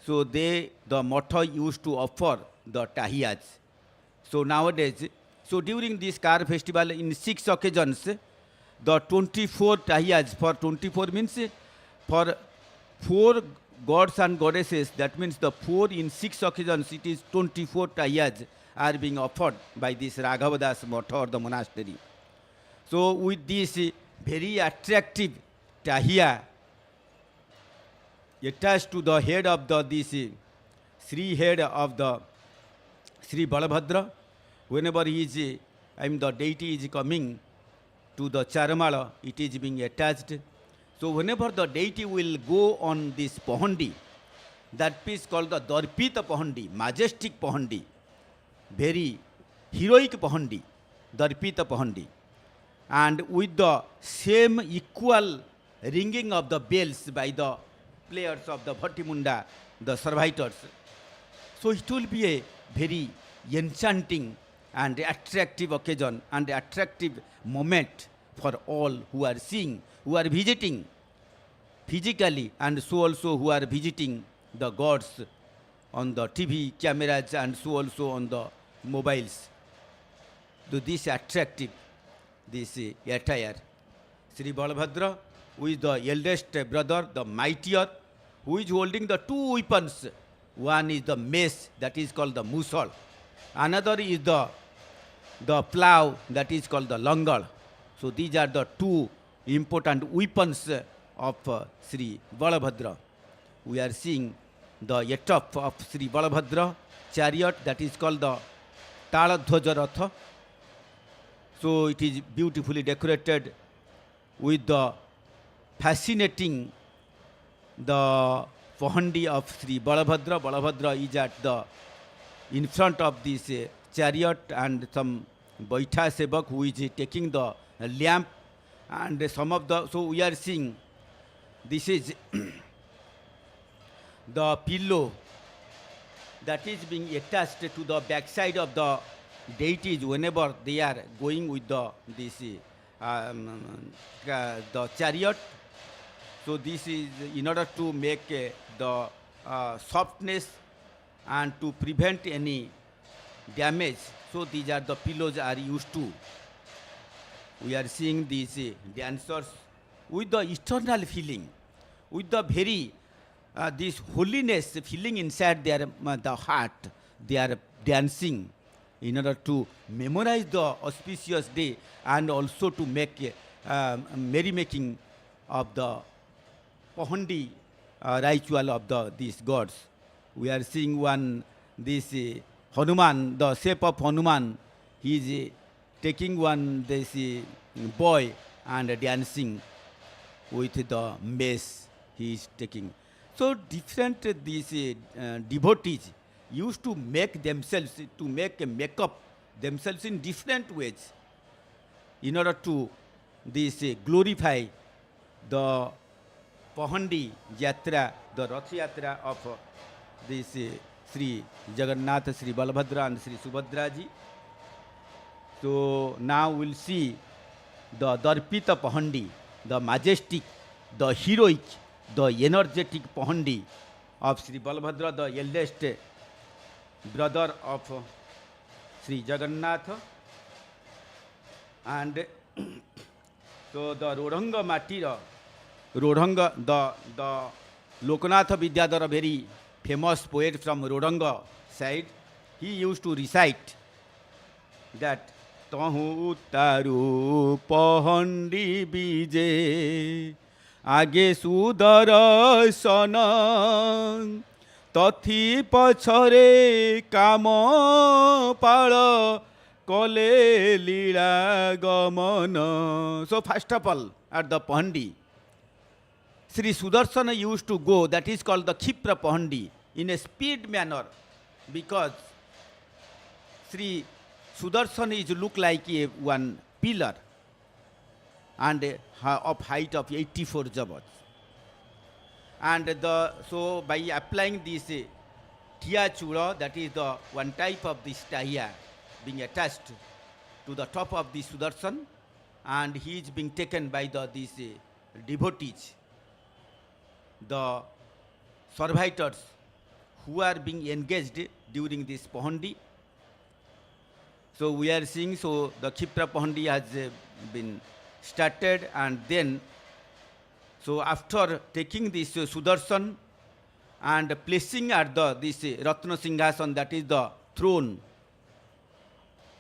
so the Matha used to offer the Tahiyas. So nowadays, so during this Kar festival, in 6 occasions, the 24 Tahiyas, for 24 means for 4 gods and goddesses, that means the 4 in 6 occasions, it is 24 Tahiyas are being offered by this Raghavada's Matha or the monastery. So with this very attractive Tahiya attached to the head of this Sri head of the Sri Balabhadra, whenever he is, the deity is coming to the Charamala, it is being attached. So whenever the deity will go on this Pahandi, that piece called the Darpita Pahandi, majestic Pahandi, very heroic Pahandi, Darpita Pahandi, and with the same equal ringing of the bells by the players of the Bhattimunda, the servitors. So it will be a very enchanting and attractive occasion and attractive moment for all who are seeing, who are visiting physically, and so also who are visiting the gods on the TV cameras and so also on the mobiles. So this attractive, this attire. Sri Balabhadra, who is the eldest brother, the mightier, who is holding the 2 weapons. One is the mace, that is called the Musal. Another is the plough, that is called the Langal. So these are the 2 important weapons of Sri Balabhadra. We are seeing the etop of Sri Balabhadra chariot, that is called the Taladhwaja Ratha. So it is beautifully decorated with the fascinating the Pahandi of Sri Balabhadra. Balabhadra is at the in front of this chariot, and some Baitha Sevak who is taking the lamp, and some of the, so we are seeing this is the pillow that is being attached to the backside of the deities whenever they are going with the this the chariot. So this is in order to make the softness and to prevent any damage. So these are the pillows are used to. We are seeing these dancers with the eternal feeling, with the very this holiness feeling inside their the heart. They are dancing in order to memorize the auspicious day and also to make merrymaking of the Pahandi ritual of these gods. We are seeing one, this Hanuman, the shape of Hanuman. He is taking one, this boy and dancing with the mace he is taking. So different these devotees used to make themselves, to make up themselves in different ways in order to this glorify the Pahandi Yatra, the Rath Yatra of this Sri Jagannath, Sri Balabhadra and Sri Subhadra ji. So now we'll see the Darpita Pahandi, the majestic, the heroic, the energetic Pahandi of Sri Balabhadra, the eldest brother of Sri Jagannath. And so the Rodhanga Matira, Rodhanga, the Lokanatha Vidyadhara, very famous poet from Rodhanga side, he used to recite that Tahu taru Pahandi Bije Age Sudara Sana Tathi Pachare Kama Pala Kole Lila Gamana. So first of all, at the Pahandi, Sri Sudarsana used to go, that is called the Khipra Pahandi, in a speed manner, because Sri Sudarsana is look like a one pillar and of height of 84 jabats. And so by applying this Tia Chura, that is the one type of this Tahiya being attached to the top of the Sudarshan, and he is being taken by these devotees, the servitors who are being engaged during this Pahandi. So we are seeing, so the Khipra Pahandi has been started, and then, so after taking this Sudarshan and placing at this Ratna Singhasan, that is the throne,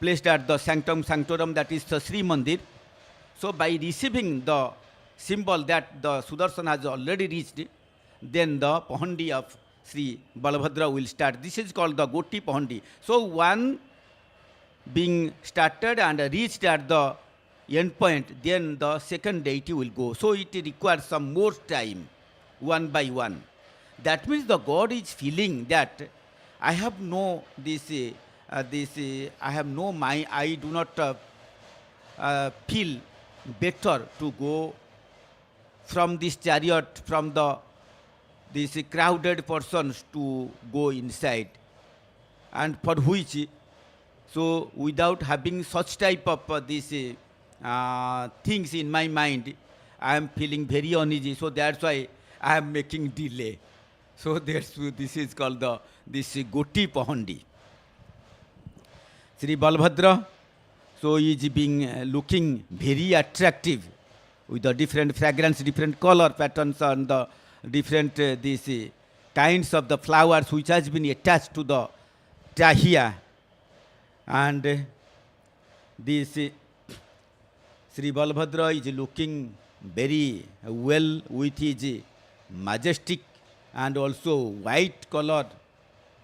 placed at the sanctum sanctorum, that is the Srimandir. So by receiving the symbol that the Sudarshan has already reached, then the Pahandi of Sri Balabhadra will start. This is called the Goti Pahandi. So one being started and reached at the end point, then the second deity will go. So it requires some more time, one by one. That means the God is feeling that I have no I have no mind, I do not feel better to go from this chariot, from these crowded persons to go inside, and for which, so without having such type of these things in my mind, I am feeling very uneasy. So that's why I am making delay. So this is called this Goti Pahandi. Sri Balabhadra, so is being looking very attractive with the different fragrance, different color patterns, and the different these kinds of the flowers which has been attached to the Tahiya. And this Sri Balabhadra is looking very well with his majestic and also white color,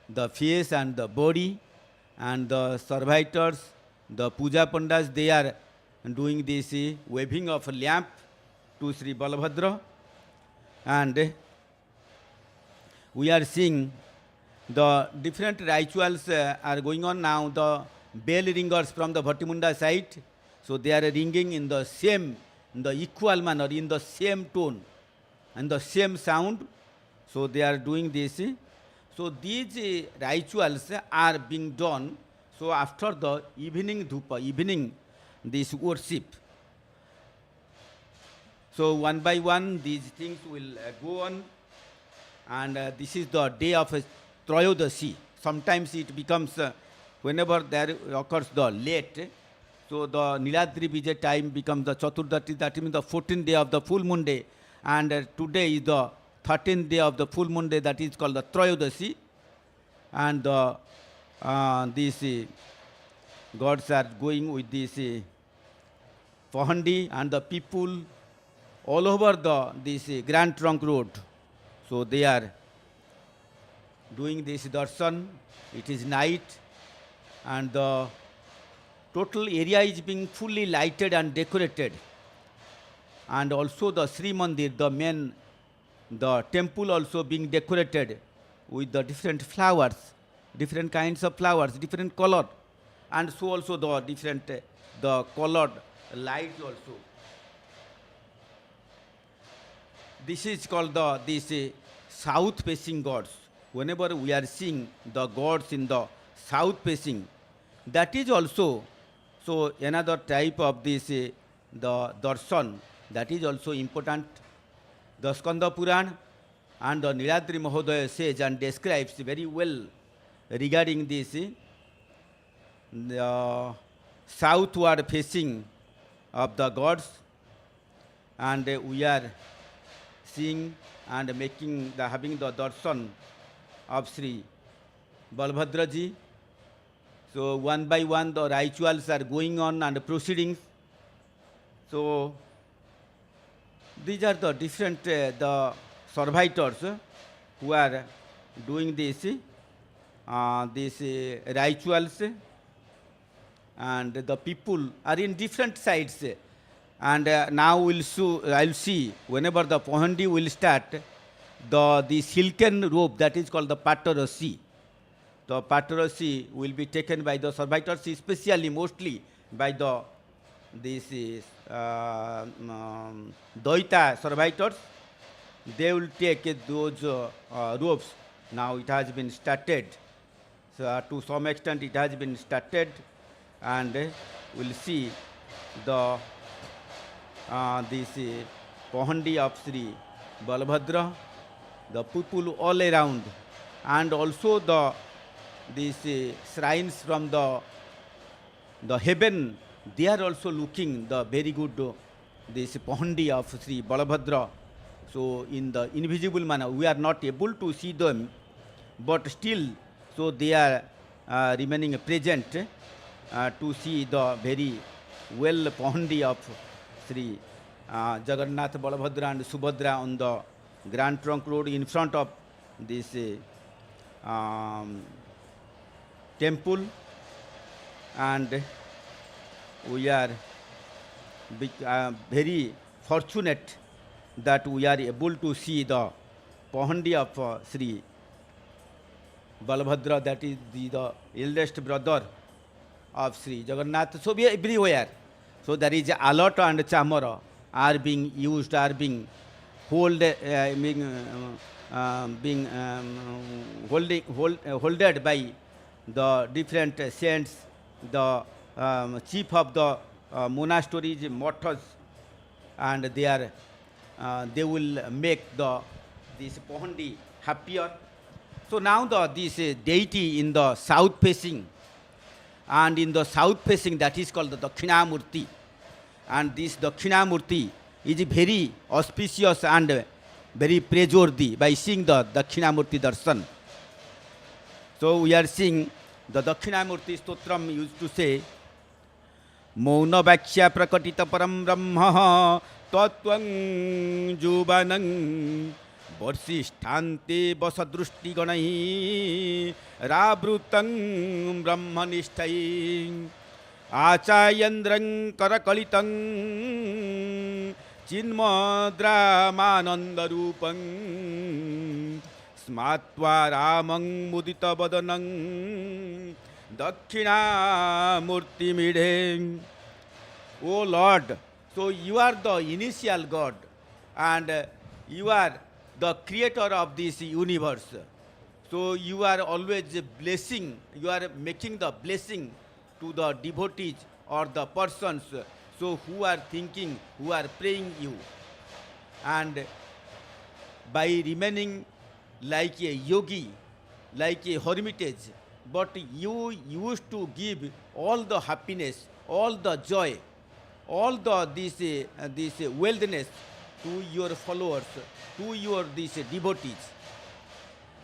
the face and the body, and the servitors, the puja pandas, they are doing this waving of a lamp to Sri Balabhadra, and we are seeing the different rituals are going on now. The bell ringers from the Bhattimunda side, so they are ringing in the same, in the equal manner, in the same tone and the same sound. So they are doing this. So these rituals are being done. So after the evening dhupa, evening this worship. So one by one these things will go on, and this is the day of Trayodasi. Sometimes it becomes, whenever there occurs the late, so the Niladri Bije time becomes the Chaturdati, that means the 14th day of the full moon day, and today is the 13th day of the full moon day, that is called the Trayodasi, and these gods are going with this Pahandi, and the people all over this Grand Trunk Road, so they are doing this darshan. It is night, and the total area is being fully lighted and decorated, and also the Srimandir, the main, the temple also being decorated with the different flowers, different kinds of flowers, different color, and so also the different the colored lights also. This is called this south facing gods. Whenever we are seeing the gods in the south facing, that is also so another type of this the darshan, that is also important. The Skanda Puran and the Niladri Mahodaya says and describes very well regarding this the southward facing of the gods, and we are seeing and making the having the darshan of Sri Balabhadra ji. So one by one the rituals are going on and proceedings. So these are the different the servitors who are doing this these rituals, and the people are in different sides. And now I'll see whenever the Pahandi will start, the silken robe, that is called the Patarasi. The Patarasi will be taken by the servitors, especially mostly by the this Doita servitors. They will take those robes. Now it has been started. So to some extent it has been started, and we'll see the this Pahandi of Sri Balabhadra, the people all around, and also these shrines from the heaven, they are also looking the very good this Pahandi of Sri Balabhadra. So in the invisible manner, we are not able to see them, but still, so they are remaining present to see the very well Pahandi of Sri Jagannath, Balabhadra and Subhadra on the Grand Trunk Road in front of this temple, and we are very fortunate that we are able to see the Pahandi of Sri Balabhadra, that is the eldest brother of Sri Jagannath. So we are everywhere. So there is alata and chamara are being used, are being holded by the different saints, the chief of the monasteries, mothas, and they will make this Pahandi happier. So now this deity in the south facing, and in the south facing, that is called the Dakshinamurti, and this Dakshinamurti is very auspicious and very praiseworthy by seeing the Dakshinamurti darshan. So we are seeing the Dakshinamurti stotram used to say, Mauna Bhaksya Prakatita Param Brahma Tattvang Jubanang Varsisthante Vasadrushti Ganai Rabrutang Brahmanishtai Achayandrang Karakalitang चिन्मद्रामानन्दरूपं स्मात्वा रामं मुदितवदनं दक्षिणामूर्तिमीढे. O Lord, so you are the initial God and you are the creator of this universe. So you are always blessing, you are making the blessing to the devotees or the persons so who are thinking, who are praying you. And by remaining like a yogi, like a hermitage, but you used to give all the happiness, all the joy, all the this wealthiness to your followers, to your these devotees.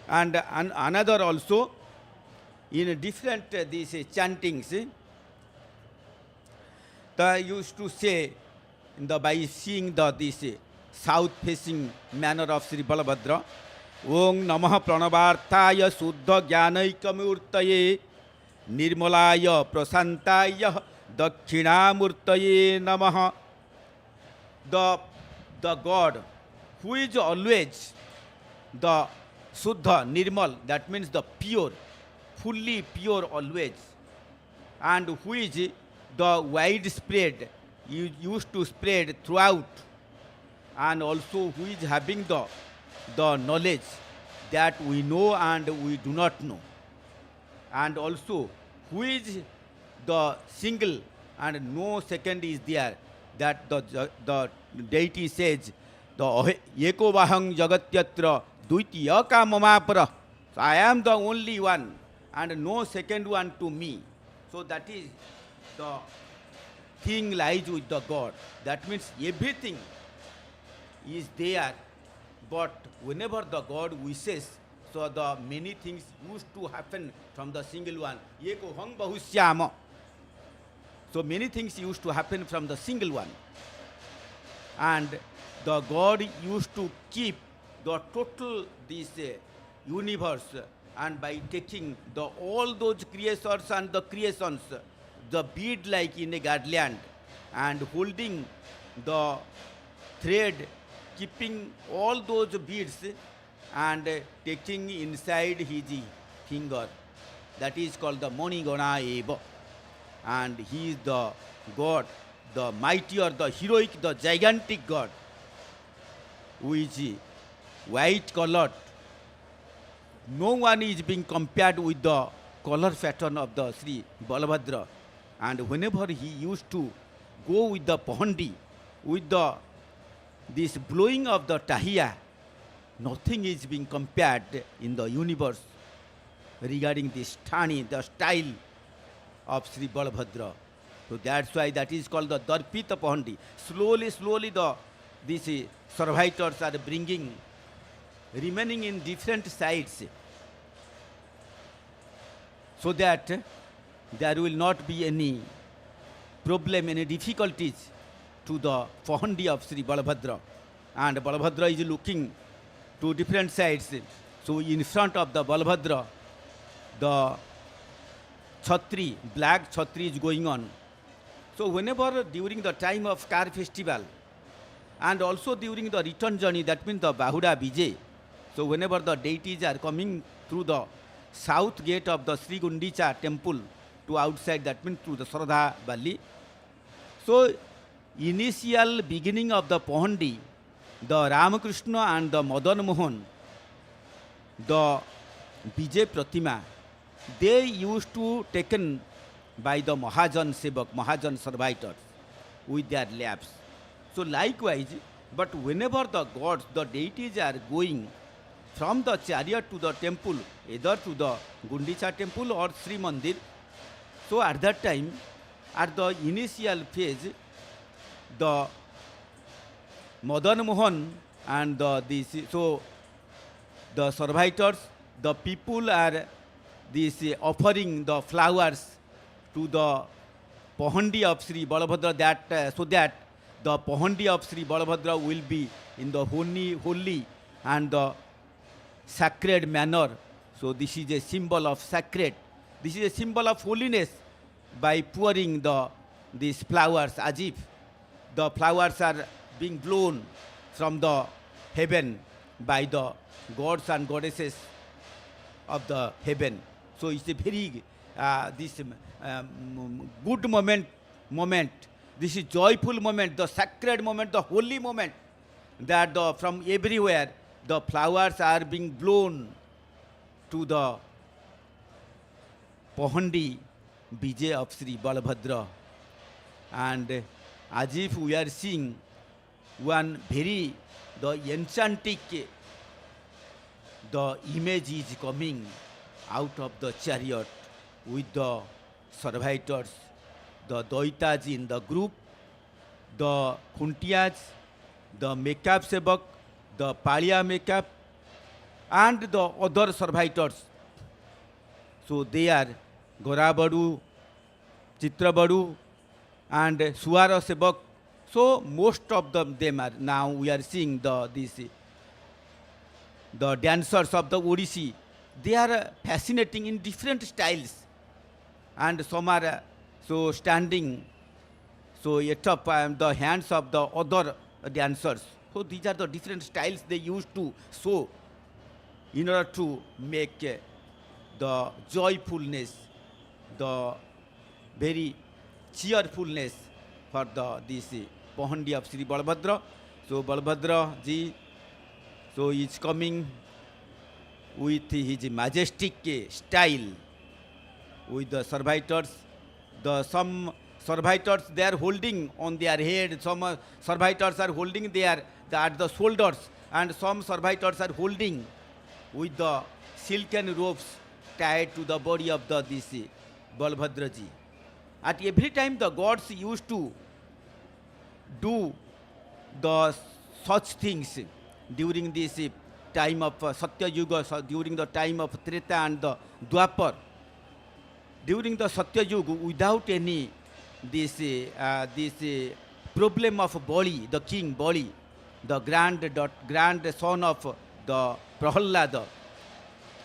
And another also in different these chantings, they used to say by seeing the this south facing manner of Sri Balabhadra, Om Namah Pranavarthaya Suddha Jnanaikam Nirmalaya Prasantaya Dakshinamurtaye Namaha. The God who is always the Suddha, Nirmal, that means the pure, fully pure always, and who is the widespread, used to spread throughout, and also who is having the knowledge that we know and we do not know, and also who is the single and no second is there, that the deity says, the Eko Vahang Jagat Yatra Dvitiyaka Mamapara. So I am the only one and no second one to me. So that is the thing lies with the God. That means everything is there, but whenever the God wishes, so the many things used to happen from the single one. Eko Hang Bahusyama. So many things used to happen from the single one. And the God used to keep the total this universe, and by taking all those creators and the creations, the bead like in a garland, and holding the thread, keeping all those beads and taking inside his finger. That is called the Monigana Eva. And he is the God, the mighty or the heroic, the gigantic God, who is white colored. No one is being compared with the color pattern of the Sri Balabhadra. And whenever he used to go with the Pahandi, with this blowing of the Tahiya, nothing is being compared in the universe regarding this Thani, the style of Sri Balabhadra. So that's why that is called the Darpita Pahandi. Slowly these servitors are remaining in different sides, so that there will not be any problem, any difficulties to the Pahandi of Sri Balabhadra. And Balabhadra is looking to different sides. So in front of the Balabhadra, the Chhatri, black Chhatri is going on. So whenever during the time of car festival and also during the return journey, that means the Bahuda Bije, so whenever the deities are coming through the south gate of the Sri Gundicha temple to outside, that means through the Saradha Valley. So initial beginning of the Pahandi, the Ramakrishna and the Madan Mohan, the Bije Pratima, they used to taken by the Mahajan Sevak, Mahajan servitors with their laps. So likewise, but whenever the gods, the deities are going from the chariot to the temple, either to the Gundicha temple or Srimandir, so at that time, at the initial phase, the Madan Mohan and the servitors, the people are offering the flowers to the Pahandi of Sri Balabhadra, that so that the Pahandi of Sri Balabhadra will be in the holy and the sacred manner. So this is a symbol of sacred. This is a symbol of holiness by pouring these flowers, as if the flowers are being blown from the heaven by the gods and goddesses of the heaven. So it's a very this good moment. This is joyful moment, the sacred moment, the holy moment, that from everywhere the flowers are being blown to the Pahandi Bije of Sri Balabhadra. And as if we are seeing one very the enchanting the image is coming out of the chariot with the servitors, the Daitas in the group, the Khuntiyas, the makeup sevak, the Palia makeup, and the other servitors. So they are Gorabadu, Chitrabadu, and Suara sevak. So most of them are now we are seeing the dancers of the Odisha. They are fascinating in different styles, and some are so standing so atop the hands of the other dancers. So these are the different styles they used to show in order to make the joyfulness, the very cheerfulness for this Pahandi of Sri Balabhadra. So Balabhadra ji so is coming with his majestic style with the servitors. Some servitors they are holding on their head, some servitors are holding at the shoulders, and some servitors are holding with the silken ropes tied to the body of this Balabhadra ji. At every time the gods used to do the such things during this time of Satya Yuga, during the time of Treta and the Dwapar. During the Satya Yuga, without any this problem of Bali, the king Bali, the grand son of the Prahlada,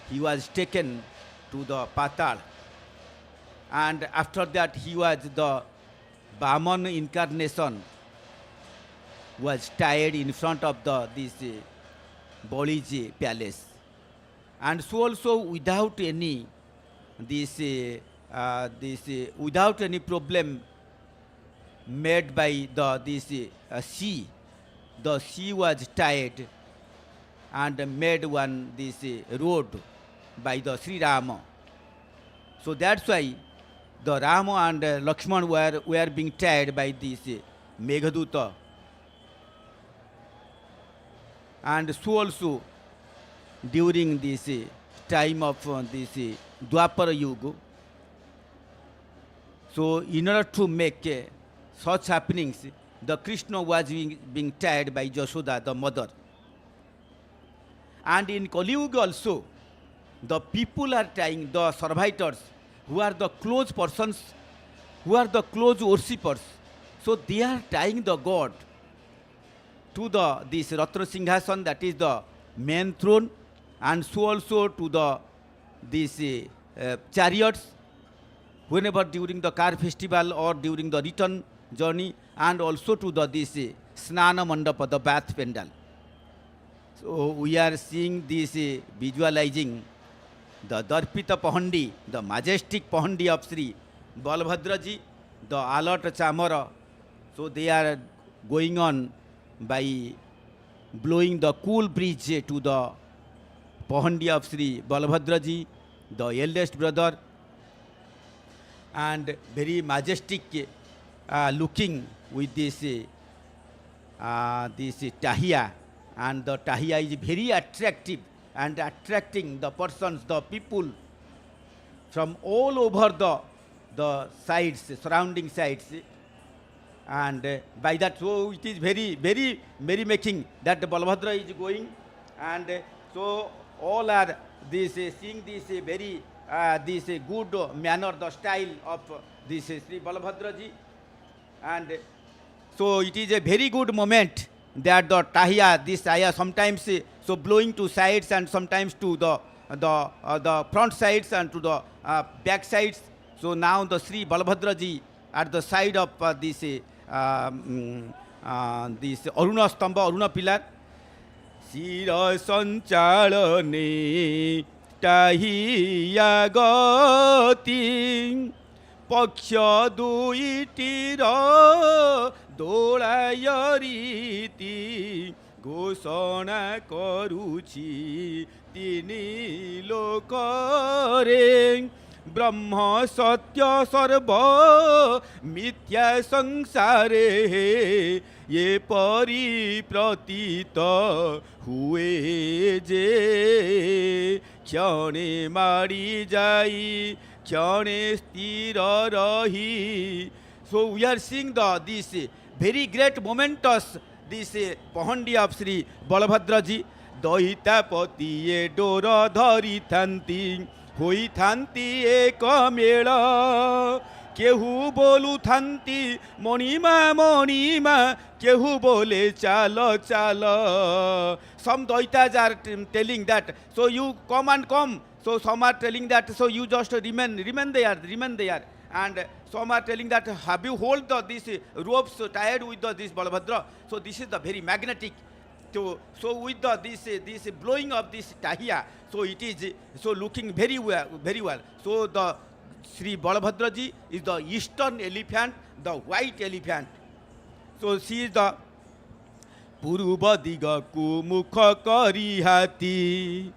he was taken to the Patal, and after that he was the Brahman incarnation was tied in front of this Bali's palace, and so also without any without any problem made by this sea. The sea was tied and made one this road by the Sri Rama. So that's why the Rama and Lakshman were being tied by this Meghaduta. And so also during this time of this Dwapara Yuga, so in order to make such happenings, the Krishna was being tied by Jashoda, the mother. And in Kali Yuga also, the people are tying the servitors who are the close persons, who are the close worshippers. So they are tying the god to this Ratra Singhasan, that is the main throne, and so also to these chariots, whenever during the car festival or during the return journey, and also to this Snana Mandapa, the bath pendal. So we are seeing this visualizing the Darpita Pahandi, the majestic Pahandi of Sri Balabhadra ji, the Alat Chamara. So they are going on by blowing the cool breeze to the Pahandi of Sri Balabhadra ji, the eldest brother, and very majestic looking with this tahiya, and the tahiya is very attractive and attracting the persons, the people from all over the sides, surrounding sides. And by that, so it is very, very merry-making that the Balabhadra is going, and so all are this seeing this very this good manner, the style of this Sri Balabhadra ji, and so it is a very good moment that the tahiya, this tahiya sometimes so blowing to sides and sometimes to the front sides and to the back sides. So now the Sri Balabhadra ji at the side of this this Aruna Stamba, Aruna pillar. Sira Sanchalane Tahiya Gati Paksha Duitira Dolayariti Gosana Karuchi Tini Lokare Brahma Satya Sarva Mithya Sangsare Ye Pari Pratita Hue Je Khyane Mari Jai Khyane Stira Rahi. So we are seeing this very great momentous this Pahandi of Sri Balabhadra ji. Doita Patiye Dora Dhari Thanti Hoi Thanti Eka Mela Kehu Bolu Thanti Monima Monima Kehu Bole Chala Chala. Some Doitas are telling that, so you come and come. So some are telling that, so you just remain there. And some are telling that, have you hold these ropes tied with this Balabhadra? So this is the very magnetic. So with this blowing of this tahiya, so it is so looking very well. So the Sri Balabhadra ji is the eastern elephant, the white elephant. So she is the Puruba diga ku mukha kari hati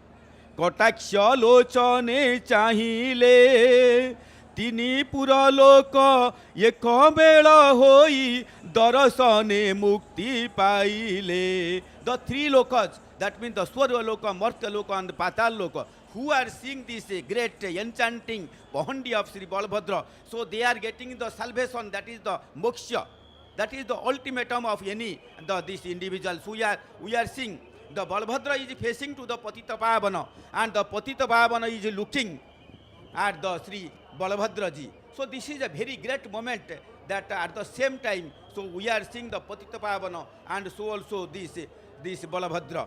Kataksha lochane chahile Tini pura loka eka bela hoi darasane mukti paile. The three lokas, that means the Swarga loka, Martya loka and the Patal loka, who are seeing this great enchanting Pahandi of Sri Balabhadra, so they are getting the salvation, that is the moksha, that is the ultimatum of any this individual. So we are seeing the Balabhadra is facing to the Patita Pavana, and the Patita Pavana is looking at the Sri Balabhadra ji. So this is a very great moment that at the same time, so we are seeing the Patita Pavana and so also this Balabhadra.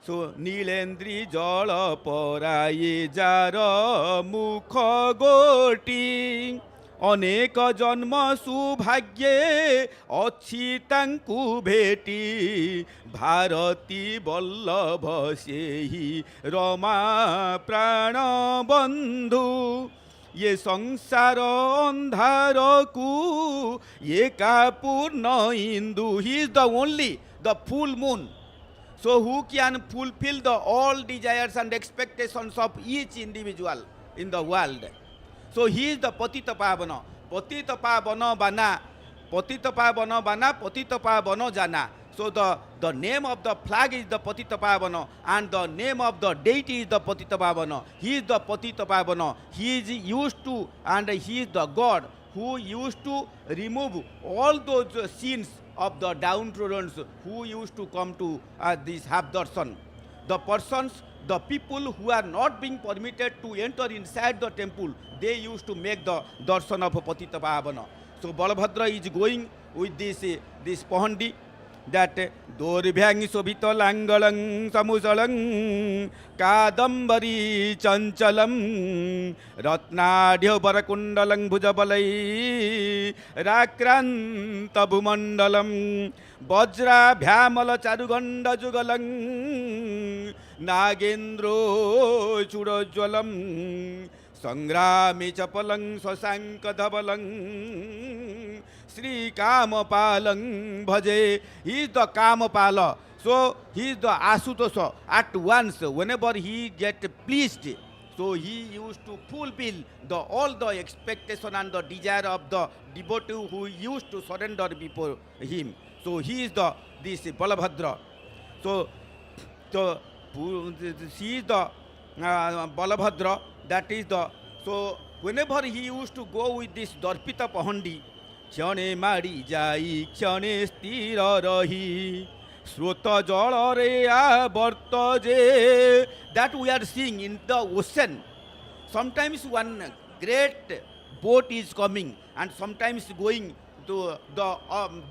So Niladri Jala Paraye Jara Mukha Goti Aneka Janma Subhagye Achi Tanku Bheti Bharati Vallabha Sehi Rama Prana Bandhu Ye Sangsara Andharaku Ye Kapurna Hindu. He is the only, the full moon. So who can fulfill the all desires and expectations of each individual in the world? So he is the Patita Pavana. Patita Pavana Bana. Patita Pavana Bana, Patita Pavana Jana. So the name of the flag is the Patita Pavana and the name of the deity is the Patita Pavana. He is the Patita Pavana. He is used to, and he is the God who used to remove all those sins of the downtrodden who used to come to this have darshan. The persons, the people who are not being permitted to enter inside the temple, they used to make the darshan of Patita Pavana. So Balabhadra is going with this Pahandi, that Doribhang Sobita Langalang Samusalang Kadambari Chanchalam Ratnadhya Barakundalang Bhujabalai Rakranta Bhumandalam Vajra Bhyamala Charuganda Jugalang Nagendro Chudajwalam Sangrami Chapalang Sasanka Dhavalang Sri Kamapalang Bhaje. He is the Kamapala. So he is the Asutosha. At once, whenever he get pleased, so he used to fulfill all the expectation and the desire of the devotee who used to surrender before him. So he is this Balabhadra. So she is the Balabhadra. That is so whenever he used to go with this Darpita Pahandi, Khyane Mari Jai Khyane Stira Rahi Srota Jala Reya Varta Je. That we are seeing in the ocean. Sometimes one great boat is coming and sometimes going to the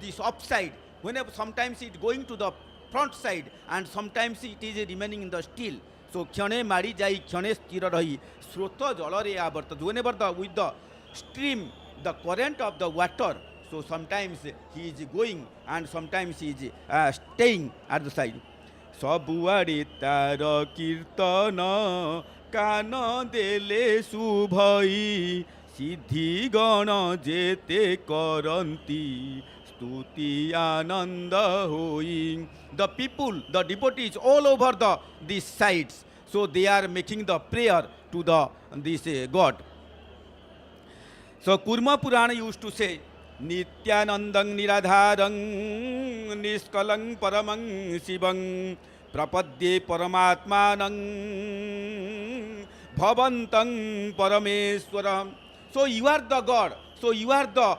this upside. Whenever sometimes it going to the front side and sometimes it is remaining in the still. So Khyane Mari Jai Khyane Stira Rahi Srota Jala Reya Varta. Whenever with the stream, the current of the water, So sometimes he is going and sometimes he is staying at the side. Sabuare tar kirtan kan dele subhai siddhi gana jete karanti stuti ananda hoi. The people, the devotees all over these sides, so they are making the prayer to this God. So Kurma Purana used to say, Nityanandang Niradharang Niskalang Paramang Sivang Prapadye Paramatmanang Bhavantang Parameswaram. So you are the God. So you are the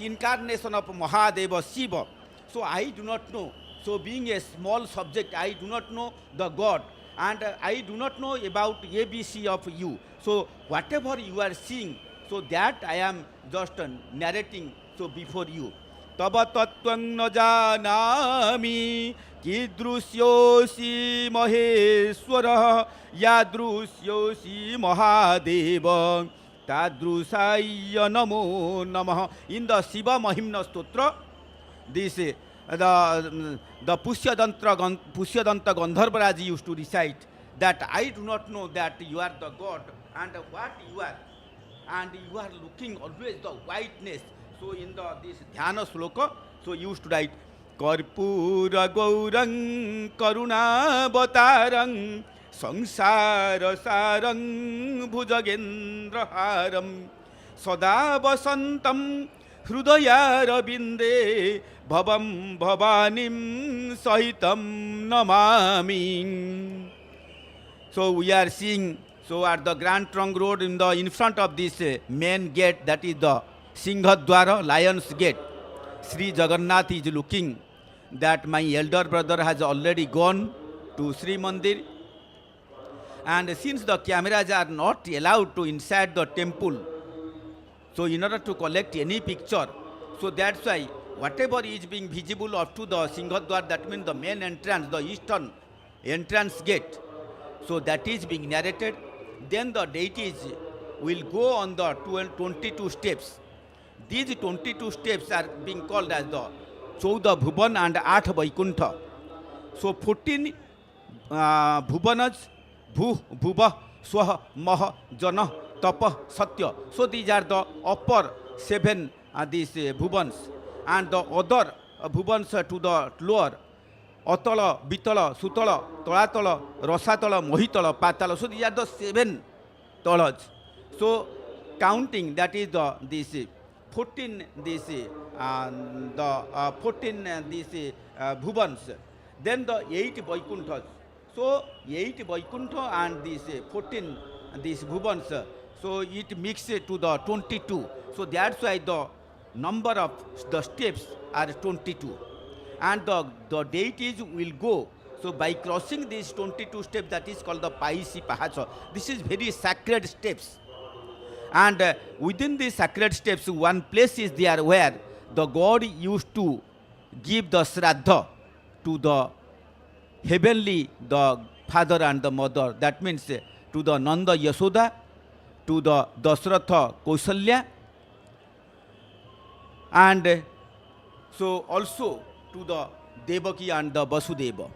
incarnation of Mahadeva Shiva. So I do not know. So being a small subject, I do not know the God. And I do not know about ABC of you. So whatever you are seeing, so that I am just narrating so before you. Tava tattvang na janami kidrusyosi maheswara yadrusyosi mahadeva tadrusaya namo namah. In the Shiva Mahimna Stotra, this the Pushyadanta Gandharvaraj used to recite that I do not know that you are the God and what you are, and you are looking always the whiteness. So in this Dhyana Sloka, so you used to write Karpura Gaurang Karuna Bhatarang Sangsara Sarang Bhujagendra Haram Sada Vasantam Hrudayara Binde Bhavam Bhavanim Sahitam Namami. So we are seeing, so at the Grand Trunk Road in front of this main gate, that is the Singhadwara, Lion's Gate, Sri Jagannath is looking that my elder brother has already gone to Srimandir. And since the cameras are not allowed to inside the temple, so in order to collect any picture, so that's why whatever is being visible up to the Singhadwar, that means the main entrance, the eastern entrance gate, so that is being narrated. Then the deities will go on the 22 steps. These 22 steps are being called as the Chauda Bhuvan and 8 Vaikuntha. So 14 Bhuvanas, Bhuva, Swaha, Maha, Jana, Tapa, Satya. So these are the upper 7 these Bhuvans, and the other Bhuvans to the lower, Atala, Bitala, Sutala, Tolatala, Rasatala, Mohitala, Patala. So these are the 7 talas. So counting, that is this 14 this the 14 these Bhuvans. Then the 8 Vaikunthas. So 8 Vaikuntha and these 14 these Bhuvans. So it mixes to the 22. So that's why the number of the steps are 22. And the deities will go. So by crossing these 22 steps, that is called the Paisi Pahacha. This is very sacred steps. And within these sacred steps, one place is there where the God used to give the Shraddha to the heavenly, the father and the mother. That means to the Nanda Yasoda, to the Dasratha Kausalya, and so also to the Devaki and the Vasudeva.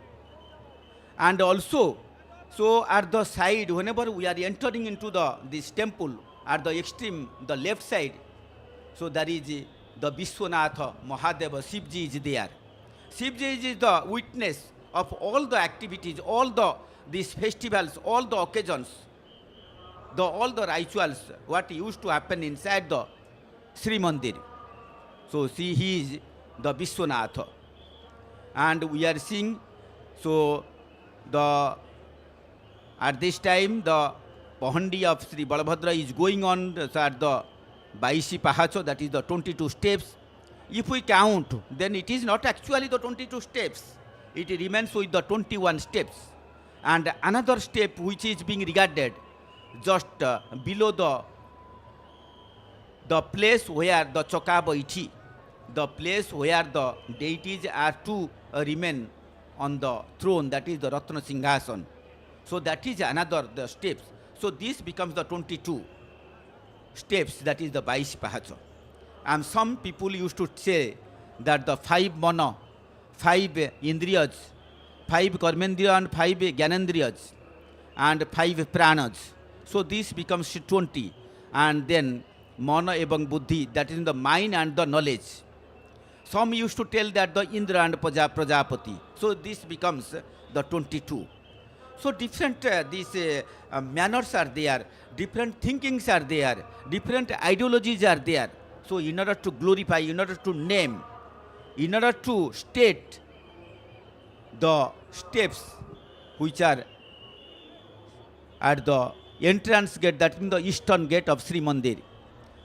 And also, so at the side, whenever we are entering into this temple, at the extreme, the left side, so there is the Vishwanatha, Mahadeva, Shivji is there. Shivji is the witness of all the activities, all these festivals, all the occasions, all the rituals, what used to happen inside the Srimandir. So see, he is the Vishwanatha. And we are seeing, so at this time, the Pahandi of Sri Balabhadra is going on at the Baisi Pahacho, that is the 22 steps. If we count, then it is not actually the 22 steps. It remains with the 21 steps. And another step which is being regarded just below the place where the Chokabaiti, the place where the deities are to remain on the throne, that is the Ratna Singhasan. So that is another the steps. So this becomes the 22 steps, that is the Baisi Pahacha. And some people used to say that the five mana, five indriyas, five karmendriya and five gyanendriyas, and five pranas. So this becomes 20. And then mana ebang buddhi, that is in the mind and the knowledge. Some used to tell that the Indra and Prajapati. So this becomes the 22. So different these manners are there, different thinkings are there, different ideologies are there. So in order to glorify, in order to name, in order to state the steps which are at the entrance gate, that is the eastern gate of Srimandir.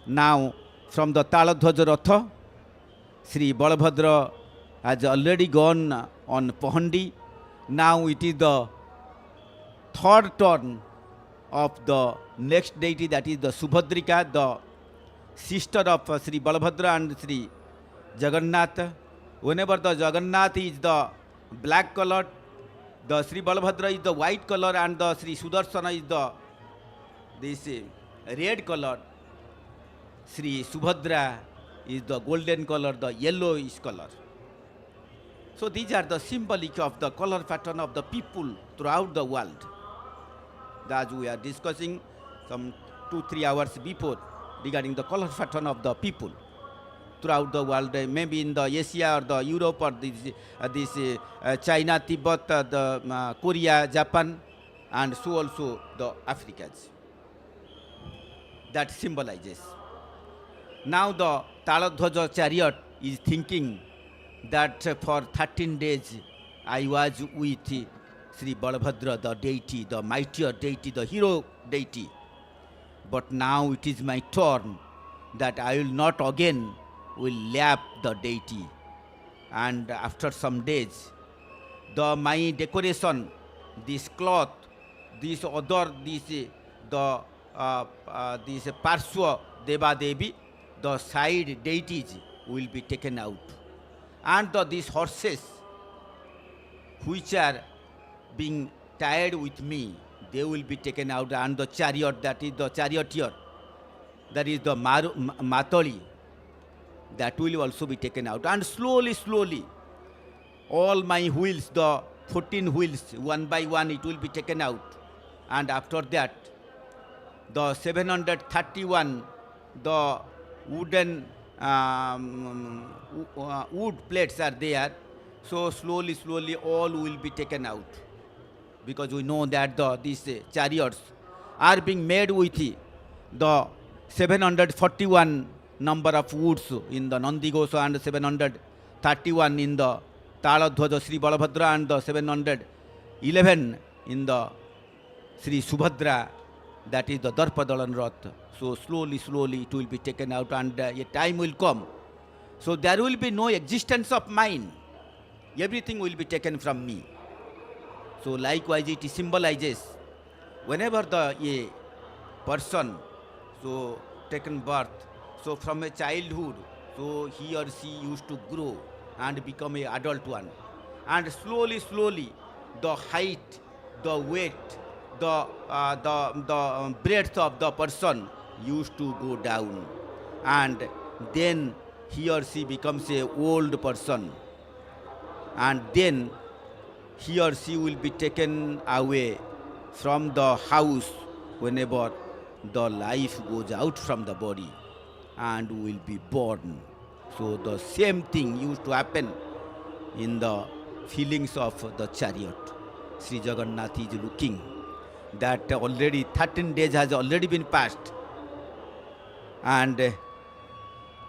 Now from the Taladhwaja Ratha, Sri Balabhadra has already gone on Pahandi. Now it is the third turn of the next deity, that is the Subhadrika, the sister of Sri Balabhadra and Sri Jagannath. Whenever the Jagannath is the black color, the Sri Balabhadra is the white color, and the Sri Sudarsana is the red color. Sri Subhadra is the golden color, the yellowish color. So these are the symbolic of the color pattern of the people throughout the world. That we are discussing some 2-3 hours before regarding the color pattern of the people throughout the world, maybe in the Asia or the Europe or this China, Tibet, the Korea, Japan, and so also the Africans. That symbolizes. Now the Taladhwaja chariot is thinking that for 13 days I was with Sri Balabhadra, the deity, the mightier deity, the hero deity. But now it is my turn that I will not again will lap the deity. And after some days, my decoration, this cloth, this other, this Parshva Deva Devi, the side deities will be taken out. And these horses which are being tied with me, they will be taken out, and the chariot, that is the charioteer, that is the Matali, that will also be taken out. And slowly, slowly, all my wheels, the 14 wheels, one by one, it will be taken out. And after that, the 731, the wooden wood plates are there. So slowly, slowly, all will be taken out. Because we know that these chariots are being made with the 741 number of woods in the Nandigosa, and 731 in the Taladhwaja Sri Balabhadra, and the 711 in the Sri Subhadra, that is the Darpadalan Rath. So slowly, slowly it will be taken out, and a time will come. So there will be no existence of mine. Everything will be taken from me. So likewise it symbolizes whenever a person so taken birth, so from a childhood, so he or she used to grow and become an adult one. And slowly, slowly the height, the weight, the breadth of the person used to go down. And then he or she becomes an old person. And then he or she will be taken away from the house whenever the life goes out from the body and will be born. So the same thing used to happen in the feelings of the chariot. Sri Jagannath is looking that already 13 days has already been passed. And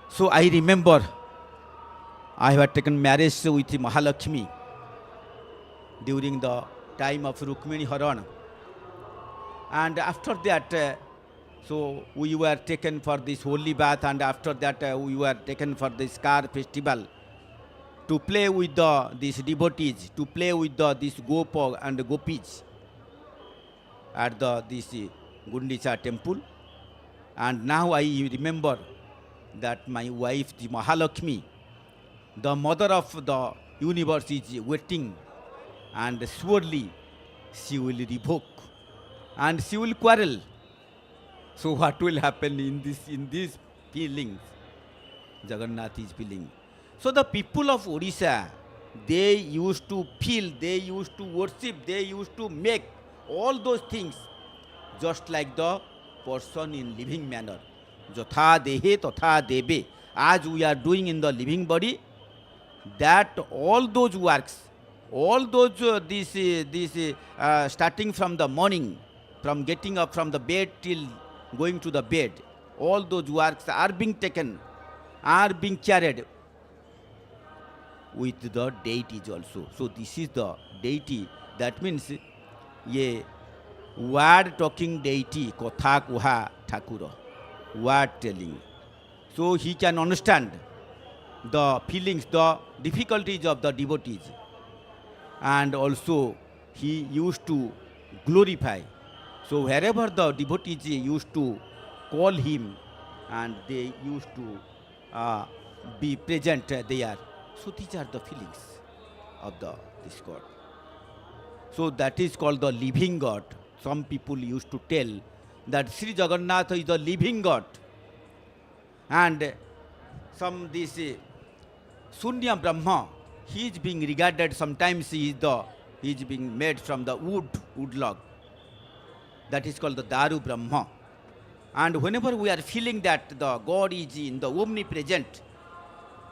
so I remember I have taken marriage with Mahalakshmi during the time of Rukmini Haran. And after that, so we were taken for this holy bath, and after that we were taken for this car festival to play with these devotees, to play with this Gopa and Gopis at this Gundicha temple. And now I remember that my wife, the Mahalakshmi, the mother of the universe, is waiting, and surely she will revoke and she will quarrel. So what will happen in these feelings? Jagannath is feeling. So the people of Odisha, they used to feel, they used to worship, they used to make all those things just like the person in living manner. Jatha dehe tatha deve. As we are doing in the living body, that all those works, all those starting from the morning, from getting up from the bed till going to the bed, all those works are being taken, are being carried with the deities also. So this is the deity. That means ye word talking deity, kotha kuha thakura, word telling. So he can understand the feelings, the difficulties of the devotees, and also he used to glorify. So wherever the devotees used to call him and they used to be present there. So these are the feelings of this God. So that is called the living God. Some people used to tell that Sri Jagannath is the living God, and some this Sunya Brahma, he is being regarded, sometimes he is being made from the wood log. That is called the Daru Brahma. And whenever we are feeling that the God is in the omnipresent,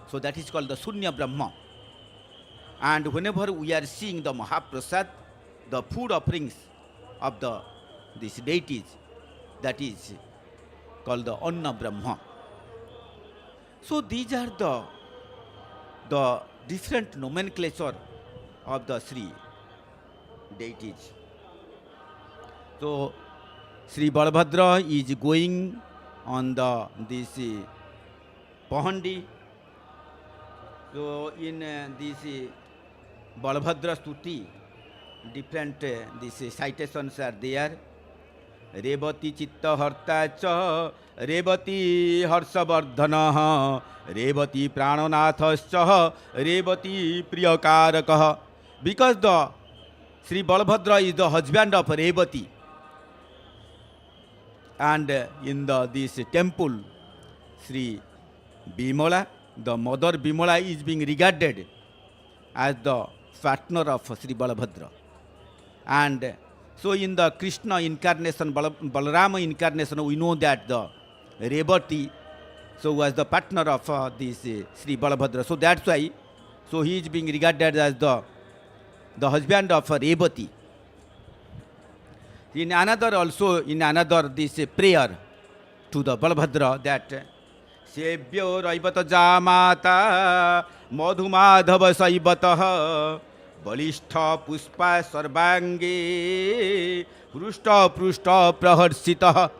so that is called the Sunya Brahma. And whenever we are seeing the Mahaprasad, the food offerings of these deities, that is called the Anna Brahma. So these are the different nomenclature of the Sri deities. So Sri Balabhadra is going on this Pahandi. So in this Balabhadra Stuti, different these citations are there. Revati chitta harta cha, Revati harsavardhana, Revati prananathascha, Revati priyakarakaha. Because the Sri Balabhadra is the husband of Revati. And in this temple, Sri Bimala, the mother Bimala is being regarded as the partner of Sri Balabhadra. And so in the Krishna incarnation, Balarama incarnation, we know that the Revati so was the partner of this Sri Balabhadra. So that's why, so he is being regarded as the husband of Revati. In another this prayer to the Balabhadra, that Sebhyo Raivata Jamata Madhumadhava Saivatah Balistha Puspa Sarvange Prushta Prushta Praharsitah.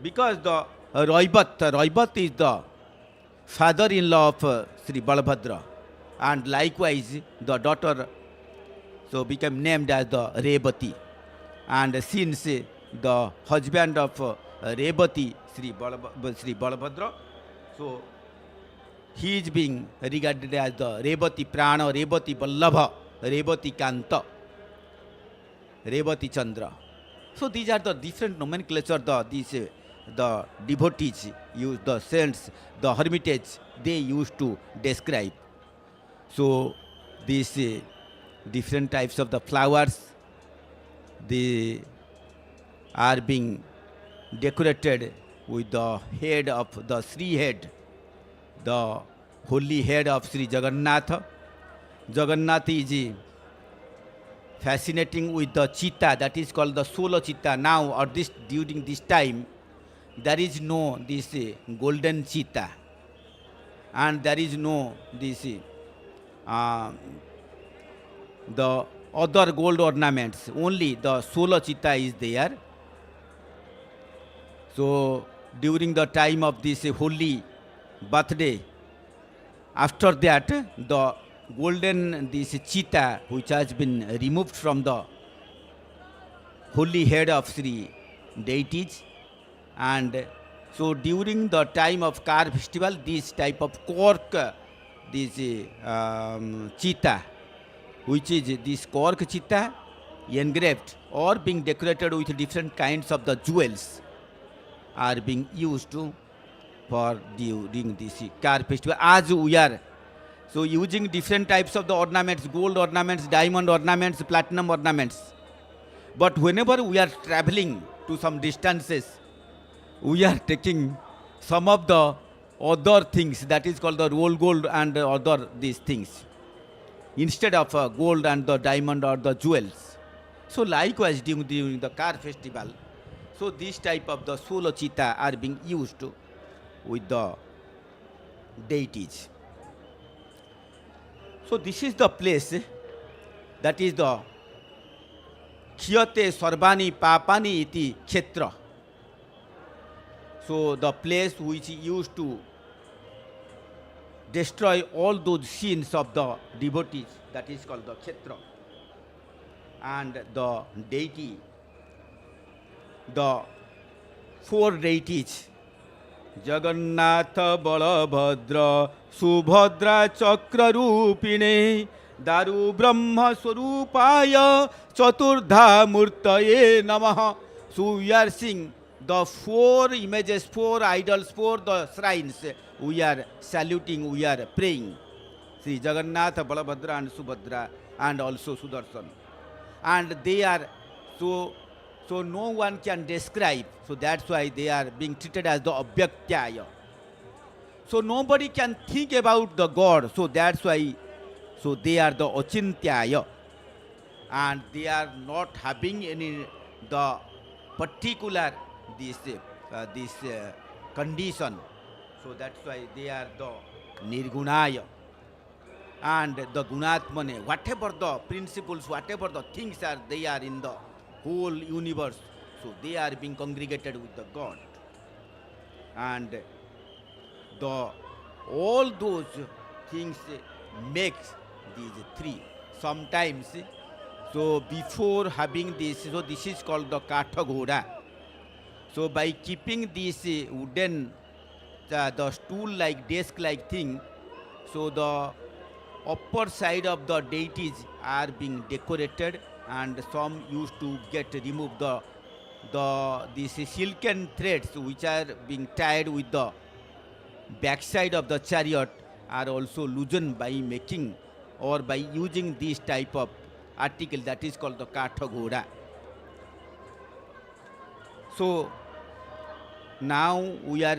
Because the Raivat is the father-in-law of Sri Balabhadra, and likewise the daughter so became named as the Revati. And since the husband of Revati, Sri Balabhadra, so he is being regarded as the Revati Prana, Revati Vallabha, Revati Kanta, Revati Chandra. So these are the different nomenclature the devotees use, the saints, the hermitages, they used to describe. So these different types of the flowers, they are being decorated with the head of the Sri head, the holy head of Sri Jagannath. Jagannath is fascinating with the cheetah, that is called the solo cheetah. Now or during this time, there is no this golden cheetah, and there is no this the other gold ornaments. Only the solo cheetah is there. So during the time of this holy birthday, after that the golden this cheetah which has been removed from the holy head of Sri deities, and so during the time of Car festival, this type of cork, this cheetah, which is this cork cheetah engraved or being decorated with different kinds of the jewels, are being used for during this car festival. As we are so using different types of the ornaments, gold ornaments, diamond ornaments, platinum ornaments. But whenever we are traveling to some distances, we are taking some of the other things that is called the roll gold and other these things instead of gold and the diamond or the jewels. So likewise during the car festival, so this type of the solo cheetah are being used with the deities. So this is the place that is the Khyate Sarvani Papani iti Kshetra. So the place which used to destroy all those sins of the devotees, that is called the Kshetra. And the deity, the four deities, Jagannatha Balabhadra Subhadra Chakra Rupine Daru Brahma Swarupaya Chaturdha Murtaye Namaha. So we are seeing the four images, four idols, four the shrines. We are saluting, we are praying. Sri Jagannatha, Balabhadra and Subhadra and also Sudarshan. And they are so no one can describe. So that's why they are being treated as the Abhyaktaya. So nobody can think about the God. So that's why so they are the Achintyaya. And they are not having any the particular this condition. So that's why they are the Nirgunaya. And the Gunatmane, whatever the principles, whatever the things are, they are in the whole universe. So they are being congregated with the God. And the all those things makes these three. Sometimes, so before having this, so this is called the Kathagoda. So by keeping this wooden, the stool-like, desk-like thing, so the upper side of the deities are being decorated, and some used to get removed these silken threads which are being tied with the backside of the chariot are also loosened by making or by using this type of article that is called the Kathagoda. So now we are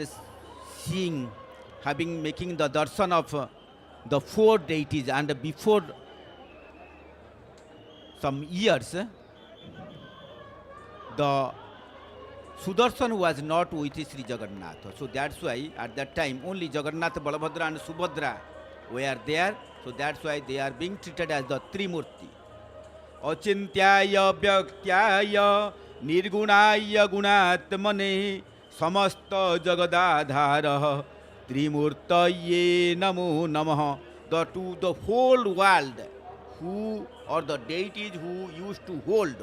seeing, making the darshan of the four deities, and before some years, the Sudarshan was not with Sri Jagannath. So that's why at that time only Jagannath, Balabhadra and Subhadra were there. So that's why they are being treated as the Trimurti. Achintyaya Vyaktyaya Nirgunaya Gunatmane Samasta Jagadadhara Trimurtaye Namo Namaha. To the whole world, who or the deities who used to hold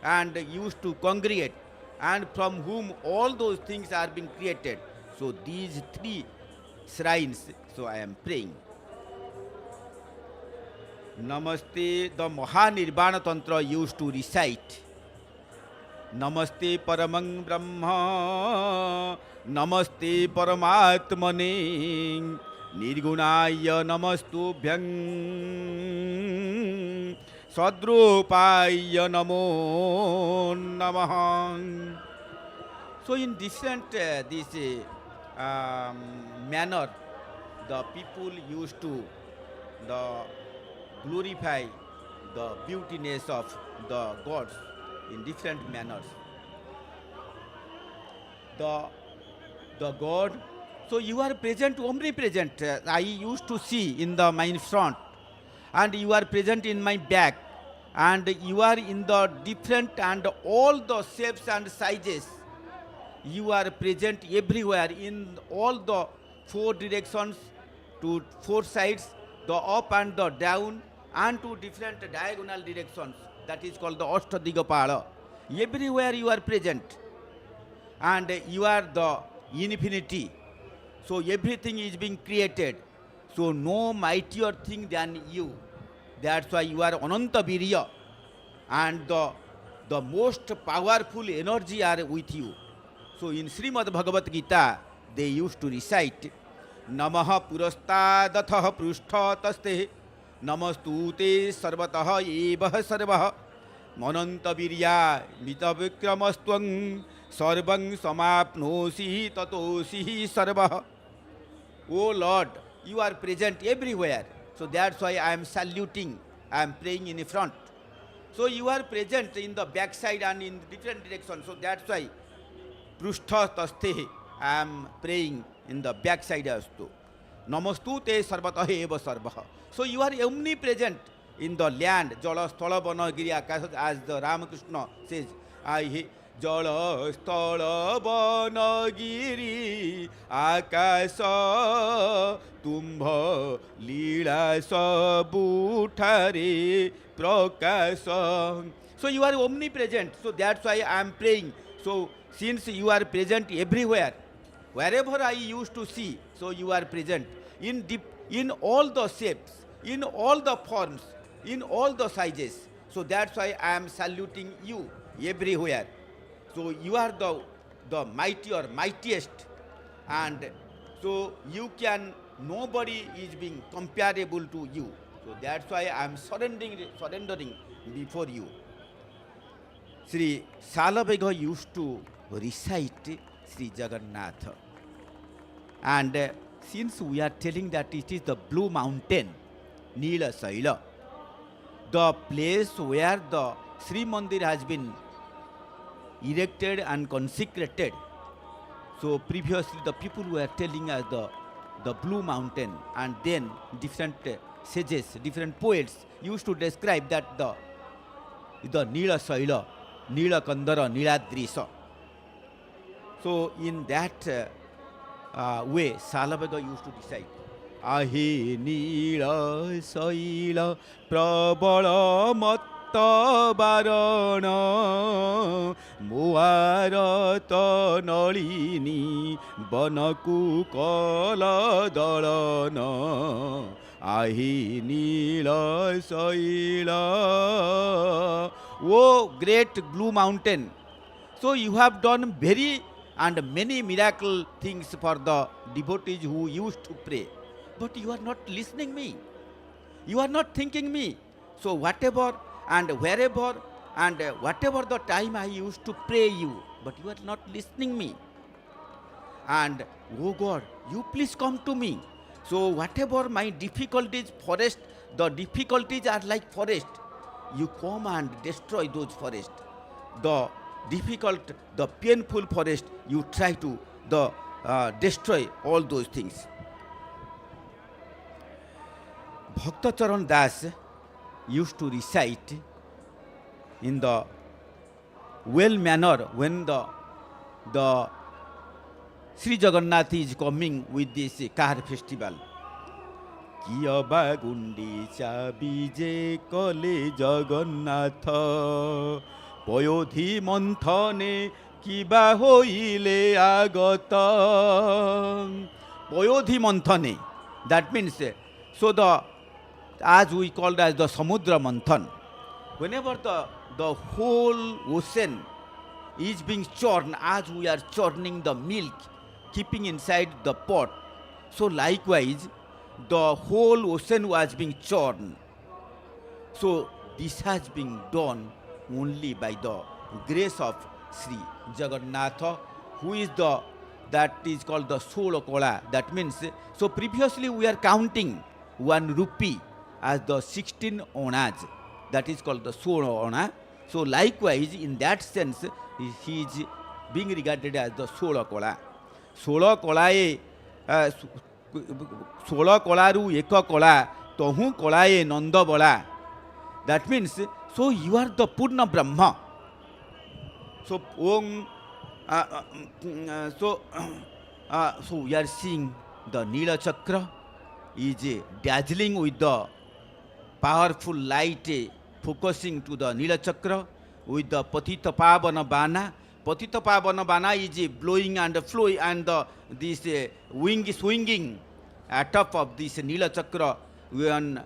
and used to congregate, and from whom all those things are being created. So these three shrines, so I am praying. Namaste, the Mahanirvana Tantra used to recite. Namaste Paramang Brahma, Namaste Paramatmane, Nirgunaya Namastubhyang, Sadrupaya Namo Namaha. So in different manner, the people used to glorify the beautiness of the gods in different manners. The God, so you are present, omnipresent. I used to see in my front, and you are present in my back, and you are in the different and all the shapes and sizes. You are present everywhere in all the four directions, to four sides, the up and the down, and to different diagonal directions. That is called the Ashtadigapala. Everywhere you are present, and you are the infinity. So everything is being created. So no mightier thing than you. That's why you are Ananta Virya, and the most powerful energy are with you. So in Srimad Bhagavad Gita, they used to recite Namaha Purastadathah Prushtataste Namastute Sarvatah Evah Sarvah Mananta Virya Mitavikramastwang Sarvang Samapnosi Tatosi Sarvah. O Lord, you are present everywhere. So that's why I am saluting, I am praying in front. So you are present in the backside and in different directions. So that's why Prushtha Taste, I am praying in the backside also. Namastu te sarvatah eva sarvaha. So you are omnipresent in the land. Jala sthala vana giri akasa, as the Ramakrishna says, I Jala sthala vana giri akasa tumbha leela sabuthare prakasa. So you are omnipresent. So that's why I am praying. So since you are present everywhere, wherever I used to see, so you are present in all the shapes, in all the forms, in all the sizes. So that's why I am saluting you everywhere. So you are the mighty or mightiest, and so you can, nobody is being comparable to you. So that's why I am surrendering before you. Sri Salabhega used to recite Sri Jagannath. And since we are telling that it is the blue mountain, Nila Saila, the place where the Srimandir has been erected and consecrated. So previously the people were telling us the blue mountain, and then different sages, different poets used to describe that the Nila Saila, Nila Kandara, Niladri. So in that way, Salabhega used to decide. Ahi Nila Saila Prabala Matta Varana Muarata Nalini Banaku Kala Dalana Ahi Nila Saila. Oh, great blue mountain. So you have done very and many miracle things for the devotees who used to pray. But you are not listening me. You are not thinking me. So whatever and wherever and whatever the time I used to pray you, but you are not listening me. And oh God, you please come to me. So whatever my difficulties, forest, the difficulties are like forest. You come and destroy those forests. The difficult, the painful forest, you try to destroy all those things. Bhakta Charan Das used to recite in the well manner when the Sri Jagannath is coming with this car festival. Kiya Bagundicha Bije Kale Jagannatha Payodhi Manthane Kiba Hoile Agata. Payodhi Manthane, that means, so as we called as the Samudra Manthan, whenever the whole ocean is being churned, as we are churning the milk, keeping inside the pot, so likewise the whole ocean was being churned. So this has been done only by the grace of Sri Jagannatha, who is that is called the Sola Kola. That means, so previously we are counting 1 rupee as the 16 onas. That is called the Sola Ona. So likewise, in that sense, he is being regarded as the Sola Kola. Sola Kolae, Sola Kolaru Eka Kola, Tohu Kolae Nanda Bola. That means, so you are the Purna Brahma. So, so we are seeing the Nila Chakra is dazzling with the powerful light focusing to the Nila Chakra with the Patita Pavana Bana. Patita Pavana Bana is blowing and flowing, and this wing swinging at top of this Nila Chakra when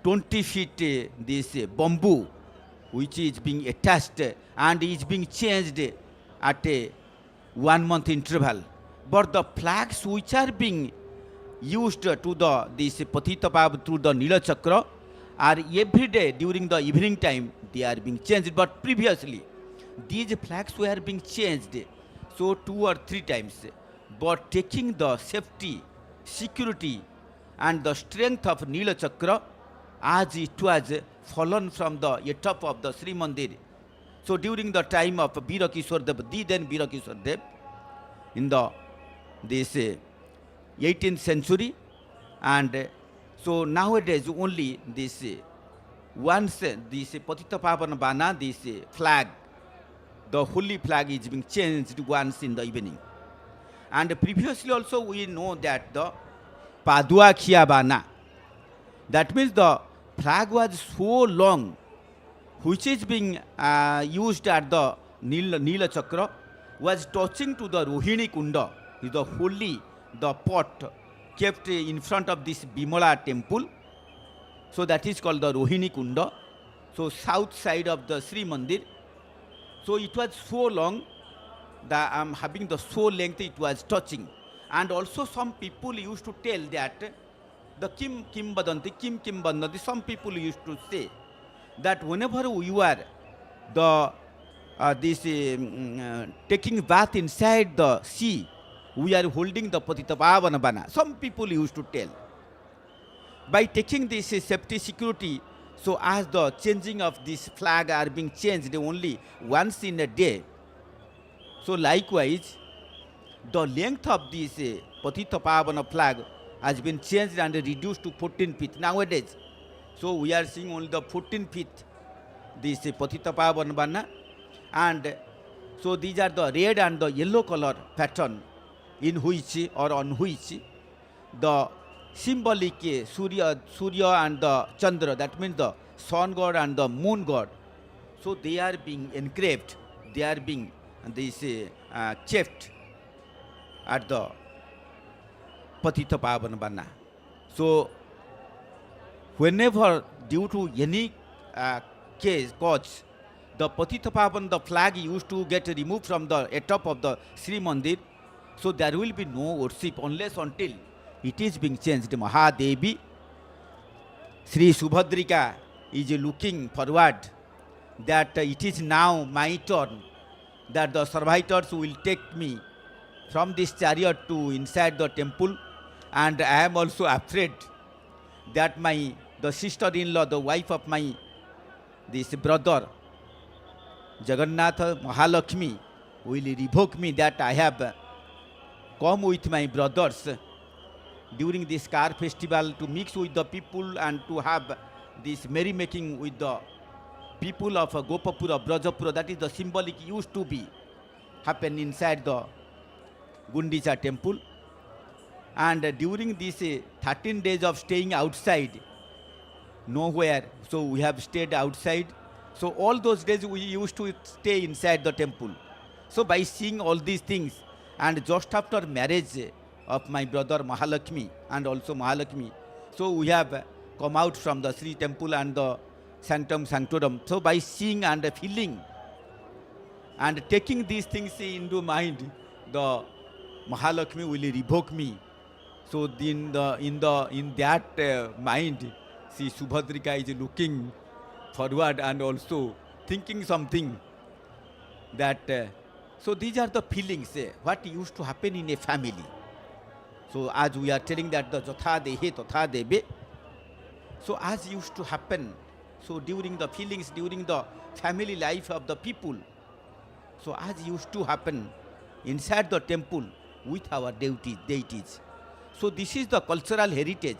20 feet this bamboo which is being attached and is being changed at a 1 month interval. but the flags which are being used to the this Patita Pav through the Nila Chakra are every day during the evening time they are being changed. But previously these flags were being changed so 2 or 3 times. But taking the safety, security and the strength of Nila Chakra as it was fallen from the top of the Srimandir. So during the time of Veera Kishore Dev, the then Veera Kishore Dev, in the this 18th century, and so nowadays only this once this Patita Pavana Bana, this flag, the holy flag is being changed once in the evening. And previously also we know that the Padua Khia Bana, that means the flag was so long, which is being used at the Nila Chakra, was touching to the Rohini Kunda, the holy, the pot kept in front of this Bimala temple. So that is called the Rohini Kunda. So south side of the Sri Mandir. So it was so long that I am having the so length it was touching. And also some people used to tell that the Kim Badanti, some people used to say that whenever you are the taking bath inside the sea, we are holding the Patita Pavana Bana. Some people used to tell. By taking this safety security, so as the changing of this flag are being changed only once in a day, so likewise the length of this Patita Pavana flag has been changed and reduced to 14 feet nowadays. So we are seeing only the 14 feet this Patita Pavana Bana, and so these are the red and the yellow color pattern in which or on which the symbolic Surya and the Chandra, that means the sun god and the moon god, so they are being engraved, they are being kept at the Patita Pavana Bana. So whenever due to any cause, the Patita Pavan, the flag used to get removed from the top of the Sri Mandir, so there will be no worship unless until it is being changed. Mahadevi, Sri Subhadrika is looking forward that it is now my turn, that the servitors will take me from this chariot to inside the temple, and I am also afraid that the sister-in-law, the wife of my this brother Jagannath Mahalakshmi will revoke me, that I have come with my brothers during this car festival to mix with the people and to have this merrymaking with the people of Gopapura, Brajapura. That is the symbolic used to be happen inside the Gundicha temple. And during these 13 days of staying outside, nowhere, so we have stayed outside. So all those days we used to stay inside the temple. So by seeing all these things, and just after marriage of my brother Mahalakshmi and also Mahalakshmi, so we have come out from the Sri temple and the Sanctum Sanctorum. So by seeing and feeling and taking these things into mind, the Mahalakshmi will revoke me. So in that mind, see, Subhadrika is looking forward and also thinking something that so these are the feelings what used to happen in a family. So as we are telling that the Jatha Dehe Tatha Deve, so as used to happen, so during the feelings, during the family life of the people, so as used to happen inside the temple with our deities. So this is the cultural heritage,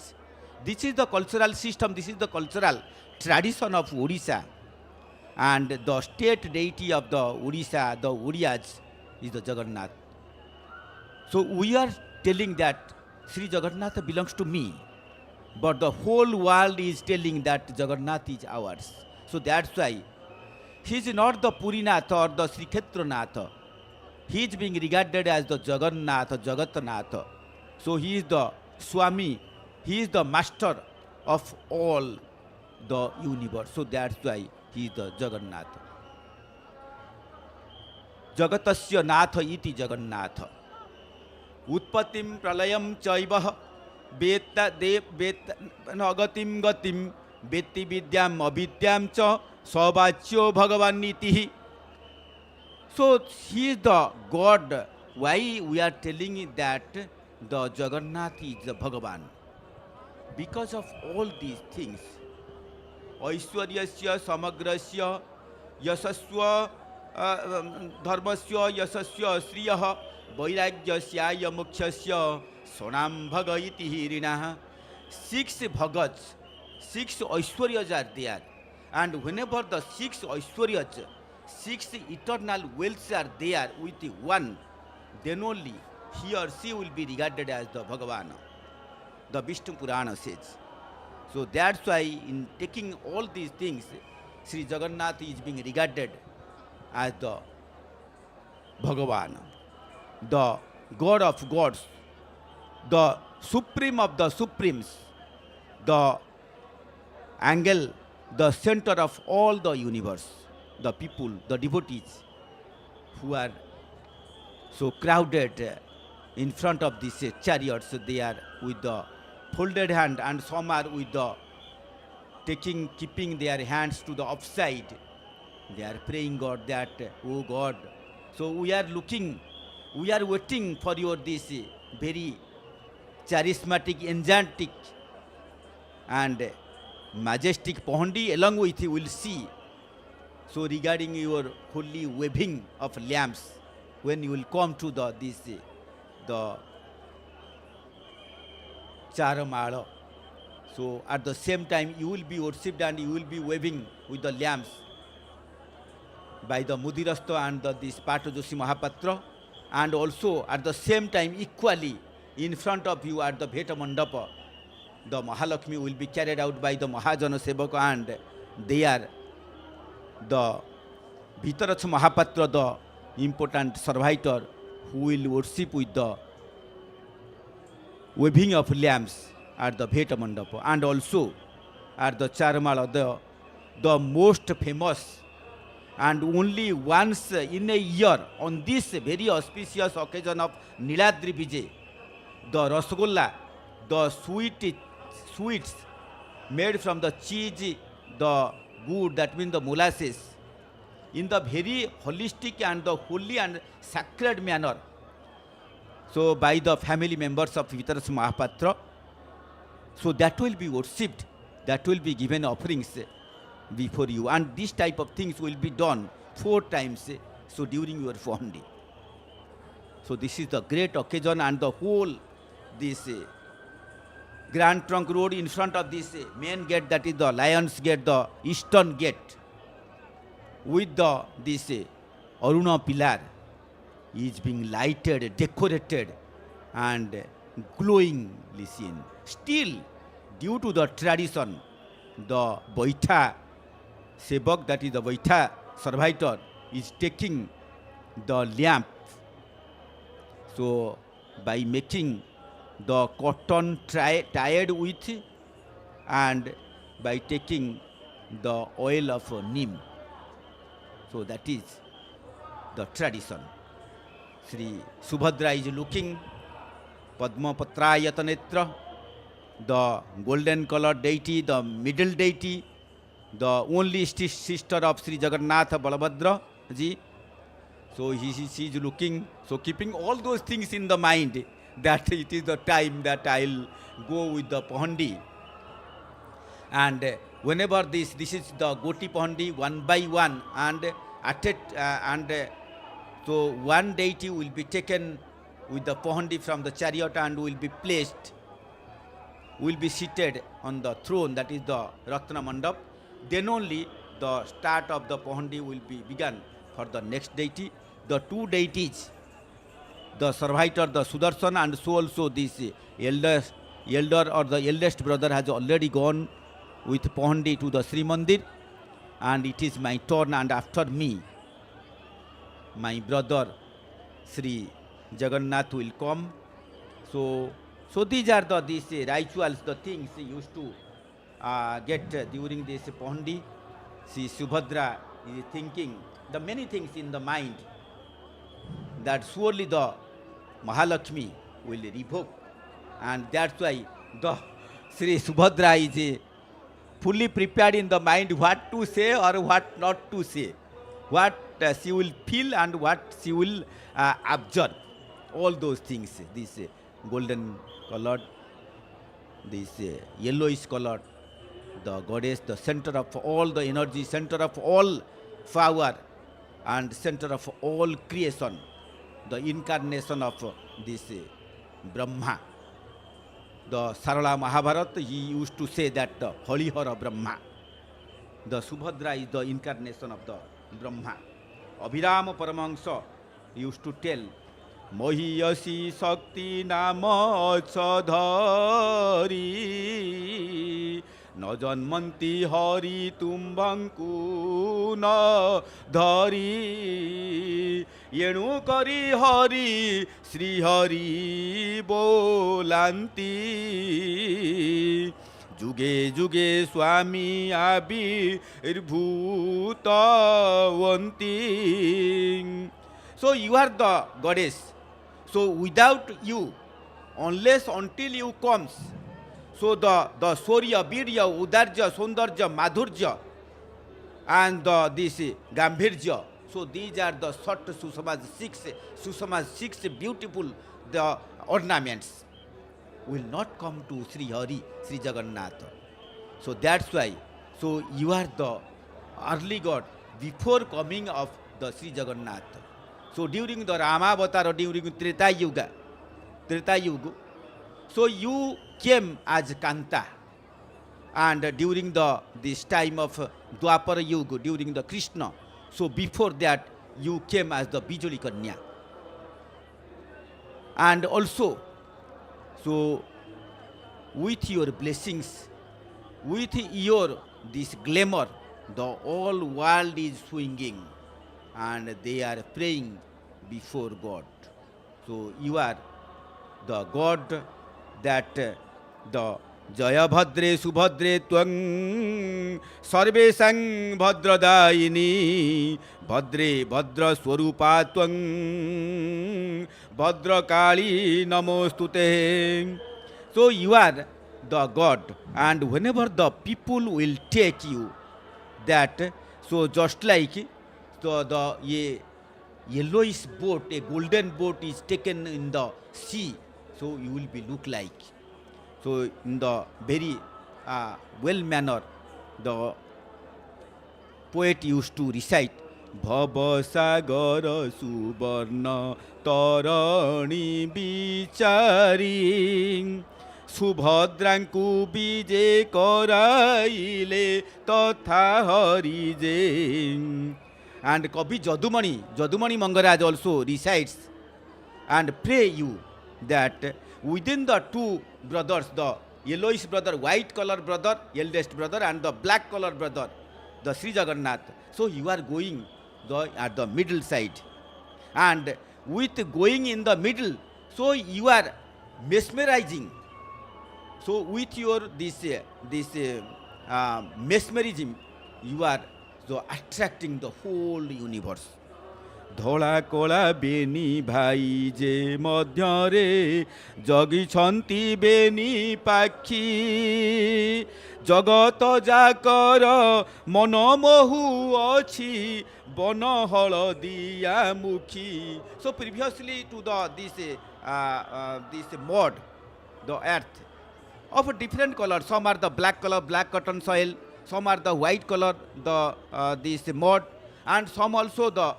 this is the cultural system, this is the cultural tradition of Odisha, and the state deity of the Odisha, the Odiyas, is the Jagannath. So we are telling that Sri Jagannath belongs to me, but the whole world is telling that Jagannath is ours. So that's why he is not the Purinath or the Sri Kshetranath. He is being regarded as the Jagannath, Jagatnath. So he is the Swami, he is the master of all the universe. So that's why he is the Jagannath. Jagatasya Natha iti Jagannath. उत्पत्तिम प्रलयम चैवह वेत्ता देव वेत्त अगतिम गतिम वेत्ति विद्याम अविद्याम च सवाच्यो भगवान नीति. So he is the God. Why we are telling that the Jagannath is the Bhagavan? Because of all these things. ऐश्वर्यस्य समग्रस्य यशस्व धर्मस्य यशस्व श्रियः वैराग्यस्याय मोक्षस्य सोनाम भग इति ऋणः. 6 bhagas, 6 ऐश्वर्यas are there, and whenever the 6 ऐश्वर्यas, 6 eternal wealths are there with one, then only he or she will be regarded as the Bhagavan. The Vishnu Purana says. So that's why in taking all these things, Sri Jagannath is being regarded as the Bhagavan, the God of gods, the supreme of the supremes, the angle, the center of all the universe, the people, the devotees who are so crowded in front of these chariots. They are with the folded hand, and some are with the keeping their hands to the upside. They are praying God that, oh God. So we are waiting for your this very charismatic, enchanting and majestic Pahandi. Along with you will see. So regarding your holy waving of lamps, when you will come to the Charamala. So at the same time you will be worshipped and you will be waving with the lamps by the Mudirastha and this Patajoshi Mahapatra, and also at the same time equally in front of you at the Bheta Mandapa, the Mahalakshmi will be carried out by the Mahajana Sevaka, and they are the Bhitarach Mahapatra, the important servitor who will worship with the waving of lamps at the Bheta Mandapa, and also at the Charamala, the most famous and only once in a year on this very auspicious occasion of Niladri Bije, the Rasgulla, the sweets made from the cheese, the good, that means the molasses, in the very holistic and the holy and sacred manner. So by the family members of Vitarasa Mahapatra, so that will be worshipped, that will be given offerings before you, and this type of things will be done 4 times so during your Pahandi. So this is the great occasion, and the whole this Grand Trunk Road in front of this main gate, that is the Lions Gate, the eastern gate, with this Aruna pillar is being lighted, decorated and glowingly seen. Still, due to the tradition, the Vaitha Sevak, that is the Vaitha servitor, is taking the lamp. So by making the cotton tied with, and by taking the oil of neem. So that is the tradition. Sri Subhadra is looking Padma Patrayata Netra, the golden colored deity, the middle deity, the only sister of Sri Jagannath, Balabhadra ji. So she is looking, so keeping all those things in the mind, that it is the time that I'll go with the Pahandi. And whenever this is the Goti Pahandi, one by one, and so one deity will be taken with the Pahandi from the chariot and will be placed, will be seated on the throne, that is the Ratna Mandap. Then only the start of the Pahandi will be begun for the next deity. The 2 deities, the servitor, the Sudarshan, and so also this elder or the eldest brother has already gone with Pahandi to the Srimandir, and it is my turn, and after me my brother Sri Jagannath will come. So these are these rituals, the things used to get during this Pahandi. Sri Subhadra is thinking the many things in the mind, that surely the Mahalakshmi will revoke. And that's why the Sri Subhadra is fully prepared in the mind what to say or what not to say, what she will feel and what she will observe. All those things, this golden colored, this yellowish colored, the goddess, the center of all the energy, center of all power, and center of all creation, the incarnation of this Brahma. The Sarala Mahabharata, he used to say that the Holihara Brahma. The Subhadra is the incarnation of the Brahma. Abhirama Paramahansa used to tell, Mahiyasi Shakti Nama Chadhari न जन्मन्ति हरि तुम्बंकु न धरी एणु करी हरि श्री हरि बोलांती जुगे जुगे स्वामी आविर्भूतवन्ति. So you are the goddess. So without you, unless until you comes, so the Surya, Virya, Udarja, Sundarja, Madhurja, and this Gambhirja. So these are the short Susama's six beautiful the ornaments will not come to Sri Hari, Sri Jagannath. So that's why. So you are the early god before coming of the Sri Jagannath. So during the Rama Avatar, during Treta Yuga, so you came as Kanta, and during this time of Dwapara Yuga, during the Krishna, so before that you came as the Bijoli Kanya. And also, so with your blessings, with your this glamour, the whole world is swinging and they are praying before God. So you are the God that the Jaya Bhadre Subhadre Twang Sarvesang Bhadradaini Bhadre Bhadra Swarupa Twang Bhadra Kali Namostute. So you are the God, and whenever the people will take you, that so just like the yellowish boat, a golden boat is taken in the sea, so you will be look like. So in the very well manner, the poet used to recite Bhava Sagara Subarna Tarani Bichari Subhadranku Bije Koraile Totha Harije. And Kavi Jadumani Mangaraj also recites and pray you that within the two brothers, the yellowish brother, white color brother, eldest brother, and the black color brother, the Sri Jagannath. So you are going at the middle side, and with going in the middle, so you are mesmerizing. So with your this mesmerism, you are so attracting the whole universe. धला कला बेनी भाई जे मध्यरे जगिछंती बेनी पाखी जगत जाकर मन महु अछि बन हलदिया मुखी. So previously to this mud, the earth of a different color. Some are the black color, black cotton soil. Some are the white color, the this mud, and some also the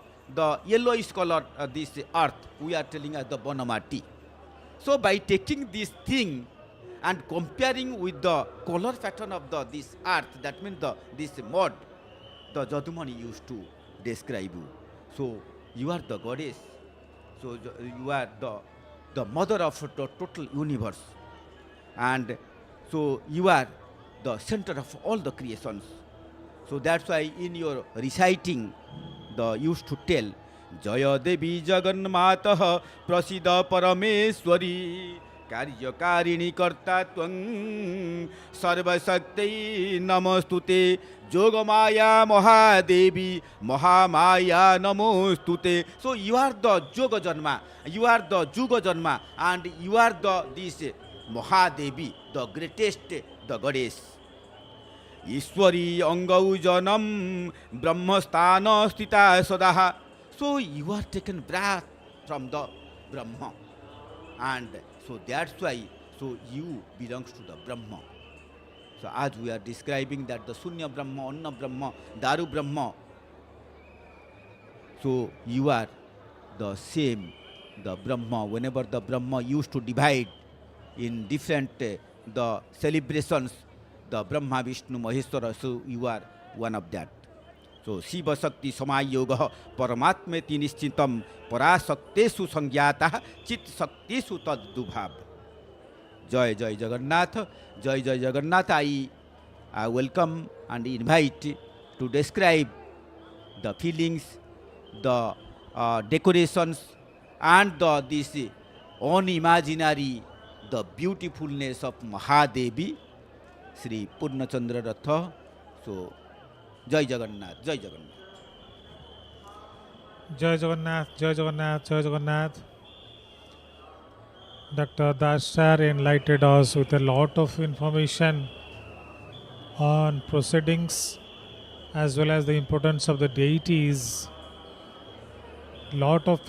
yellowish color, this earth, we are telling as the Bonamati. So by taking this thing and comparing with the color pattern of this earth, that means this mud, the Jadumani used to describe you. So you are the goddess. So you are the mother of the total universe. And so you are the center of all the creations. So that's why in your reciting, the used to tell Jaya Devi Jagannatha Prasida Parameshwari कार्यकारिणी कर्ता त्वं सर्वशक्ति नमस्तुते जोगमाया महादेवी महामाया नमोस्तुते. So you are the Yoga Janma, you are the Juga Janma, and you are this Mahadevi, the greatest, the goddess. ईश्वरी अंगौ जनम ब्रह्मस्थान स्थिता सदा. So you are taken breath from the Brahma, and so that's why so you belongs to the Brahma. So as we are describing that the Sunya Brahma, Anna Brahma, Daru Brahma, so you are the same, the Brahma. Whenever the Brahma used to divide in different the celebrations, the Brahma, Vishnu, Maheshwara, so you are one of that. So Shiva Shakti Samayoga Paramatmeti Nishchitam Parasaktesu Sangyata Chit Saktesu Taddubhav. Jai Jai Jagannath, Jai Jai Jagannath. I welcome and invite to describe the feelings, the decorations, and this unimaginary, the beautifulness of Mahadevi, Sri Purnachandra Ratha. So Jai Jagannath, Jai Jagannath. Jai Jagannath, Jai Jagannath, Jai Jagannath. Dr. Das sir enlightened us with a lot of information on proceedings as well as the importance of the deities. Lot of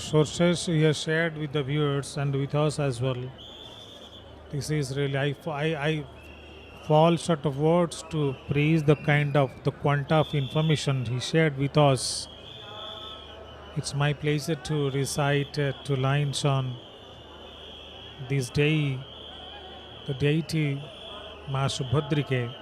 sources he has shared with the viewers and with us as well. This is really, I fall short of words to praise the kind of the quanta of information he shared with us. It's my pleasure to recite 2 lines on this day, the deity Ma Subhadrike.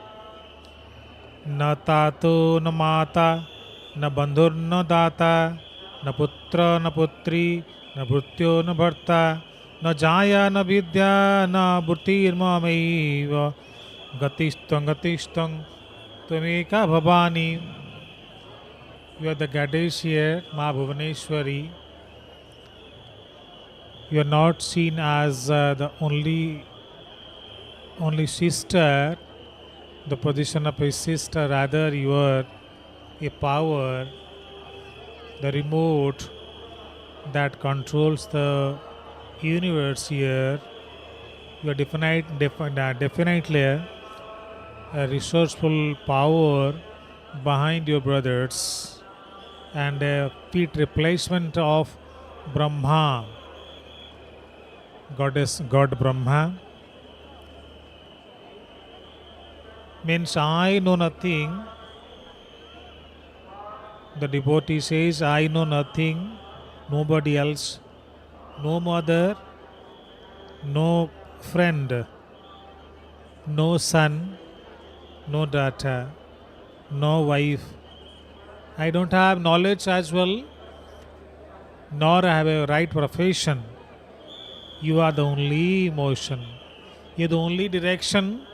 Na tato na mata, na bandhur na data, na putra na putri, na bhrutyo na bharta, na jaya na vidya, na bhurtir mamaiva, gatistang tumeka bhavani. You are the goddess here, Ma Bhuvaneshwari. You are not seen as the only sister, the position of a sister, rather you are a power, the remote that controls the universe here. You are definitely a resourceful power behind your brothers and a fit replacement of Brahma, God Brahma. Means I know nothing. The devotee says, I know nothing, nobody else, no mother, no friend, no son, no daughter, no wife. I don't have knowledge as well, nor I have a right profession. You are the only emotion. You are the only direction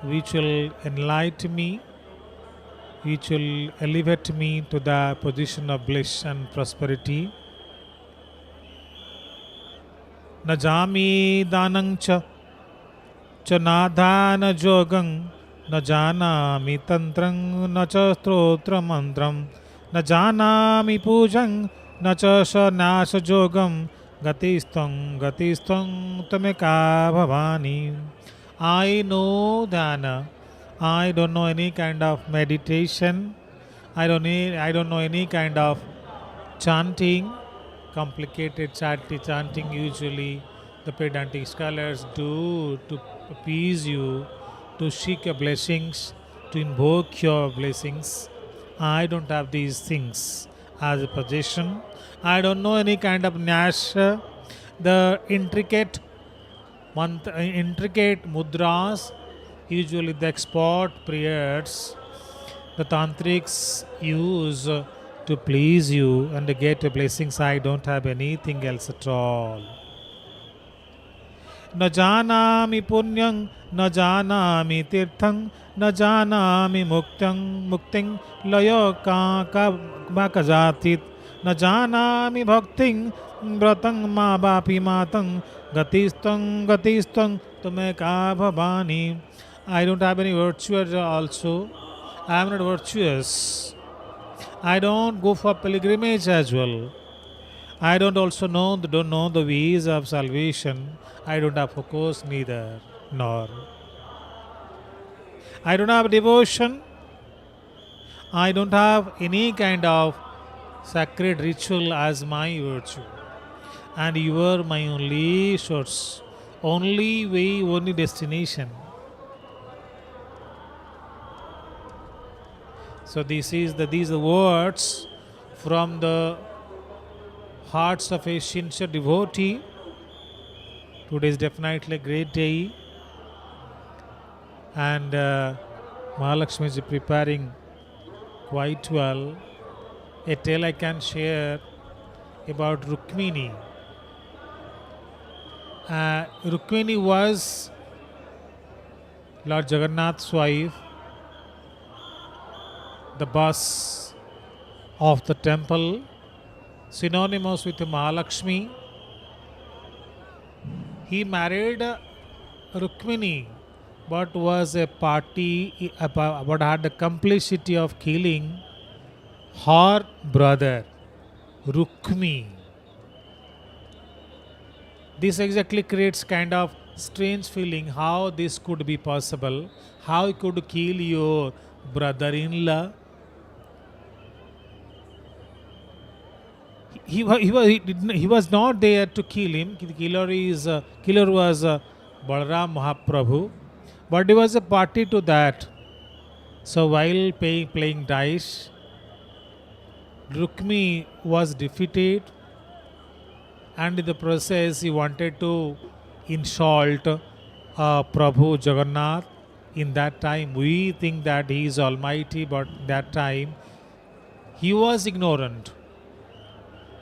which will enlighten me, which will elevate me to the position of bliss and prosperity. Na jami danang cha nadhana jogam, na janami tantrang, na cha strotra mantram, na janami pujang, na cha sanasa jogam, gatistam tameka bhavani. I know dhyana. I don't know any kind of meditation. I don't know any kind of chanting, complicated chanting usually the pedantic scholars do to appease you, to seek your blessings, to invoke your blessings. I don't have these things as a possession. I don't know any kind of nyasha, the intricate mudras, usually the expert prayers the tantrics use to please you and to get your blessings. I don't have anything else at all. Na janami punyam, na janami tirtham, na janami mukting layo kajatit, na janami bhakting vratang ma bapi matang Gatistung tume ka bhavani. I don't have any virtue also. I am not virtuous. I don't go for pilgrimage as well. I don't don't know the ways of salvation. I don't have focus neither, nor. I don't have devotion. I don't have any kind of sacred ritual as my virtue. And you are my only source, only way, only destination. So these are the words from the hearts of a sincere devotee. Today is definitely a great day, and Mahalakshmi is preparing quite well. A tale I can share about Rukmini. Rukmini was Lord Jagannath's wife, the boss of the temple, synonymous with Mahalakshmi. He married Rukmini, but was a party, but had the complicity of killing her brother, Rukmi. This exactly creates kind of strange feeling how this could be possible, how you could kill your brother-in-law. He was not there to kill him. The killer was Balaram Mahaprabhu, but he was a party to that. So while playing dice, Rukmi was defeated, and in the process he wanted to insult Prabhu Jagannath. In that time we think that he is almighty, but that time he was ignorant.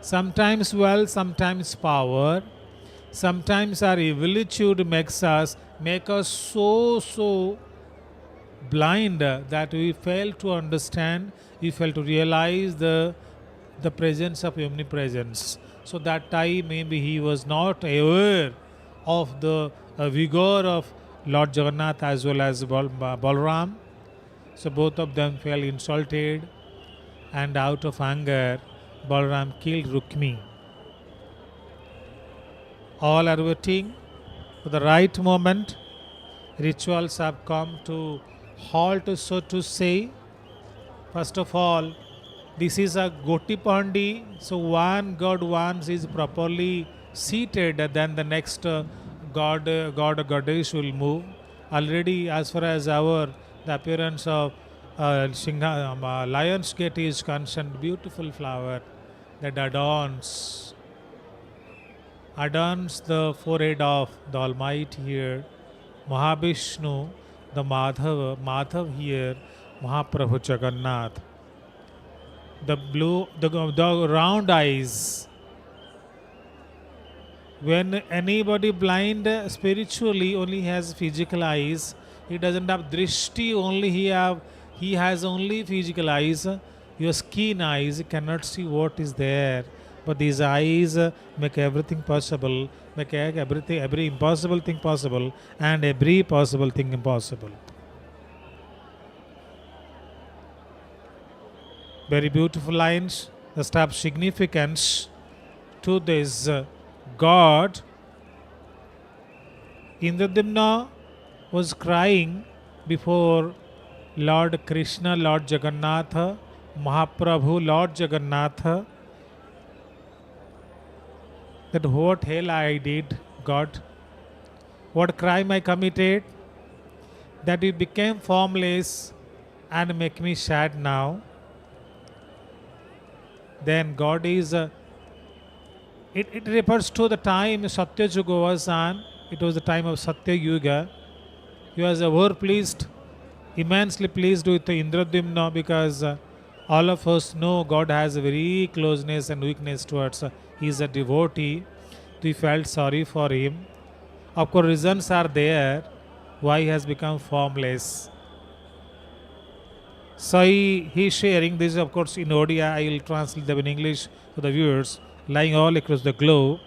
Sometimes wealth, sometimes power, sometimes our evilitude make us so blind that we fail to understand, we fail to realize the presence of omnipresence. So that time maybe he was not aware of the vigor of Lord Jagannath as well as Balaram. So both of them felt insulted, and out of anger Balaram killed Rukmi. All are waiting for the right moment. Rituals have come to halt, so to say. First of all, this is a Goti Pandi, so one god once is properly seated, then the next god or goddess will move. Already, as far as the appearance of Lion's Gate is concerned, beautiful flower that adorns the forehead of the Almighty here, Mahavishnu, the Madhav here, Mahaprabhu Jagannath. The round eyes. When anybody blind spiritually only has physical eyes, he doesn't have drishti, he has only physical eyes. Your skin eyes cannot see what is there. But these eyes make everything possible, make every impossible thing possible, and every possible thing impossible. Very beautiful lines that have significance to this God. Indradimna was crying before Lord Krishna, Lord Jagannath, Mahaprabhu, Lord Jagannath, that what hell I did, God, what crime I committed, that it became formless and make me sad now. Then God is, it refers to the time Satya Yuga was on. It was the time of Satya Yuga. He was pleased, immensely pleased with Indradimna, because all of us know God has a very closeness and weakness towards. He is a devotee. We felt sorry for him. Of course, reasons are there why he has become formless. So he is sharing this, of course, in Odia. I will translate them in English for the viewers lying all across the globe.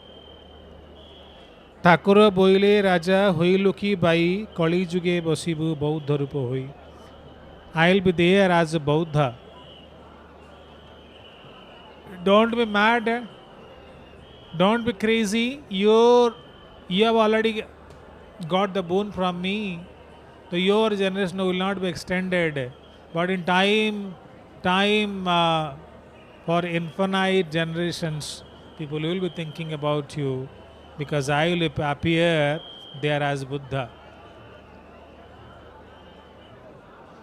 ঠাকুর বইলে রাজা হইল কি by কলি যুগে বসিবু বৌদ্ধ রূপ হই I'll be there as a Buddha. Don't be mad. Don't be crazy. You have already got the boon from me. So your generation will not be extended. But in time for infinite generations, people will be thinking about you because I will appear there as Buddha.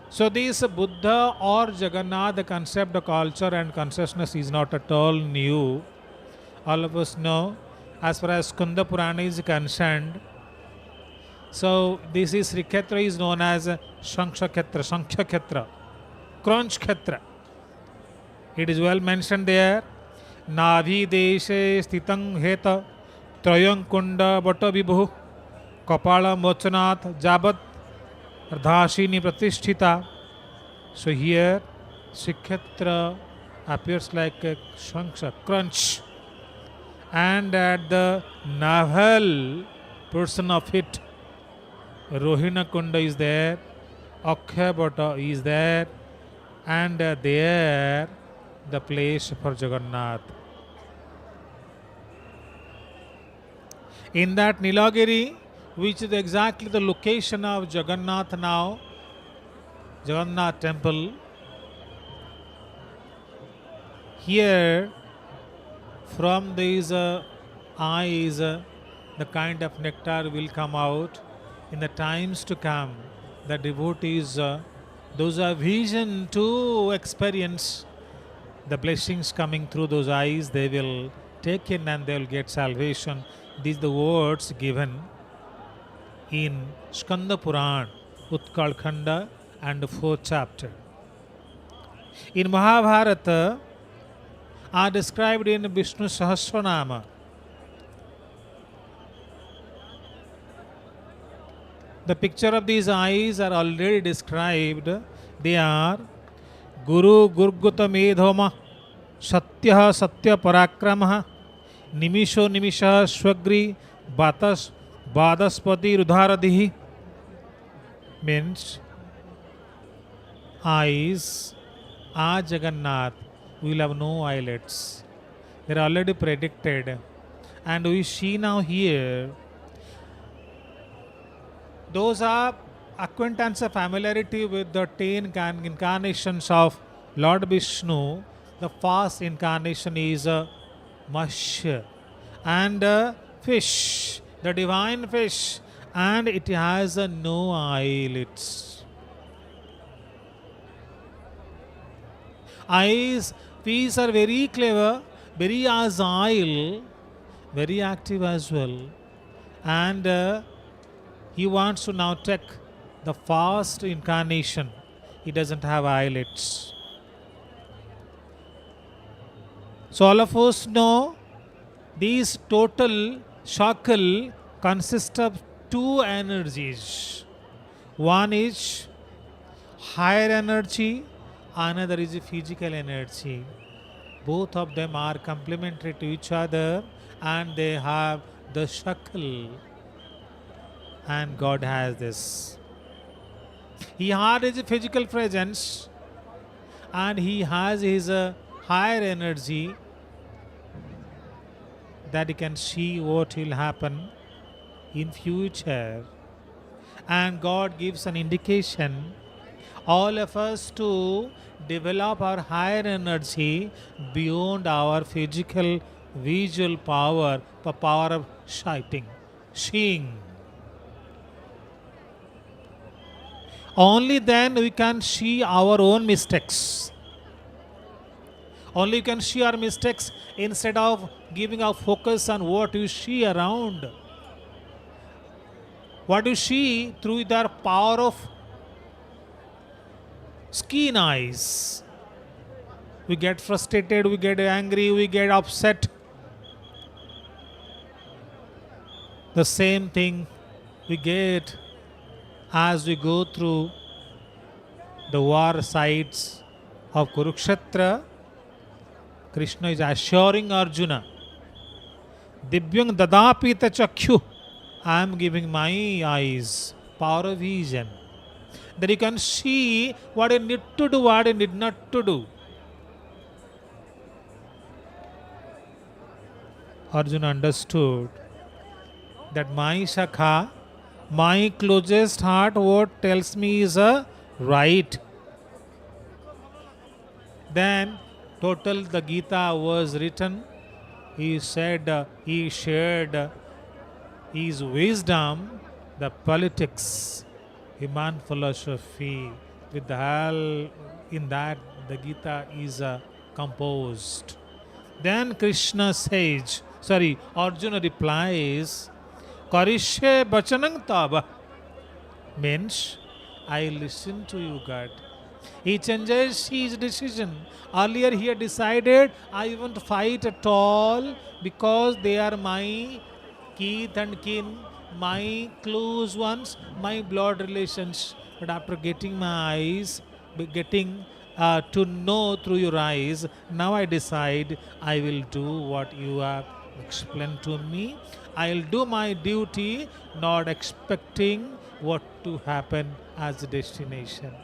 So this Buddha or Jagannath, the concept of culture and consciousness is not at all new. All of us know, as far as Skanda Purana is concerned. So this is Sri Kshetra is known as Sankhya Kshetra, Crunch Kshetra. It is well mentioned there. Navi deshe stitang heta trayang kunda bata vibhu kapala mochanath jabat Ardhashini Pratisthita. So here Srikshetra appears like a Shanksha, crunch. And at the navel portion of it, Rohina Kunda is there, Akhyabata is there, and there the place for Jagannath. In that Nilagiri, which is exactly the location of Jagannath now, Jagannath temple. Here, from these eyes, the kind of nectar will come out in the times to come. The devotees, those are vision to experience the blessings coming through those eyes, they will take in and they will get salvation. These are the words given in Skanda Puran, Utkal Khanda and 4th chapter. In Mahabharata are described in Vishnu Sahasranama. The picture of these eyes are already described. They are Guru Gurguta Medhoma Satya Satya Parakrama Nimisho Nimisha Swagri Batas Badaspati Rudharadihi, means eyes are Jagannath will have no eyelids. They are already predicted. And we see now here, those are acquaintance of familiarity with the 10 incarnations of Lord Vishnu. The first incarnation is a Matsya and a fish, the divine fish, and it has no eyelids. Eyes, fish are very clever, very agile, very active as well. And he wants to now take the first incarnation. He doesn't have eyelids. So all of us know these total shackle consists of two energies. One is higher energy, another is physical energy. Both of them are complementary to each other and they have the shackle. And God has this. He had his physical presence and he has his higher energy that he can see what will happen in future. And God gives an indication all of us to develop our higher energy beyond our physical visual power, the power of seeing. Only then we can see our own mistakes. Only you can see our mistakes instead of giving our focus on what you see around. What you see through the power of skin eyes. We get frustrated, we get angry, we get upset. The same thing we get as we go through the war sites of Kurukshetra. Krishna is assuring Arjuna, Divyang dadapita chakyu I am giving my eyes power of vision, that you can see what you need to do, what you need not to do. Arjuna understood that my Shakha, my closest heart, what tells me is a right. Then total the Gita was written. He said, he shared his wisdom, the politics, human philosophy, with the help in that the Gita is composed. Then Krishna says, Arjuna replies, Karishye bachanang tava, means I listen to you, God. He changes his decision. Earlier he had decided, I won't fight at all because they are my kith and kin, my close ones, my blood relations. But after getting my eyes, getting to know through your eyes, now I decide I will do what you have explained to me. I will do my duty, not expecting what to happen as a destination.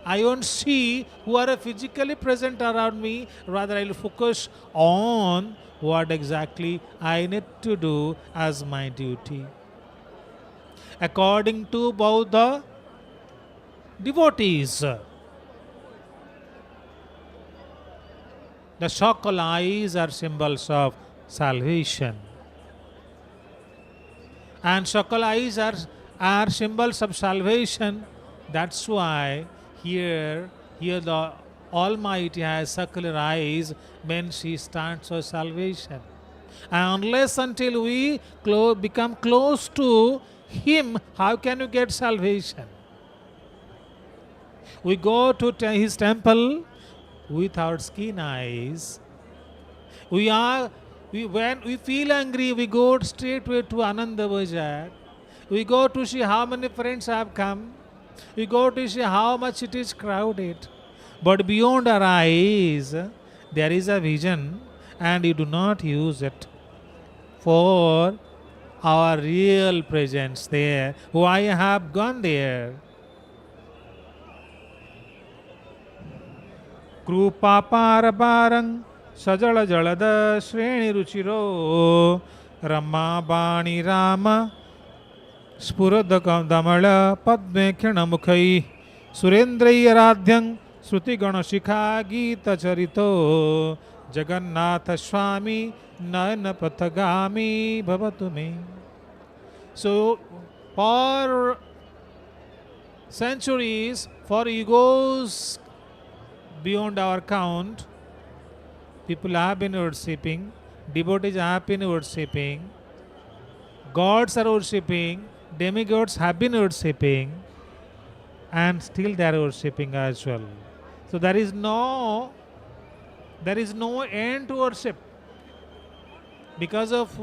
I won't see who are physically present around me, rather I will focus on what exactly I need to do as my duty. According to both the devotees, the Shakal eyes are symbols of salvation. And Shakal eyes are symbols of salvation. That's why here the Almighty has circular eyes, means He stands for salvation. And unless until we become close to Him, how can you get salvation? We go to His temple with our skin eyes. When we feel angry, we go straightway to Ananda Bazaar. We go to see how many friends have come. We go to see how much it is crowded. But beyond our eyes, there is a vision, and you do not use it for our real presence there. Why I have gone there? Krupa paraparang sajala jalada shreni ruchiro Rama bani Rama Spuradakam damala padme khinamukhai Surendrai aradhyang Sruti ganashikha gita charito Jagannatha Swami Nayana pathagami bhavatu me. So for centuries, for egos beyond our count, people have been worshipping, devotees have been worshipping, gods are worshipping, demigods have been worshipping, and still they are worshipping as well. So there is no end to worship. Because of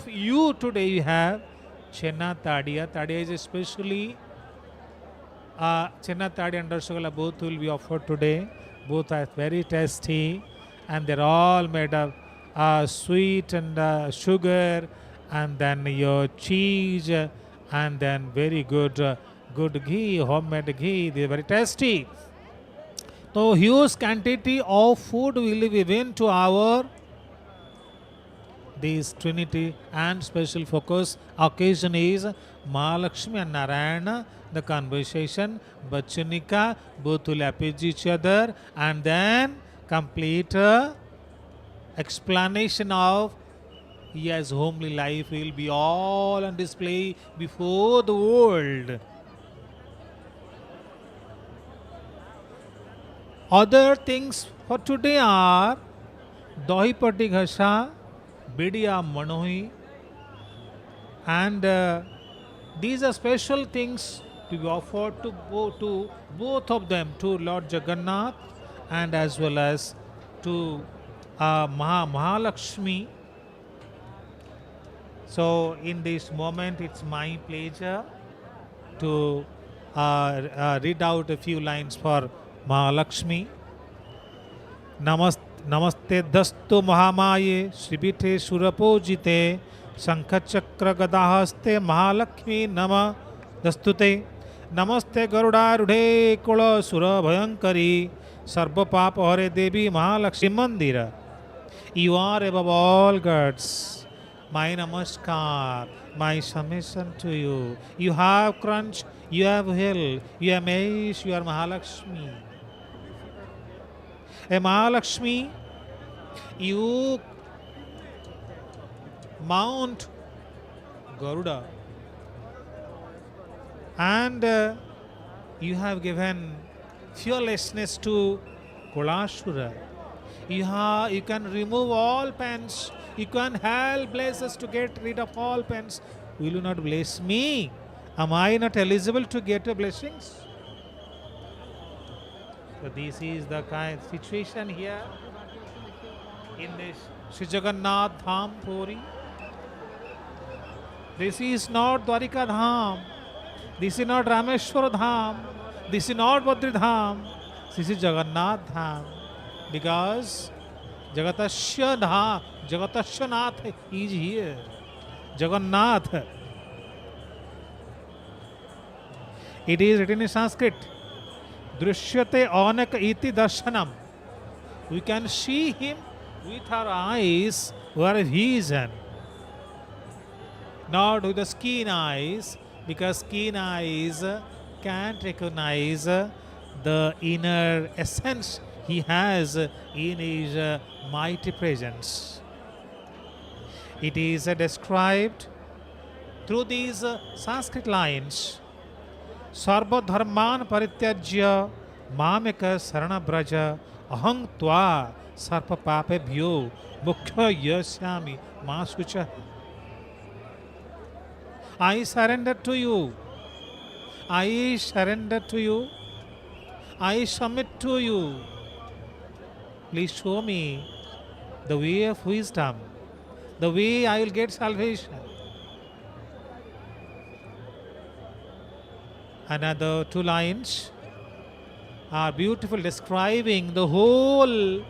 you today you have Chenna Tadiya. Tadiya is especially Chenna Tadiya and Rasagala both will be offered today. Both are very tasty, and they're all made of sweet and sugar, and then your cheese, and then very good ghee, homemade ghee. They're very tasty. So huge quantity of food will be given to our this Trinity, and special focus occasion is Mahalakshmi and Narayana, the conversation, Bachanika, both will appease each other, and then complete explanation of yes, homely life will be all on display before the world. Other things for today are Dahi Pati Ghasha, Bidiya Manohi, and these are special things to be offered to both of them, to Lord Jagannath and as well as to Mahalakshmi. So in this moment, it's my pleasure to read out a few lines for Mahalakshmi. Namaste dastu mahamaye Sribite surapojite शंखचक्र गदाहस्ते Mahalakshmi नम दस्तुते नमस्ते गरुड़ारूढ़े कुल सुर भयंकरी सर्व पाप हरे Devi Mahalakshmi Mandir you are above all gods. My namaskar, my submission to you. You have crunch, you have hill, you have maize, you are Mahalakshmi. A Mahalakshmi, you mount Garuda and you have given fearlessness to Kulashura. You can remove all pains. You can help bless us to get rid of all pains. Will you not bless me? Am I not eligible to get your blessings? So this is the kind of situation here in this Sri Jagannath Dham Puri. This is not Dwarika Dham. This is not Rameshwar Dham. This is not Badri Dham. This is Jagannath Dham. Because Jagatasya Dham, Jagatasya Nath is here. Jagannath. It is written in Sanskrit. Drishyate anak iti darshanam. We can see him with our eyes where vision. Not with the skin eyes, because skin eyes can't recognize the inner essence he has in his mighty presence. It is described through these Sanskrit lines. Sarva dharman parityajya mameka sarana braja aham tva sarpa papebhyo mukhya yasyami masucha. I surrender to you. I surrender to you. I submit to you. Please show me the way of wisdom, the way I will get salvation. Another two lines are beautiful, describing the whole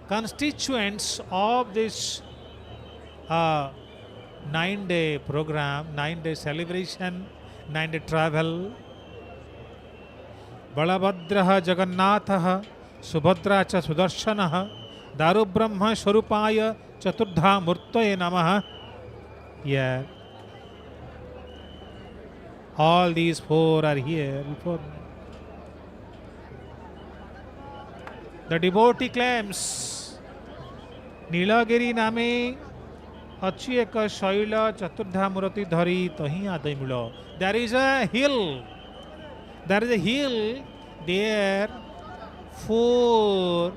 constituents of this 9-day program, 9-day celebration, 9-day travel. Balabhadra Jagannath Subhadra cha Sudarshana Daru Brahma Swarupaya Chaturdha Murtaye Namaha. Yeah. All these four are here before me. The devotee claims Nilagiri Name Achi Eka Shaila Chaturdha Murati Dhari Tahi Adai Mula. There is a hill. There is a hill there. 4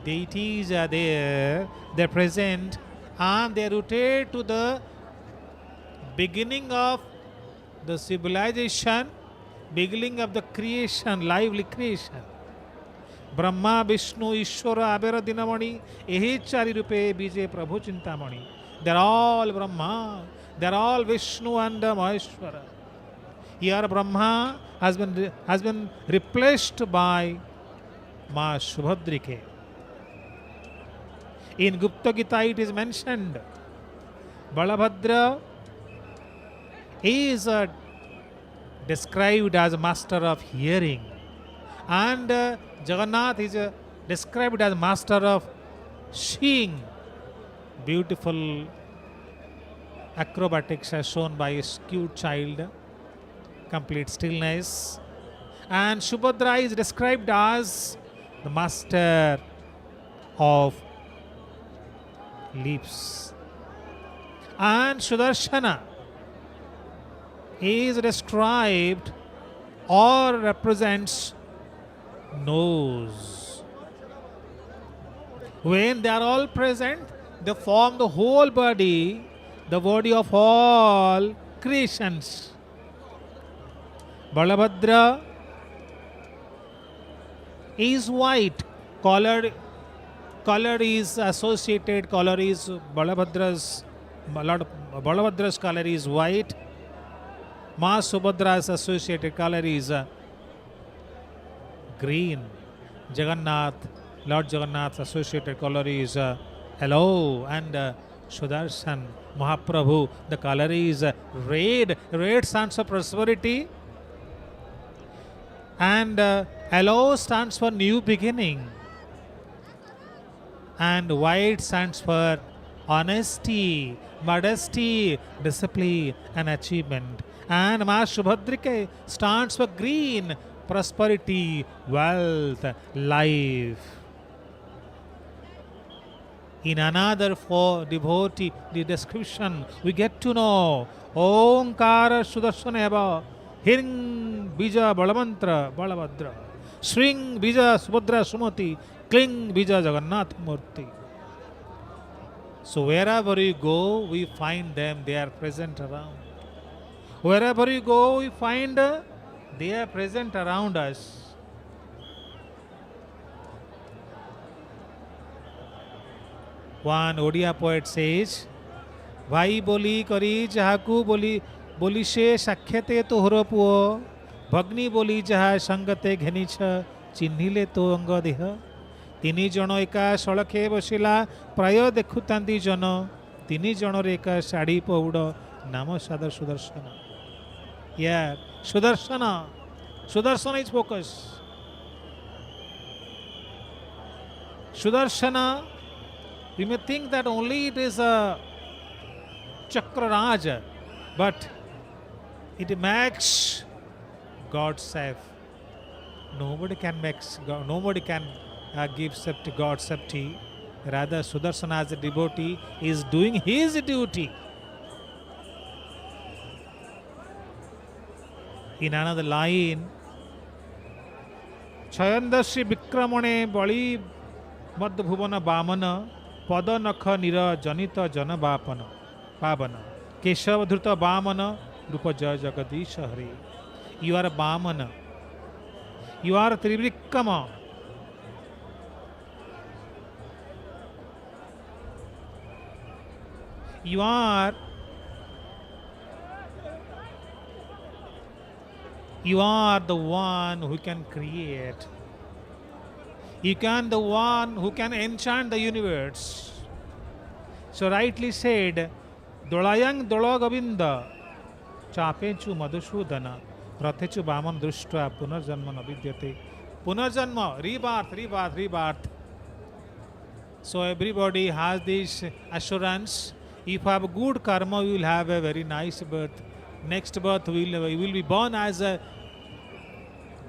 deities are there. They are present and they are rooted to the beginning of the civilization, beginning of the creation, lively creation. Brahma, Vishnu, Ishwara, Abera Dinamani, Ehi Chari Rupe Bije Prabhu Chintamani. They are all Brahma, they are all Vishnu and Maheshwara. Here Brahma has been replaced by Ma Subhadrike. In Gupta Gita it is mentioned Balabhadra is described as a master of hearing, and Jagannath is described as master of seeing. Beautiful acrobatics as shown by a cute child, complete stillness. And Subhadra is described as the master of lips. And Sudarshana is described or represents nose. When they are all present, they form the whole body, the body of all creations. Balabhadra is white, color is associated, color is Balabhadra's color is white. Ma Subhadra's associated color is green. Jagannath, Lord Jagannath's associated color is yellow, and Sudarshan, Mahaprabhu, the color is red. Red stands for prosperity, and yellow stands for new beginning, and white stands for honesty, modesty, discipline, and achievement. And Ma Subhadrike stands for green, prosperity, wealth, life. In another for devotee, the description, we get to know Omkara Sudarshana Eva, Hiring Bija Balamantra Balabhadra, Swing Bija Subhadra Sumati, Cling Bija Jagannath Murti. So wherever we go, we find them, they are present around. Wherever we go, we find they are present around us. One Odia poet says, Vai boli kari jahaku boli she sakyate to horopuo, Bhagni boli jaha sangate ghenicha chinnhile to anga deha. Tini jono eka solakhe bosila prayo dekhutanti jono, Tini jono eka sadi pauda namo sada Sudarshana. Yeah, Sudarshana. Sudarshana is focus. Sudarshana, we may think that only it is a Chakraraja, but it makes God safe. Nobody can make God, nobody can give safety, God safety. Rather, Sudarshana as a devotee is doing his duty. In another line, Chayandasri Vikramane Bali Madhubhuvana Bhamana Pada Nakha Nira Janita Jana Bhapana Pavana Keshava Dhruta Bhamana Rupa Jaya Jagadisha Hari. You are a Bhamana. You are a Trivikrama. You are the one who can create. You can the one who can enchant the universe. So rightly said, Dolayang Dola Govinda Chapechu Madhusudana Rathechu Bhaman Drushtra Punarjanma Navidyate. Punarjanma, rebirth. So everybody has this assurance. If you have good karma, you will have a very nice birth. Next birth, you will be born as a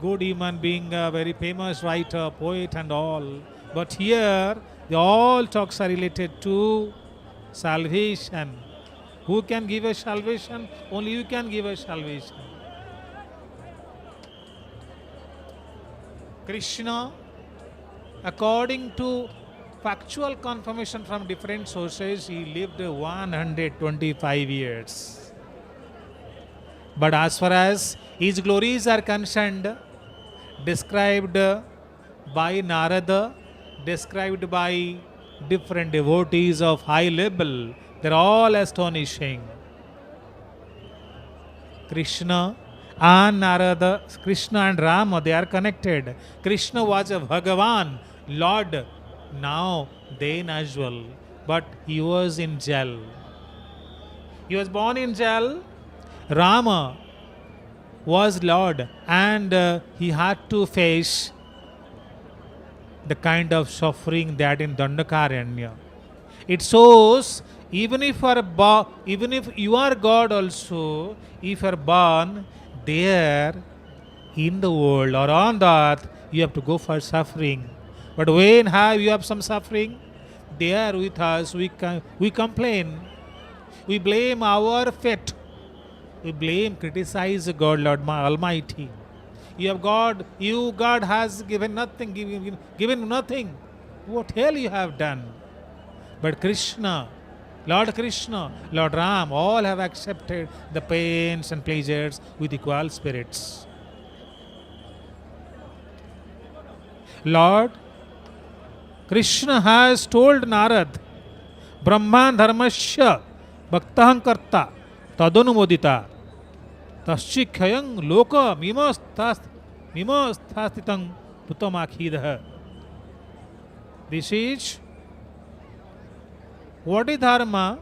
good human being, a very famous writer, poet and all. But here, all talks are related to salvation. Who can give us salvation? Only you can give us salvation. Krishna, according to factual confirmation from different sources, he lived 125 years. But as far as his glories are concerned, described by Narada, described by different devotees of high level, they're all astonishing. Krishna and Narada, Krishna and Rama, they are connected. Krishna was a Bhagavan, Lord, now then as well, but he was in jail. He was born in jail. Rama was Lord, and he had to face the kind of suffering that in Dandakaranya. It shows even if you are God also, if you are born there in the world or on the earth, you have to go for suffering. But when you have some suffering, there with us, we complain, we blame our fate, we criticize God, Lord Almighty. God has given nothing, given nothing. What hell you have done? But Krishna, Lord Ram, all have accepted the pains and pleasures with equal spirits. Lord Krishna has told Narad, Brahman dharmasya bhaktaham karta tadonumodita taschikhyang loka mimastastitang putamakhidha. This is What is dharma?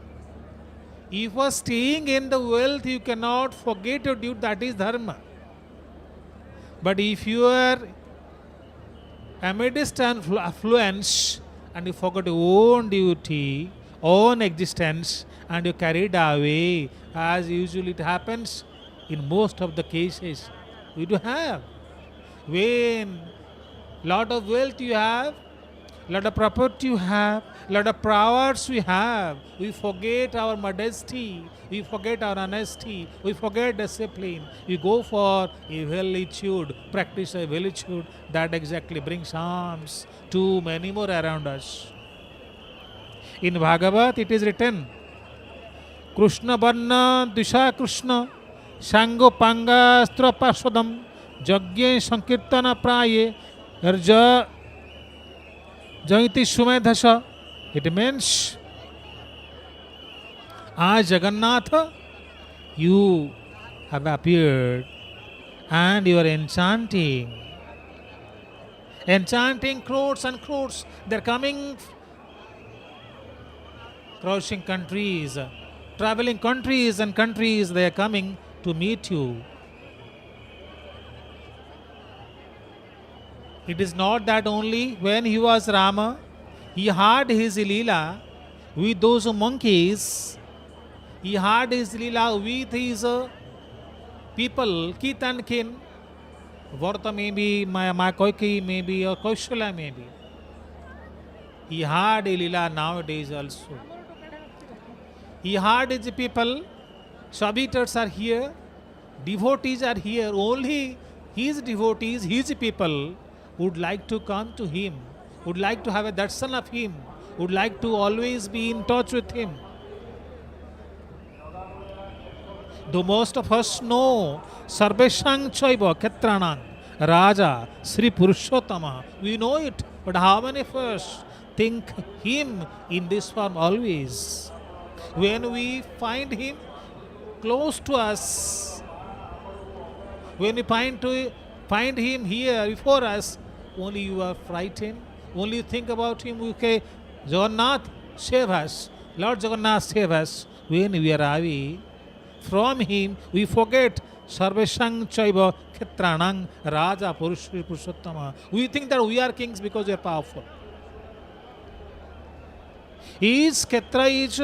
If you are staying in the wealth, you cannot forget your duty, that is dharma. But if you are amidst affluence and you forget your own duty, own existence, and you carried away, as usually it happens in most of the cases, we do have. When lot of wealth you have, lot of property you have, lot of powers we have, we forget our modesty, we forget our honesty, we forget discipline, we go for evilitude, practice evilitude, that exactly brings harms to many more around us. In Bhagavat it is written, Krishna Varna Disha Krishna Shango Panga Astra Paswadam Jagye Sankirtana Praye Arja Jaiti Sumedhasha. It means, as Jagannath, you have appeared and you are enchanting crores and crores. They are coming, crossing countries, traveling countries and countries, they are coming to meet you. It is not that only when he was Rama, he had his Leela with those monkeys, he had his Leela with his people, kith and kin, Varta maybe, Makoiki maybe, or Kaushala maybe. He had a Leela nowadays also. He had his people, Sabitars are here, devotees are here, only his devotees, his people would like to come to him, would like to have a darshan of him, would like to always be in touch with him. Though most of us know Sarveshang Chaiva Ketranang Raja Sri Purushottama, we know it, but how many of us think him in this form always? When we find him close to us, when we find him here before us, only you are frightened, only you think about him, okay, Jagannath, save us, Lord Jagannath, save us. When we are away from him, we forget Sarveshang Chaiva Khetranang Raja Purushottama. We think that we are kings because we are powerful. His Khetra is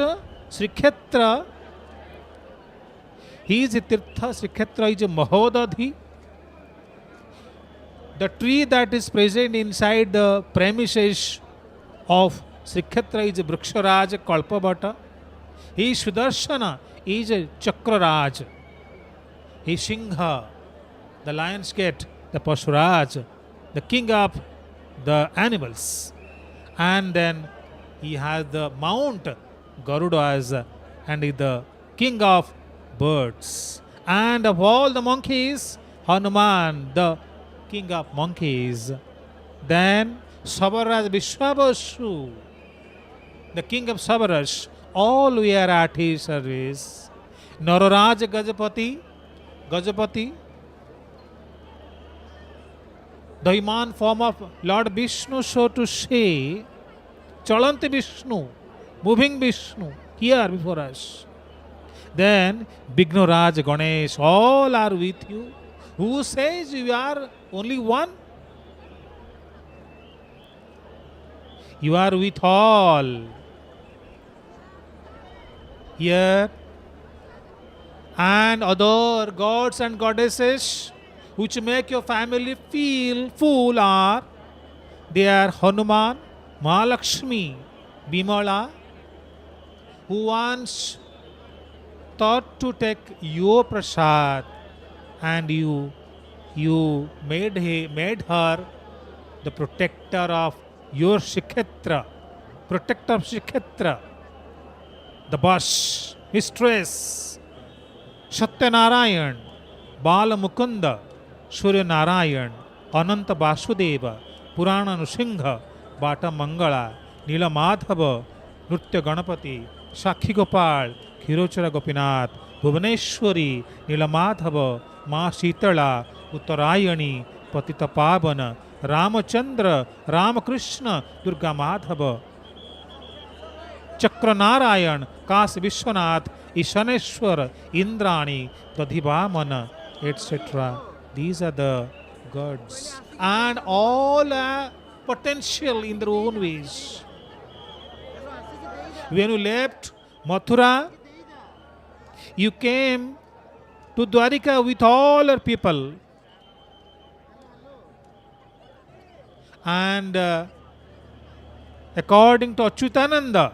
Sri Khetra, his Tirtha Sri Khetra is Mahodadhi. The tree that is present inside the premises of Sri Khetra is Vriksharaj Kalpabhata. His Sudarshana is Chakraraj. His Singha, the lion's gate, the Pashuraj, the king of the animals. And then he has the mount Garudas and is the king of birds. And of all the monkeys, Hanuman, the king of monkeys. Then Sabaraj Vishwabhasu, the king of Sabaras, all we are at his service. Nararaj Gajapati, the human form of Lord Vishnu, so to say, Chalanti Vishnu, moving Vishnu, here before us. Then Vignoraj Ganesh, all are with you. Who says you are only one? You are with all. Here and other gods and goddesses which make your family feel full are, they are Hanuman, Mahalakshmi, Bimala, who once thought to take your prasad and you made her the protector of your Shikhetra, protector of Shikhetra, the boss, mistress, Satyanarayan, Bala Mukunda, Surya Narayan, Ananta Vasudeva, Purana Nusingha, Bata Mangala, Nila Madhava, Nritya Ganapati, Sakhi Gopal, Khirochara Gopinath, Bhuvaneshwari, Nila Madhava, Ma Sitala, Uttarayani, Patita Pavana, Ramachandra, Ramakrishna, Durga Madhava, Chakranarayan, Kas Vishwanath, Ishaneshwar, Indrani, Tadhivamana, etc. These are the gods. And all are potential in their own ways. When you left Mathura, you came to Dwarika with all your people. And according to Achyutananda,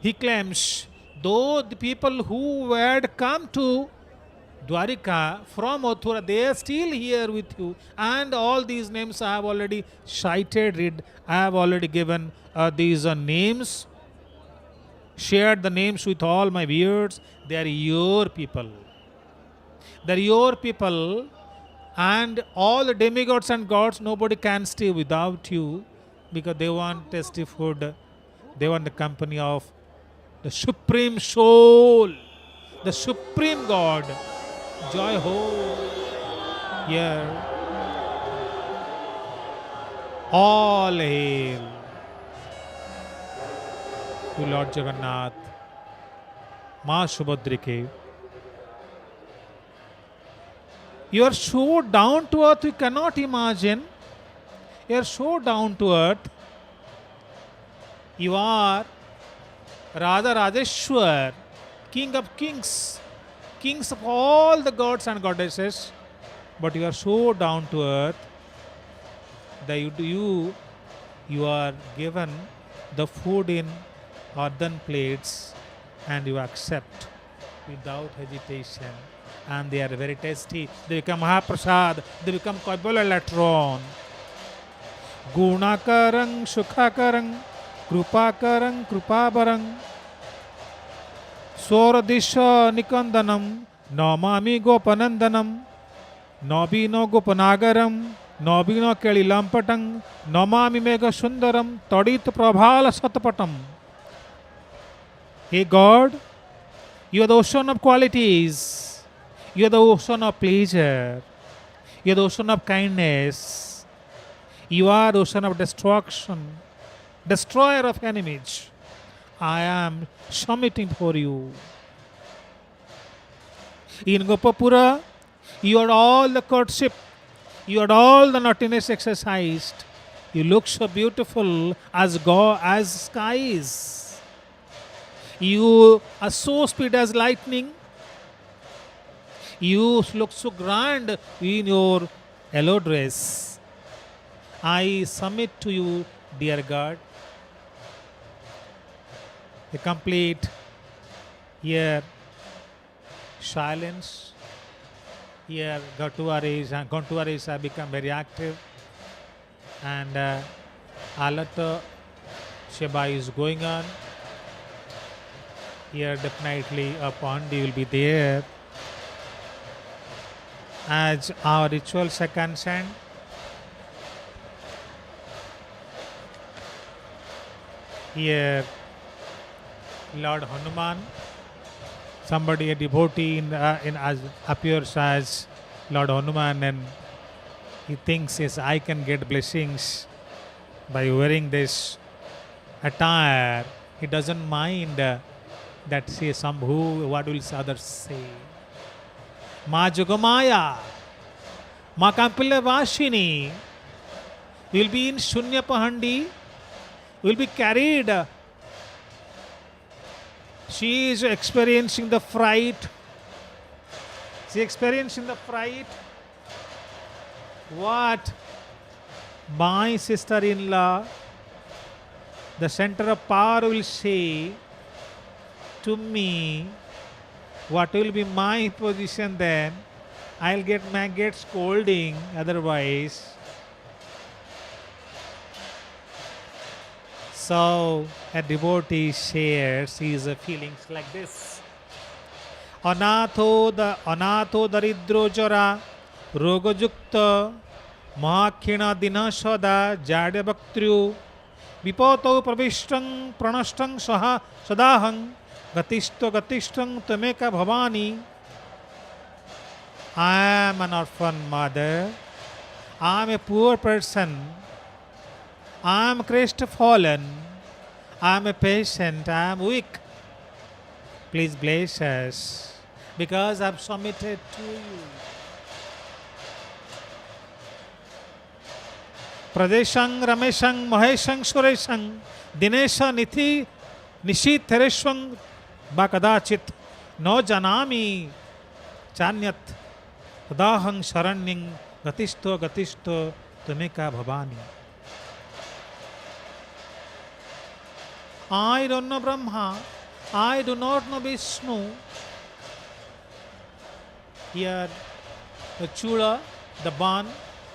he claims, though the people who had come to Dwarika from Mathura, they are still here with you. And all these names I have already cited, I have already given these names, shared the names with all my viewers. They are your people. They are your people. And all the demigods and gods, nobody can stay without you, because they want tasty food. They want the company of the supreme soul, the supreme God. Joy ho! Here, all hail to Lord Jagannath, Ma Subhadrike. You are so down to earth, you cannot imagine. You are so down to earth. You are Radha Rajeshwar, King of kings, kings of all the gods and goddesses. But you are so down to earth that you are given the food in earthen plates and you accept without hesitation. And they are very tasty. They become Mahaprasad. They become Kabbalah later on. Gunakarang, Sukhakarang, Krupakarang, Krupabarang, Soradisha Nikandanam, Namami Gopanandanam, Nobino Gopanagaram, Nobino Kelilampatang, Namami Mega Sundaram, Tadit Prabhala Satapatam. Hey God, you are the ocean of qualities. You are the ocean of pleasure. You are the ocean of kindness. You are the ocean of destruction, destroyer of enemies. I am submitting for you. In Gopapura, you are all the courtship. You are all the naughtiness exercised. You look so beautiful as skies. You are so speed as lightning. You look so grand in your yellow dress. I submit to you, dear God. A complete here silence. Here Gontuaris have become very active, and Alata Sheba is going on. Here definitely a Pandi will be there. As our rituals are concerned, here Lord Hanuman, somebody, a devotee as appears as Lord Hanuman, and he thinks, yes, I can get blessings by wearing this attire. He doesn't mind that say what will others say. Ma Jogamaya, Ma Kampila Vashini will be in Shunya Pahandi, will be carried. She is experiencing the fright. She is experiencing the fright. What my sister-in-law, the center of power, will say to me, what will be my position then? I'll get scolding otherwise. So a devotee shares his feelings like this. Anatho daridro jara rogajukta mahakina dinasada jada bhaktryu vipato pravishtam pranashtam saha sadahang gatishtam tameka bhavani. I am an orphan mother. I am a poor person. I am crestfallen. I am a patient, I am weak. Please bless us, because I have submitted to you. Pradeshang, Rameshang, Maheshang, Sureshang, Dinesha, Nithi, Nishi, Tereshwang, Bakadachit, No Janami, Chanyat, Tadahang, Sharanying, Gatishto, Tumika Bhavani. I don't know Brahma, I do not know Vishnu. Here, the chula, the ban,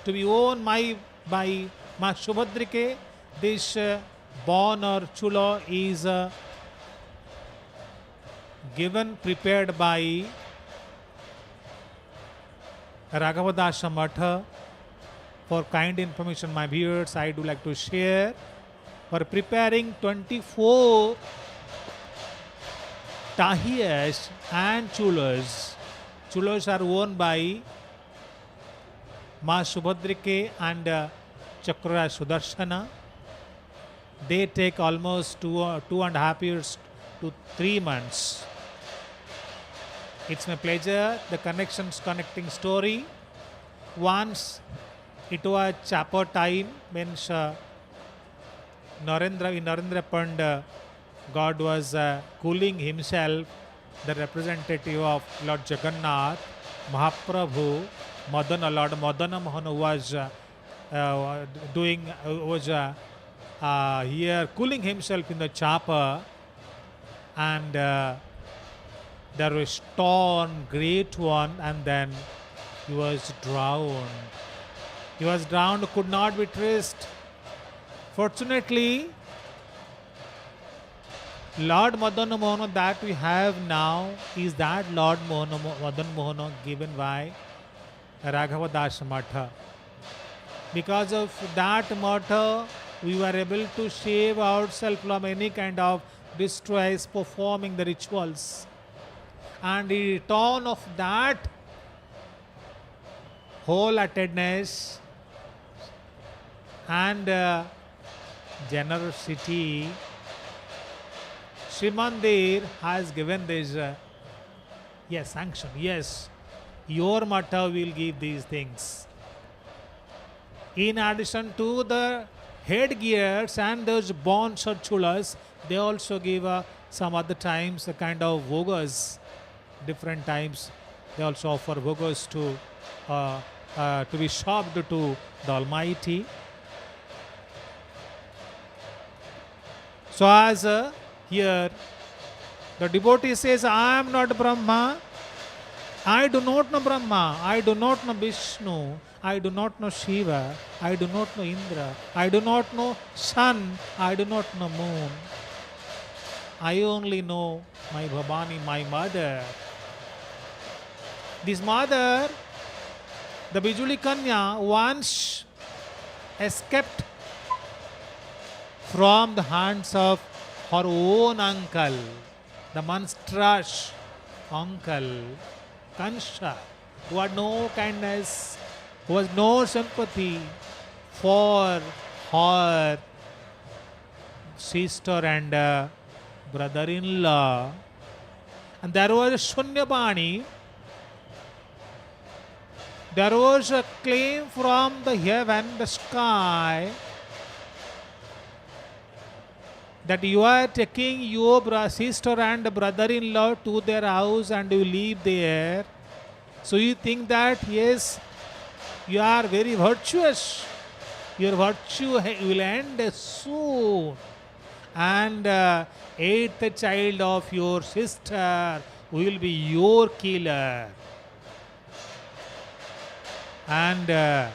to be owned by Ma Subhadrike, this ban or chula is given, prepared by Raghavadasa Matha. For kind information, my viewers, I do like to share. For preparing 24 tahiyas and chulas. Chulas are worn by Ma Subhadrike and Chakra Sudarshana. They take almost 2.5 years to 3 months. It's my pleasure, the connecting story. Once it was chapel time, means Narendra Panda, God was cooling himself, the representative of Lord Jagannath, Mahaprabhu, Lord Madana Mohan was here cooling himself in the chapel, and there was storm, great one, and then he was drowned. He was drowned, could not be traced. Fortunately, Lord Madan Mohan that we have now is that Lord Madan Mohan given by Raghavadasa Matha. Because of that matter, we were able to save ourselves from any kind of distress performing the rituals. And the return of that wholeheartedness and generosity, Srimandir has given this sanction. Yes, your Mata will give these things. In addition to the headgears and those bonds or chulas, they also give some other times a kind of vogas. Different times they also offer vogas to be served to the Almighty. So as here the devotee says, I am not Brahma, I do not know Brahma, I do not know Vishnu, I do not know Shiva, I do not know Indra, I do not know sun, I do not know moon. I only know my Bhavani, my mother. This mother, the Bijuli Kanya, once escaped from the hands of her own uncle, the monstrous uncle, Kansha, who had no kindness, who has no sympathy for her sister and brother-in-law. And there was a Shunyabani. There was a claim from the heaven, the sky, that you are taking your sister and brother-in-law to their house and you live there. So you think that, yes, you are very virtuous. Your virtue will end soon. And eighth child of your sister will be your killer. And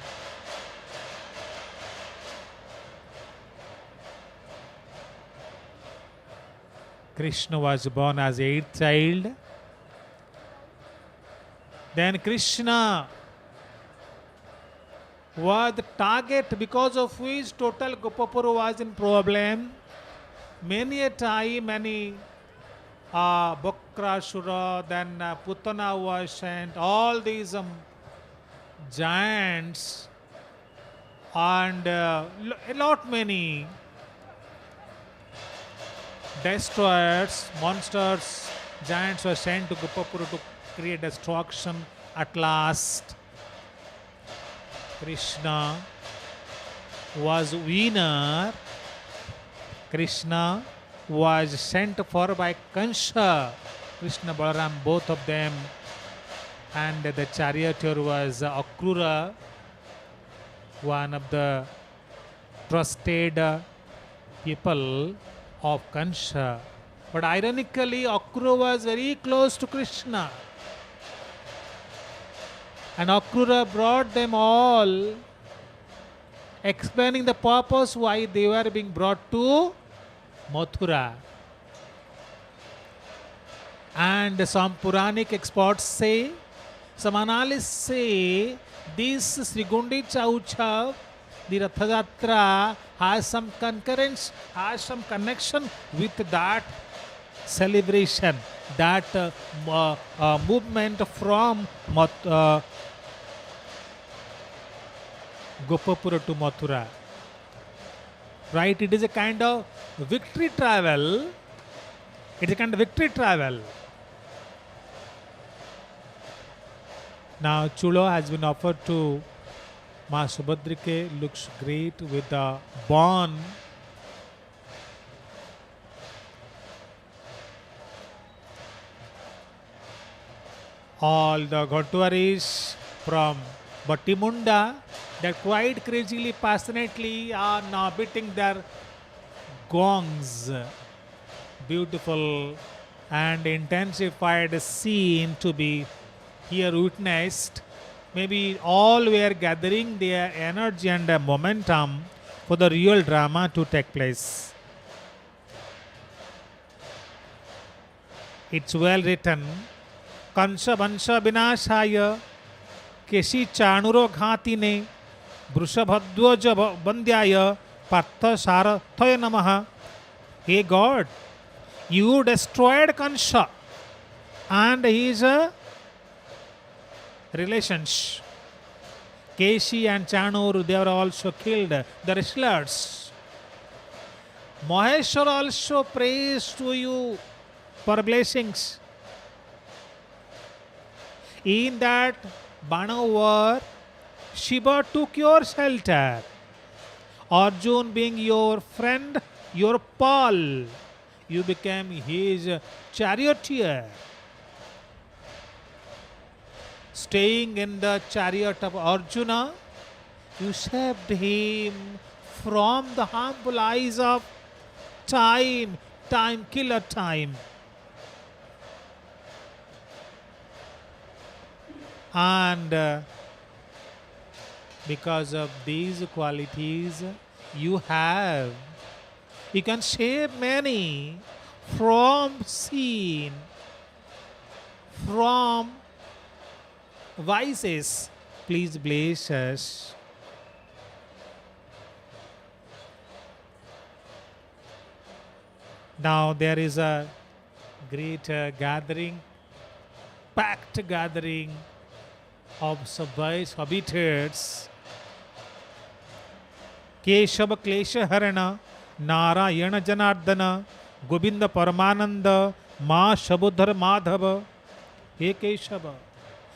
Krishna was born as eighth child. Then Krishna was the target because of which total Gopapura was in problem. Many a time, Bakrasura, then Putana was sent, all these giants and a lot many destroyers, monsters, giants were sent to Gopapura to create destruction. At last, Krishna was winner. Krishna was sent for by Kansha. Krishna, Balaram, both of them. And the charioteer was Akrura, one of the trusted people of Kansha. But ironically, Akrura was very close to Krishna. And Akrura brought them all, explaining the purpose why they were being brought to Mathura. And some Puranic experts say, some analysts say, this Sri Gundicha Utsav, the Rath Yatra, has some concurrence, has some connection with that celebration, that movement from Gopapura to Mathura. Right? It is a kind of victory travel. It is a kind of victory travel. Now Chulo has been offered to Ma Subhadrike, looks great with the bond. All the Ghotuaris from Battimunda, they quite crazily, passionately are now beating their gongs. Beautiful and intensified scene to be here witnessed. Maybe all were gathering their energy and momentum for the real drama to take place. It's well written. Kansha Vansha Vinashaya Keshi Chanuro Ghatine Brushabhadwaja Bandyaya Partha Sarathaya Namaha. Hey God, you destroyed Kansha and his relations. Keshi and Chanur, they were also killed, the wrestlers. Maheshwar also prays to you for blessings. In that Bana war, Shiva took your shelter. Arjun being your friend, your pal, you became his charioteer. Staying in the chariot of Arjuna, you saved him from the harmful eyes of time killer time. And because of these qualities you can save many from sin, from vices. Please bless us. Now there is a great gathering, packed gathering of Sabhais habitats. Keshava Klesha Harana, Narayana Janardana, Govinda Paramananda, Ma Shabudhar Madhava. He Keshava,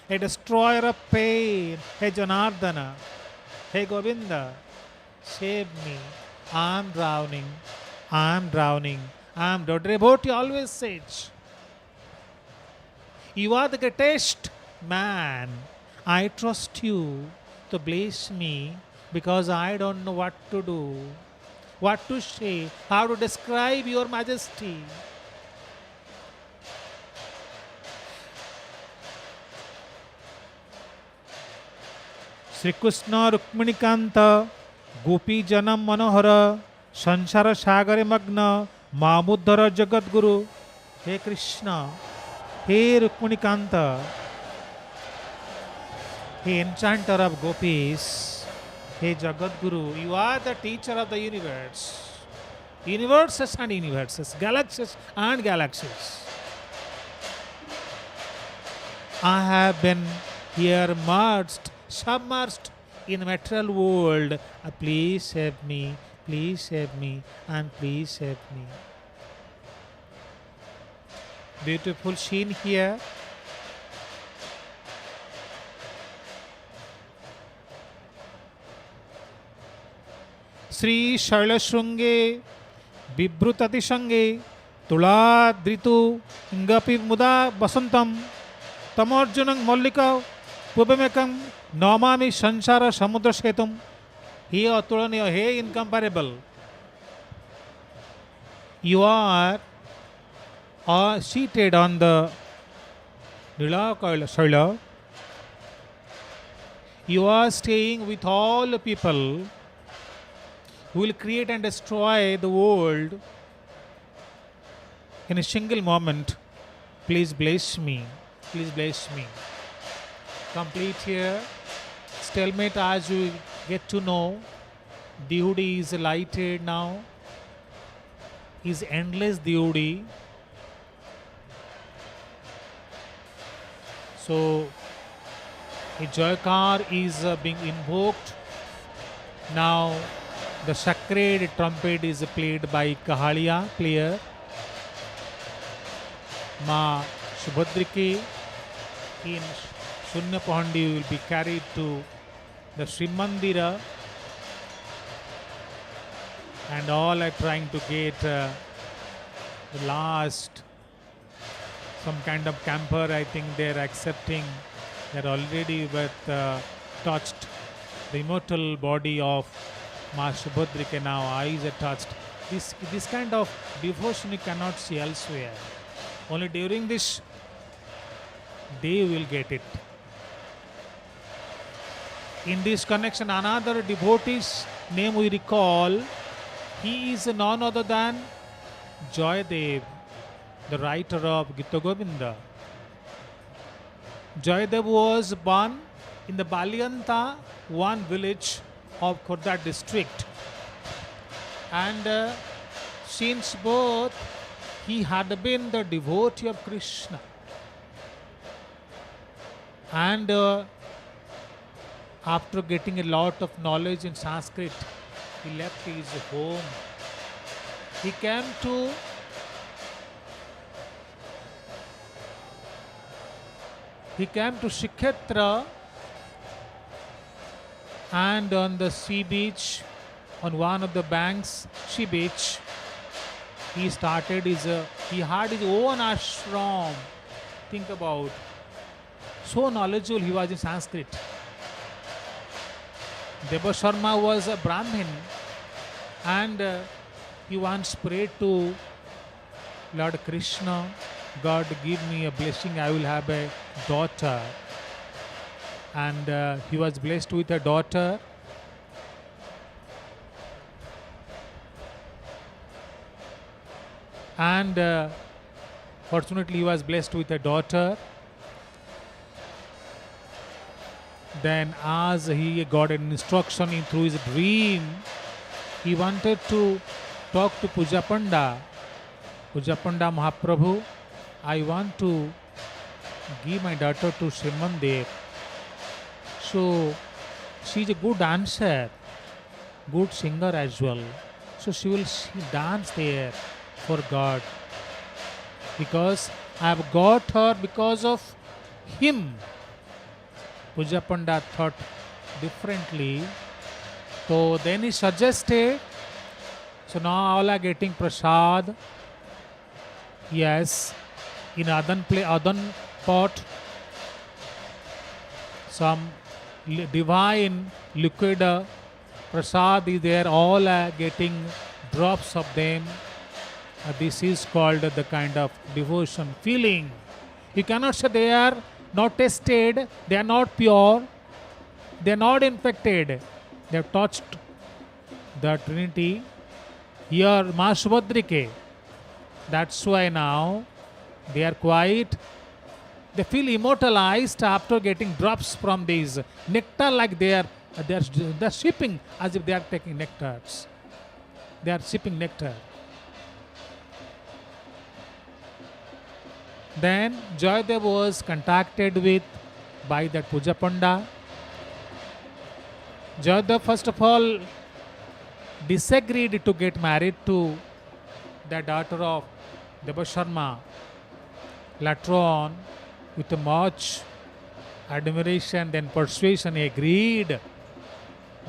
a destroyer of pain. He Janardana, He Govinda, save me. I am drowning. I am drowning. I am dead. Devotee always says, you are the greatest man. I trust you to bless me because I don't know what to do, what to say, how to describe your majesty. Sri Krishna Rukminikanta Gopi Janam Manohara Sansara Sagare Magna Mamuddhara Jagat Guru. Hey Krishna, Hey Rukminikanta, Hey enchanter of gopis, Hey Jagat Guru, you are the teacher of the universe. Universes and universes, galaxies and galaxies. I have been here submerged in the material world. Please save me, and please save me. Beautiful scene here. Sri Shailashrunge Vibhrutati Sange Tuladritu Ingapi Muda Basantam Tamarjunang Mallika Pubamekam Namami Sansara Samudra Setum. He Atulaniya, he incomparable. You are seated on the Shaila. You are staying with all the people who will create and destroy the world in a single moment. Please bless me. Please bless me. Complete here. Stalemate as you get to know. Deity is lighted now. Is endless deity. So a joykar is being invoked. Now the sacred trumpet is played by Kahaliya player. Ma Subhadrike in Shunya Pahandi will be carried to the Srimandir, and all are trying to get the last, some kind of camper. I think they are accepting. They are already touched the immortal body of Ma Subhadrike. Now eyes are touched. This kind of devotion you cannot see elsewhere. Only during this day you will get it. In this connection, another devotee's name we recall. He is none other than Jayadev, the writer of Gita Govinda. Jayadev was born in the Balyanta, one village of Khordha district. And since birth, he had been the devotee of Krishna. And after getting a lot of knowledge in Sanskrit, he left his home. He came to Shikhetra, and on the sea beach, on one of the banks, sea beach, he started he had his own ashram. Think about, so knowledgeable he was in Sanskrit. Deva Sharma was a Brahmin, and he once prayed to Lord Krishna, God, give me a blessing, I will have a daughter. And he was blessed with a daughter. And fortunately he was blessed with a daughter. Then as he got an instruction through his dream, he wanted to talk to Puja Panda. Puja Panda Mahaprabhu, I want to give my daughter to Srimandir. So she is a good dancer, good singer as well. So she will dance there for God. Because I have got her because of him. Puja Panda thought differently. So then he suggested, so now all are getting prasad. Yes, in Adan pot, some divine liquid prasad is there, all are getting drops of them. This is called the kind of devotion, feeling. You cannot say they are not tested, they are not pure, they are not infected. They have touched the Trinity. Here, Ma Subhadrike. That's why now they are quiet. They feel immortalized after getting drops from these nectar, like they are sipping as if they are taking nectars. They are sipping nectar. Then Jayadev was contacted with by that Puja Panda. Jayadev first of all disagreed to get married to the daughter of Deva Sharma. Later on, with much admiration, then persuasion, he agreed.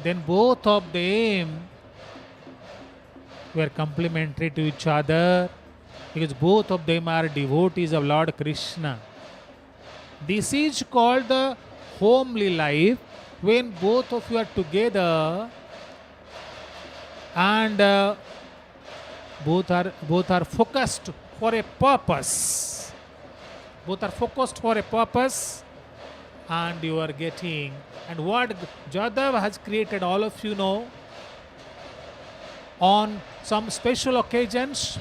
Then both of them were complementary to each other because both of them are devotees of Lord Krishna. This is called the homely life when both of you are together and both are focused for a purpose. Both are focused for a purpose, and you are getting. And what Jadav has created, all of you know, on some special occasions,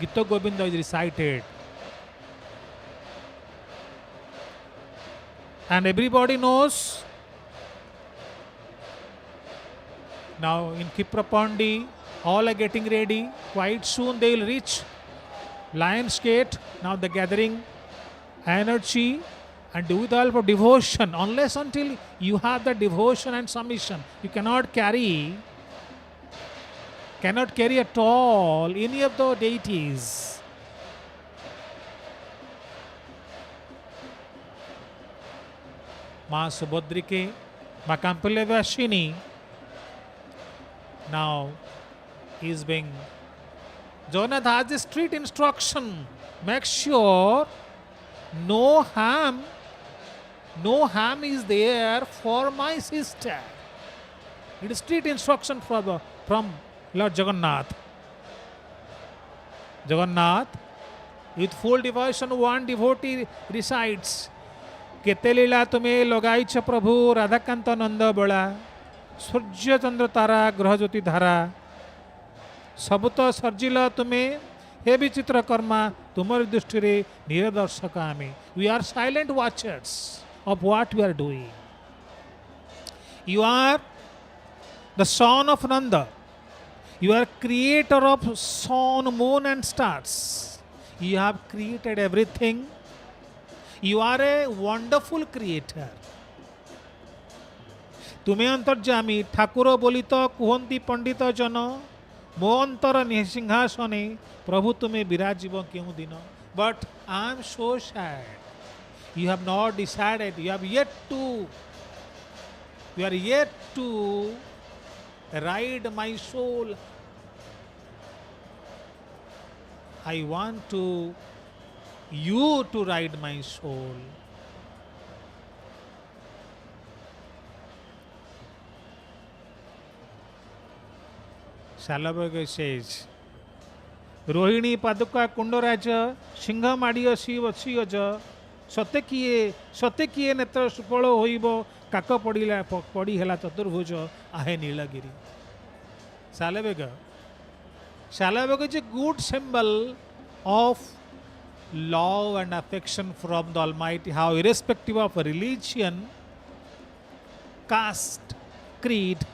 Gita Govinda is recited. And everybody knows. Now in Kiprapandi, all are getting ready. Quite soon they will reach Lion's Gate. Now the gathering energy and do with all for devotion. Unless until you have the devotion and submission, you cannot carry at all any of the deities. Ma Subhadrike, Ma Kampilevashini, now is being. Jagannath has the strict instruction. Make sure no harm is there for my sister. It is strict instruction from Lord Jagannath. Jagannath, with full devotion, one devotee recites, केते लीला तुम्हें लगाइछ प्रभु राधाकांत नंद बड़ा सूर्य चंद्र तारा ग्रह ज्योति धारा सब तो सर्जिल तुम्हें हे विचित्र कर्मा तुमर दृष्टि रे निरदर्शक आमे. We are silent watchers of what we are doing. You are the son of Nanda. You are creator of sun, moon and stars. You have created everything. You are a wonderful creator. तुम्हें अंतर्जामी ठाकुर बोलित कुहंती पंडित जन मो अंतर सिंहासने प्रभु तुम्हें विराजीव क्यों दिन. But I am so sad. You have not decided. You are yet to ride my soul. I want you to ride my soul. Salabhaga says, Rohini Paduka Kundaraja, Singha Madia Sivaja, Sotekie Netra Supolo Hoibo, Kaka Podi Hela Taturvujo, Ahe Nilagiri. Salabhaga is a good symbol of love and affection from the Almighty, how irrespective of religion, caste, creed,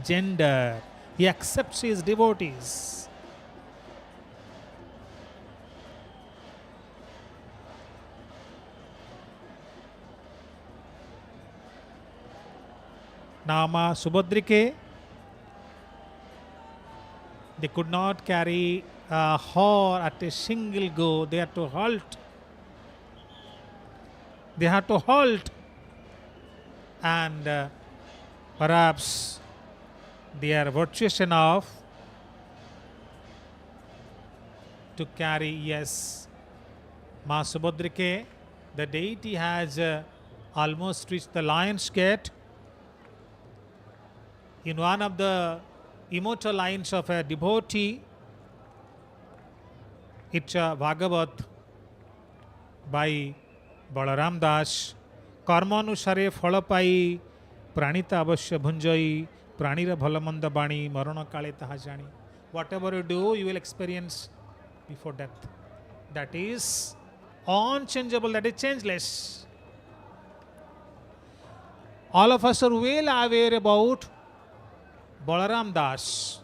gender, he accepts his devotees. Nama Subhadrike, they could not carry her at a single go. They had to halt. And perhaps they are virtuous enough to carry. Yes, Ma Subhadrike, the deity has almost reached the Lion's Gate. In one of the immortal lines of a devotee, it's a Bhagavat by Balaram Das. Karmanusare phalapai pranita avashya bhunjai pranira bhalamanda bani marana kale taha jani. Whatever you do, you will experience before death. That is unchangeable, that is changeless. All of us are well aware about Balaram Das.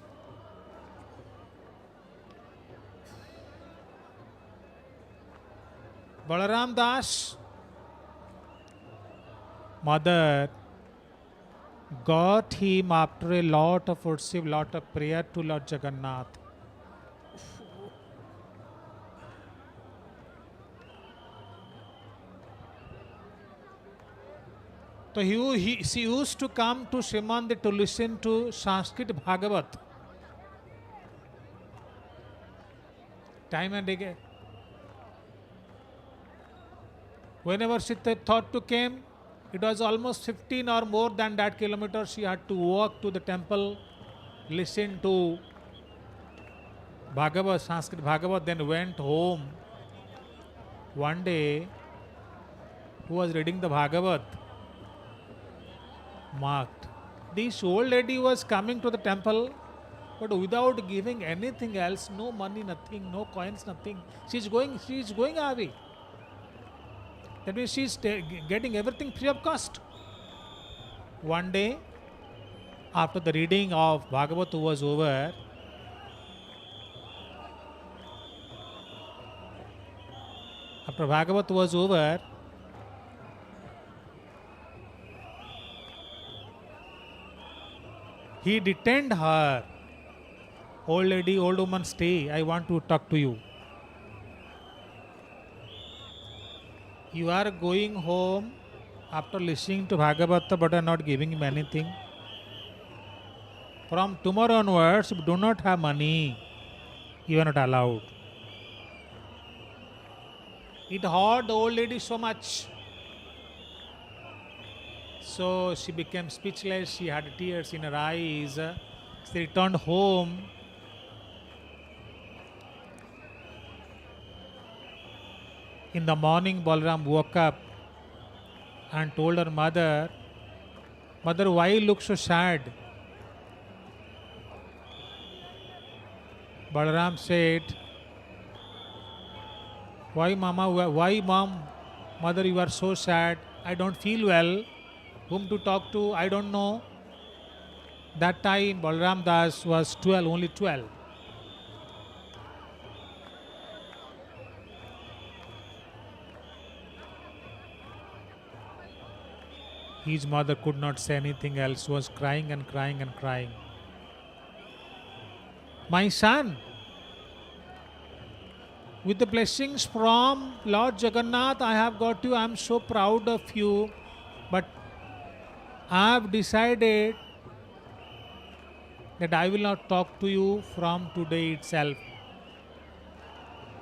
Balaram Das, mother got him after a lot of worship, lot of prayer to Lord Jagannath. So she used to come to Srimandir to listen to Sanskrit Bhagavat. Time and again. Whenever she thought to came, it was almost 15 or more than that kilometers. She had to walk to the temple, listen to Bhagavat, Sanskrit Bhagavat, then went home. One day, who was reading the Bhagavat, marked. This old lady was coming to the temple, but without giving anything else, no money, nothing, no coins, nothing. She's going away. That means she's getting everything free of cost. One day, after the reading of Bhagavat was over, he detained her. Old lady, old woman, stay. I want to talk to you. You are going home after listening to Bhagavata but are not giving him anything. From tomorrow onwards, if you do not have money, you are not allowed. It hurt the old lady so much. So she became speechless. She had tears in her eyes. She returned home. In the morning, Balaram woke up and told her mother, "Mother, why you look so sad?" Balaram said, "Why, Mama? Why, Mom? Mother, you are so sad. I don't feel well. Whom to talk to? I don't know." That time, Balaram Das was 12, only 12. His mother could not say anything else, was crying and crying and crying. "My son, with the blessings from Lord Jagannath, I have got you. I am so proud of you. But I have decided that I will not talk to you from today itself."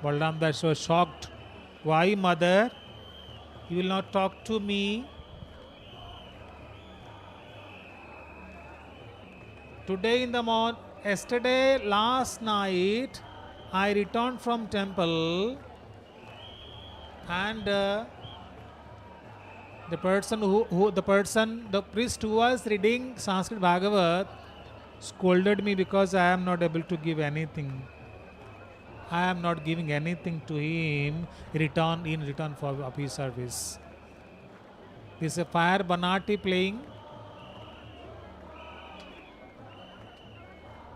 Balaram Das was shocked. "Why, mother? You will not talk to me? Today in the morning, yesterday, last night, I returned from temple and the priest who was reading Sanskrit Bhagavat scolded me because I am not able to give anything. I am not giving anything to him in return for his service." This is a fire Banati playing.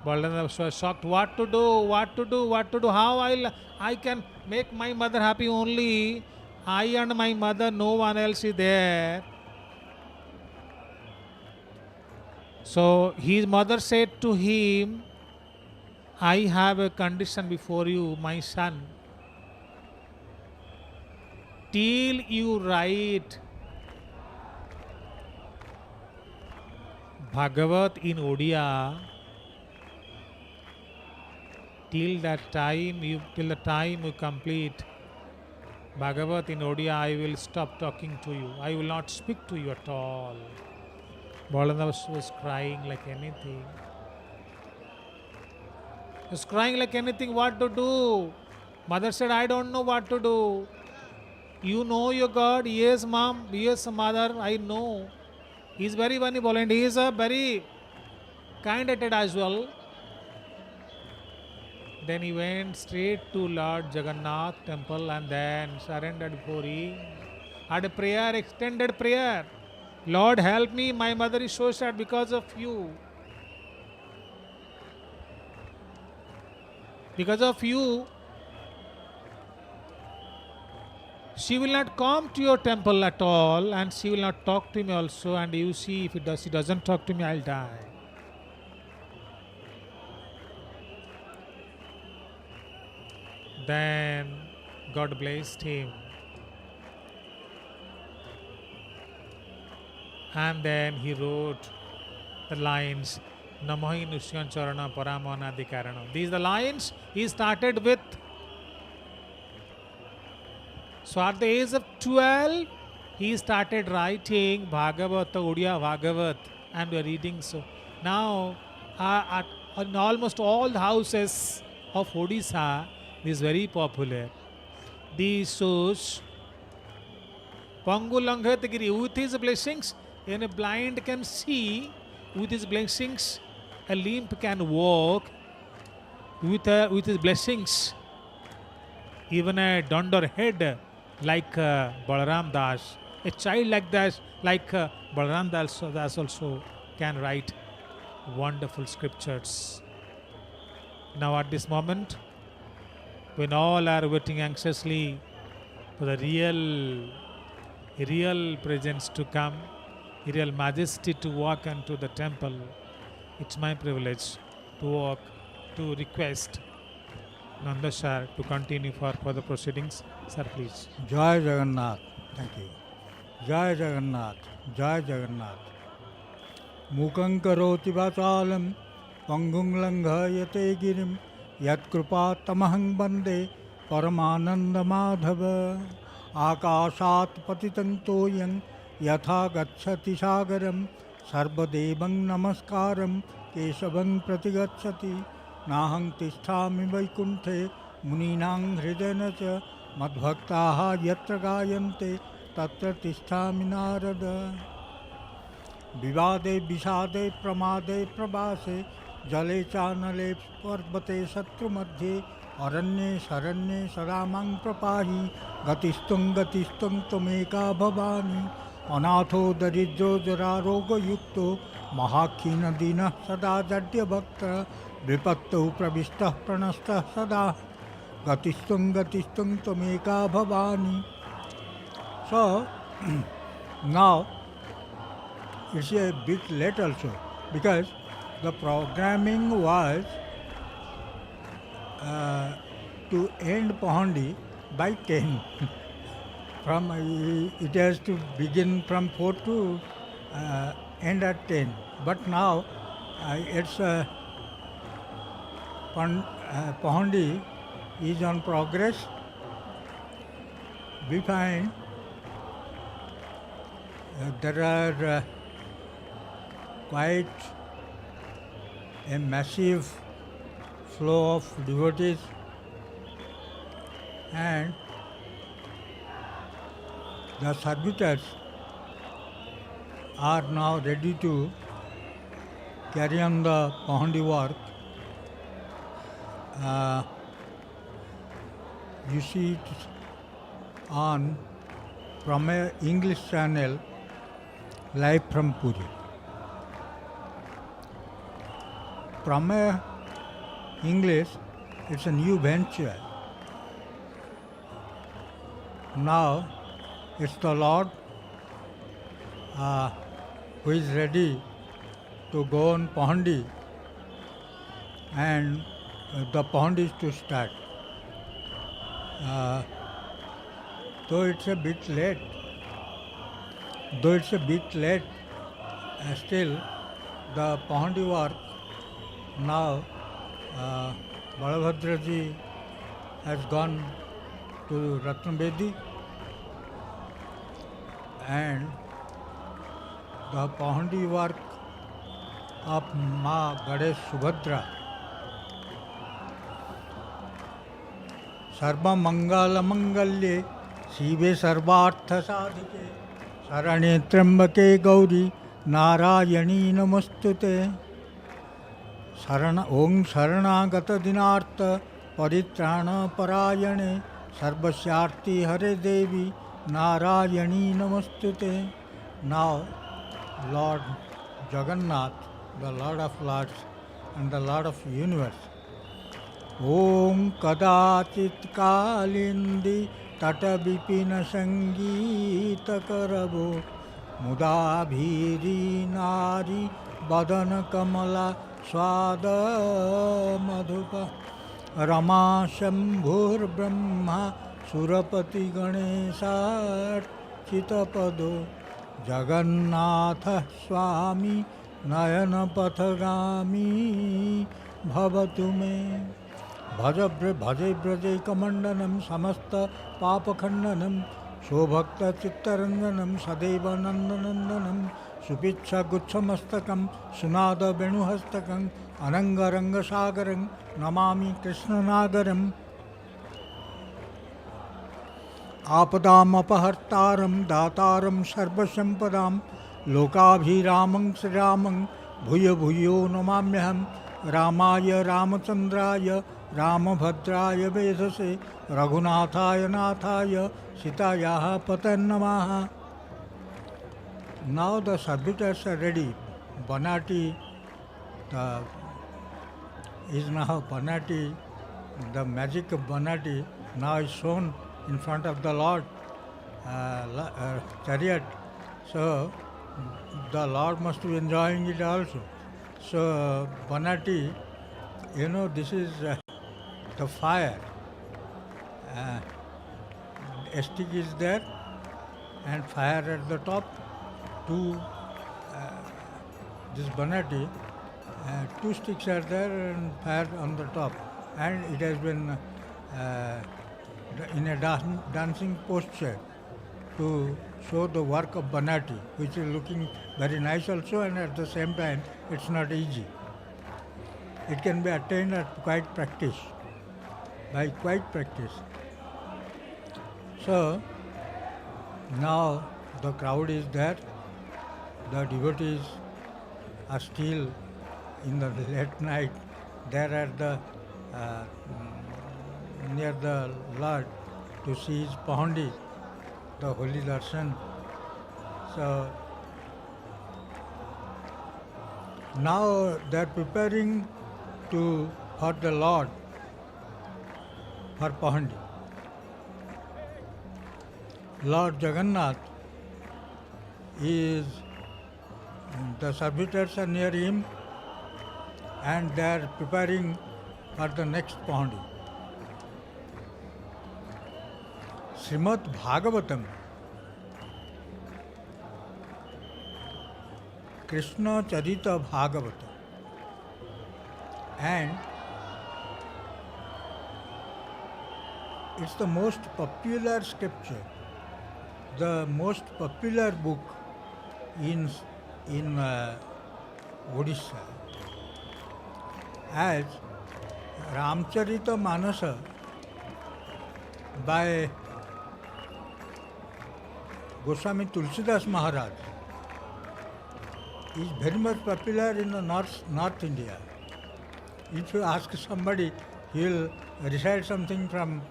Balaram was shocked. What to do? How I can make my mother happy? Only I and my mother, no one else is there. So his mother said to him, "I have a condition before you, my son. Till you write Bhagavat in Odia, till the time you complete Bhagavat in Odia, I will stop talking to you. I will not speak to you at all." Balaram was crying like anything. He was crying like anything. What to do? Mother said, "I don't know what to do. You know your God." "Yes, mom. Yes, mother. I know. He is very vulnerable and he is a very kind-hearted as well." Then he went straight to Lord Jagannath temple and then surrendered before him. Had a prayer, extended prayer. "Lord, help me. My mother is so sad because of you. Because of you, she will not come to your temple at all and she will not talk to me also. And you see, if she doesn't talk to me, I'll die." Then God blessed him. and then he wrote the lines Namahi Nusyan Charana Paramanadi Karana. These are the lines he started with. So at the age of 12, he started writing Bhagavata, Odia Bhagavat, and we are reading. So now, in almost all the houses of Odisha, this is very popular. These shows Pangu Langhatagiri, with his blessings, and a blind can see, with his blessings, a limp can walk, with his blessings, even a dunder head like Balaram Das, a child like that, like Balaram Das also can write wonderful scriptures. Now at this moment, when all are waiting anxiously for the real presence to come, real majesty to walk into the temple, it's my privilege to walk, to request Nanda sir to continue for further proceedings. Sir, please. Jai Jagannath. Thank you. Jai Jagannath. Jai Jagannath. Mukhaṁ karoti vachalam pangung langhayate girim yat kripa tamahang bande paramananda madhava akashat patitam toyam yatha gacchati sagaram sarvadevang namaskaram keshavam pratigacchati nahang tisthami vaikunthe muninang hridayana cha madbhaktaha yatra gayante tatra tisthami narada विवादे विषादे प्रमादे प्रवासे जले चानले पर्वते शत्रु मध्ये अरण्ये शरण्ये सदा मां प्रपाहि गतिस्तुं त्वमेका भवानि अनाथो दरिद्रो जरारोगयुक्तो महाखीन दीनः सदा जड्यभक्त विपत्तौ प्रविष्टः प्रणस्तः सदा गतिस्तुं त्वमेका भवानि. So now it's a bit late also because the programming was to end Pahandi by 10. From it has to begin from 4 to end at 10. But now it's Pahandi is on progress. We find there are quite a massive flow of devotees, and the servitors are now ready to carry on the Pahandi work. You see it on Prameya English channel live from Puri. Prameya English, it's a new venture. Now it's the Lord who is ready to go on Pahandi, and the Pahandi is to start. Though it's a bit late, still the Pahandi work now, Balabhadra ji has gone to Ratnabedi, and the Pahandi work of Ma Goddess Subhadra. Sarva Mangala Mangalye Shive Sarvartha Sadhike Sarane Trambake Gauri Narayani Namastute. Om Sharanagata Dinartha Paritrana Parayane Sarvashyarti Hare Devi Narayani Namastute. Now Lord Jagannath, the Lord of Lords and the Lord of Universe. Om Kadachit Kalindi Tata Vipina Sangeeta Karabo Mudabhiri Nari Badana Kamala Swada Madhupa Rama Shambhur Brahma Surapati Ganesha Chitapado Jagannath Swami Nayana Pathagami Bhavatu me Bhaje Braje Kamandanam Samasta Papakhandanam Shobhakta Chittaranjanam Sadeva Nandanandanam Supicha Guchamastakam Sunada Venuhastakam Ananga Ranga Sagaram Namami Krishna Nagaram Apadam Apahartaram Dataram Sarvashampadam Lokabhiramang Sriramang Bhuya Bhuyo Namamyaham Ramaya Ramachandraya Ramabhadraya Vedase Raghunathaya Nathaya Sitayaha Patannamaha. Now the servitors are ready. Banati is now Banati, the magic of Banati now is shown in front of the Lord chariot. So the Lord must be enjoying it also. So Banati, this is the fire. A stick is there and fire at the top. This Banati, two sticks are there and fire on the top. And it has been in a dancing posture to show the work of Banati, which is looking very nice also, and at the same time it's not easy. It can be attained by quiet practice. So now the crowd is there, the devotees are still in the late night there at the near the Lord to see his Pahandi, the holy darshan. So now they are preparing for the Lord for Pahandi. Lord Jagannath is, the servitors are near him and they are preparing for the next Pahandi. Srimad Bhagavatam, Krishna Charita Bhagavatam, and it's the most popular scripture, the most popular book in Odisha. As Ramcharita Manasa by Goswami Tulsidas Maharaj is very much popular in the North India. If you ask somebody, he will recite something from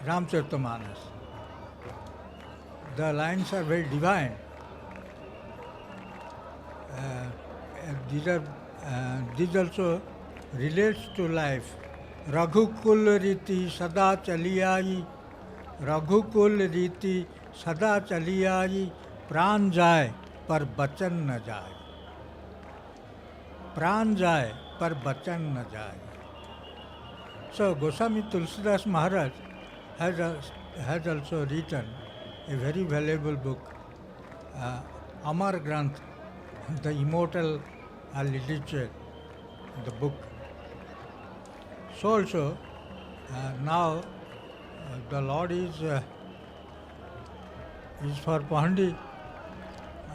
Ramcharita. The lines are very divine. This also relates to life. Raghukul riti sada chaliyayi, Raghukul riti sada chaliyayi, pran jaye par bachan na jaye. Pran jaye par bachan na jaye. So Goswami Tulsidas Maharaj has also written a very valuable book, Amar Granth, the immortal literature, the book. So also now the Lord is for Pahandi,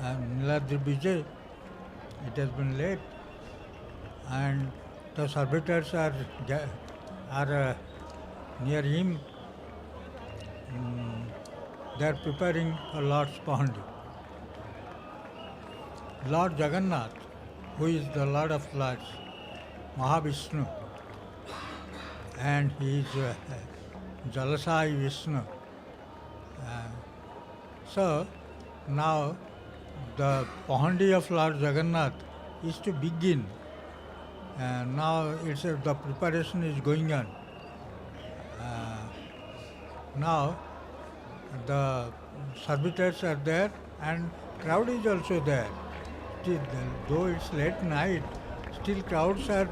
Niladri Bije. It has been late, and the servitors are near him. They are preparing for Lord's Pahandi. Lord Jagannath, who is the Lord of Lords, Mahavishnu, and he is Jalasai Vishnu. So now the Pahandi of Lord Jagannath is to begin. Now the preparation is going on. Now the servitors are there and crowd is also there. Though it's late night, still crowds are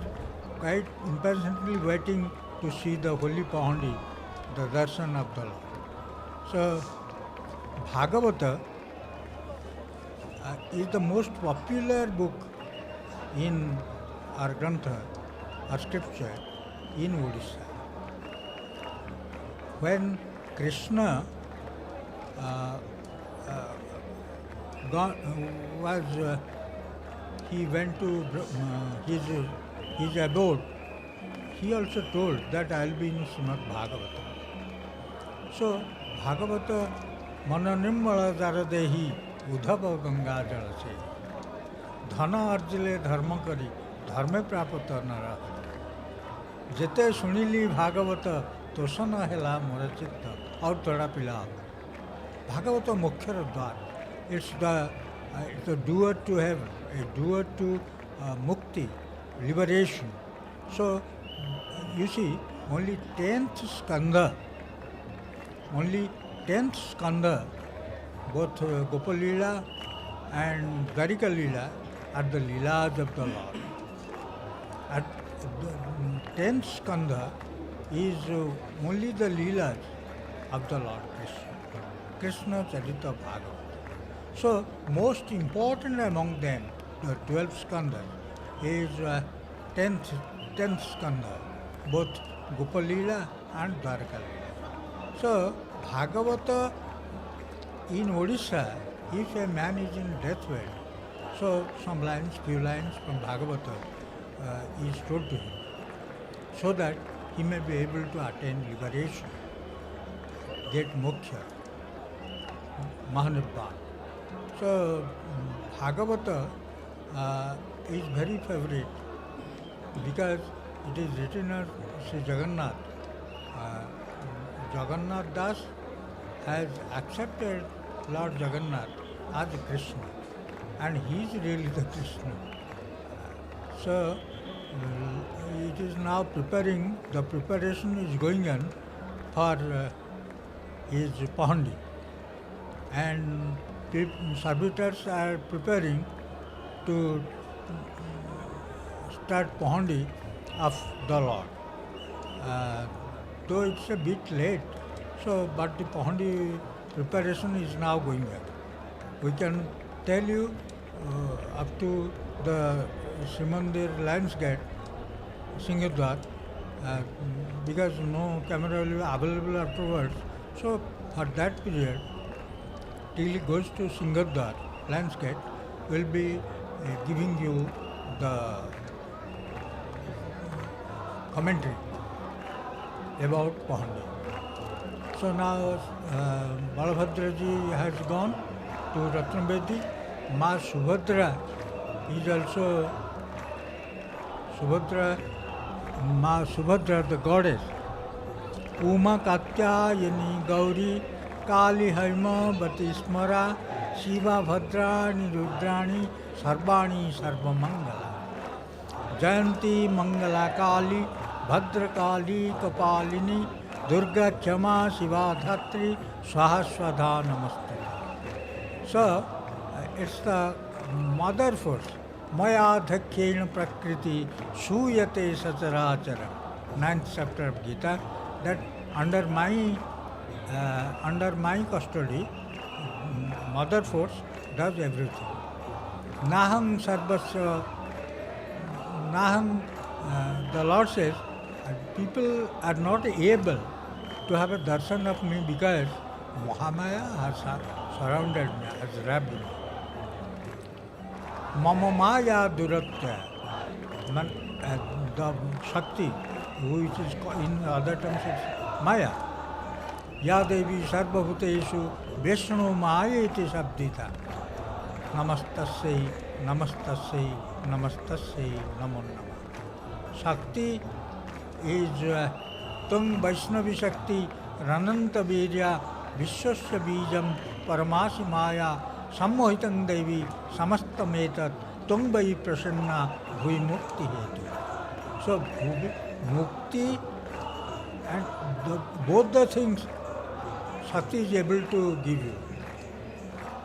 quite impatiently waiting to see the holy Pahandi the darshan of the Lord. So, Bhagavata is the most popular book in our Grantha or scripture in Odisha. When Krishna he went to his abode, he also told that I will be in Srimad Bhagavata. So, Bhagavata Mananimmala Daradehi Udhava Ganga Jalase Dhana Arjile Dharma Kari Dharme Prapata Nara Jete Sunili Bhagavata Tosana Hela Morachitta Aur Thoda Pila. Bhagavata Mukhyara Dwar. It's the doer to heaven, a doer to mukti, liberation. So, you see, only 10th skandha, both Gopal Leela and Garika Leela are the Leelas of the Lord. At the 10th skandha is only the Leelas of the Lord Krishna Charita Bhagavata. So, most important among them, the 12th skandha, is 10th skandha, both Gopal Leela and Dwarka Leela. So, Bhagavata in Odisha, if a man is in deathbed, so some lines, few lines from Bhagavata is told to him, so that he may be able to attain liberation, get moksha, Mahanirvana. So, Bhagavata is very favorite because it is written as Sri Jagannath. Jagannath Das has accepted Lord Jagannath as Krishna, and he is really the Krishna. So, it is now the preparation is going on for his Pahandi, and servitors are preparing to start Pahandi of the Lord. Though it's a bit late, but the Pahandi preparation is now going on. We can tell you up to the Srimandir Lions Gate, Singadwar, because no camera will be available afterwards. So for that period, till it goes to Singadwar, Lions Gate, will be giving you the commentary about Pahandi. So now Balabhadra ji has gone to Ratnabedi. Ma Subhadra is also Ma Subhadra, the goddess. Uma Katyayani Gauri Kali Haima Batismara Shiva Bhadrani Rudrani Sarvani Sarvamangala Jayanti Mangala Kali Bhadra Kali Kapalini Durga Chama Shiva Dhatri Sahaswadha Namaste. So, it's the mother force. Maya Dhakyena Prakriti Suyate Sacharachara, 9th chapter of Gita, that under my custody, mother force does everything. Naham Sarvasya, the Lord says, people are not able to have a darshan of me because Mahamaya has surrounded me, has wrapped me. Mama Maya Duratya, the Shakti, which is in other terms it's Maya. Ya Devi Sarvabhuteshu Vishnu Maya iti Sabdita. Namastasya, Namastasya, Namastasya, Namo Namah. Shakti is Tung Vaishnavi Shakti Rananta Virya Vishwasya Bijam Paramasi Maya Sammohitam Devi Samastametat Tung Vai Prasanna Bhui Mukti Hetu. So Mukti and both the things Shakti is able to give you.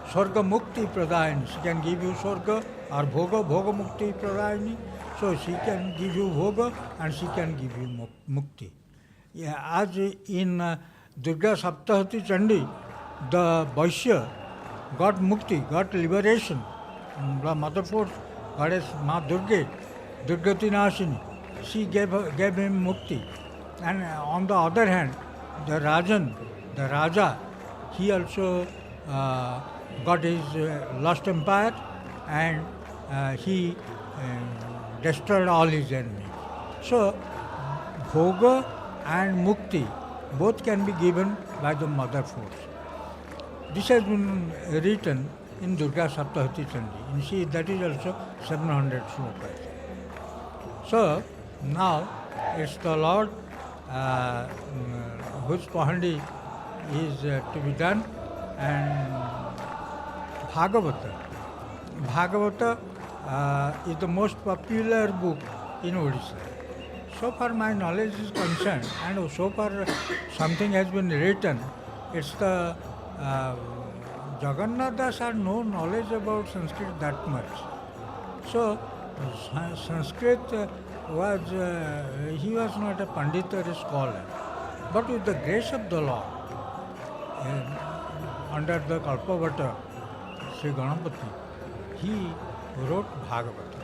Swarga Mukti Pradayani, she can give you Swarga or Bhoga Mukti Pradayani. So she can give you Bhoga and she can give you Mukti. Yeah, as in Durga Saptahati Chandi, the Vaishya got mukti, got liberation. The mother force, goddess Ma Durga, Durgati Nashini, she gave him mukti. And on the other hand, the Rajan, the Raja, he also got his lost empire, and he destroyed all his enemies. So, Bhoga and Mukti both can be given by the mother force. This has been written in Durga Saptahati Chandi. You see, that is also 700 slokas. So, now it's the Lord whose Pahandi is to be done, and Bhagavata. Bhagavata is the most popular book in Odisha. So far my knowledge is concerned, and so far something has been written, it's the Jagannath Das had no knowledge about Sanskrit that much. So Sanskrit was, he was not a Pandit or a scholar. But with the grace of the Lord, under the Kalpavata, Sri Ganapati, he wrote Bhagavata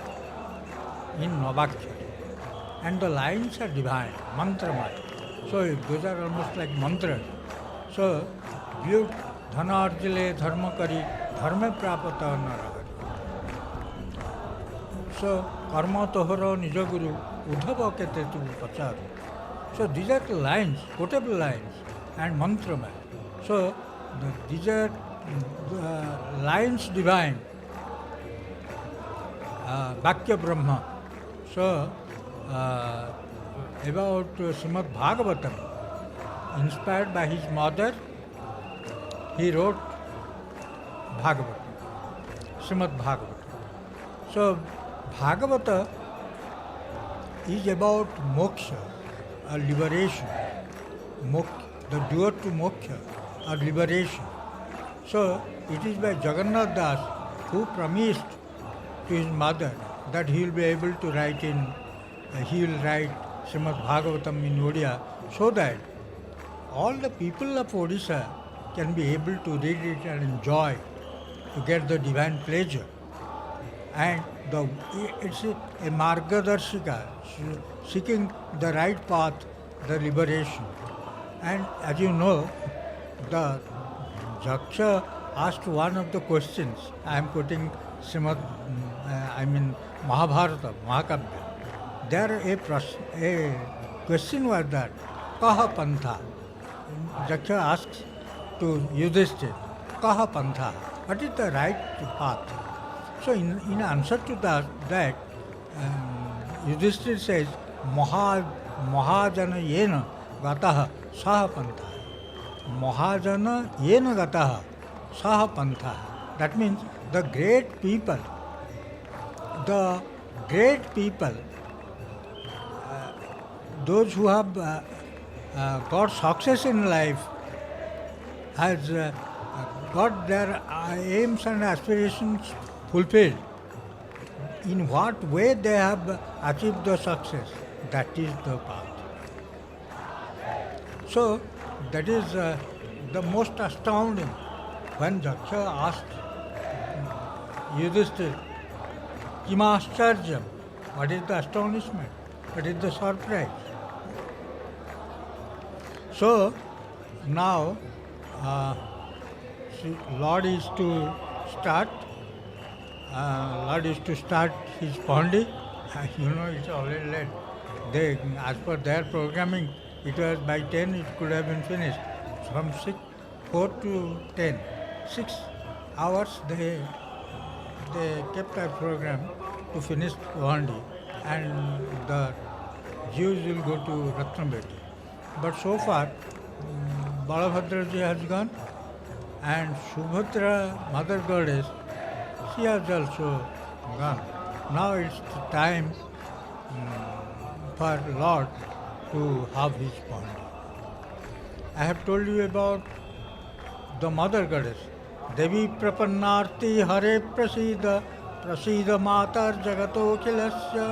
in Navakya. And the lines are divine, mantramaya. So those are almost like mantras. So, view dhana arjile dharma kari, dharma prapata narahari. So, karma tohara nijaguru, udhava kete tu pacharu. So these are the lines, quotable lines, and mantramaya. So these are lines divine, Vakya Brahma. So about Srimad Bhagavatam, inspired by his mother, he wrote Bhagavatam, Srimad Bhagavatam. So Bhagavata is about moksha, or liberation, the door to moksha, or liberation. So it is by Jagannath Das who promised to his mother that he will be able to write he will write Srimad Bhagavatam in Odia, so that all the people of Odisha can be able to read it and enjoy, to get the divine pleasure. And it's a margadarshika, seeking the right path, the liberation. And as you know, the Jaksha asked one of the questions. I am quoting Mahabharata, Mahakabya. There a question was that, Kaha Pantha? Jaksha asks to Yudhishthira, Kaha Pantha? What is the right path? So in answer to that Yudhishthira says, Mahajana yena gataha saha pantha. Mahajana yena gataha saha pantha. That means the great people, those who have got success in life, has got their aims and aspirations fulfilled. In what way they have achieved the success, that is the path. So that is the most astounding. When Jaksha asked Yudhishthira, Kimascharjam, what is the astonishment? What is the surprise? So now Lord is to start. Lord is to start his Pandi. It's already late. As per their programming, it was by 10, it could have been finished. From 4 to 10, 6 hours they kept our program to finish Pandi, and the Jews will go to Ratnabeti. But so far, Balabhadra ji has gone, and Subhadra, Mother Goddess, she has also gone. Now it's the time for Lord to have his Pandi. I have told you about the Mother Goddess. Devi Prapannarti Hare Prasida Matar Jagato Kilasya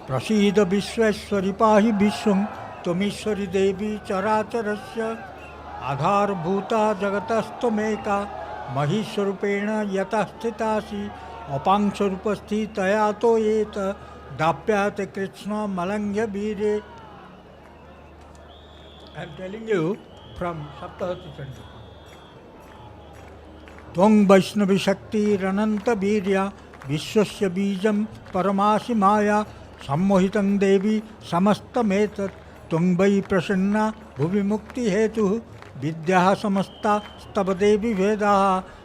प्रसीद विश्वेश्वरी पाहि विश्वं त्वमीश्वरी देवी चराचरस्य आधारभूता जगतस्तमेका महीस्वरूपेण यतः स्थितासि अपांशरूपस्थितया तो येत दाप्यात कृष्ण मलंग्य वीरे. I am telling you from Saptahati Chandi. त्वं वैष्णवी शक्तिरनंत वीर्या विश्वस्य बीजं परमासि माया सम्मोहितं देवी समस्तमेतत् त्वं वै प्रसन्ना भुवि मुक्तिहेतुः विद्याः समस्ता स्तव देवी वेदाः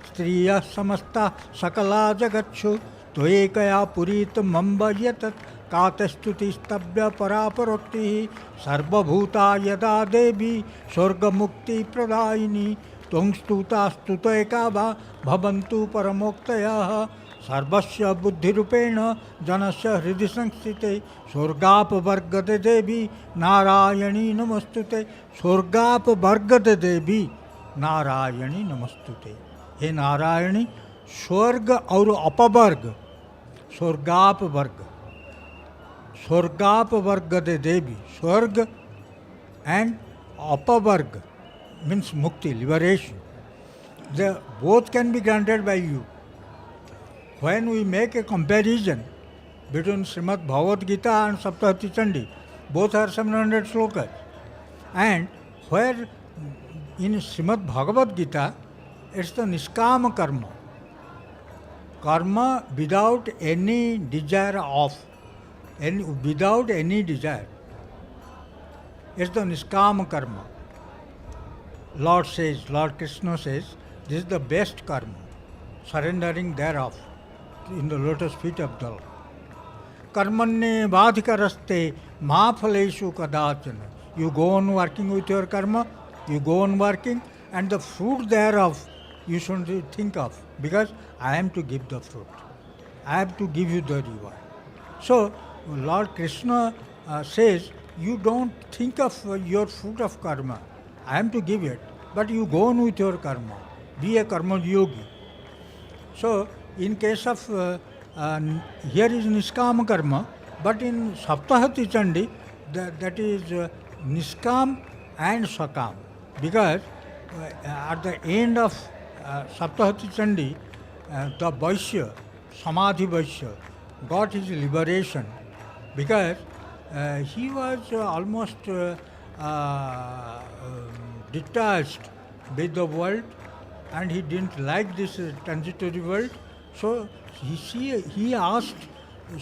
स्त्रियः समस्ता सकला जगत्सु त्वयैकया पुरीतमम्ब यतत् कातस्तुतिस्तव्य परापरोक्तिः सर्वभूता यदा देवी स्वर्गमुक्तिप्रदायिनी त्वं स्तुता स्तुतैका वा भवन्तु परमोक्तयः सर्वस्य बुद्धिरूपेण जनस्य हृदि संस्थिते स्वर्गापवर्गते देवी नारायणी नमस्तुते. स्वर्गापवर्गते देवी नारायणी नमस्तुते. हे नारायणी, स्वर्ग और अपवर्ग, स्वर्गापवर्ग, स्वर्गापवर्गते देवी, स्वर्ग एंड अपवर्ग means mukti, liberation. The both can be granted by you. When we make a comparison between Srimad Bhagavad Gita and Saptahati Chandi, both are 700 slokas. And where in Srimad Bhagavad Gita, it's the niskama karma. Karma without any desire of, without any desire. It's the niskama karma. Lord says, Lord Krishna says, this is the best karma, surrendering thereof in the lotus feet of the Lord. Karmanne vadhikaraste mahaphaleshu kadachana. You go on working with your karma, you go on working, and the fruit thereof you should think of, because I am to give the fruit. I have to give you the reward. So, Lord Krishna says, you don't think of your fruit of karma. I am to give it, but you go on with your karma. Be a karma yogi. So, in case of, here is niskam karma, but in Saptahati Chandi, that is niskam and sakam. Because at the end of Saptahati Chandi, the Vaishya, Samadhi Vaishya, got his liberation, because he was almost detached with the world, and he didn't like this transitory world. So he asked,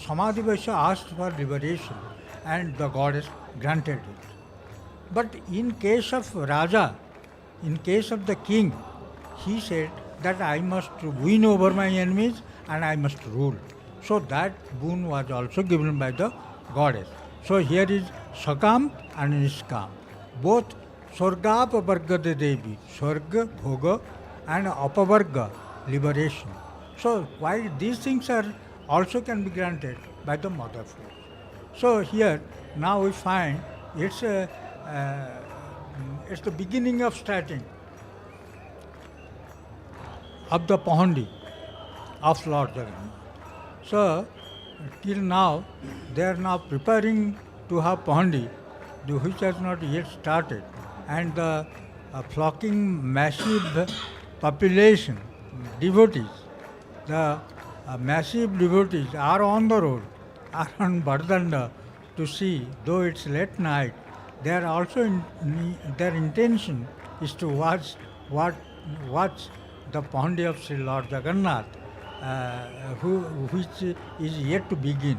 Samadhi Vaishya asked for liberation, and the goddess granted it. But in case of Raja, in case of the king, he said that I must win over my enemies and I must rule. So that boon was also given by the goddess. So here is Sakam and Niskam. Both Swarga Apavarga Devi, Swarga, Bhoga, and Apavarga, liberation. So while these things are also can be granted by the mother force. So here now we find it's the beginning of starting of the Pahandi of Lord Jagannath. So till now they are now preparing to have Pahandi, which has not yet started, and the flocking massive population, devotees, the massive devotees are on the road, are on Bardanda to see, though it's late night. They are also their intention is to watch the Pahandi of Sri Lord Jagannath, which is yet to begin.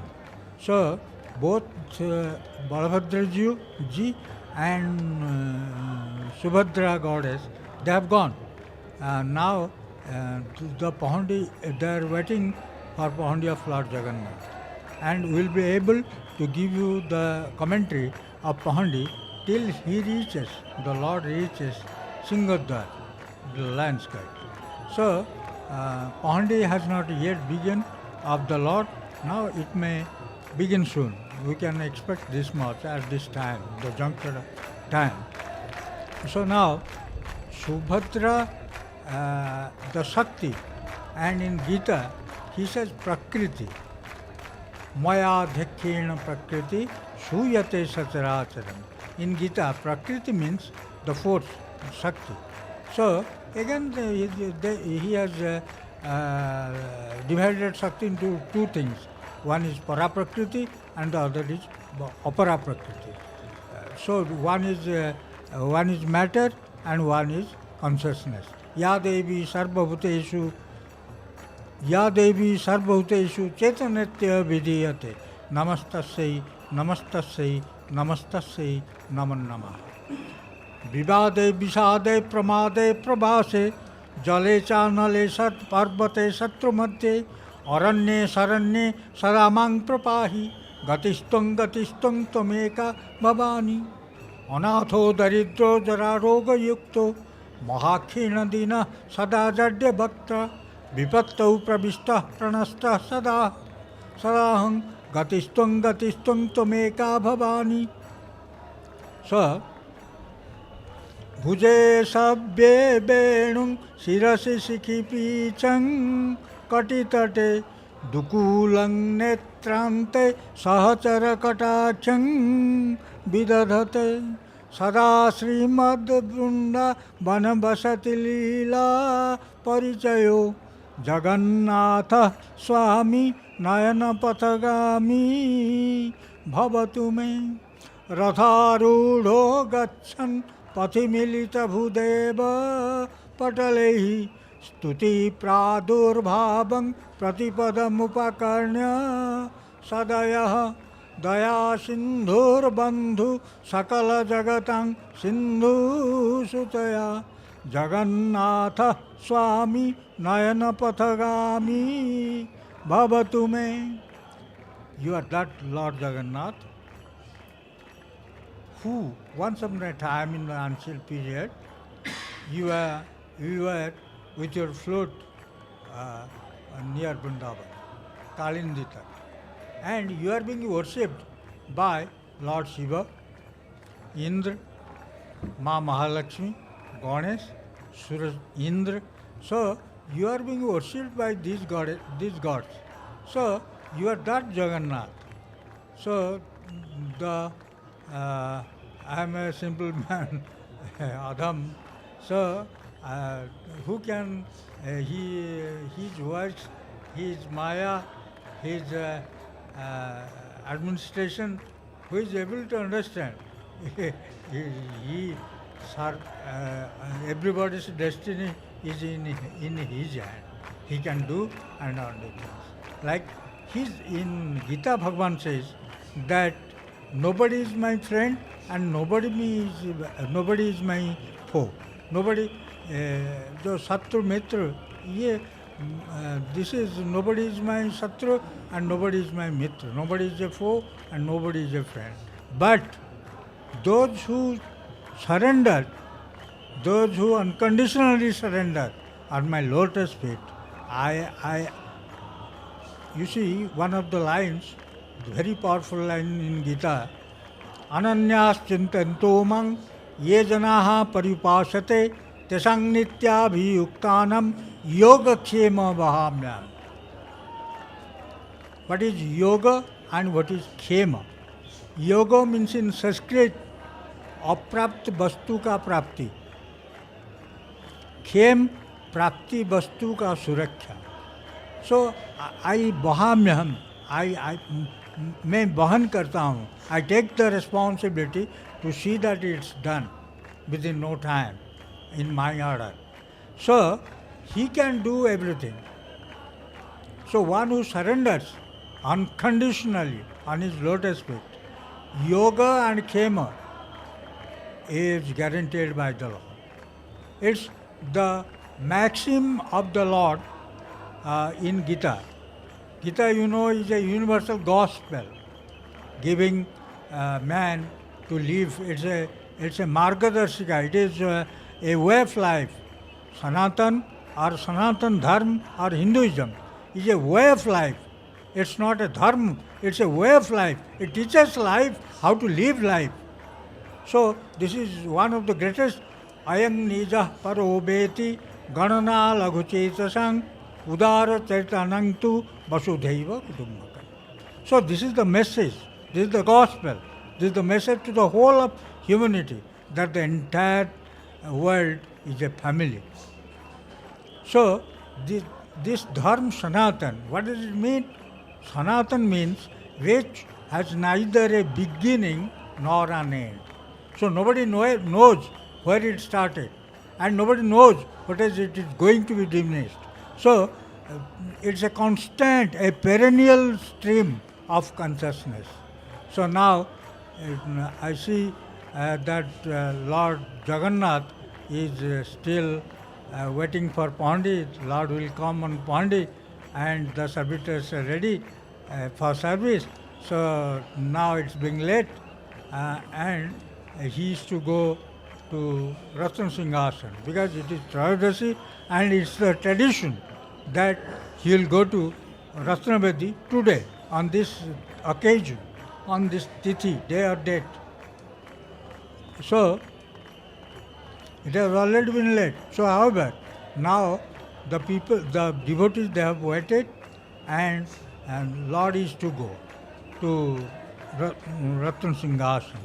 So both Balabhadra ji and Subhadra goddess, they have gone. Now the Pahandi, they are waiting for Pahandi of Lord Jagannath, and we will be able to give you the commentary of Pahandi till he reaches, the Lord reaches Singadwar, the landscape. So Pahandi has not yet begun of the Lord. Now it may begin soon. We can expect this much at this time, the juncture time. So now Subhadra, the Shakti, and in Gita he says Prakriti. Maya Dhekkena Prakriti Shuyate Sacharacharam. In Gita, Prakriti means the force, Shakti. So, again, he has divided Shakti into two things. One is Paraprakriti and the other is Aparaprakriti. So, one is matter and one is consciousness. Ya Devi Sarvabhuteshu Ya Devi Sarvabhuteshu Chetanitya Vidiyate Namastasai Namastasai Namastasai Naman Namah. Vivade Visade Pramade Prabhase Jale Chanale Sat Parvate Satru Madhye Aranye Saranye Saramang Prapahi Gatistung Gatistung Tomeka Bhavani Anatho Daridro Jara Roga Yukto Mahakhina Dina Sada Jadya Bhakta Vipattau Pravishta Pranasta Sada Sadahang Gatistung Gatistung Tomeka Bhavani. So, Bhuje Sabbe Benung Sirasi Sikhi Pichang Katitate Dukulang Netrante Sahachara Katachang Vidadhate Sada Srimad Brunda Banabasati Lila Parichayo Jagannatha Swami Nayana Pathagami Bhavatu Me Ratharudho Gachan Pathimilita Bhudeva Patalehi Stuti Pradurbhavang Pratipadam Sadayah Daya Sindhur Bandhu Sakala Jagatang Sindhu Sutaya Jagannatha Swami Nayana Pathagami Bhavatu Me. You are that Lord Jagannath who once upon a time in the ancient period you were with your float near Vrindavan, Kalindita, and you are being worshipped by Lord Shiva, Indra, Ma Mahalakshmi, Ganesh, Suraj, Indra. So you are being worshipped by these gods. So you are that Jagannath. So I am a simple man, Adam. So who can his words, his Maya, his administration, who is able to understand? Everybody's destiny is in his hand. He can do and undo things. Like in Gita, Bhagavan says that nobody is my friend and nobody is my foe. Nobody, जो शत्रु मित्र ये this is nobody is my Satru and nobody is my Mitra. Nobody is a foe and nobody is a friend. But those who surrender, those who unconditionally surrender are my lotus feet. You see, one of the lines, very powerful line in Gita, Ananyas chintanto mang ye janaha paripasate tesang nityabhiyuktanam yogakshema vahamyam. What is yoga and what is khema? Yoga means in Sanskrit अप्राप्त वस्तु का प्राप्ति, खेम प्राप्ति वस्तु का सुरक्षा. सो आई बहाम्यहम, मैं वहन करता हूँ. I take the responsibility to see that it's done within no time in my order. So he can do everything. So one who surrenders unconditionally on his lotus feet, yoga and khema is guaranteed by the Lord. It's the maxim of the Lord in Gita. Gita, you know, is a universal gospel giving man to live. It's a margadarshika. It is a way of life. Sanatan or Sanatan Dharma or Hinduism is a way of life. It's not a dharma, it's a way of life. It teaches life, how to live life. So this is one of the greatest. Ayam nija parobeti ganana laghuchetasang udara charitanangtu vasudhaiva kutumbaka. So this is the message, this is the gospel, this is the message to the whole of humanity that the entire world is a family. So this dharma Sanatan, what does it mean? Sanatan means which has neither a beginning nor an end. So nobody knows where it started, and nobody knows what is it is going to be diminished. So it's a constant, a perennial stream of consciousness. So now I see that Lord Jagannath is still waiting for Pandi. Lord will come on Pandi, and the servitors are ready for service. So now it's being late, and he is to go to Ratna Singhasan because it is Trayodasi and it's the tradition that he will go to Ratnavedi today on this occasion, on this tithi, day or date. So it has already been late. So however, now the people, the devotees, they have waited, and Lord is to go to Ratna Singhasan.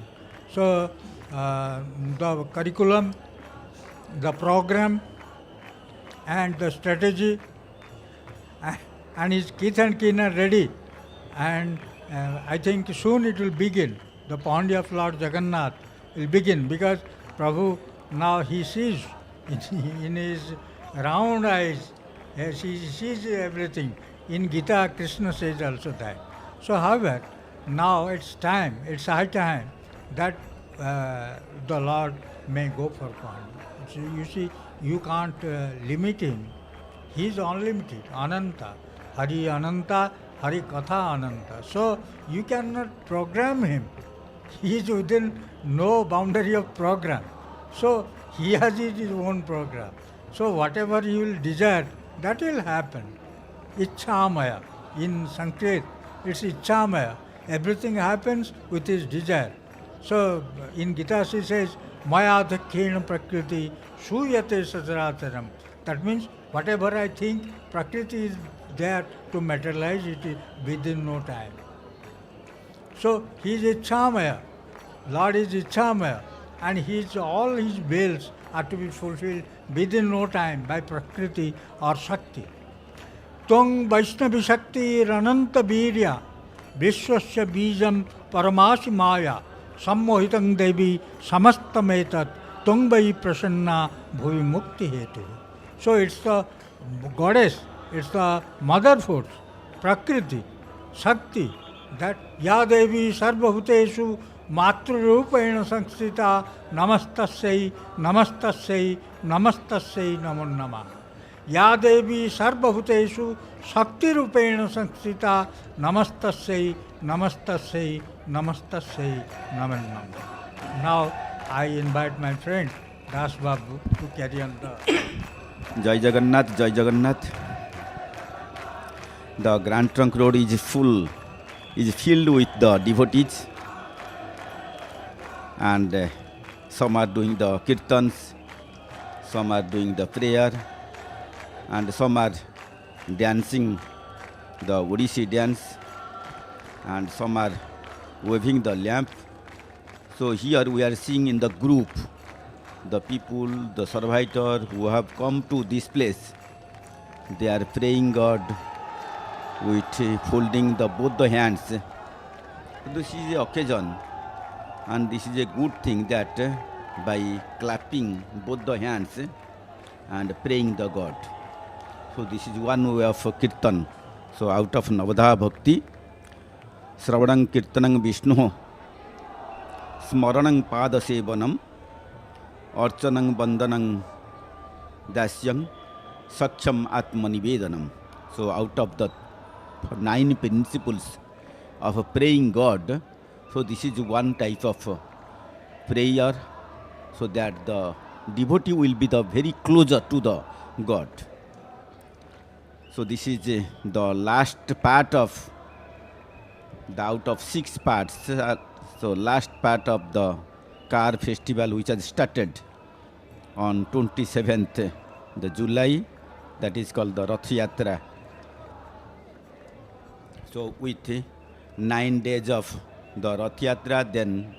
So the curriculum, the program, and the strategy, and his kith and kin are ready, and I think soon it will begin. The Pandi of Lord Jagannath will begin because Prabhu now he sees in his round eyes, yes, he sees everything. In Gita, Krishna says also that. So however, now it's time, it's high time that the Lord may go for Pandi. So you see, you can't limit him. He is unlimited, Ananta. Hari Ananta, Hari Katha Ananta. So you cannot program him. He is within no boundary of program. So he has his own program. So whatever he will desire, that will happen. Ichhamaya. In Sanskrit, it's Ichhamaya. Everything happens with his desire. So in Gita she says, Maya dhakkena prakriti suyate sacharacharam. That means whatever I think, prakriti is there to materialize it within no time. So he is Ichhamaya. Lord is Ichhamaya. And all his wills are to be fulfilled within no time by Prakriti or Shakti. Tung Vaishnavi Shakti Rananta Virya Vishwasya Bijam Paramasi Maya Sammohitang Devi Samastametat Tung Vai Prasanna Bhuvi Mukti Hetu. So it's the goddess, it's the mother force, Prakriti, Shakti, that Ya Devi Sarvabhuteshu Matrurupaena Sankstita Namastassai Namastassai Namastassai Namo Namah. Ya Devi Sarvabhuteshu Shakti Rupaena Sankstita Namastassai Namastassai Namastassai Namo Namah. Now I invite my friend Das Babu to carry on the Jai Jagannath, Jai Jagannath. The Grand Trunk Road is filled with the devotees, and some are doing the kirtans, some are doing the prayer, and some are dancing the Odisha dance, and some are waving the lamp. So here we are seeing in the group the people, the servitor who have come to this place. They are praying God with folding both the hands. This is the occasion, and this is a good thing that by clapping both the hands and praying the God. So this is one way of kirtan. So out of Navadha Bhakti, Sravanam Kirtanam Vishnu, Smaranam Pada Sevanam, Archanam Bandhanam Dasyam, Saksham Atmanivedanam. So out of the 9 principles of praying God, so this is one type of prayer, so that the devotee will be the very closer to the God. So this is the last part of the out of 6 parts. So last part of the car festival, which has started on 27th the July, that is called the Rath Yatra. So with 9 days of the Rath Yatra, then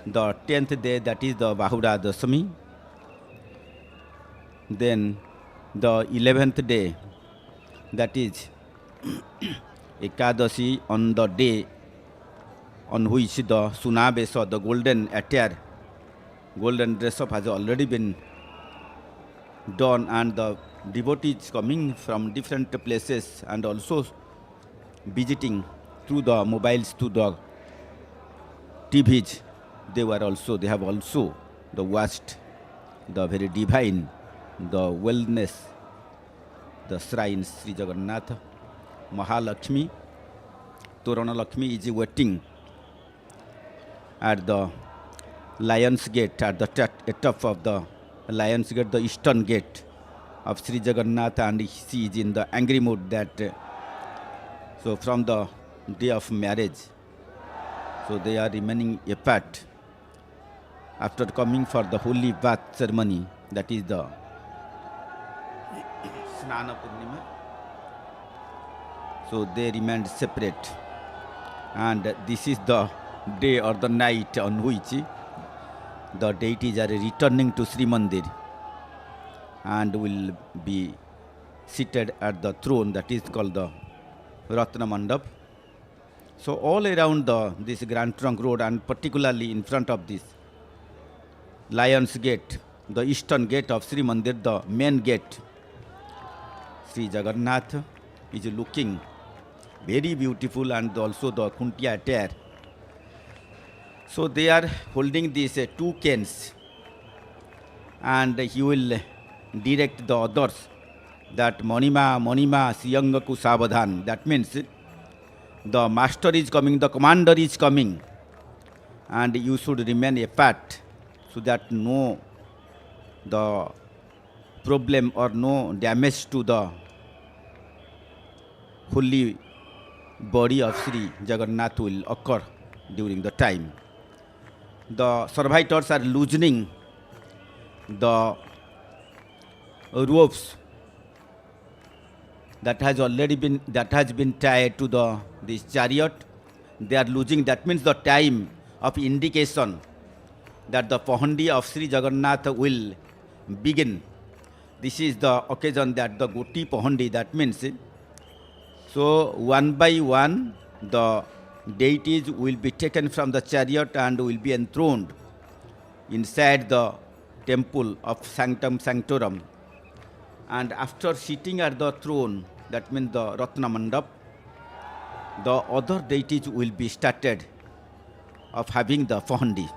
the 10th day, that is the Bahura Dasami, then the 11th day, that is Ekadasi, on the day on which the Sunabesa, the golden attire, golden dress up has already been done, and the devotees coming from different places and also visiting through the mobiles to the TVs. They have also watched the very divine, the wellness, the shrine Sri Jagannath. Mahalakshmi, Torana Lakshmi is waiting at the Lion's Gate, at the top of the Lion's Gate, the eastern gate of Sri Jagannath, and she is in the angry mood that so from the day of marriage, so they are remaining apart after coming for the holy bath ceremony, that is the Snana Purnima. So they remained separate, and this is the day or the night on which the deities are returning to Srimandir and will be seated at the throne, that is called the Ratna Mandap. So all around this Grand Trunk Road, and particularly in front of this Lion's Gate, the eastern gate of Srimandir, the main gate, Sri Jagannath is looking very beautiful, and also the Kuntiya attire. So they are holding these two canes, and he will direct the others that Monima, Siyangaku Sabadhan. That means the master is coming, the commander is coming, and you should remain apart so that no the problem or no damage to the holy body of Sri Jagannath will occur during the time. The servitors are loosening the ropes that has been tied to this chariot. They are losing. That means the time of indication that the Pahandi of Sri Jagannath will begin. This is the occasion that the Goti Pahandi, that means so one by one the deities will be taken from the chariot and will be enthroned inside the temple of Sanctum Sanctorum. And after sitting at the throne, that means the Ratna Mandap, the other deities will be started of having the Pahandi.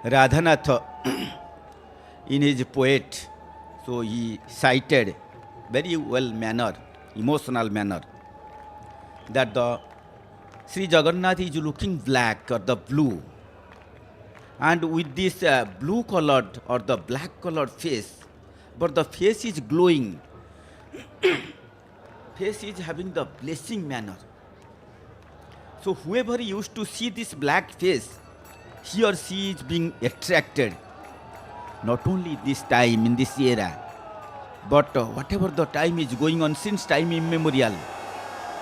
Radhanath in his poet, so he cited very well manner, emotional manner, that the Sri Jagannath is looking black or the blue, and with this blue colored or the black colored face, but the face is glowing. Face is having the blessing manner. So whoever used to see this black face, he or she is being attracted, not only this time in this era, but whatever the time is going on since time immemorial,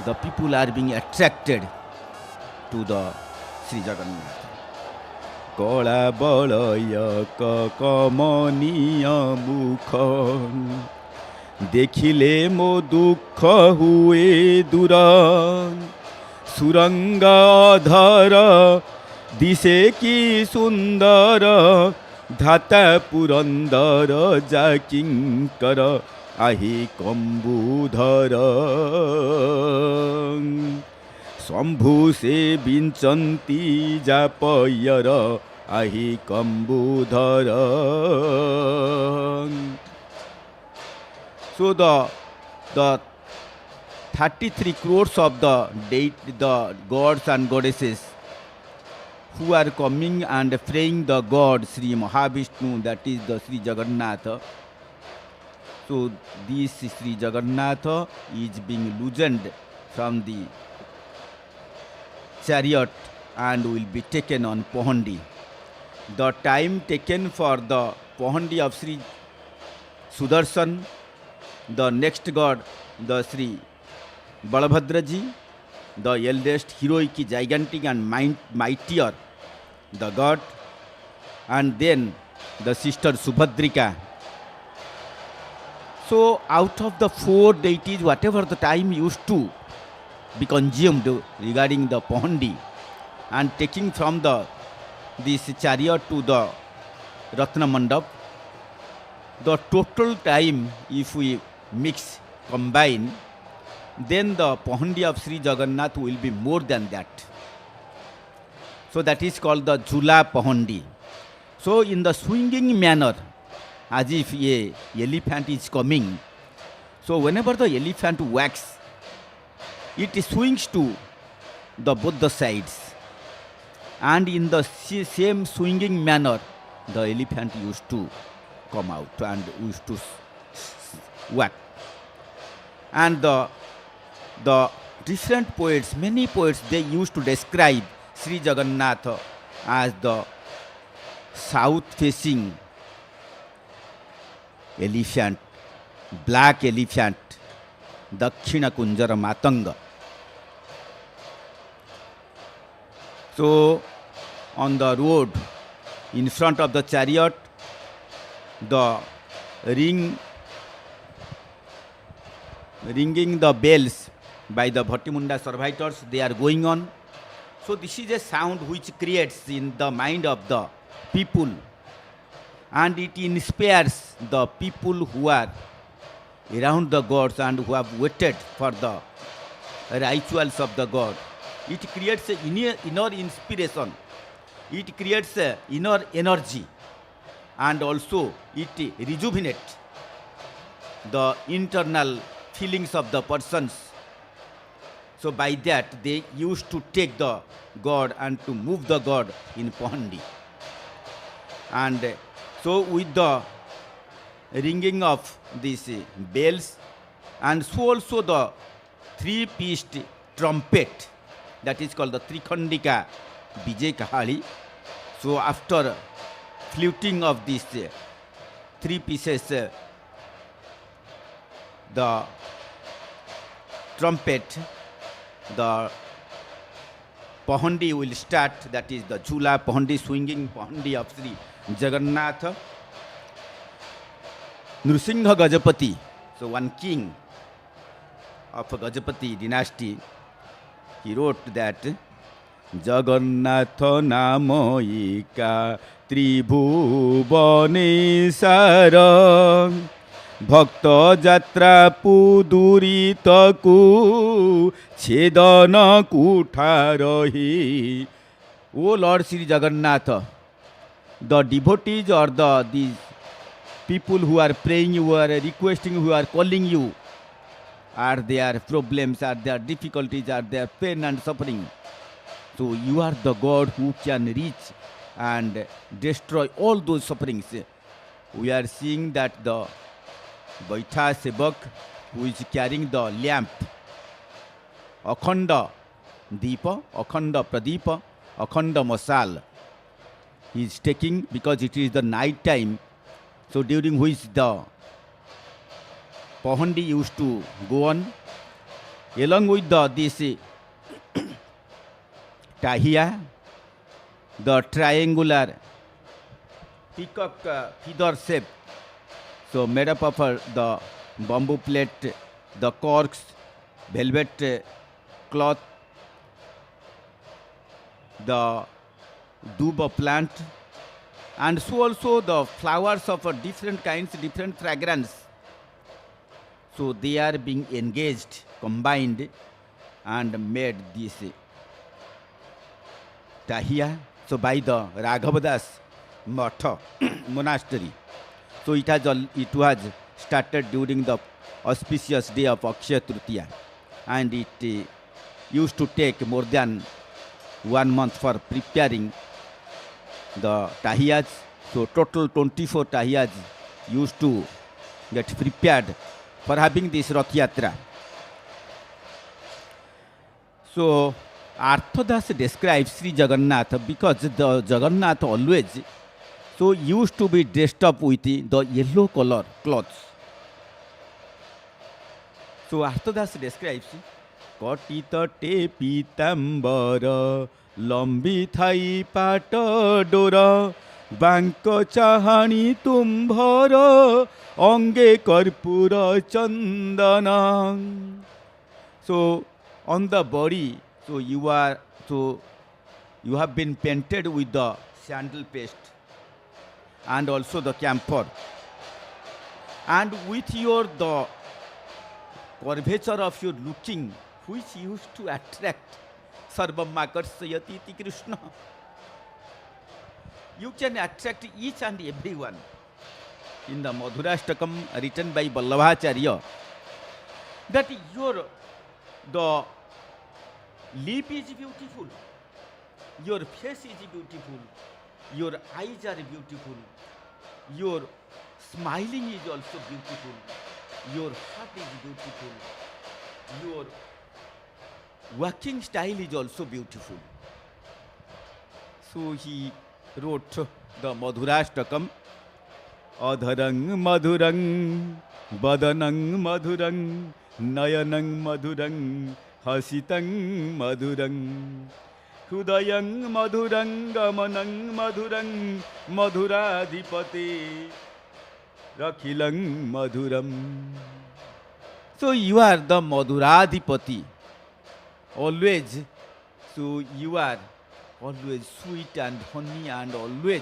the people are being attracted to the Sri Jagannath. Kola balaya kakamaniya mukhan dekhile mo dukha hue duran suranga adhara dise ki sundara dhata purandara jakinkara ahi kambudhara Sambhu se vinchanti japayara ahi kambudhara. So the 33 crores of the gods and goddesses who are coming and praying the God Sri Mahavishnu, that is the Sri Jagannath. So this Sri Jagannath is being loosened from the chariot and will be taken on Pahandi. The time taken for the Pahandi of Sri Sudarshan, the next god, the Sri Balabhadra ji, the eldest, heroic, gigantic, and mightier, the god, and then the sister Subhadrika. So, out of the four deities, whatever the time used to be consumed regarding the Pahandi, and taking from this chariot to the Ratna Mandap, the total time, if we combine, then the Pahandi of Sri Jagannath will be more than that. So that is called the Jula Pahandi. So in the swinging manner, as if a elephant is coming, so whenever the elephant walks, it swings to the both the sides, and in the same swinging manner, the elephant used to come out and used to walk. And the different poets, many poets, they used to describe Sri Jagannath as the south-facing elephant, black elephant, Dakshina Kunjara Matanga. So, on the road, in front of the chariot, the ringing the bells by the Bhattimunda servitors, they are going on. So this is a sound which creates in the mind of the people, and it inspires the people who are around the gods and who have waited for the rituals of the god. It creates an inner inspiration, it creates an inner energy, and also it rejuvenates the internal feelings of the persons. So by that they used to take the god and to move the god in Pahandi. And so with the ringing of these bells, and so also the three-pieced trumpet, that is called the Trikhandika Bije Kahali. So after fluting of these three pieces, the trumpet, the Pahandi will start, that is the Jula Pahandi, swinging Pahandi of Sri Jagannath. Nrsimha Gajapati, so one king of Gajapati dynasty, he wrote that Jagannatha namoika tribhuvane sara bhakta jatra puduritaku chedana kutharahi. O Lord Sri Jagannath, the devotees or these people who are praying, who are requesting, who are calling you, are their problems, are their difficulties, are their pain and suffering. So you are the God who can reach and destroy all those sufferings. We are seeing that the Baitha Sevak, who is carrying the lamp, Akhanda Deepa, Akhanda Pradeepa, Akhanda Masal, he is taking, because it is the night time, so during which the Pahandi used to go on, along with this Tahia, the triangular peacock feather shape, so made up of the bamboo plate, the corks, velvet cloth, the duba plant, and so also the flowers of different kinds, different fragrance. So they are being engaged, combined, and made this Tahia. So by the Raghavada's Matha monastery. So it was started during the auspicious day of Akshaya Tritiya, and it used to take more than 1 month for preparing the tahiyas. So total 24 tahiyas used to get prepared for having this Rath Yatra. So Arthadas describes Sri Jagannath, because the Jagannath always so used to be dressed up with the yellow color clothes. So Arthadas describes कटी तटे पीताम्बर लंबी Thai पाट door बांक चाहाणी तुम्भर अंगे कर्पूर चंदन. So on the body, so you have been painted with the sandal paste and also the camphor, and with your the curvature of your looking, which used to attract sarvam akarsayati iti Krishna. You can attract each and everyone. In the Madhurashtakam written by Balabhacharya, that the lip is beautiful, your face is beautiful, your eyes are beautiful, your smiling is also beautiful, your heart is beautiful, your walking style is also beautiful. So he wrote the Madhurashtakam. Adharang madhurang, badanang madhurang, nayanang madhurang, hasitang madhurang, hudayang madhurang, gamanang madhurang, madhuradhipate, rakhilang madhuram. So you are the madhuradhipati, always. So you are always sweet and honey and always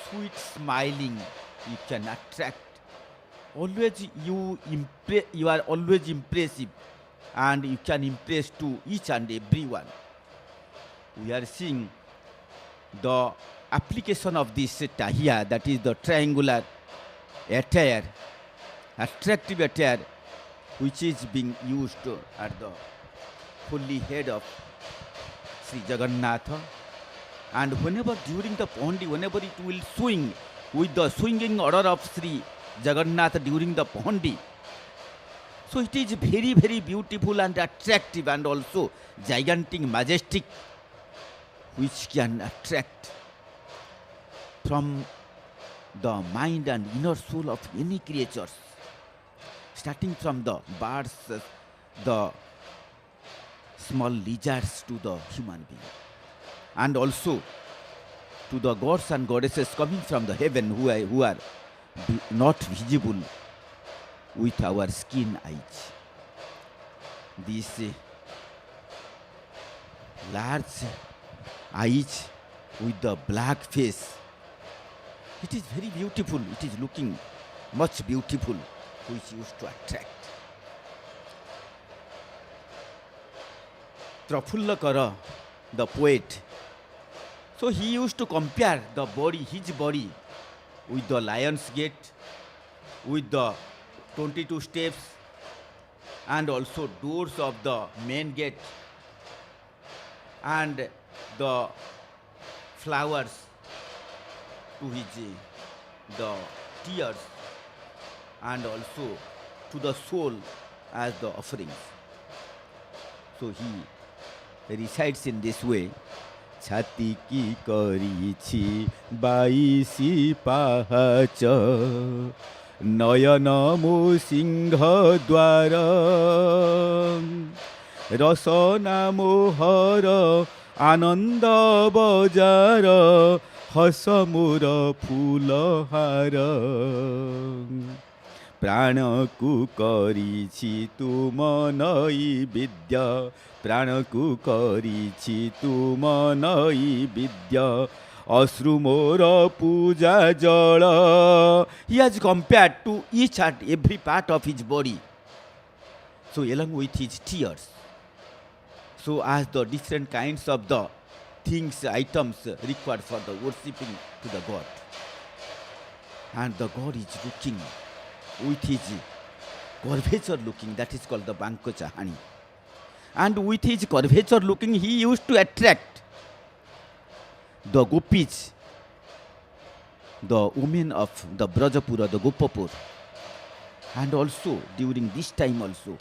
sweet smiling. You can attract. Always you are always impressive and you can impress to each and everyone. We are seeing the application of this tahiya, that is the triangular attire, attractive attire, which is being used at the holy head of Sri Jagannath. And whenever during the Pondi, whenever it will swing with the swinging order of Sri Jagannath during the Pondi, so it is very, very beautiful and attractive and also gigantic, majestic, which can attract from the mind and inner soul of any creatures, starting from the birds, the small lizards to the human being, and also to the gods and goddesses coming from the heaven who are not visible with our skin eyes. These large eyes with the black face, it is very beautiful. It is looking much beautiful, which used to attract. Prafullakara, the poet, so he used to compare the body, his body, with the lion's gate, with the 22 steps, and also doors of the main gate, and the flowers to his the tears, and also to the soul as the offerings. So he recites in this way. छाती की करीछि बाईसी पाहच नयन मो सिंह द्वार रसना मोहर आनंद बजार हस मोर फूलहार प्राण को करीछि तुम नई विद्या प्राण को करीछि तुम नई विद्या अश्रु मोर पूजा जल. He has compared to each and every part of his body, so along with his tears, so as the different kinds of the things, items required for the worshipping to the God, and the God is looking with his curvature looking, that is called the Banko Chahani. And with his curvature looking, he used to attract the gopis, the women of the Brajapura, the Gopapur. And also during this time also,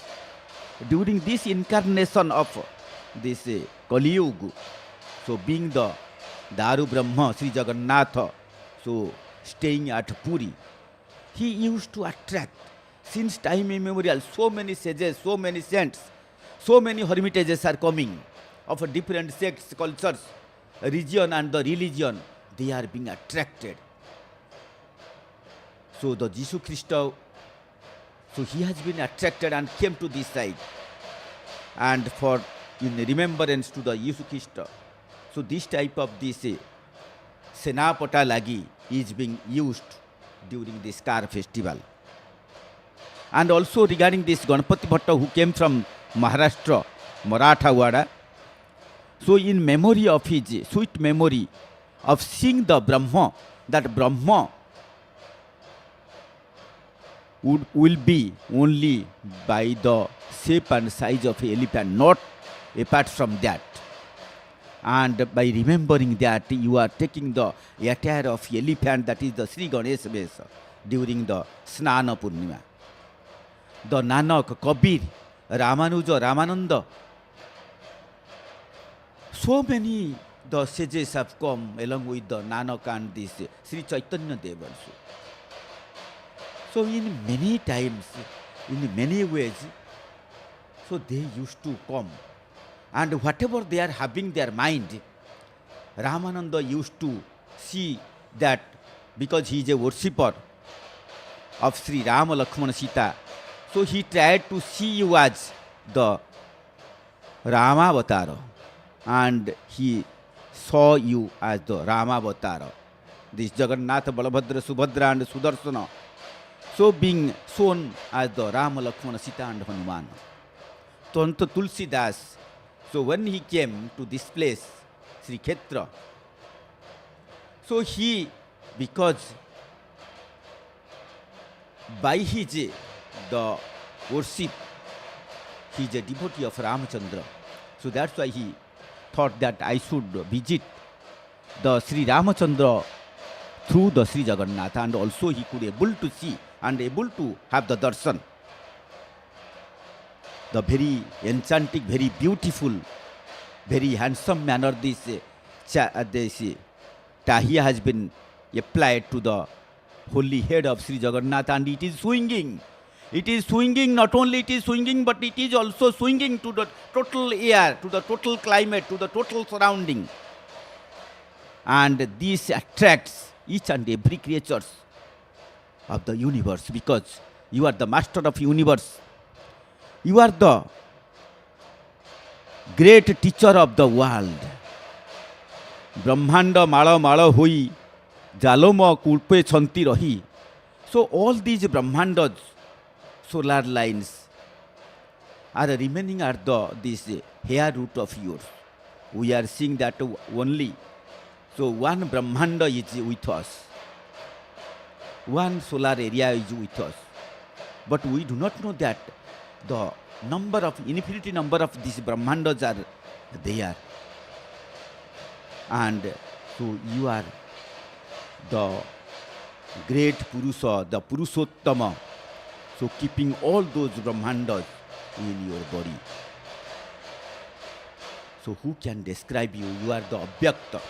during this incarnation of this Kali Yuga, so being the Daru Brahma, Sri Jagannath, so staying at Puri, he used to attract, since time immemorial, so many sages, so many saints, So many hermitages are coming of a different sects, cultures, region and the religion. They are being attracted. So the Jesus Christ, so he has been attracted and came to this side. And for in remembrance to the Jesus Christ. So this type of this Senapata Lagi is being used during this car festival. And also regarding this Ganpati Bhatta who came from Maharashtra, Marathawada. So in memory of his sweet memory of seeing the Brahma, that Brahma will be only by the shape and size of an elephant, not apart from that. And by remembering that, you are taking the attire of elephant, that is the Sri Ganesh Vesa, during the Snana Purnima. The Nanak, Kabir, Ramanuja, Ramananda, so many the sages have come along with the Nanak and this Sri Chaitanya Dev also. So in many times, in many ways, so they used to come. And whatever they are having their mind, Ramananda used to see that because he is a worshipper of Sri Rama, Lakshmana, Sita, so he tried to see you as the Rama Avatara, and he saw you as the Rama Avatara. This Jagannath, Balabhadra, Subhadra and Sudarsana, so being shown as the Rama, Lakshmana, Sita and Hanuman. Tonto Tulsidas, so when he came to this place, Sri Khetra, so he, because by his the worship, he is a devotee of Ramachandra. So that's why he thought that I should visit the Sri Ramachandra through the Sri Jagannath, and also he could able to see and able to have the darshan. The very enchanting, very beautiful, very handsome manner this tahia has been applied to the holy head of Sri Jagannath, and it is swinging. It is swinging, not only it is swinging, but it is also swinging to the total air, to the total climate, to the total surrounding. And this attracts each and every creatures of the universe, because you are the master of universe. You are the great teacher of the world. Brahmanda mala mala hoi, jaloma kulpe chanti rahi. So all these Brahmandas, solar lines, are remaining at this hair root of yours. We are seeing that only. So one Brahmanda is with us. One solar area is with us. But we do not know that the number of, infinity number of these Brahmandas are there. And so you are the great Purusha, the Purushottama. So keeping all those Brahmandas in your body. So who can describe you? You are the Abhyakta.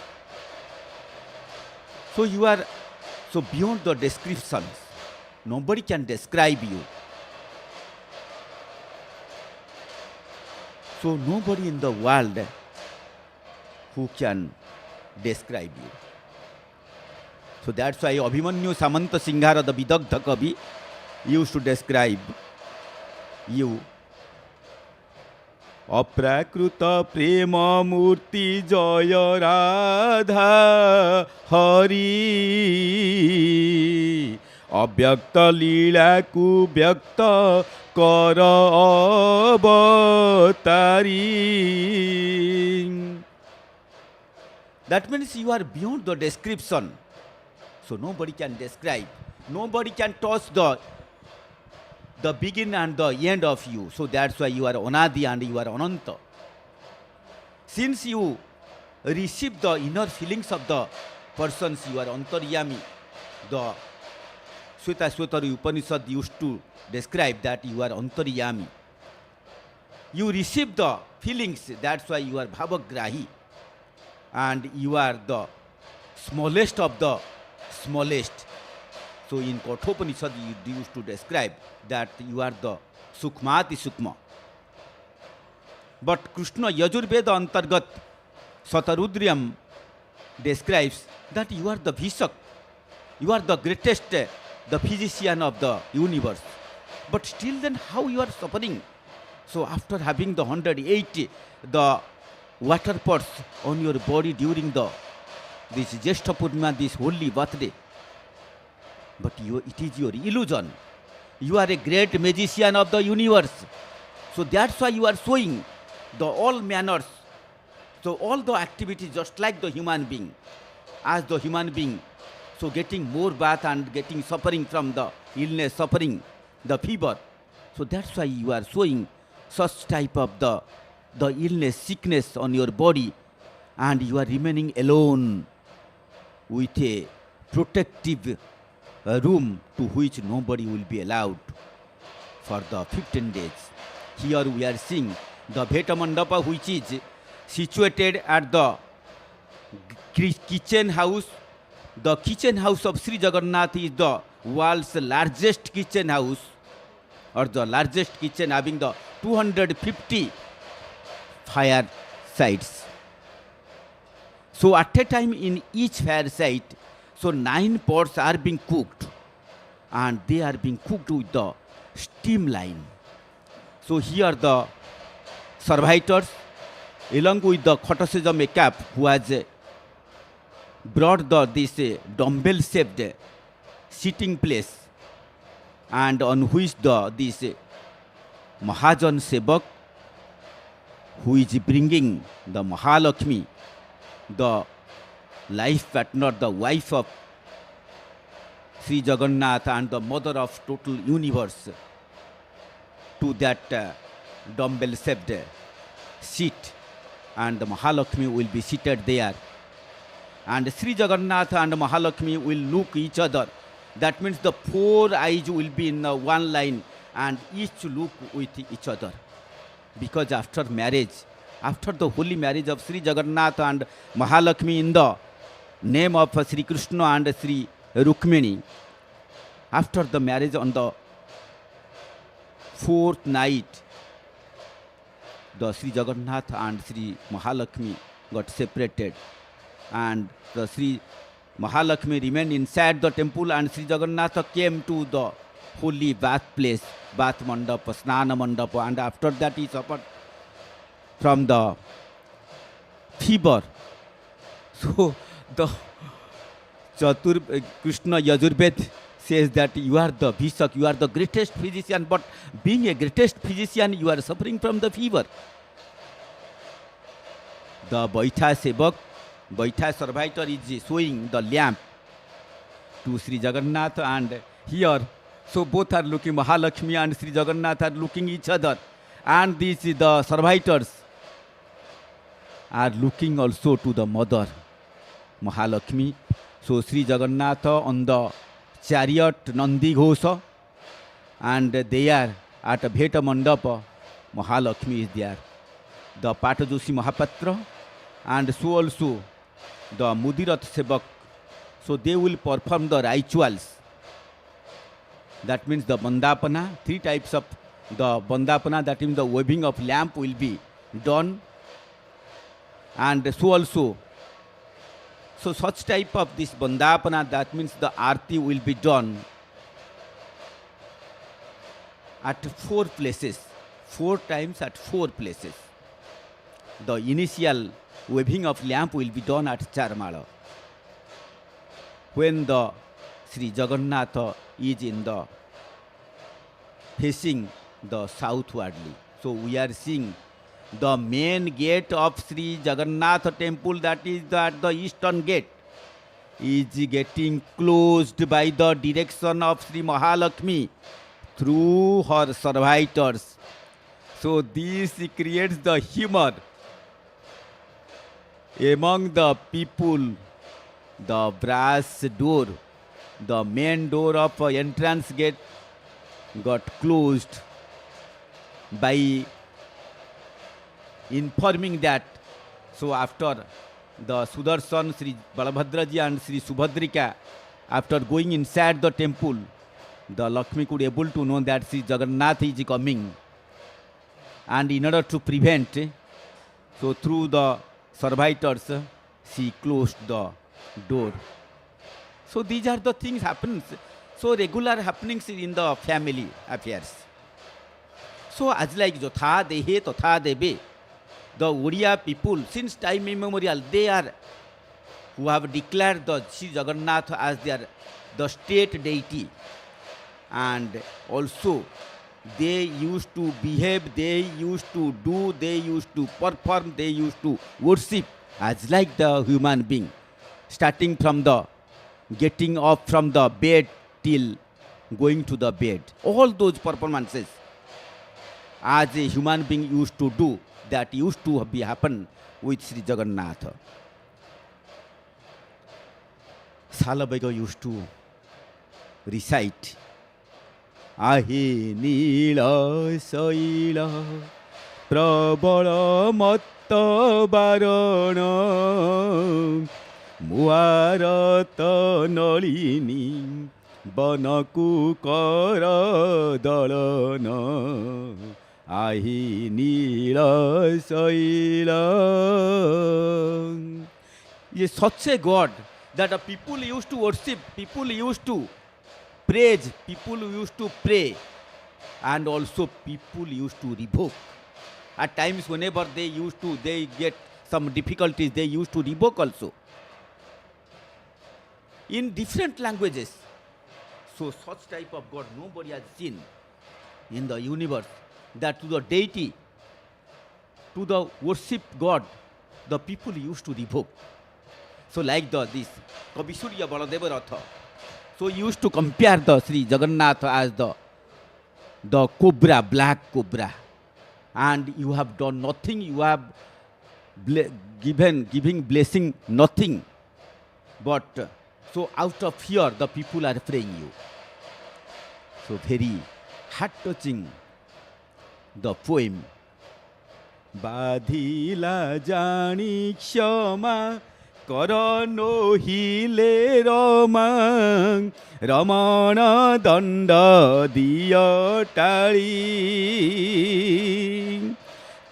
So you are so beyond the descriptions. Nobody can describe you. So nobody in the world who can describe you. So that's why Abhimanyu Samanta Singhara, the Vidagdha Kavi, used to describe you. Aprakruta prema murti jaya radha hari avyakta lila ku vyakta kara avatari. That means you are beyond the description. So nobody can describe. Nobody can touch the beginning and the end of you. So that's why you are Anadi and you are Ananta. Since you receive the inner feelings of the persons, you are Antaryami. The Sweta Upanishad used to describe that you are Antaryami. You receive the feelings, that's why you are Bhavagrahi. And you are the smallest of the smallest. So in Kathopanishad you used to describe that you are the Sukmati Sukma. But Krishna Yajurveda Antargat Satarudryam describes that you are the Bhishak, you are the greatest, the physician of the universe. But still then how you are suffering? So after having the 180, the water pots on your body during this Jeshta Purnima, this holy birthday, but it is your illusion. You are a great magician of the universe. So that's why you are showing the all manners. So all the activities just like the human being. As the human being, so getting more bath and getting suffering from the illness, suffering, the fever. So that's why you are showing such type of the illness, sickness on your body, and you are remaining alone with a protective room to which nobody will be allowed for the 15 days. Here we are seeing the Bheta Mandapa, which is situated at the kitchen house. The kitchen house of Sri Jagannath is the world's largest kitchen house, or the largest kitchen, having the 250 fire sites. So at a time in each fire site, so 9 pots are being cooked, and they are being cooked with the steam line. So here the servitors, along with the Khotasejam Ekap, who has brought this dumbbell shaped sitting place, and on which this Mahajan Sevak, who is bringing the Mahalakshmi, the life partner, the wife of Sri Jagannath and the mother of total universe, to that dumbbell shaped seat, and the Mahalakshmi will be seated there. And Sri Jagannath and Mahalakshmi will look each other. That means the 4 eyes will be in one line, and each look with each other. Because after marriage, after the holy marriage of Sri Jagannath and Mahalakshmi in the name of Sri Krishna and Sri Rukmini, after the marriage on the 4th night, the Sri Jagannath and Sri Mahalakshmi got separated, and the Sri Mahalakshmi remained inside the temple, and Sri Jagannath came to the holy bath place, bath mandapa, snana mandapa, and after that he suffered from the fever. So the Krishna Yajurveda says that you are the Bhishak, you are the greatest physician, but being a greatest physician, you are suffering from the fever. The Baitha Sevak, Baitha servitor is showing the lamp to Sri Jagannath, and here, so both are looking, Mahalakshmi and Sri Jagannath are looking each other, and these the servitors are looking also to the mother Mahalakshmi. So Sri Jagannath on the chariot Nandi Ghosha, and they are at Bheta Mandapa, Mahalakshmi is there. The Patajoshi Mahapatra, and so also the Mudirath Sevak. So they will perform the rituals. That means the Bandapana, 3 types of the Bandapana, that means the waving of lamp will be done. And so also, so such type of this Bandapana, that means the Aarti will be done at 4 places, 4 times at 4 places. The initial waving of lamp will be done at Charmala, when the Sri Jagannath is in the facing the southwardly. So we are seeing the main gate of Sri Jagannath temple, that is at the eastern gate, is getting closed by the direction of Sri Mahalakshmi through her servitors. So this creates the humor among the people. The brass door, the main door of entrance gate, got closed by informing that. So after the Sudarshan, Sri Balabhadra ji and Sri Subhadrika, after going inside the temple, the Lakshmi could able to know that Sri Jagannath is coming. and in order to prevent, so through the servitors, she closed the door. So these are the things happens. So regular happenings in the family affairs. So as like Jotha Dehe Totha Debe, the Odia people since time immemorial, they are who have declared the Sri Jagannath as their the state deity, and also they used to behave, they used to do, they used to perform, they used to worship as like the human being, starting from the getting up from the bed till going to the bed. All those performances as a human being used to do, that used to be happen with Sri Jagannath. Salabhaiga used to recite, Ahi Nila Saila Prabala Matta Barana Muarata Nalini Banaku Kara Dalana Ahi Nila Saila. Is such a God that the people used to worship, people used to praise, people used to pray, and also people used to revoke. At times whenever they get some difficulties, they used to revoke also. In different languages. So such type of God nobody has seen in the universe, that to the deity, to the worship God, the people used to revoke. So like this Kavisurya Baladeva Ratha, so used to compare the Sri Jagannath as the cobra, black cobra, and you have done nothing, you have giving blessing nothing, but so out of fear the people are praying you. So very heart-touching the poem. Badhila jani kshama kara no hile rama ramana danda diya tali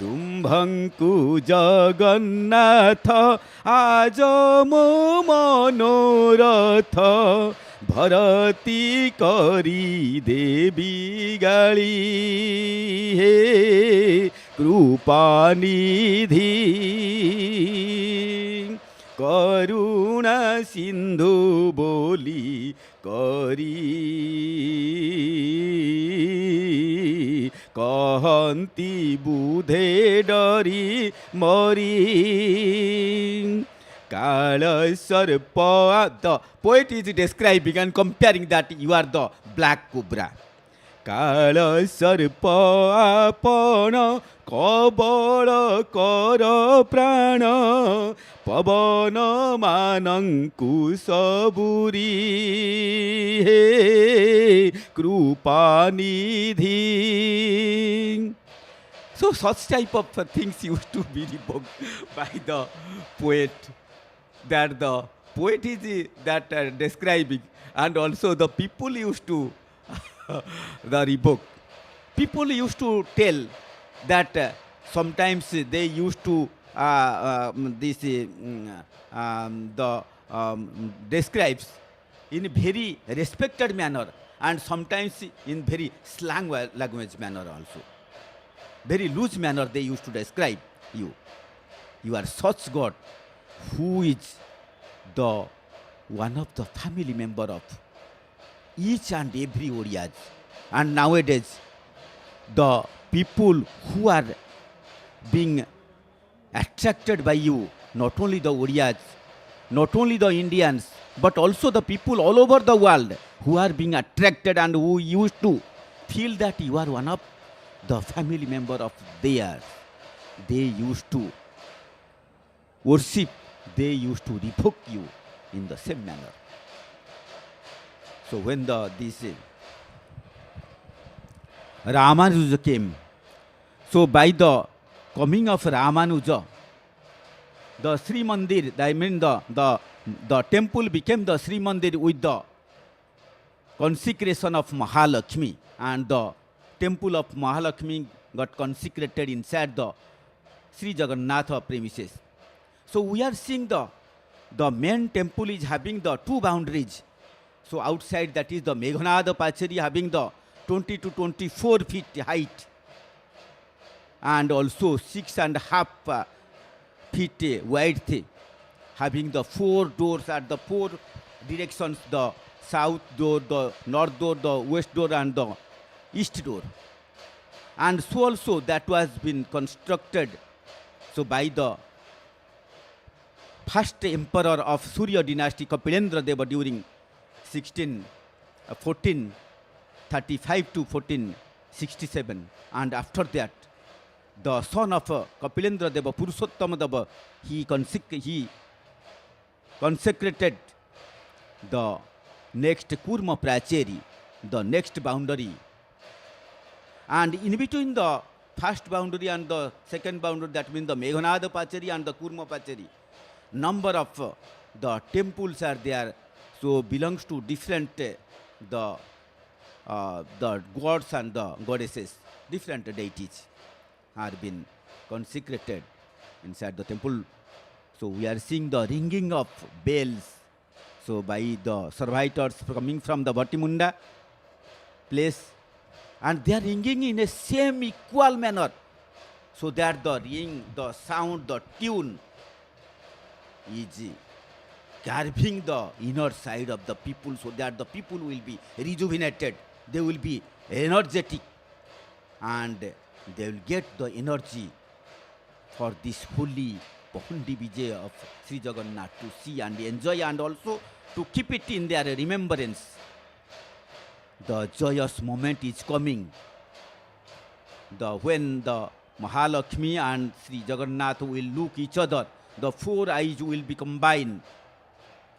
तुम्भंकु Jagannath आज मो मनोरथ भरती करी देवी गाली हे कृपानिधि करुणा सिंधु बोली करी कहंती बुधे डरी मरी काल सर्प. The poet is describing and comparing that you are the black cobra. काल सर्प आपण कबल कर प्राण पवन मानंकु सबुरी हे कृपानिधि. So such type of things used to be revoked by the poet, that the poet is that describing, and also the people used to the revoke. People used to tell that sometimes they used to describes in very respected manner, and sometimes in very slang language manner also. Very loose manner they used to describe you. You are such God who is the one of the family member of each and every Oriyas. And nowadays, the people who are being attracted by you, not only the Oriyas, not only the Indians, but also the people all over the world who are being attracted and who used to feel that you are one of the family member of theirs. They used to worship, they used to revoke you in the same manner. So when this Ramanuja came, so by the coming of Ramanuja, the Srimandir, I mean the temple became the Srimandir with the consecration of Mahalakshmi, and the temple of Mahalakshmi got consecrated inside the Sri Jagannath premises. So we are seeing the main temple is having the two boundaries. So outside that is the Meghanada Pachari having the 20 to 24 feet height and also 6.5 feet width, having the four doors at the four directions, the south door, the north door, the west door and the east door. And so also that was been constructed so by the first emperor of Surya dynasty Kapilendra Deva during 1435 to 1467, and after that the son of Kapilendra Deva, Purushottama Deva, he consecrated the next Kurma Pracheri, the next boundary, and in between the first boundary and the second boundary, that means the Meghanada Pachari and the Kurma Pachari, number of the temples are there, so belongs to different the gods and the goddesses, different deities are been consecrated inside the temple. So we are seeing the ringing of bells, so by the servitors coming from the Vatimunda place, and they are ringing in a same equal manner, so that the ring, the sound, the tune is carving the inner side of the people, so that the people will be rejuvenated, they will be energetic, and they will get the energy for this holy Niladri Bije of Sri Jagannath to see and enjoy, and also to keep it in their remembrance. The joyous moment is coming, when the Mahalakshmi and Sri Jagannath will look each other, the four eyes will be combined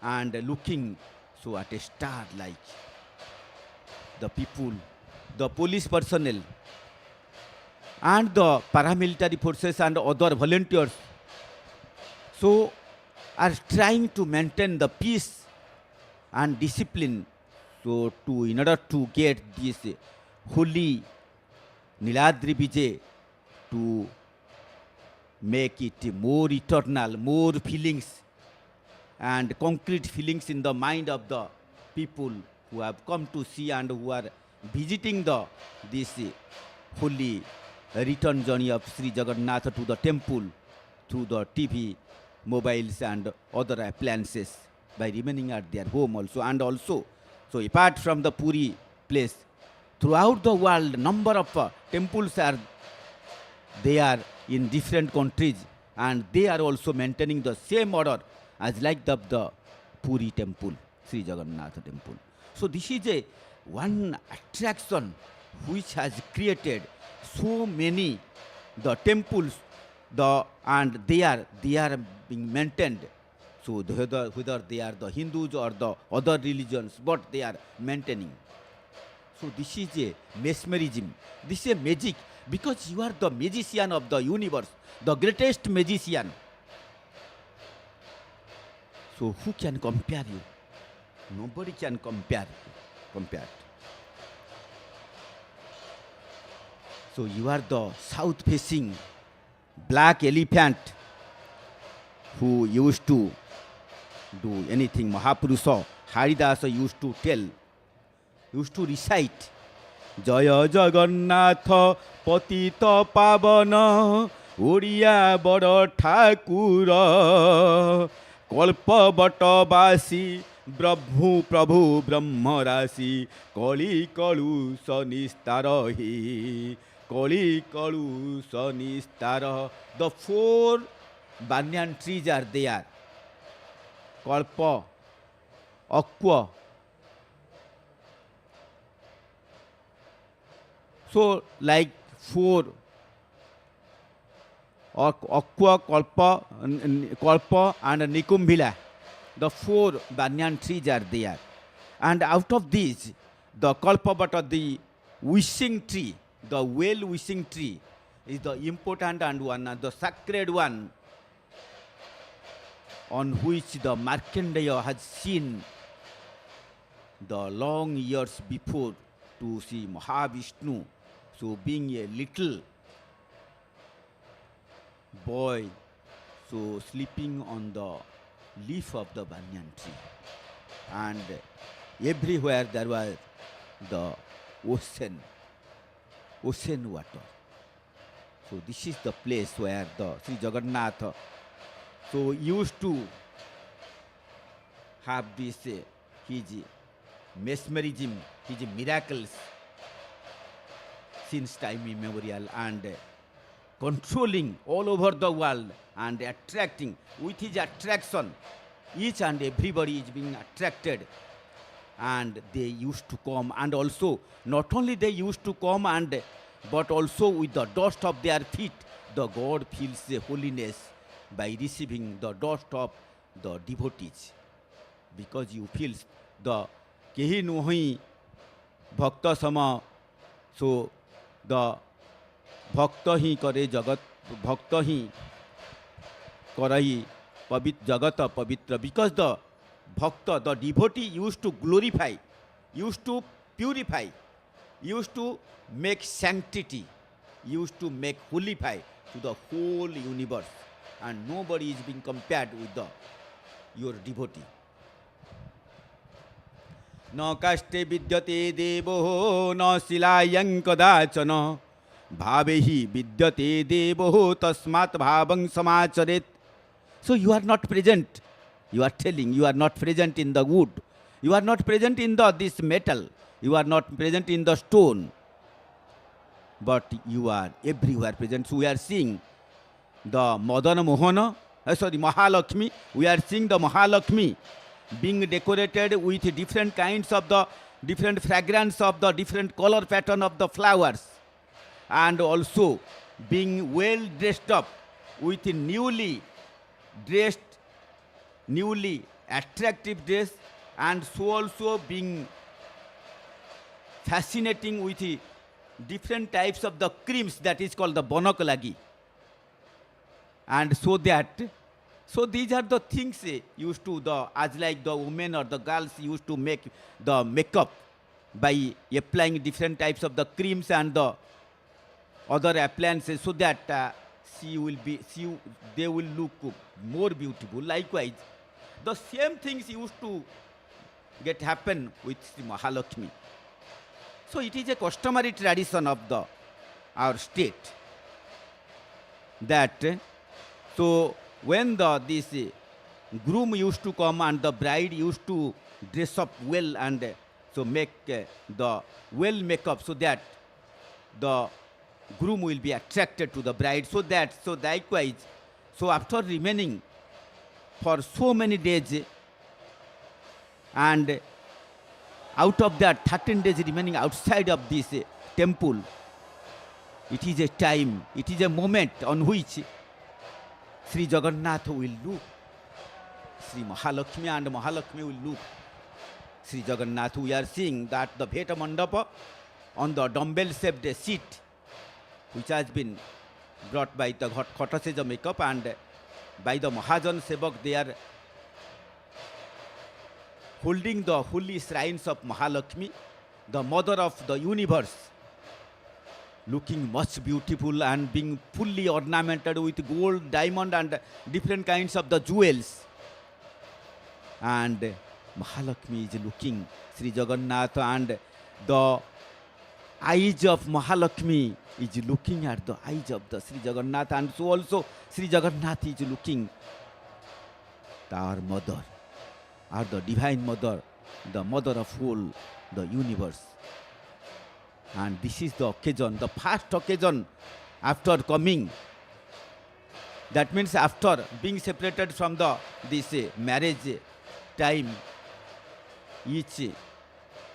and looking so at a star, like the people, the police personnel and the paramilitary forces and other volunteers, so are trying to maintain the peace and discipline, so in order to get this holy Niladri Bije to make it more eternal, more feelings and concrete feelings in the mind of the people who have come to see and who are visiting this holy return journey of Sri Jagannath to the temple through the TV, mobiles and other appliances, by remaining at their home also. And also, so apart from the Puri place, throughout the world, number of temples are there in different countries, and they are also maintaining the same order as like the Puri temple, Sri Jagannath temple. So this is one attraction which has created so many the temples, and they are being maintained. So whether they are the Hindus or the other religions, but they are maintaining. So this is a mesmerism. This is a magic, because you are the magician of the universe, the greatest magician. So who can compare you? Nobody can compare. So you are the south-facing black elephant who used to do anything. Mahapurusha Haridasa used to recite Jaya Jagannath Patita Pavana Oriya Bada Thakura Kalpa Bata Basi Brabhu Prabhu Brahma Rasi Kali Kalu Sanistarahi Kali Kalu Sanistara. The four banyan trees are there: Kalpa, Aqua. So like four Aqua, Kalpa and Nikumbhila. The four banyan trees are there. And out of these, the Kalpabata, the wishing tree, the well-wishing tree, is the important and the sacred one, on which the Markandeya has seen the long years before to see Mahavishnu, so being a little boy so sleeping on the leaf of the banyan tree, and everywhere there was the ocean water. So this is the place where the Sri Jagannath so used to have this his mesmerism, his miracles since time immemorial, and controlling all over the world and attracting with his attraction. Each and everybody is being attracted, and they used to come, and also not only they used to come, and but also with the dust of their feet, the God feels the holiness by receiving the dust of the devotees, because you feel the kehi nuhi bhakta sama, so the bhakta hi kare jagat, bhakta hi karai pavit jagata pavitra, because the bhakta, the devotee used to glorify, used to purify, used to make sanctity, used to make holify to the whole universe, and nobody is being compared with the your devotee. न काष्ठे विद्यते देवो न शिलायां कदाचन भावे हि विद्यते देवो तस्मात् भावं समाचरेत्. So you are not present. You are telling you are not present in the wood. You are not present in the this metal. You are not present in the stone. But you are everywhere present. So we are seeing the Madana Mohana, Mahalakshmi. We are seeing the Mahalakshmi being decorated with different kinds of the different fragrance of the different color pattern of the flowers, and also being well dressed up with newly dressed, newly attractive dress, and so also being fascinating with different types of the creams that is called the bonokalagi. And so that, so these are the things used to the, as like the women or the girls used to make the makeup by applying different types of the creams and the other appliances, so that they will look more beautiful. Likewise, the same things used to get happen with Sri Mahalakshmi. So it is a customary tradition of the our state that so when this groom used to come and the bride used to dress up well and so make the well makeup, so that the groom will be attracted to the bride, so likewise, so after remaining for so many days, and out of that 13 days remaining outside of this temple, it is a time, it is a moment on which Sri Jagannath will look Sri Mahalakshmi, and Mahalakshmi will look Sri Jagannath. We are seeing that the Bheta Mandapa on the dumbbell-shaped seat, which has been brought by the Khataseja makeup, and by the Mahajan Sevak, they are holding the holy shrines of Mahalakshmi, the mother of the universe, looking much beautiful and being fully ornamented with gold, diamond, and different kinds of the jewels. And Mahalakshmi is looking Sri Jagannath, and the eyes of Mahalakshmi is looking at the eyes of the Sri Jagannath, and so also Sri Jagannath is looking our mother, or the divine mother, the mother of whole the universe. And this is the occasion, the first occasion after coming. That means after being separated from the this marriage time, each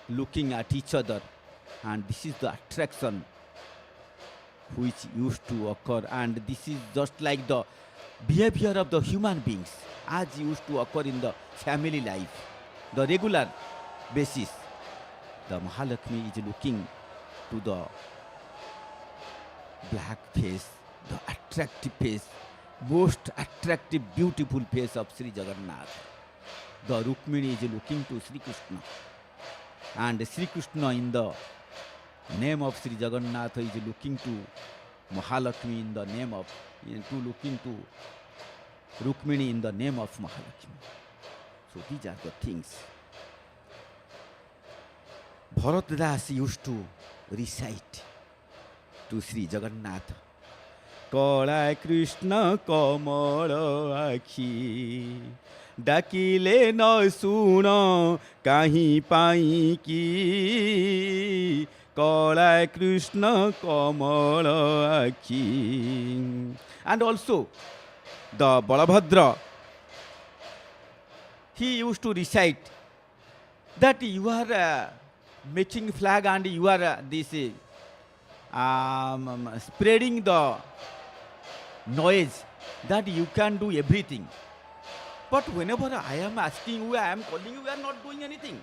looking at each other, and this is the attraction which used to occur, and this is just like the behavior of the human beings as used to occur in the family life, the regular basis. The Mahalakshmi is looking to the black face, the attractive face, most attractive, beautiful face of Sri Jagannath. The Rukmini is looking to Sri Krishna, and Sri Krishna in the name of Sri Jagannath is looking to Mahalakshmi in the name of, to look into Rukmini in the name of Mahalakshmi. So these are the things. Bharat Das used to recite to Sri Jagannath. Kala Krishna Kamala Akhi Dakile no suno kahi pai ki Kala Krishna Kamala Akhi. And also the Balabhadra, he used to recite that you are making flag and you are spreading the noise that you can do everything. But whenever I am asking you, I am calling you, you are not doing anything.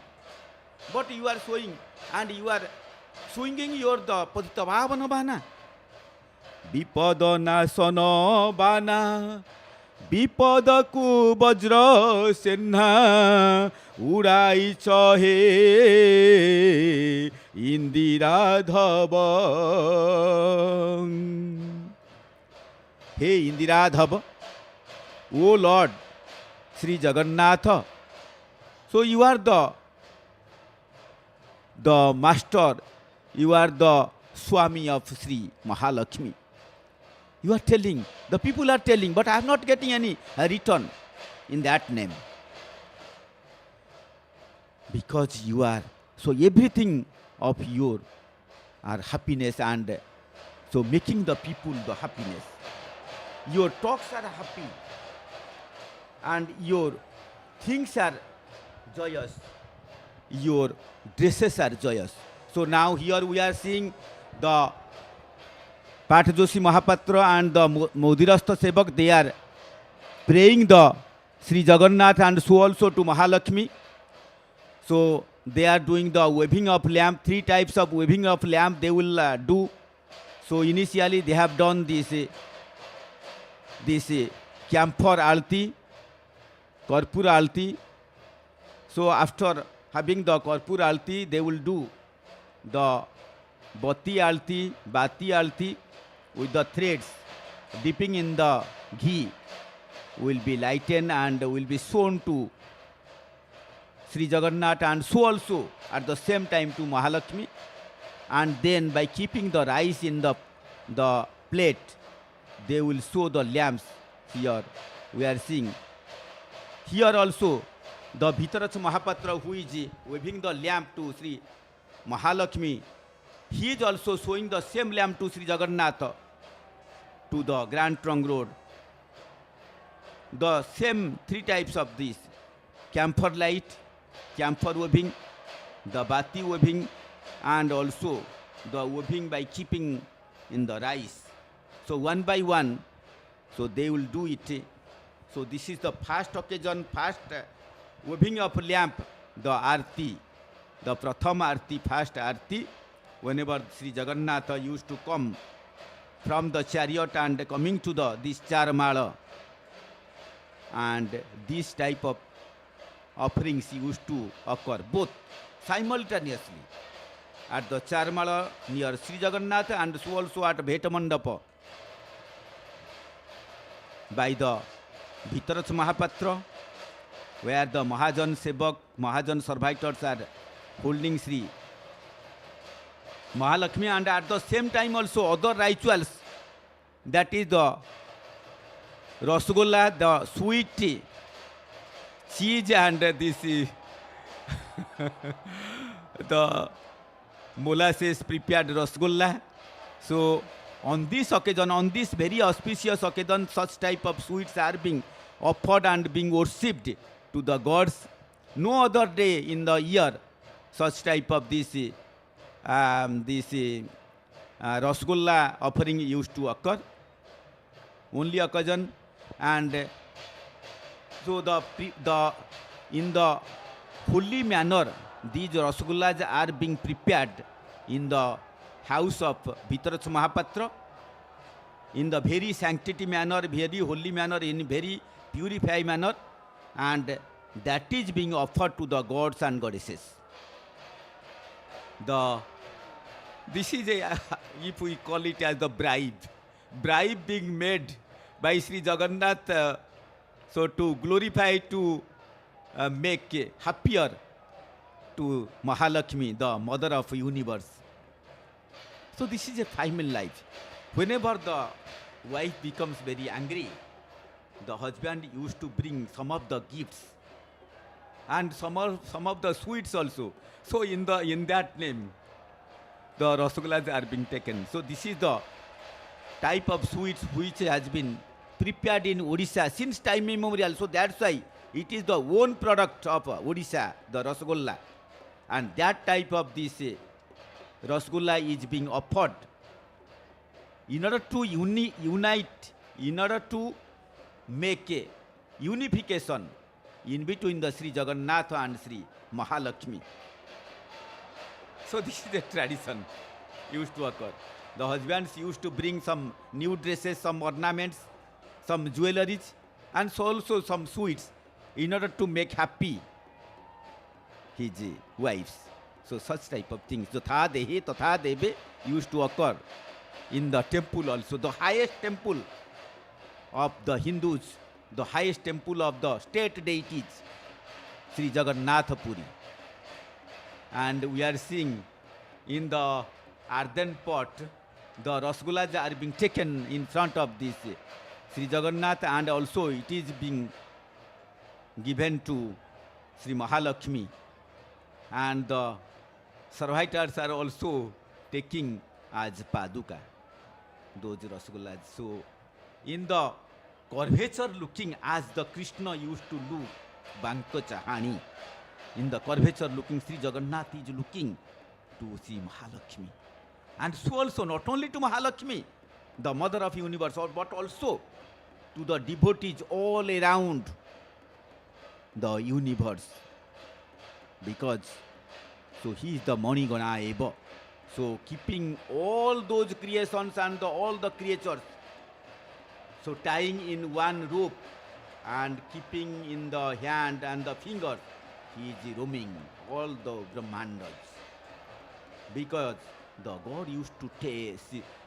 But you are showing and you are swinging your the Patitavavana Bana. Bipada Nasana Bana. Bipadaku Bajra Senha Urai Chahe Indira Dhava. Hey Indira Dhava, O Lord Sri Jagannath. So you are the master, you are the Swami of Sri Mahalakshmi. You are telling, the people are telling, but I am not getting any return in that name. Because you are, so everything of your are happiness and so making the people the happiness. Your talks are happy and your things are joyous. Your dresses are joyous. So now here we are seeing the Patjoshi Mahapatra and the Modirastha Sevak, they are praying the Sri Jagannath and so also to Mahalakshmi. So they are doing the waving of lamp, 3 types of waving of lamp they will do. So initially they have done this camphor alti, Karpura alti. So after having the Karpura alti, they will do the Bati alti with the threads dipping in the ghee will be lightened and will be shown to Sri Jagannath and so also at the same time to Mahalakshmi. And then by keeping the rice in the plate, they will show the lamps here. We are seeing here also the Bhitarach Mahapatra who is waving the lamp to Sri Mahalakshmi. He is also showing the same lamp to Sri Jagannath to the Grand Trunk Road. The same 3 types of this: camphor light, camphor waving, the bati waving, and also the waving by keeping in the rice. So one by one, so they will do it. So this is the first occasion, first waving of lamp, the arti, the pratham arti, first arti. Whenever Sri Jagannath used to come from the chariot and coming to this Charmala, and this type of offerings used to occur both simultaneously at the Charmala near Sri Jagannath and so also at Bhetamandapa by the Bhitarach Mahapatra, where the Mahajan Sevak, Mahajan servitors are holding Sri Mahalakshmi, and at the same time also other rituals, that is the Rasgulla, the sweet cheese and this the molasses prepared Rasgulla. So on this occasion, on this very auspicious occasion, such type of sweets are being offered and being worshipped to the gods. No other day in the year such type of this Rasgulla offering used to occur. Only occasion. And so in the holy manner, these Rasgullas are being prepared in the house of Bhitarach Mahapatra in the very sanctity manner, very holy manner, in very purified manner, and that is being offered to the gods and goddesses. This is if we call it as the bribe. bribe being made by Sri Jagannath, so to glorify, to make happier to Mahalakshmi, the mother of universe. So this is a family life. Whenever the wife becomes very angry, the husband used to bring some of the gifts and some of the sweets also. So in that name, the rasagullas are being taken. So this is the type of sweets which has been prepared in Odisha since time immemorial. So that's why it is the own product of Odisha, the rasagulla. And that type of this rasgulla is being offered in order to unite, in order to make a unification in between the Sri Jagannath and Sri Mahalakshmi. So this is a tradition used to occur. The husbands used to bring some new dresses, some ornaments, some jewelries, and so also some sweets in order to make happy his wives. So such type of things, Jatha Dehe Tatha Deve, used to occur in the temple also. The highest temple of the Hindus, the highest temple of the state deities, Sri Jagannath Puri. And we are seeing in the earthen pot, the rasgullas are being taken in front of this Sri Jagannath, and also it is being given to Sri Mahalakshmi. And the servitors are also taking as paduka those rasgullas. So in the curvature looking, as the Krishna used to look, Banka Chahani, in the curvature looking, Sri Jagannath is looking to Sri Mahalakshmi. And so also not only to Mahalakshmi, the mother of universe, but also to the devotees all around the universe. Because so he is the Manigana Eva. So keeping all those creations and all the creatures, so tying in one rope and keeping in the hand and the fingers, he is roaming all the Brahmandas. Because the God used to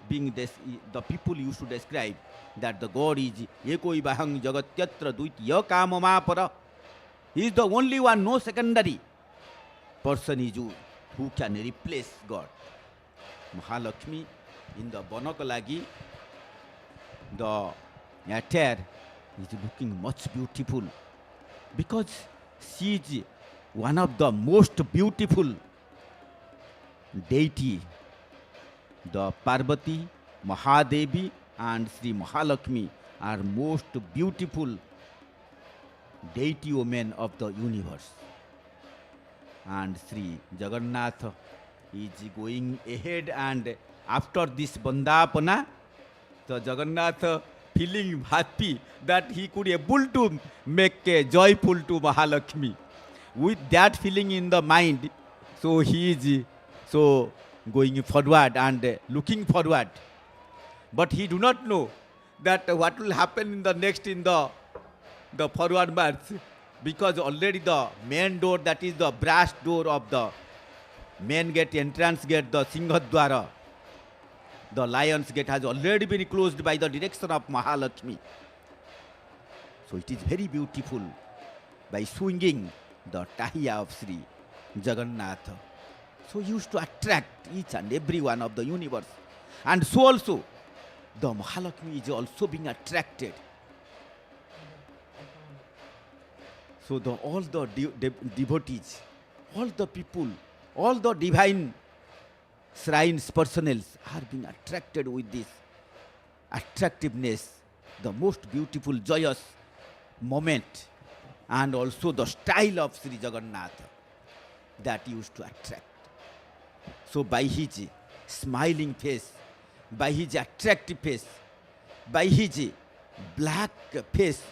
being this, the people used to describe that the God is Ekoi Bahang Jagat Yatra Duitya Kamama Para. He is the only one, no secondary person is who can replace God. Mahalakshmi in the Bonakalagi, the attire is looking much beautiful because she is one of the most beautiful deity. The Parvati, Mahadevi and Sri Mahalakshmi are most beautiful deity women of the universe. And Sri Jagannath is going ahead, and after this Bandapana, the Jagannath feeling happy that he could able to make a joyful to Mahalakshmi. With that feeling in the mind, so he is so going forward and looking forward. But he do not know that what will happen in the next in the forward march, because already the main door, that is the brass door of the main gate, entrance gate, the Singhadwara, the lion's gate, has already been closed by the direction of Mahalakshmi. So it is very beautiful by swinging the Tahiya of Sri Jagannath. So used to attract each and every one of the universe. And so also the Mahalakshmi is also being attracted. So all the devotees, all the people, all the divine shrines personnel are being attracted with this attractiveness, the most beautiful, joyous moment, and also the style of Sri Jagannath that used to attract. So by his smiling face, by his attractive face, by his black face,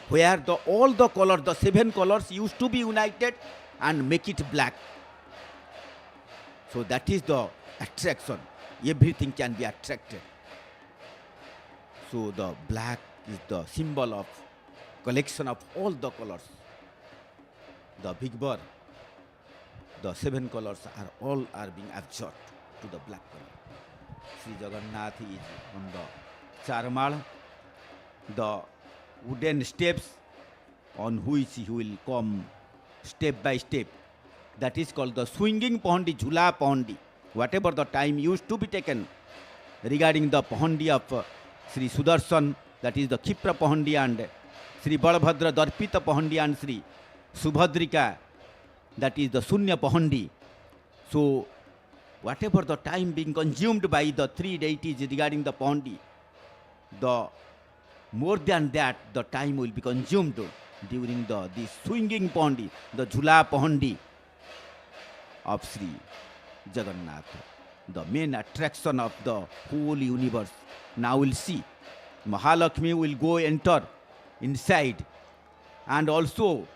where all the colors, the 7 colors used to be united and make it black. So that is the attraction. Everything can be attracted. So the black is the symbol of collection of all the colors. The big bar, the 7 colors are being absorbed to the black color. Sri Jagannath is on the Charmal, the wooden steps on which he will come step by step. That is called the swinging pahandi, jhula pahandi. Whatever the time used to be taken regarding the pahandi of Sri Sudarshan, that is the Khipra pahandi, and Sri Balabhadra Darpita pahandi, and Sri Subhadrika, that is the Sunya pahandi. So whatever the time being consumed by the three deities regarding the pahandi, the more than that the time will be consumed during this swinging pahandi, the jhula pahandi of Sri Jagannath, the main attraction of the whole universe. Now we'll see Mahalakshmi will go enter inside, and also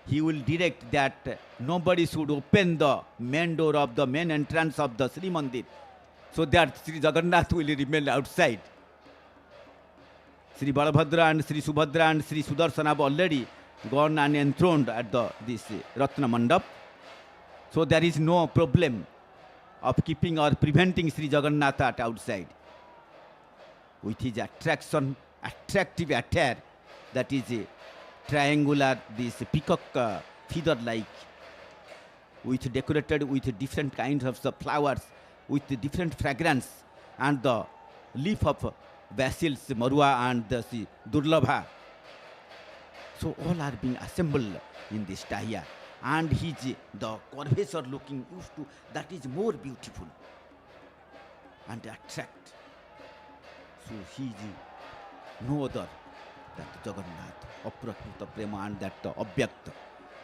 he will direct that nobody should open the main door of the main entrance of the Srimandir, so that Sri Jagannath will remain outside. Sri Balabhadra and Sri Subhadra and Sri Sudarshan have already gone and enthroned at this Ratna Mandap. So there is no problem of keeping or preventing Sri Jagannath at outside. With his attractive attire, that is a triangular, this peacock feather-like, with decorated with different kinds of the flowers, with the different fragrance, and the leaf of basils, marua, and the durlabha. So all are being assembled in this Tahya. And the curvature looking used to, that is more beautiful and attract. So he is no other that Jagannath, Aprakruta Prema, and that Abhyakta.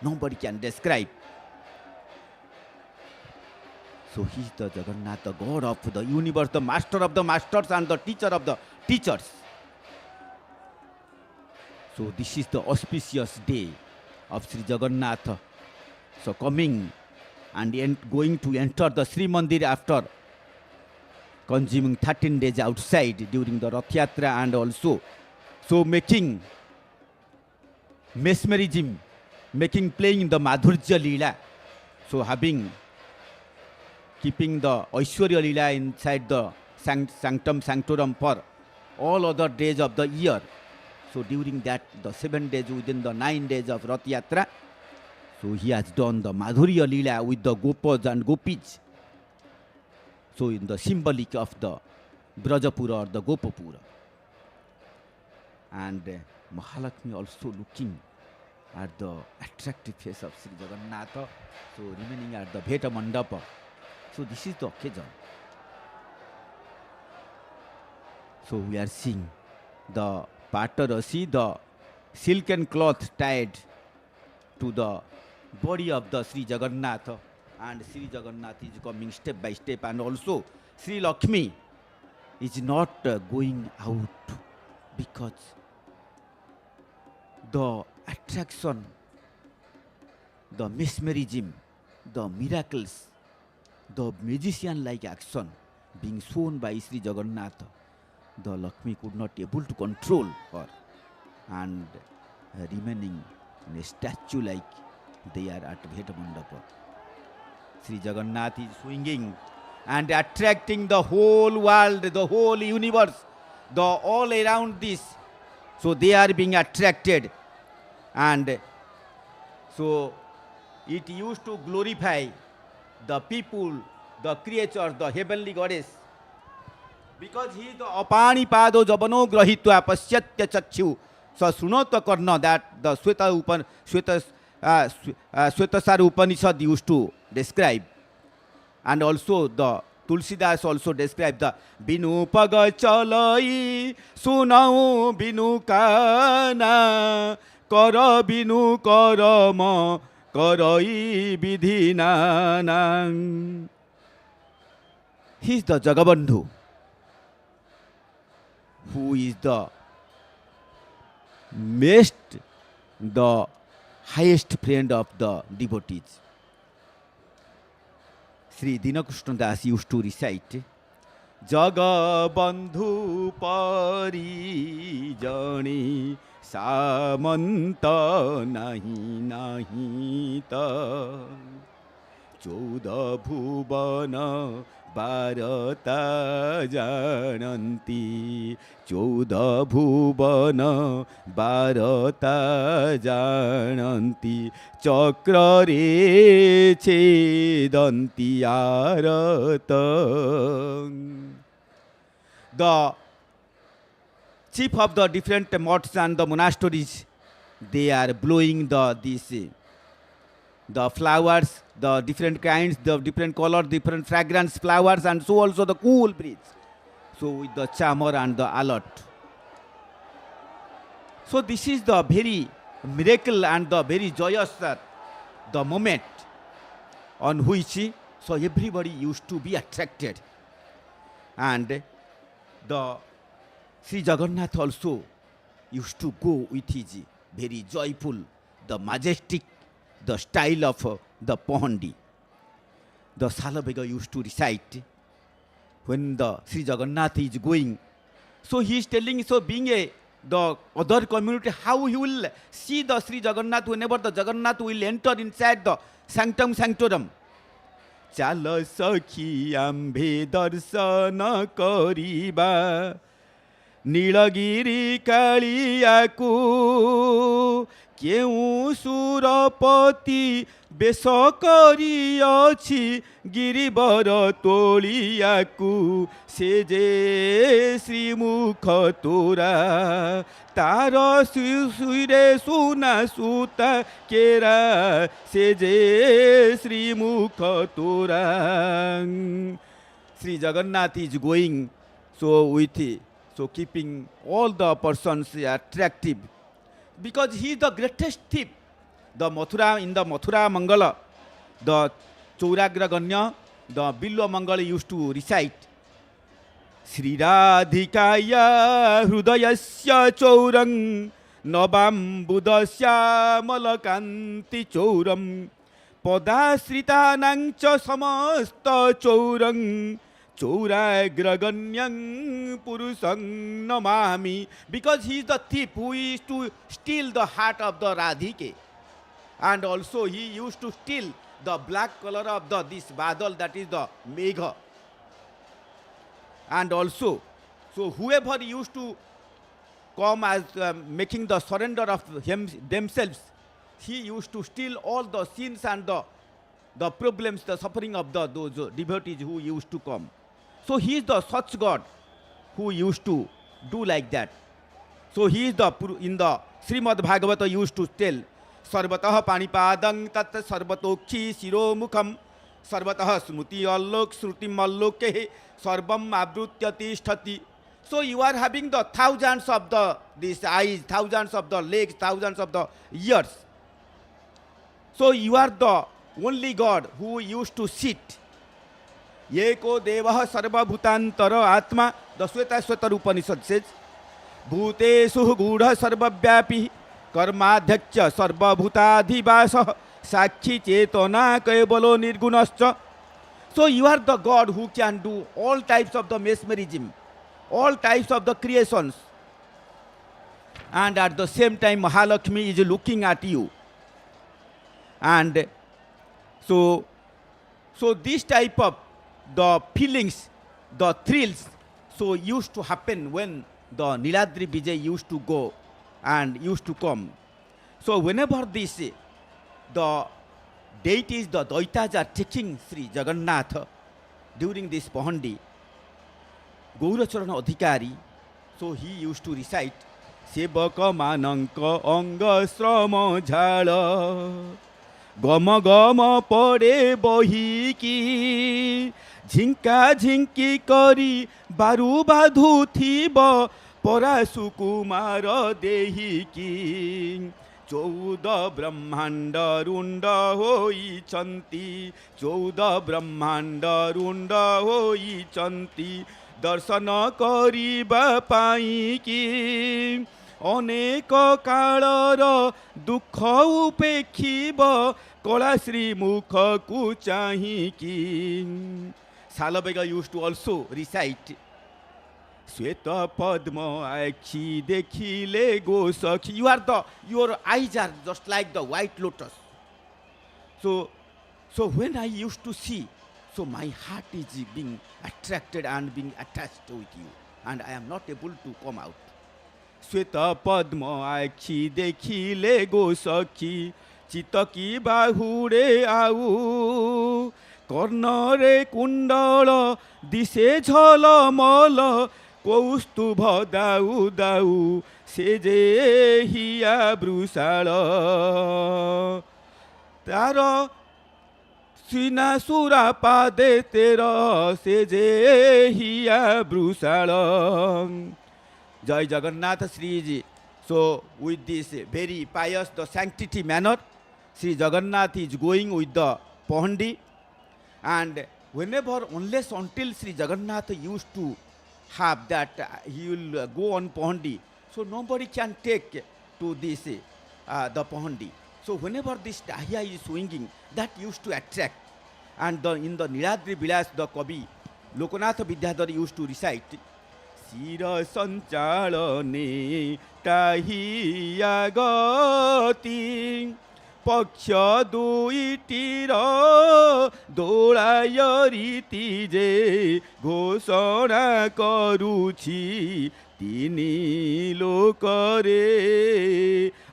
Nobody can describe. So he is the Jagannath, the God of the universe, the master of the masters, and the teacher of the teachers. So this is the auspicious day of Sri Jagannath. So coming and going to enter the Srimandir after consuming 13 days outside during the Rath Yatra, and also so making mesmerism, playing the Madhurya Leela. So keeping the Aishwarya Leela inside the sanctum sanctorum for all other days of the year. So during that, the 7 days within the 9 days of Rath Yatra, so he has done the Madhurya Leela with the Gopas and Gopis. So in the symbolic of the Brajapura or the Gopapura. And Mahalakshmi also looking at the attractive face of Sri Jagannath, so remaining at the Bheta Mandapa. So this is the occasion. So we are seeing the Patarasi, the silken cloth tied to the body of the Sri Jagannath, and Sri Jagannath is coming step by step, and also Sri Lakshmi is not going out, because the attraction, the mesmerism, the miracles, the magician-like action being shown by Sri Jagannath, the Lakshmi could not able to control her, and remaining in a statue like they are at Bheta Mandapa. Sri Jagannath is swinging and attracting the whole world, the whole universe, the all around this. So they are being attracted, and so it used to glorify the people, the creatures, the heavenly goddess, because he is the apani pado jabano grahitva pasyatya chakshu sa sunota karna, that the Svetasar Upanishad used to describe, and also the Tulsidas also described the Binu Paga Chalai Sunau Binu Kana Kara Binu Karama Karai Vidhinanang. He is the Jagabandhu, who is the highest friend of the devotees. Sri Dinakrishna Das used to recite Jagabandhu Pari Jani Samanta Nahi Nahi Ta Chauda Bhuvana बारता जानन्ति 14 भुवन बारता जानन्ति चक्रे छेदन्ति आरत. The chief of the different mosques and the monasteries, they are blowing the flowers, the different kinds, the different color, different fragrance flowers, and so also the cool breeze. So with the chamar and the alert. So this is the very miracle and the very joyous the moment on which so everybody used to be attracted. And the Sri Jagannath also used to go with his very joyful, the majestic, the style of the Pohandi. The Salabhega used to recite when the Sri Jagannath is going. So he is telling, so being the other community, how he will see the Sri Jagannath whenever the Jagannath will enter inside the sanctum sanctorum. Chala sakhi ambe darsana kariba Nilagiri Kaliyaku କେଉଁ ସୁରପତି ବେଶ କରିଅଛି ଗିରିବର ତୋଳିଆକୁ ସେ ଯେ ଶ୍ରୀମୁଖ ତୋରା ତାର ସୁରେ ସୁନା ସୁତା କେରା ସେ ଯେ ଶ୍ରୀମୁଖ ତୋରା. Sri Jagannath is going so keeping all the persons attractive, because he is the greatest thief. The Mathura, in the Mathura Mangala, the Chauragra Ganya, the Bilwa Mangala used to recite Sri Radhikaya Hrudayasya Chaurang Nabam Budasya Malakanti Chauram Padasritanancha Samasta Chaurang Chauragraganyang Purusang Namami, because he is the thief who is to steal the heart of the Radhike. And also he used to steal the black color of this badal, that is the Megha. And also, so whoever used to come as making the surrender of themselves, he used to steal all the sins and the problems, the suffering of those devotees who used to come. So he is the such God who used to do like that. So he is in the Srimad Bhagavata used to tell Sarvatah Panipadang Tat Sarvatokhi Siro Mukham Sarvatah Smruti Allok Srutim Alloke Sarvam Abrutyati Sthati. So you are having the thousands of these eyes, thousands of the legs, thousands of the ears. So you are the only God who used to sit. Yeko Devah Sarva Bhutantara Atma, the Sweta Upanishad says, Bhuteshu Gudha Sarva Vyapi, Karmadhyacha Sarva Bhutadhivasa, Sakhi Chetana Kevalo Nirgunascha. So you are the God who can do all types of the mesmerism, all types of the creations. And at the same time, Mahalakshmi is looking at you. And so this type of the feelings, the thrills, so used to happen when the Niladri Bije used to go and used to come. So whenever the deities, the Daitas are taking Sri Jagannath during this Pahandi, Gauracharana Adhikari, so he used to recite Sevaka Mananka Anga Srama Jhala Gama Gama Pade Bohiki Jhinka Jhinki Kari Baru Badhu Thiba Parasu Kumara Dehiki Chouda Brahmanda Runda Hoi Chanti Chouda Brahmanda Runda Hoi Chanti Darsana Kariba Paiki Oneka Kalara Dukha Upekhiba Kola Sri Mukha Kuchahiki. Salabhega used to also recite Sweta Padma Akhi Dekhile Go Sakhi. Your eyes are just like the white lotus. So when I used to see, So my heart is being attracted and being attached with you, and I am not able to come out. শ্বেত পদ্ম আখি দেখিলে গো সখী চিতকি বাহুরে আউ কর্ণরে কুণ্ডল দিশে ঝলমল কৌস্তুভ দাউ দাউ সে যে হিয়া বৃষাଳ তার সিনা সুরা পাদে তের সে যে হিয়া বৃষাଳ Jai Jagannath Sriji. So with this very pious, the sanctity manner, Sri Jagannath is going with the Pahandi, and whenever, unless until Sri Jagannath used to have that, he will go on Pahandi. So nobody can take to this the Pahandi. So whenever this Tahya is swinging, that used to attract. And in the Niladri Bije, the Kavi Lokanath Vidyadhar used to recite. শির সঞ্চালনে তাহিয়া গতি পক্ষ দুইটির দোড়ায় রীতি যে ঘোষণা করুছি তিনি লোকরে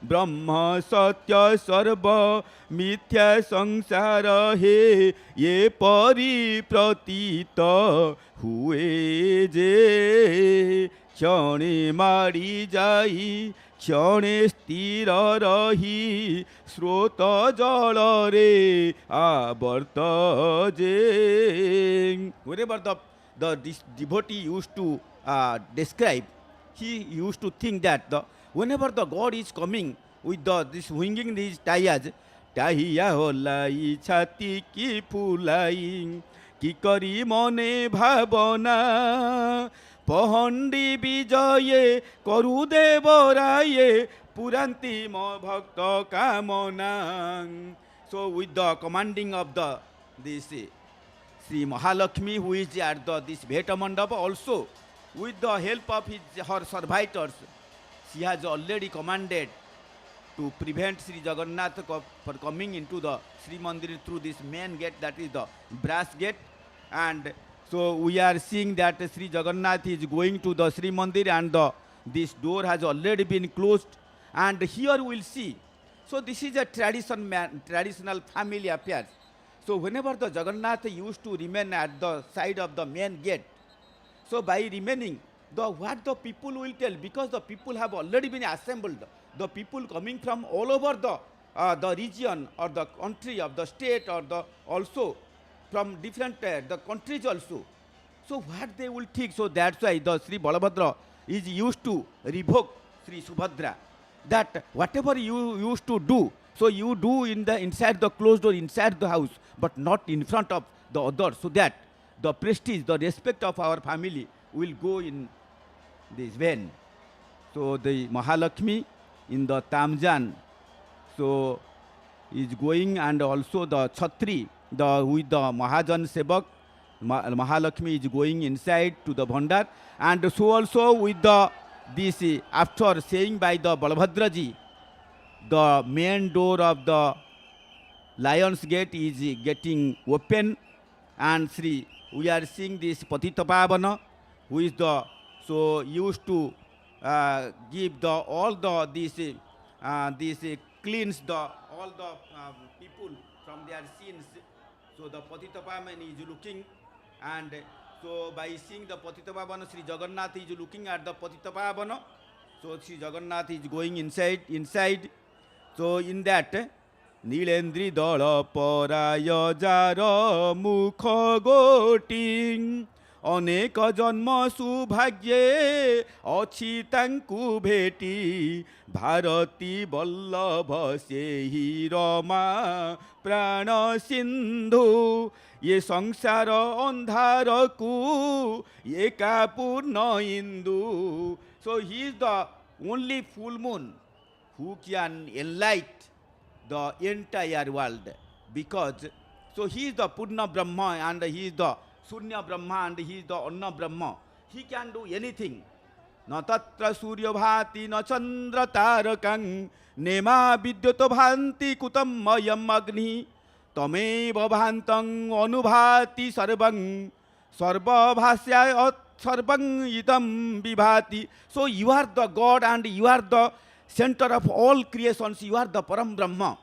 ব্রহ্ম সত্য সর্ব মিথ্যা সংসার হে এ পরি প্রতীত হুয়ে যে ক্ষণে মারি যাই ক্ষণে স্থির রহি স্রোত জলরে আবর্ত যে wherever this devotee used to describe, he used to think that whenever the God is coming with this swinging these tayas, tahiya holai chati ki phulai কি করি মনে ভাবনা পহণ্ডি বিজয়ে করু দেবরায়ে পুরান্তিম ভক্ত কামনা. So with the commanding of this Sri Mahalakshmi, who is at this Bheta Mandapa, also with the help of her servitors, she has already commanded to prevent Sri Jagannath for coming into the Srimandir through this main gate, that is the brass gate. And so we are seeing that Sri Jagannath is going to the Srimandir, and this door has already been closed, and here we will see. So this is a traditional family affairs. So whenever the Jagannath used to remain at the side of the main gate, so by remaining, what the people will tell, because the people have already been assembled, the people coming from all over the region or the country of the state, or also from different the countries also. So what they will think, so that's why the Sri Balabhadra is used to revoke Sri Subhadra, that whatever you used to do, so you do inside the closed door, inside the house, but not in front of the others, so that the prestige, the respect of our family will go in this vein. So the Mahalakshmi in the Tamjan, so is going, and also the Chhatri, with the Mahajan Sevak, Mahalakshmi is going inside to the Bhandar, and so also with this after saying by the Balabhadra ji, the main door of the Lion's Gate is getting open, and we are seeing this Patitapavana, who is so used to give all this cleans all the people from their sins. So the Patitapavana is looking, and so by seeing the Patitapavana, Sri Jagannath is looking at the Patitapavana. So Sri Jagannath is going inside. So in that, Nilendri Dala Paraya Jara Mukha Goting অনেক জন্ম সুভাগ্যে অছি তাঙ্কু ভেটি ভারতী বল্লভ সেই রমা প্রাণ সিন্ধু ये संसार अंधारकू एका पूर्ण Indu. So he is the only full moon who can enlighten the entire world, because so he is the Purna Brahma, and he is the Sunya Brahma, and he is the Anna Brahma. He can do anything. Na tatra surya bhati na chandra tarakang nema vidyuto bhanti kutam mayam agni तमेव भान्तं अनुभाति सर्वं सर्वभाष्याय सर्वं idam vibhati. So you are the God and you are the center of all creations, you are the Param Brahma.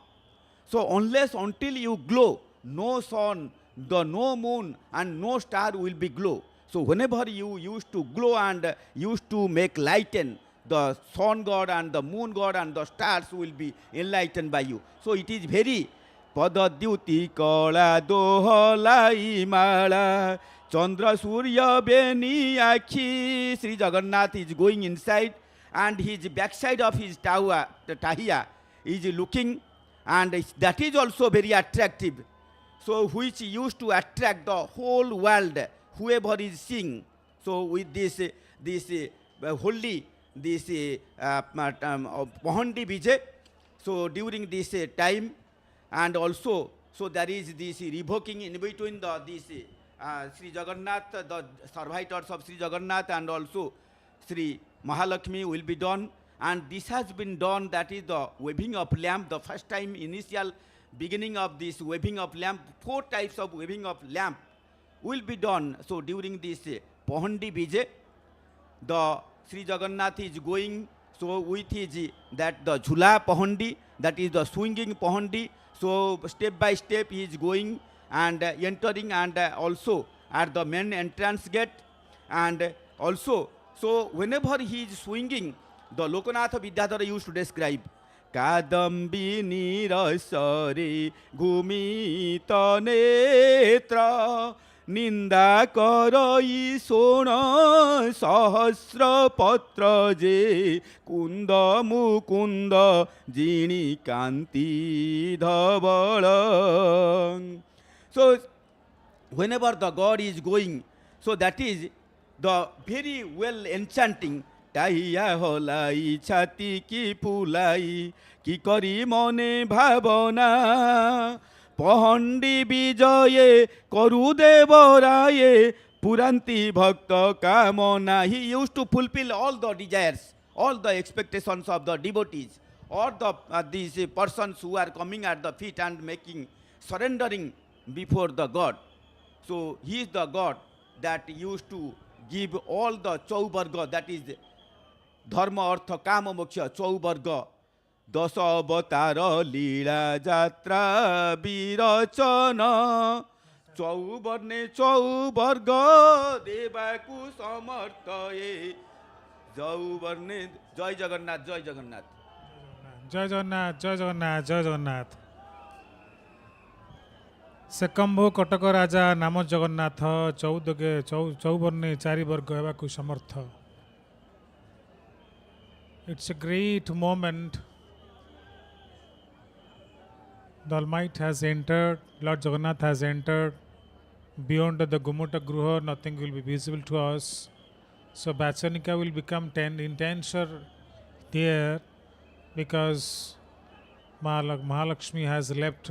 So unless until you glow, no sun, no moon and no star will be glow. So whenever you used to glow and used to make lighten, the sun god and the moon god and the stars will be enlightened by you. So it is very Padadyuti Kala Dohalai Mala Chandra Surya Beni Akhi. Sri Jagannath is going inside and his backside of his tower, the Tahiya, is looking, and that is also very attractive. So which used to attract the whole world, whoever is seeing. So with this holy, this Pahandi Bije, so during this time, and also, so there is this revoking in between this Sri Jagannath, the servitors of Sri Jagannath and also Sri Mahalakshmi will be done. And this has been done, that is the waving of lamp, the first time initial beginning of this waving of lamp, 4 types of waving of lamp will be done. So during this Pahandi Bije, the Sri Jagannath is going, so with his, that the Jhula Pahandi, that is the swinging Pahandi, so step by step he is going and entering, and also at the main entrance gate, and also, so whenever he is swinging, the Lokanatha Vidyadhara used to describe Kadambi Nirasare Gumita Netra Ninda Karai Sona Sahasra Patra Je Kunda Mukunda Jini Kanti Dhavala. So whenever the God is going, so that is the very well enchanting. Tahiya holai chati ki pulai ki kari mone bhavana Pahandi Bijaye Karu Devaraye Puranti Bhakta Kamona. He used to fulfill all the desires, all the expectations of the devotees, or the these persons who are coming at the feet and making surrendering before the God. So he is the God that used to give all the Chauvarga, that is Dharma, Artha, Kama, Moksha, Chauvarga, Dasa Avatara, Leela, Jatra, Virachana, Chauvarne, Chauvarga, Devaku, Samarthaye, Chauvarne, Jai Jagannath, Jai Jagannath. Jai Jagannath, Jai Jagannath, Jai Jagannath. Sekambho Kotaka Raja Namo Jagannath Chaudage Chaubarne Chari Varga Hebaku Samartha. It's a great moment. The Almighty has entered, Lord Jagannath has entered. Beyond the Gumuta Gruha, nothing will be visible to us. So Bachanika will become intenser there, because Mahalakshmi has left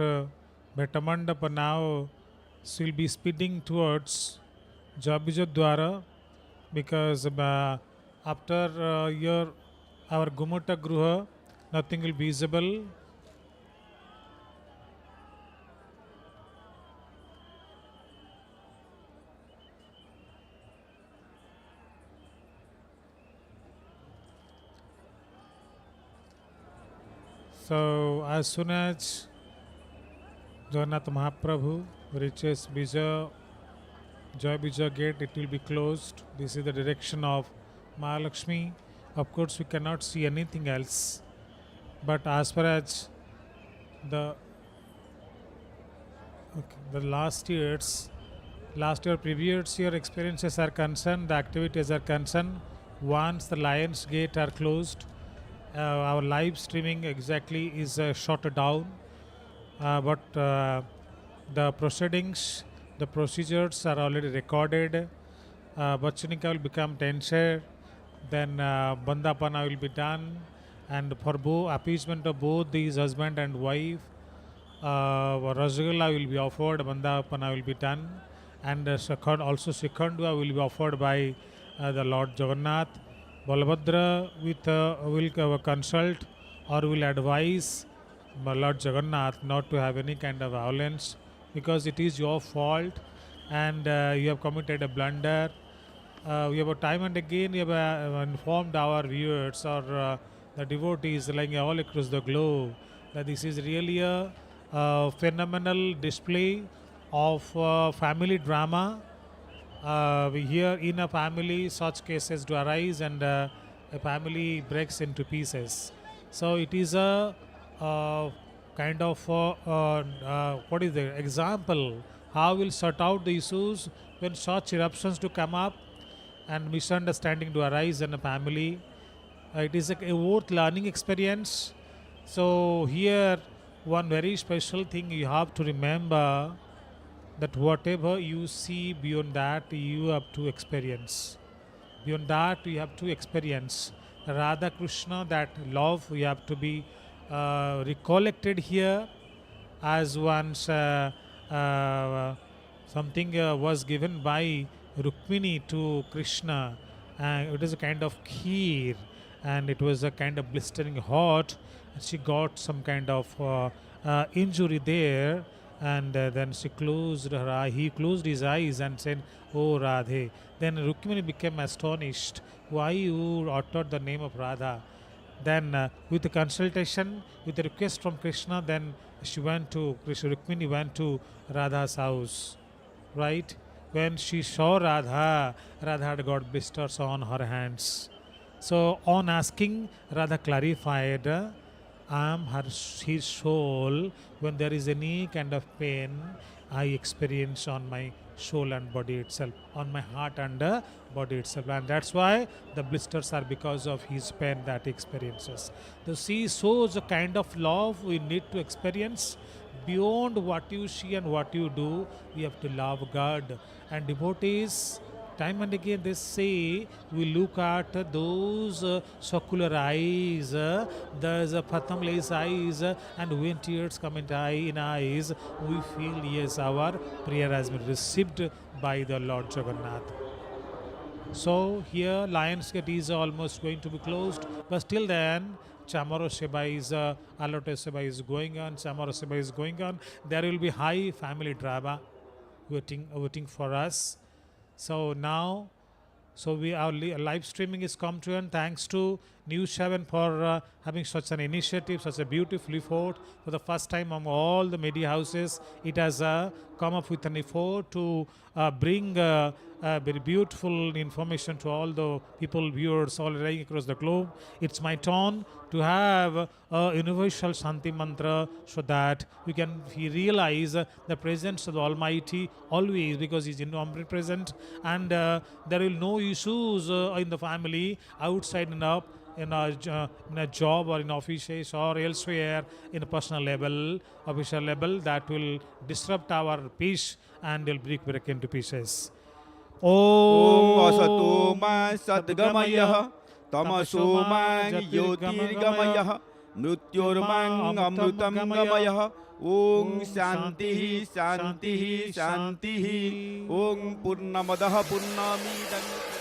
Bhettamandapa. Now she will be speeding towards Jabija Dwara, because after our Gumuta Gruha, nothing will be visible. So as soon as Jagannath Mahaprabhu reaches Bija, Joy Bija gate, it will be closed. This is the direction of Mahalakshmi. Of course, we cannot see anything else. But as far as the previous year experiences are concerned, the activities are concerned, once the Lions Gate are closed, our live streaming exactly is shut down. But the proceedings, the procedures are already recorded. Bachanika will become tenser, then Bandapana will be done, and for appeasement of both these husband and wife, Rasagula will be offered, Bandapana will be done, and Sikhandua will be offered by the Lord Jagannath. Balabhadra will consult or will advise Lord Jagannath not to have any kind of violence, because it is your fault and you have committed a blunder. We have time and again we have informed our viewers or the devotees lying all across the globe that this is really a phenomenal display of family drama. We hear in a family such cases do arise and a family breaks into pieces. So it is a kind of what is the example how we'll sort out the issues when such eruptions to come up and misunderstanding to arise in a family. It is a worth learning experience. So here one very special thing you have to remember, that whatever you see beyond that you have to experience. Beyond that you have to experience. Radha Krishna, that love we have to be recollected here as once something was given by Rukmini to Krishna. It is a kind of kheer and it was a kind of blistering hot. She got some kind of injury there, and then she closed her eye. He closed his eyes and said, "Oh Radhe." Then Rukmini became astonished. Why you uttered the name of Radha? Then with the consultation, with the request from Krishna, then she went to Rukmini went to Radha's house, right? When she saw Radha, Radha had got blisters on her hands. So on asking, Radha clarified, I am his soul. When there is any kind of pain, I experience on my soul and body itself, on my heart and body itself. And that's why the blisters are because of his pain that he experiences. So see, shows a kind of love we need to experience. Beyond what you see and what you do, we have to love God. And devotees, time and again they say, we look at those circular eyes, those fathomless eyes, and when tears come in eyes, we feel yes, our prayer has been received by the Lord Jagannath. So here Lionsgate is almost going to be closed, but still then Chamara Seva is, Alote Seva is going on, Chamara Seva is going on. There will be high family drama waiting for us. So now, our live streaming is come to end. Thanks to News 7 for having such an initiative, such a beautiful effort. For the first time among all the media houses, it has come up with an effort to bring very beautiful information to all the people, viewers all right across the globe. It's my turn to have a universal Shanti mantra so that we can realize the presence of the Almighty always, because He is omnipresent, and there will no issues in the family, outside and up, in a job or in offices or elsewhere in a personal level, official level, that will disrupt our peace and will break into pieces. Om Asato Ma Sadgamaya Tamaso Ma Jyotirgamaya Mrityormang Amrutam Gamaya. Om Shanti Shanti Shanti. Om Purnamadaha Purnamidam.